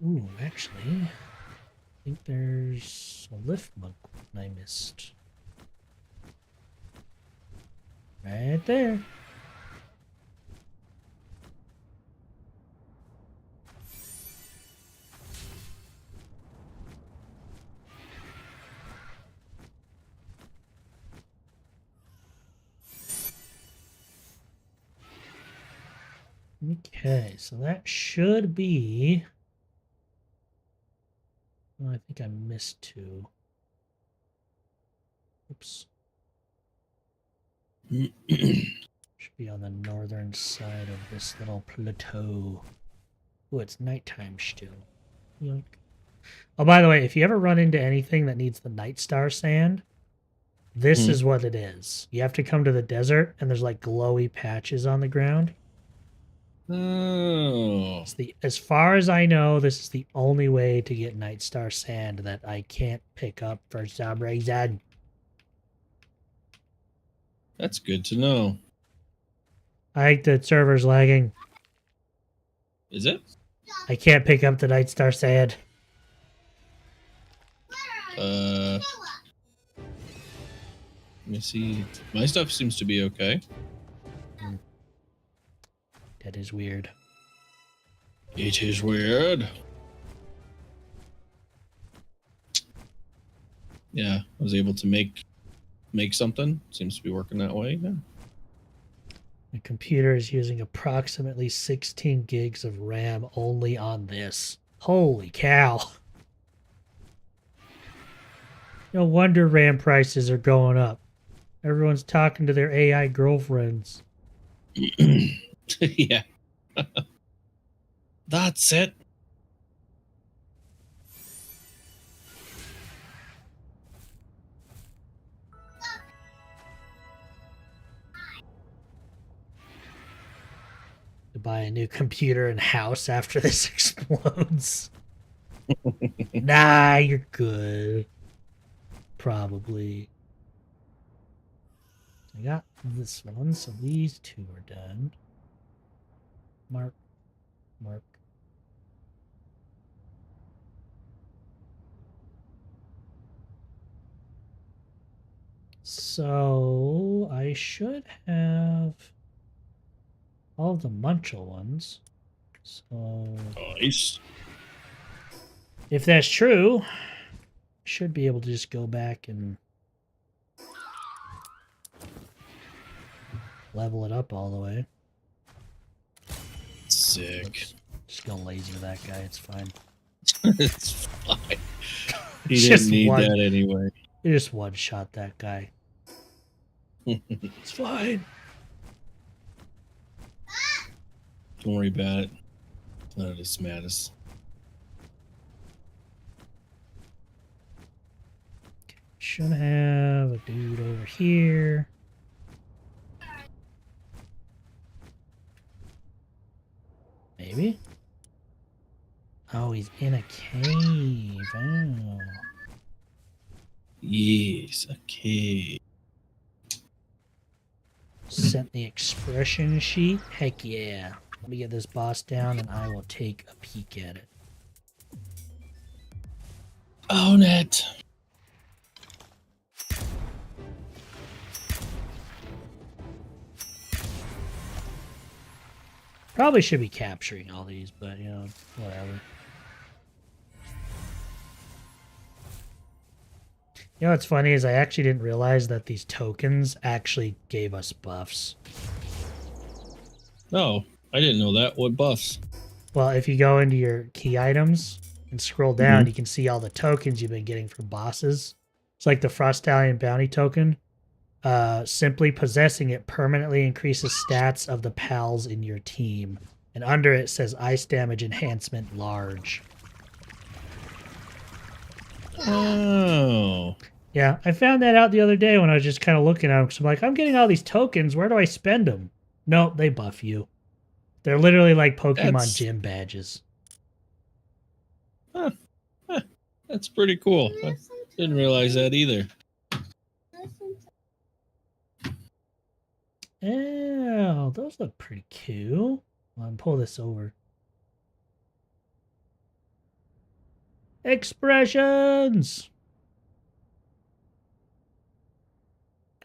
Ooh, actually, I think there's a lift mug I missed. Right there. Okay, so that should be... Oh, I think I missed 2. Oops. Should be on the northern side of this little plateau. Oh, it's nighttime still. Yoink. Oh, by the way, if you ever run into anything that needs the Night Star sand, this is what it is. You have to come to the desert, and there's like glowy patches on the ground.
Oh.
As far as I know, this is the only way to get Night Star sand that I can't pick up for some reason.
That's good to know.
I think the server's lagging.
Is it?
I can't pick up the Night Star sand.
Let me see. My stuff seems to be okay.
That is weird.
It is weird. Yeah, I was able to make something. Seems to be working that way. Yeah.
The computer is using approximately 16 gigs of RAM only on this. Holy cow. No wonder RAM prices are going up. Everyone's talking to their AI girlfriends.
Yeah. That's it.
To buy a new computer and house after this explodes. Nah, you're good. Probably. I got this one, so these 2 are done. Mark. So I should have all of the Munchel ones. So
nice.
If that's true, I should be able to just go back and level it up all the way.
Sick.
Just go lazy with that guy. It's fine.
It's fine. He didn't need that anyway.
You just one-shot that guy. It's fine.
Don't worry about it. None of this matters.
Should have a dude over here. Maybe? Oh, he's in a cave. Oh.
Yes, okay.
Set the expression sheet. Heck yeah. Let me get this boss down and I will take a peek at it.
Own it.
Probably should be capturing all these, but you know, whatever. You know what's funny is I actually didn't realize that these tokens actually gave us buffs.
Oh, I didn't know that. What buffs?
Well, if you go into your key items and scroll down, you can see all the tokens you've been getting from bosses. It's like the Frostallion bounty token. Simply possessing it permanently increases stats of the pals in your team. And under it says ice damage enhancement large.
Oh.
Yeah, I found that out the other day when I was just kind of looking at them. Because I'm like, I'm getting all these tokens. Where do I spend them? No, they buff you. They're literally like Pokemon gym badges.
Huh. That's pretty cool. I didn't realize that either.
Oh, those look pretty cool. I'll pull this over. Expressions!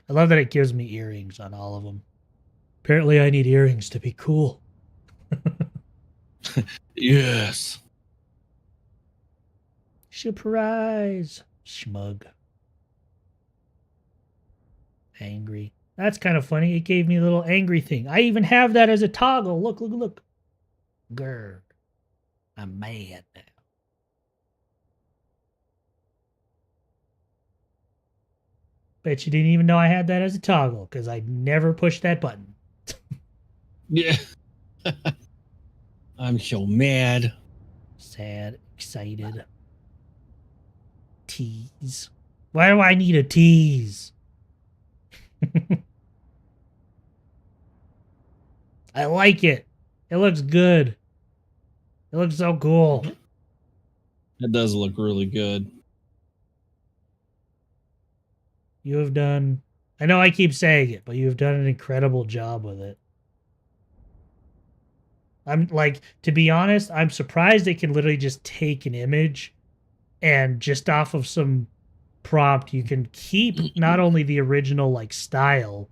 I love that it gives me earrings on all of them. Apparently I need earrings to be cool.
Yes.
Surprise! Smug. Angry. That's kind of funny. It gave me a little angry thing. I even have that as a toggle. Look, look, look. Grr. I'm mad now. Bet you didn't even know I had that as a toggle because I never pushed that button.
Yeah. I'm so mad.
Sad, excited. Tease. Why do I need a tease? I like it. It looks good. It looks so cool.
It does look really good.
You have done, I know I keep saying it, but you have done an incredible job with it. I'm like, to be honest, I'm surprised it can literally just take an image and just off of some prompt, you can keep not only the original like style,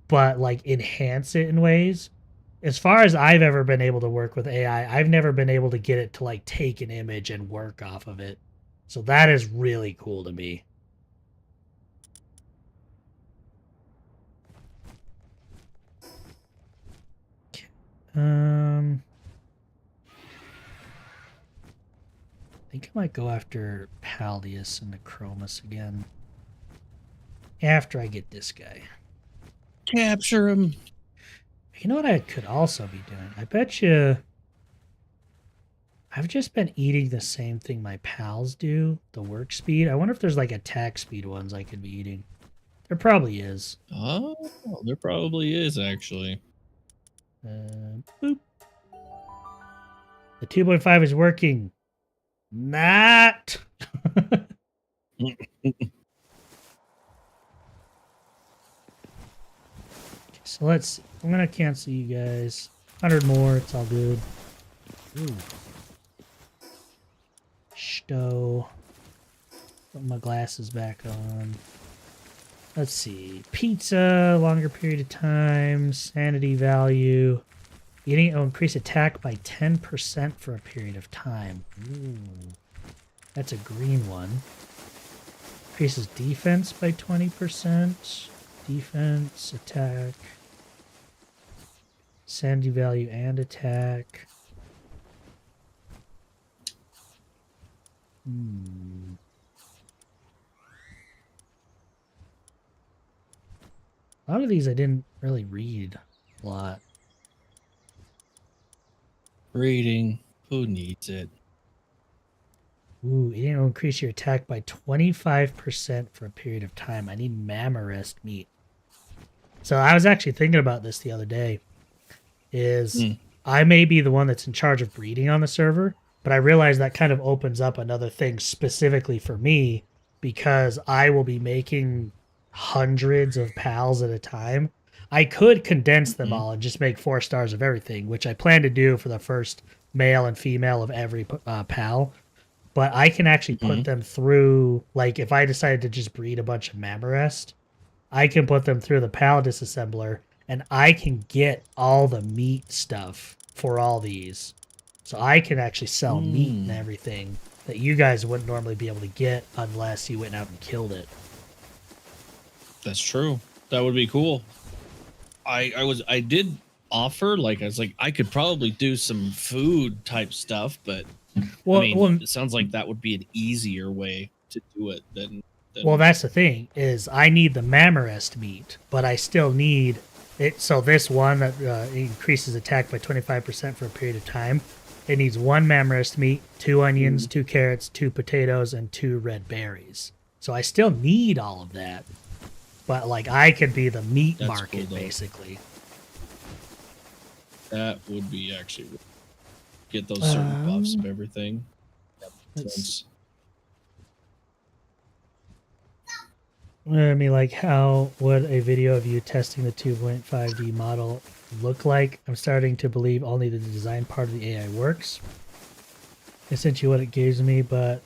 but like enhance it in ways. As far as I've ever been able to work with AI, I've never been able to get it to like take an image and work off of it. So that is really cool to me. I think I might go after Paldius and Necromus again. After I get this guy.
Capture him.
You know what I could also be doing? I bet you I've just been eating the same thing my pals do, the work speed. I wonder if there's like attack speed ones I could be eating. There probably is.
Oh, there probably is actually.
Boop. The 2.5 is working. Not. So let's see. I'm going to cancel you guys. 100 more. It's all good. Ooh. Stow. Put my glasses back on. Let's see. Pizza, longer period of time, sanity value. Eating it will increase attack by 10% for a period of time. Ooh. That's a green one. Increases defense by 20%. Defense, attack. Sanity value and attack. A lot of these I didn't really read a lot.
Reading. Who needs it?
Ooh, it will increase your attack by 25% for a period of time. I need Mammorest meat. So I was actually thinking about this the other day. I may be the one that's in charge of breeding on the server, but I realize that kind of opens up another thing specifically for me because I will be making hundreds of pals at a time. I could condense them all and just make 4 stars of everything, which I plan to do for the first male and female of every pal. But I can actually put them through, like if I decided to just breed a bunch of Mammorest, I can put them through the pal disassembler and I can get all the meat stuff for all these. So I can actually sell meat and everything that you guys wouldn't normally be able to get unless you went out and killed it.
That's true. That would be cool. I did offer, like, I was like, I could probably do some food type stuff, but
well,
it sounds like that would be an easier way to do it than
well, that's the thing, is I need the Mammorest meat, but I still need it. So this one that increases attack by 25% for a period of time, it needs 1 Mammorest meat, 2 onions, 2 carrots, 2 potatoes, and 2 red berries. So I still need all of that. But, like, I could be the meat market, cool, basically.
That would be actually... Get those certain buffs of everything.
I mean, like, how would a video of you testing the 2.5D model look like? I'm starting to believe only the design part of the AI works. I sent you what it gives me, but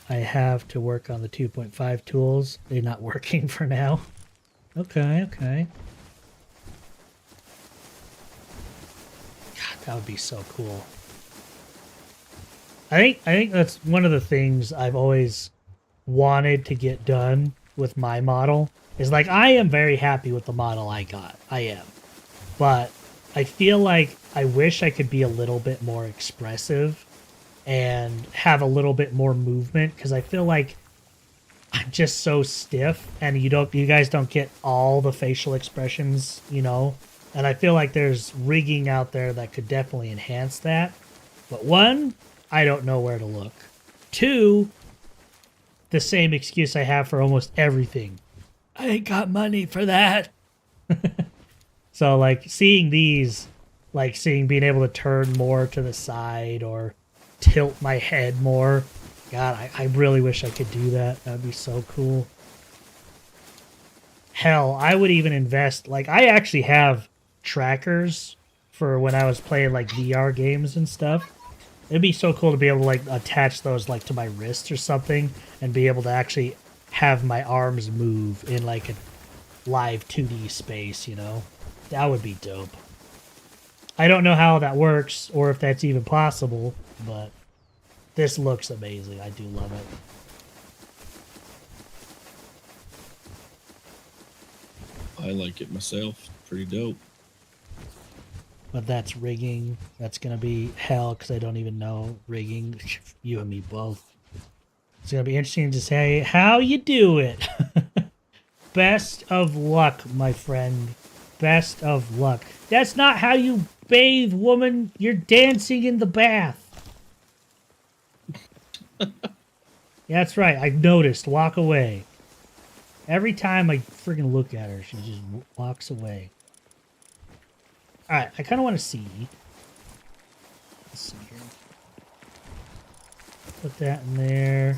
I have to work on the 2.5 tools. They're not working for now. Okay. God, that would be so cool. I think that's one of the things I've always wanted to get done with my model is like I am very happy with the model I got. I am. But I feel like I wish I could be a little bit more expressive and have a little bit more movement, because I feel like I'm just so stiff and you guys don't get all the facial expressions, you know? And I feel like there's rigging out there that could definitely enhance that. But one, I don't know where to look. Two, the same excuse I have for almost everything. I ain't got money for that. So like seeing these, like being able to turn more to the side or tilt my head more. God, I really wish I could do that. That'd be so cool. Hell, I would even invest, like I actually have trackers for when I was playing like VR games and stuff. It'd be so cool to be able to like attach those like to my wrist or something and be able to actually have my arms move in like a live 2D space, you know? That would be dope. I don't know how that works or if that's even possible, but this looks amazing. I do love it.
I like it myself. Pretty dope.
But that's rigging. That's going to be hell because I don't even know rigging. You and me both. It's going to be interesting to say how you do it. Best of luck, my friend. Best of luck. That's not how you bathe, woman. You're dancing in the bath. That's right. I noticed. Walk away. Every time I freaking look at her, she just walks away. Alright, I kind of want to see. Let's see here. Put that in there.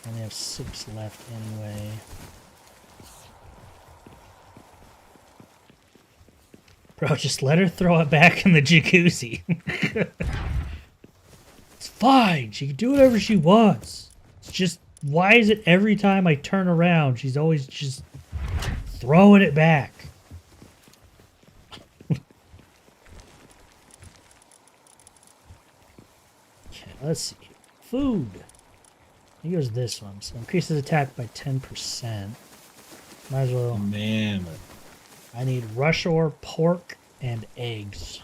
I only have 6 left anyway. Bro, just let her throw it back in the jacuzzi. It's fine. She can do whatever she wants. It's just, why is it every time I turn around, she's always just throwing it back? Okay, let's see. Food. Here's this one. So increases attack by 10%. Might as well.
Man.
I need Rushore, pork, and eggs.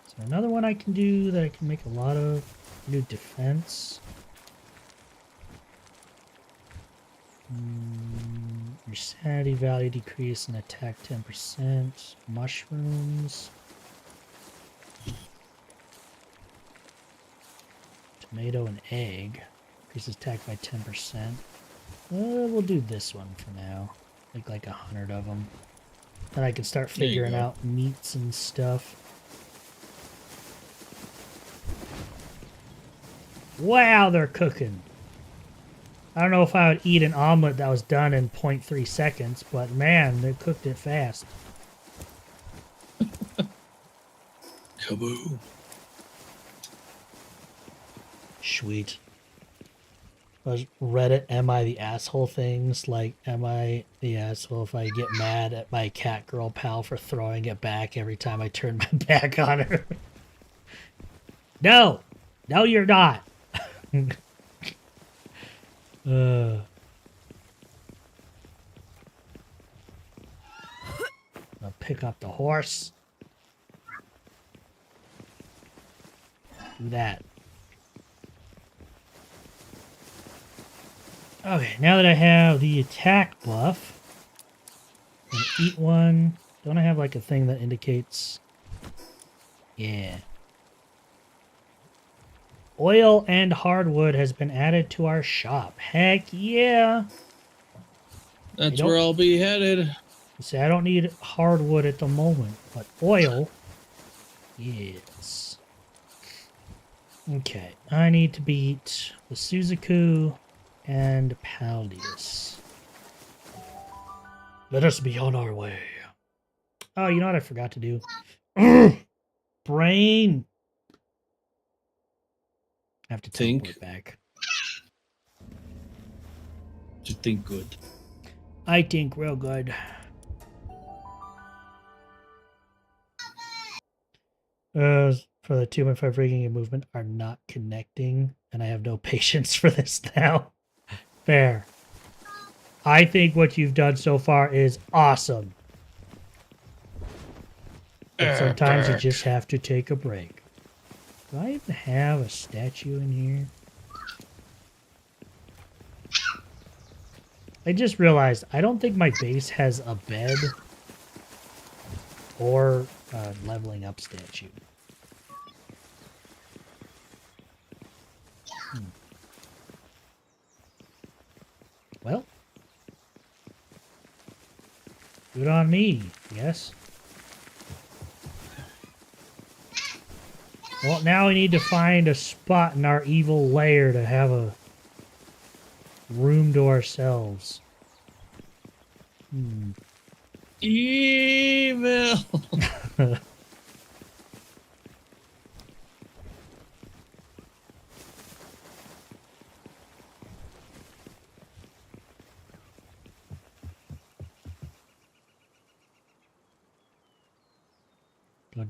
Is there another one I can do that I can make a lot of? New defense. Your sanity value decrease and attack 10%. Mushrooms. Tomato and egg. Increases attack by 10%. We'll do this one for now. Make like 100 of them. Then I can start figuring out meats and stuff. Wow, they're cooking. I don't know if I would eat an omelet that was done in 0.3 seconds, but man, they cooked it fast.
Kaboom.
Sweet. Those Reddit am I the asshole things, like am I the asshole if I get mad at my cat girl pal for throwing it back every time I turn my back on her? No you're not. I'll pick up the horse. Do that. Okay, now that I have the attack buff, I'm gonna eat one. Don't I have like a thing that indicates? Yeah. Oil and hardwood has been added to our shop. Heck yeah.
That's where I'll be headed.
See, I don't need hardwood at the moment, but oil, yes. Okay, I need to beat the Suzaku and Paldius. Let us be on our way. Oh, you know what I forgot to do? Brain! I have to teleport back.
To think good.
I think real good. For the 2.5 rigging and movement are not connecting, and I have no patience for this now. Fair. I think what you've done so far is awesome. But sometimes you just have to take a break. Do I even have a statue in here? I just realized I don't think my base has a bed or a leveling up statue. Well, good on me, yes. Well, now we need to find a spot in our evil lair to have a room to ourselves.
Evil.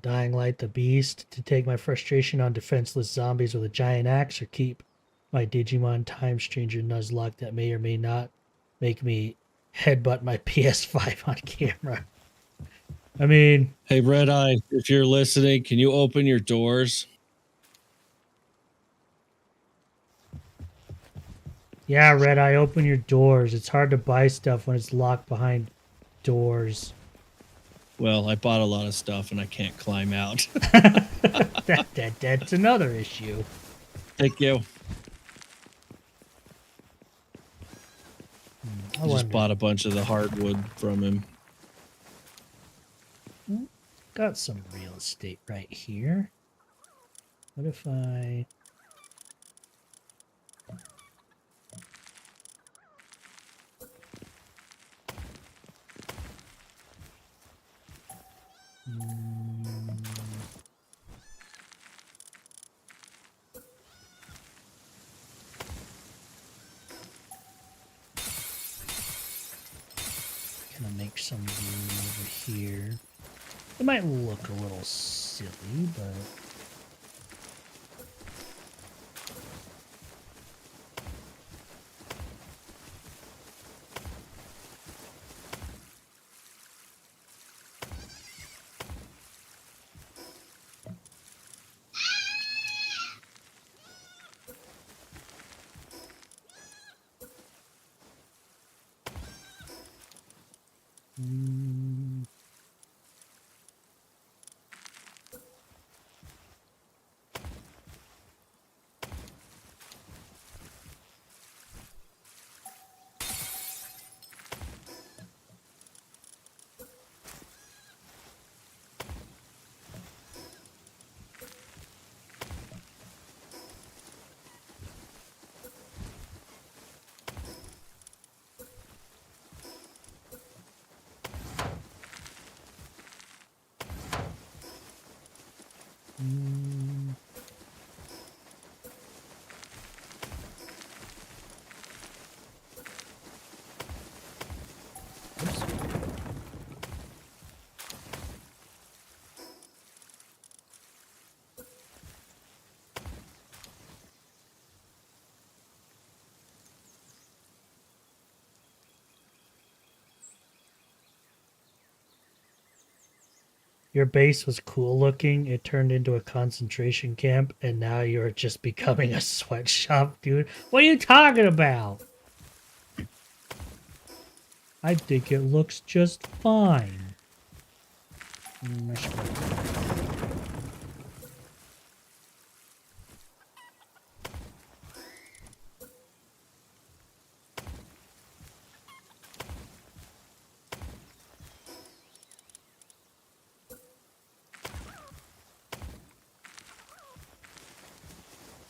Dying Light the Beast to take my frustration on defenseless zombies with a giant axe, or keep my Digimon Time Stranger Nuzlocke that may or may not make me headbutt my PS5 on camera. I mean...
Hey, Red Eye, if you're listening, can you open your doors?
Yeah, Red Eye, open your doors. It's hard to buy stuff when it's locked behind doors.
Well, I bought a lot of stuff and I can't climb out.
That's another issue.
Thank you. I just
wonder.
bought a bunch of the hardwood from him.
Got some real estate right here. What if I... Gonna make some room over here. It might look a little silly, but... Your base was cool looking, it turned into a concentration camp, and now you're just becoming a sweatshop, dude. What are you talking about? I think it looks just fine.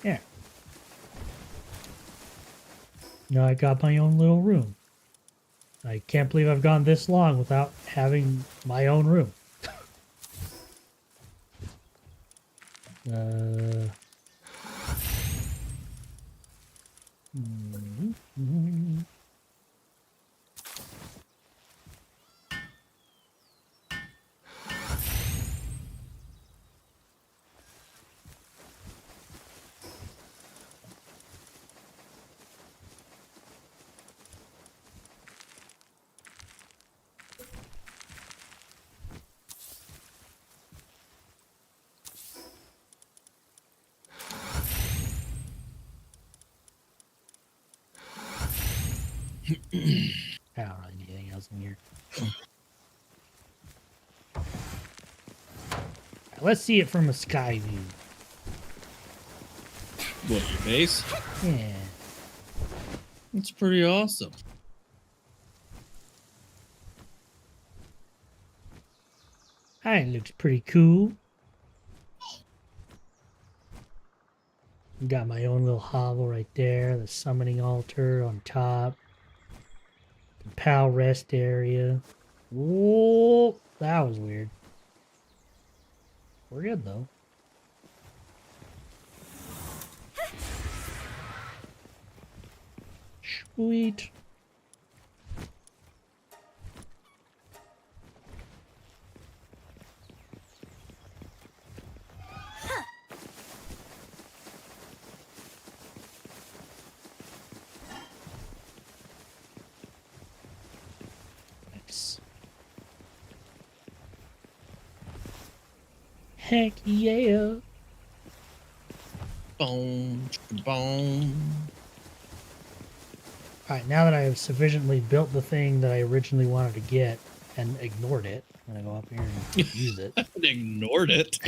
Yeah. Now I got my own little room. I can't believe I've gone this long without having my own room. I don't really need anything else in here. Right, let's see it from a sky view.
What, your base?
Yeah.
It's pretty awesome.
That looks pretty cool. Got my own little hovel right there. The summoning altar on top. The PAL rest area. Whoa, that was weird. We're good though. Sweet. Nice. Heck yeah.
Boom, boom.
Alright, now that I have sufficiently built the thing that I originally wanted to get and ignored it, I'm gonna go up here and use it.
Ignored it.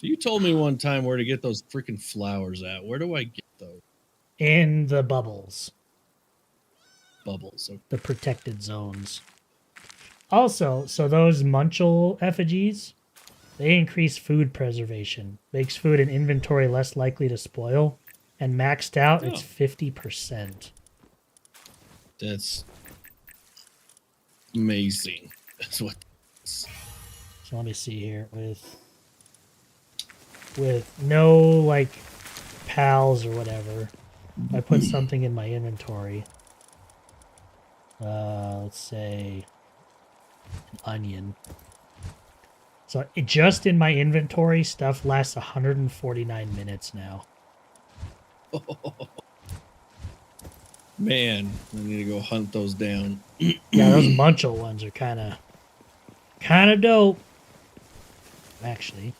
You told me one time where to get those freaking flowers at. Where do I get those?
In the bubbles.
Bubbles. Okay.
The protected zones. Also, so those Munchel effigies, they increase food preservation. Makes food and inventory less likely to spoil. And maxed out, it's 50%.
That's amazing. That's what.
So let me see here. With no, like, pals or whatever, I put something in my inventory. Let's say an onion. So just in my inventory, stuff lasts 149 minutes now.
Man, I need to go hunt those down.
Yeah, those Munchel ones are kind of dope. Actually,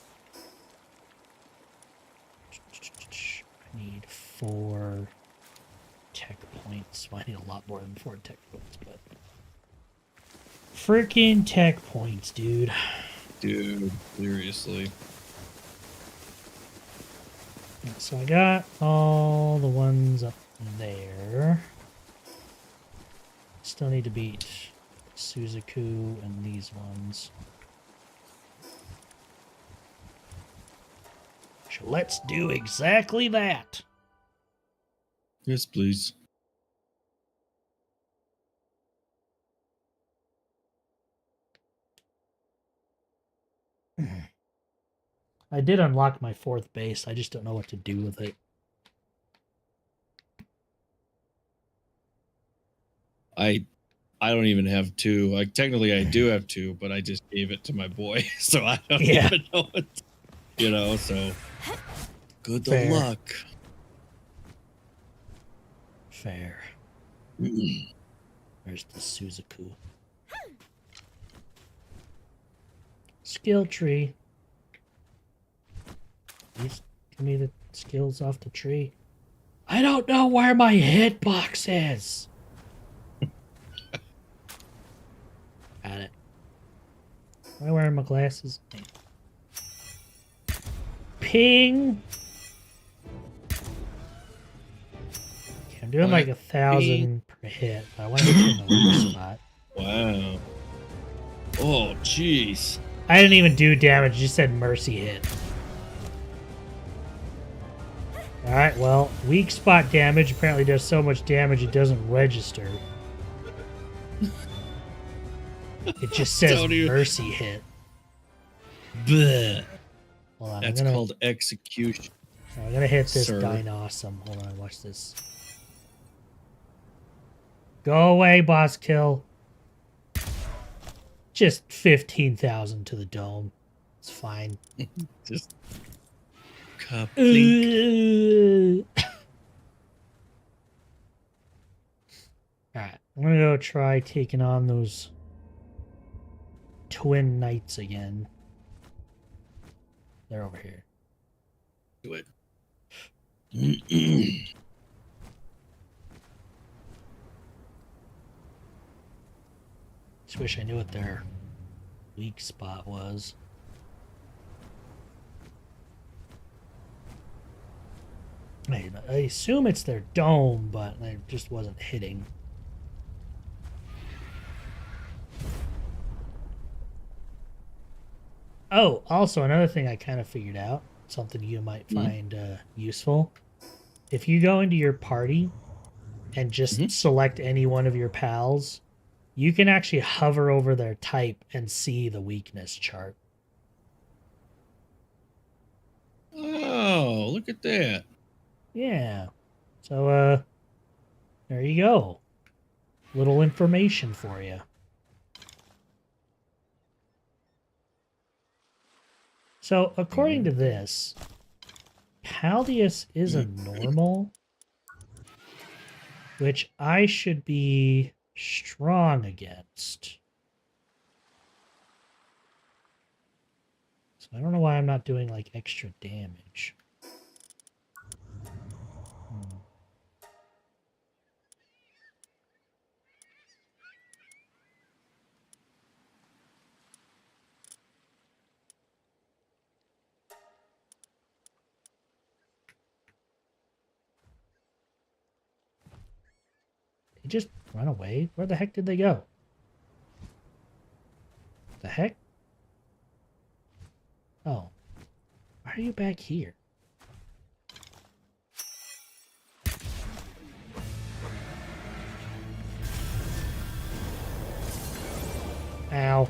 I need 4 tech points. Well, I need a lot more than 4 tech points, but freaking tech points, dude.
Dude, seriously.
So I got all the ones up there. Still need to beat Suzaku and these ones. So let's do exactly that.
Yes, please.
I did unlock my 4th base. I just don't know what to do with it.
I don't even have 2. Like technically I do have 2, but I just gave it to my boy, so I don't even know what. So good
Fair.
luck.
Fair. Where's the Suzaku? Skill tree. Please give me the skills off the tree. I don't know where my hitbox is. Got it. Am I wearing my glasses? Ping. Okay, I'm doing like 1,000 per hit. But I want to hit you in the weak spot.
Wow. Oh, jeez.
I didn't even do damage. You said mercy hit. Alright, well, weak spot damage apparently does so much damage it doesn't register. It just says mercy hit.
Bleh.
Hold on,
That's called execution.
I'm gonna hit this
sir.
Dine-Awesome. Hold on, watch this. Go away, boss kill. Just 15,000 to the dome. It's fine.
Just Alright,
I'm gonna go try taking on those twin knights again. They're over here.
Do it.
Just wish I knew what their weak spot was. I assume it's their dome, but I just wasn't hitting. Oh, also another thing I kind of figured out, something you might find useful. If you go into your party and just select any one of your pals, you can actually hover over their type and see the weakness chart.
Oh, look at that.
Yeah. So, there you go. Little information for you. So, according to this, Paldius is a normal, which I should be strong against. So I don't know why I'm not doing, like, extra damage. They just run away? Where the heck did they go? The heck? Oh. Why are you back here? Ow.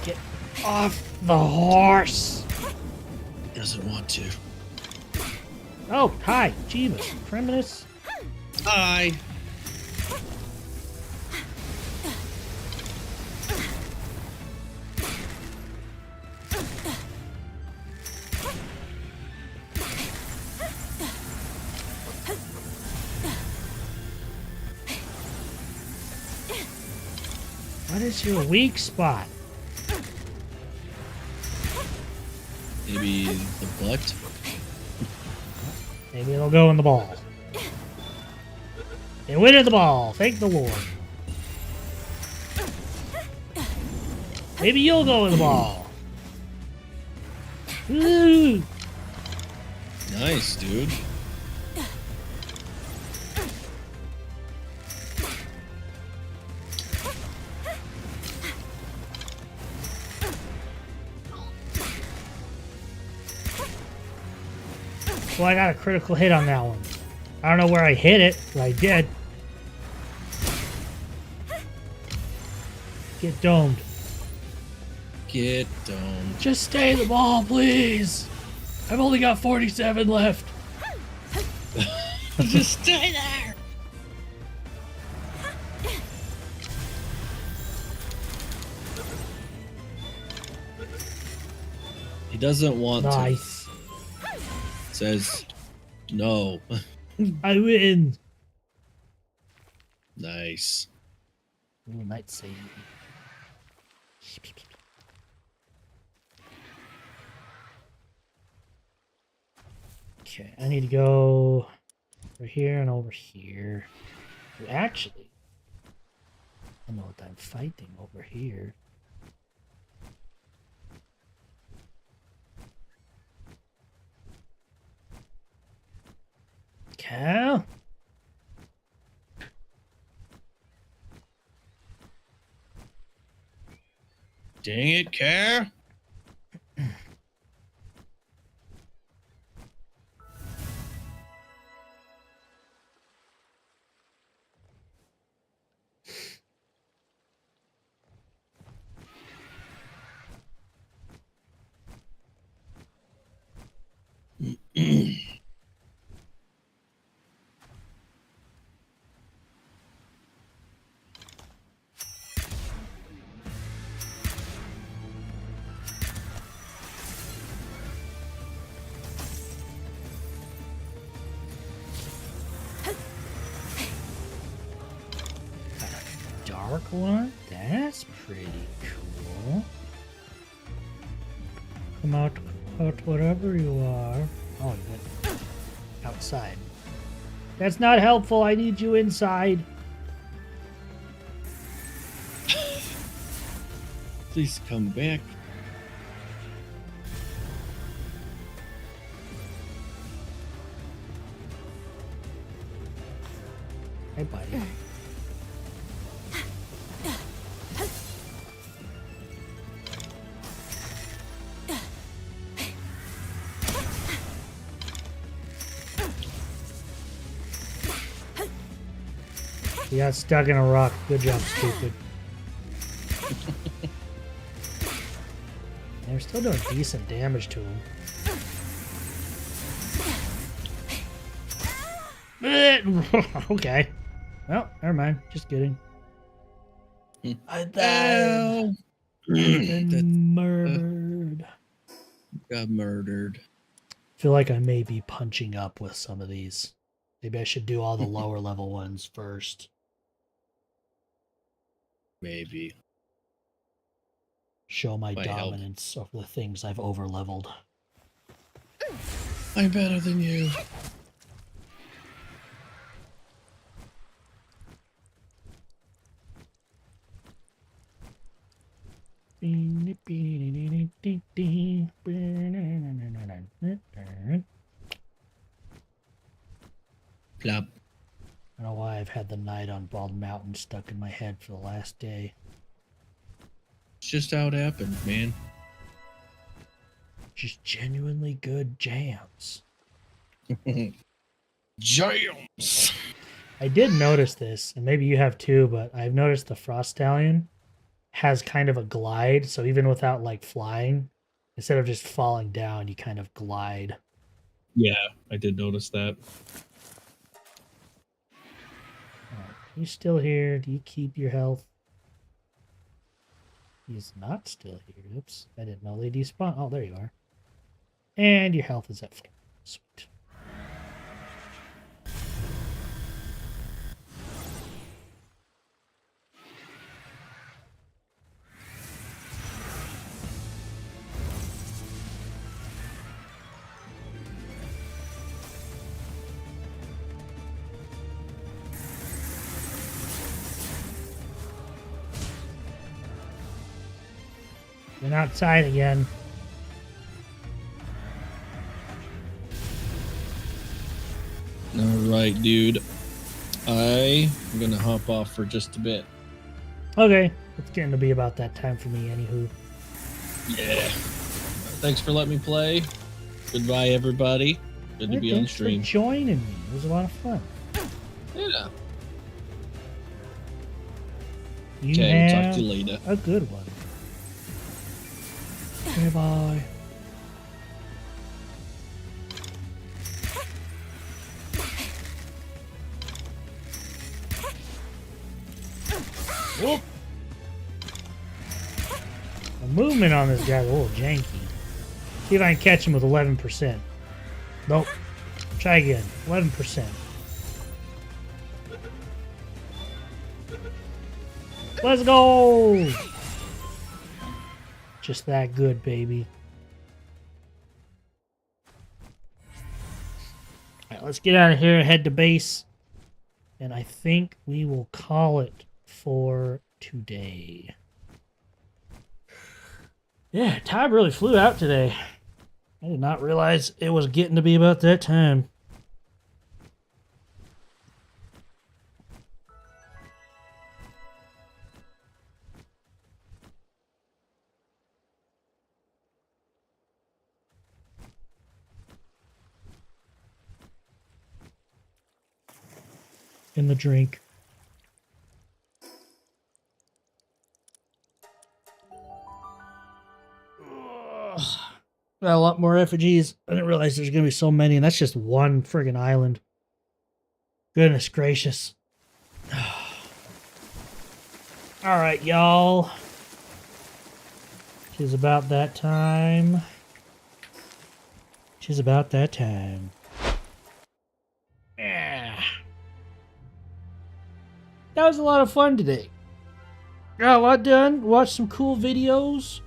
Get off the horse!
Doesn't want to.
Oh, hi, Jeebus. Primus.
Hi.
What is your weak spot?
Maybe the butt?
Maybe it'll go in the ball. It went in the ball. Thank the Lord. Maybe you'll go in the ball. Woo!
Nice, dude.
Well, I got a critical hit on that one. I don't know where I hit it, but I did. Get domed.
Get domed.
Just stay in the ball, please. I've only got 47 left.
Just stay there. He doesn't want
Nice.
to. Says no.
I win.
Nice.
Ooh, night save. Okay, I need to go over here and over here. Actually, I know what I'm fighting over here. Cal?
Dang it, Care.
Dark one? That's pretty cool. Come out whatever you are. Oh, you went outside. That's not helpful. I need you inside.
Please come back.
Hey, buddy. You got stuck in a rock. Good job, stupid. They're still doing decent damage to him. Okay. Well, never mind. Just kidding. I died. Been murdered.
Got murdered.
Feel like I may be punching up with some of these. Maybe I should do all the lower level ones first.
Maybe.
Show my
Might help.
dominance of the things I've over leveled.
I'm better than you. Plop.
I don't know why I've had the Night on Bald Mountain stuck in my head for the last day.
It's just how it happened, man.
Just genuinely good jams.
Jams!
I did notice this, and maybe you have too, but I've noticed the Frost Stallion has kind of a glide, so even without like flying, instead of just falling down, you kind of glide.
Yeah, I did notice that.
You still here? Do you keep your health? He's not still here. Oops, I didn't know they despawn. Oh, there you are. And your health is at full. Sweet. Been outside again.
Alright, dude. I'm gonna hop off for just a bit.
Okay, it's getting to be about that time for me, anywho.
Yeah. Thanks for letting me play. Goodbye, everybody. Good to be on
Thanks
stream.
for joining me. It was a lot of fun.
Yeah.
You
Okay,
have
talk to you later.
a good one. Goodbye. Whoop. The movement on this guy's a little janky. See if I can catch him with 11%. Nope. Try again. 11%. Let's go! Just that good, baby. Alright, let's get out of here and head to base. And I think we will call it for today. Yeah, time really flew out today. I did not realize it was getting to be about that time. In the drink. Got a lot more effigies. I didn't realize there's going to be so many, and that's just one friggin' island. Goodness gracious. Alright, y'all. Tis about that time. Tis about that time. Yeah. That was a lot of fun today. Got a lot done. Watched some cool videos.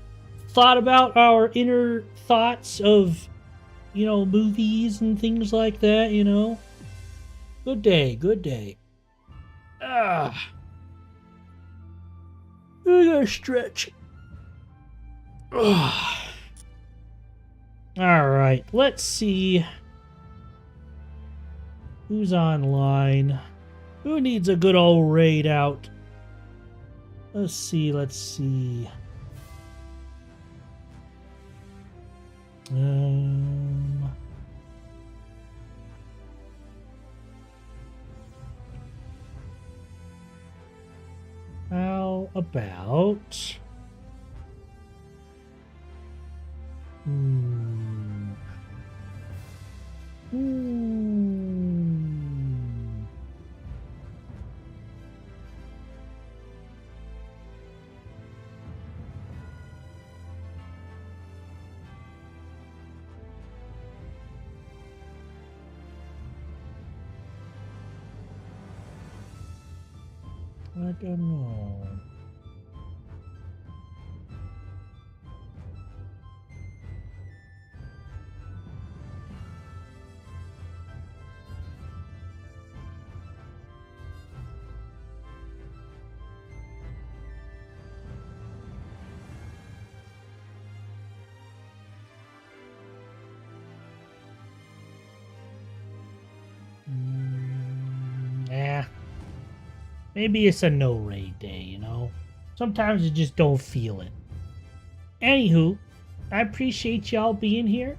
Thought about our inner thoughts of, you know, movies and things like that, you know. Good day, good day. I gotta stretch. Alright, let's see who's online. Who needs a good old raid out? Let's see. How about... I don't know. Yeah. Maybe it's a no raid day, you know? Sometimes you just don't feel it. Anywho, I appreciate y'all being here.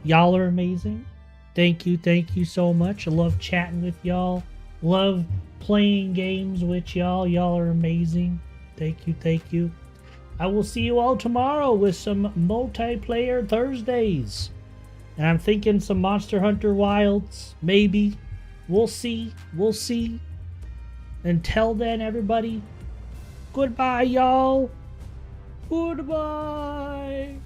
Y'all are amazing. Thank you so much. I love chatting with y'all. Love playing games with y'all. Y'all are amazing. Thank you. I will see you all tomorrow with some multiplayer Thursdays. And I'm thinking some Monster Hunter Wilds, maybe. We'll see. Until then, everybody, goodbye, y'all. Goodbye.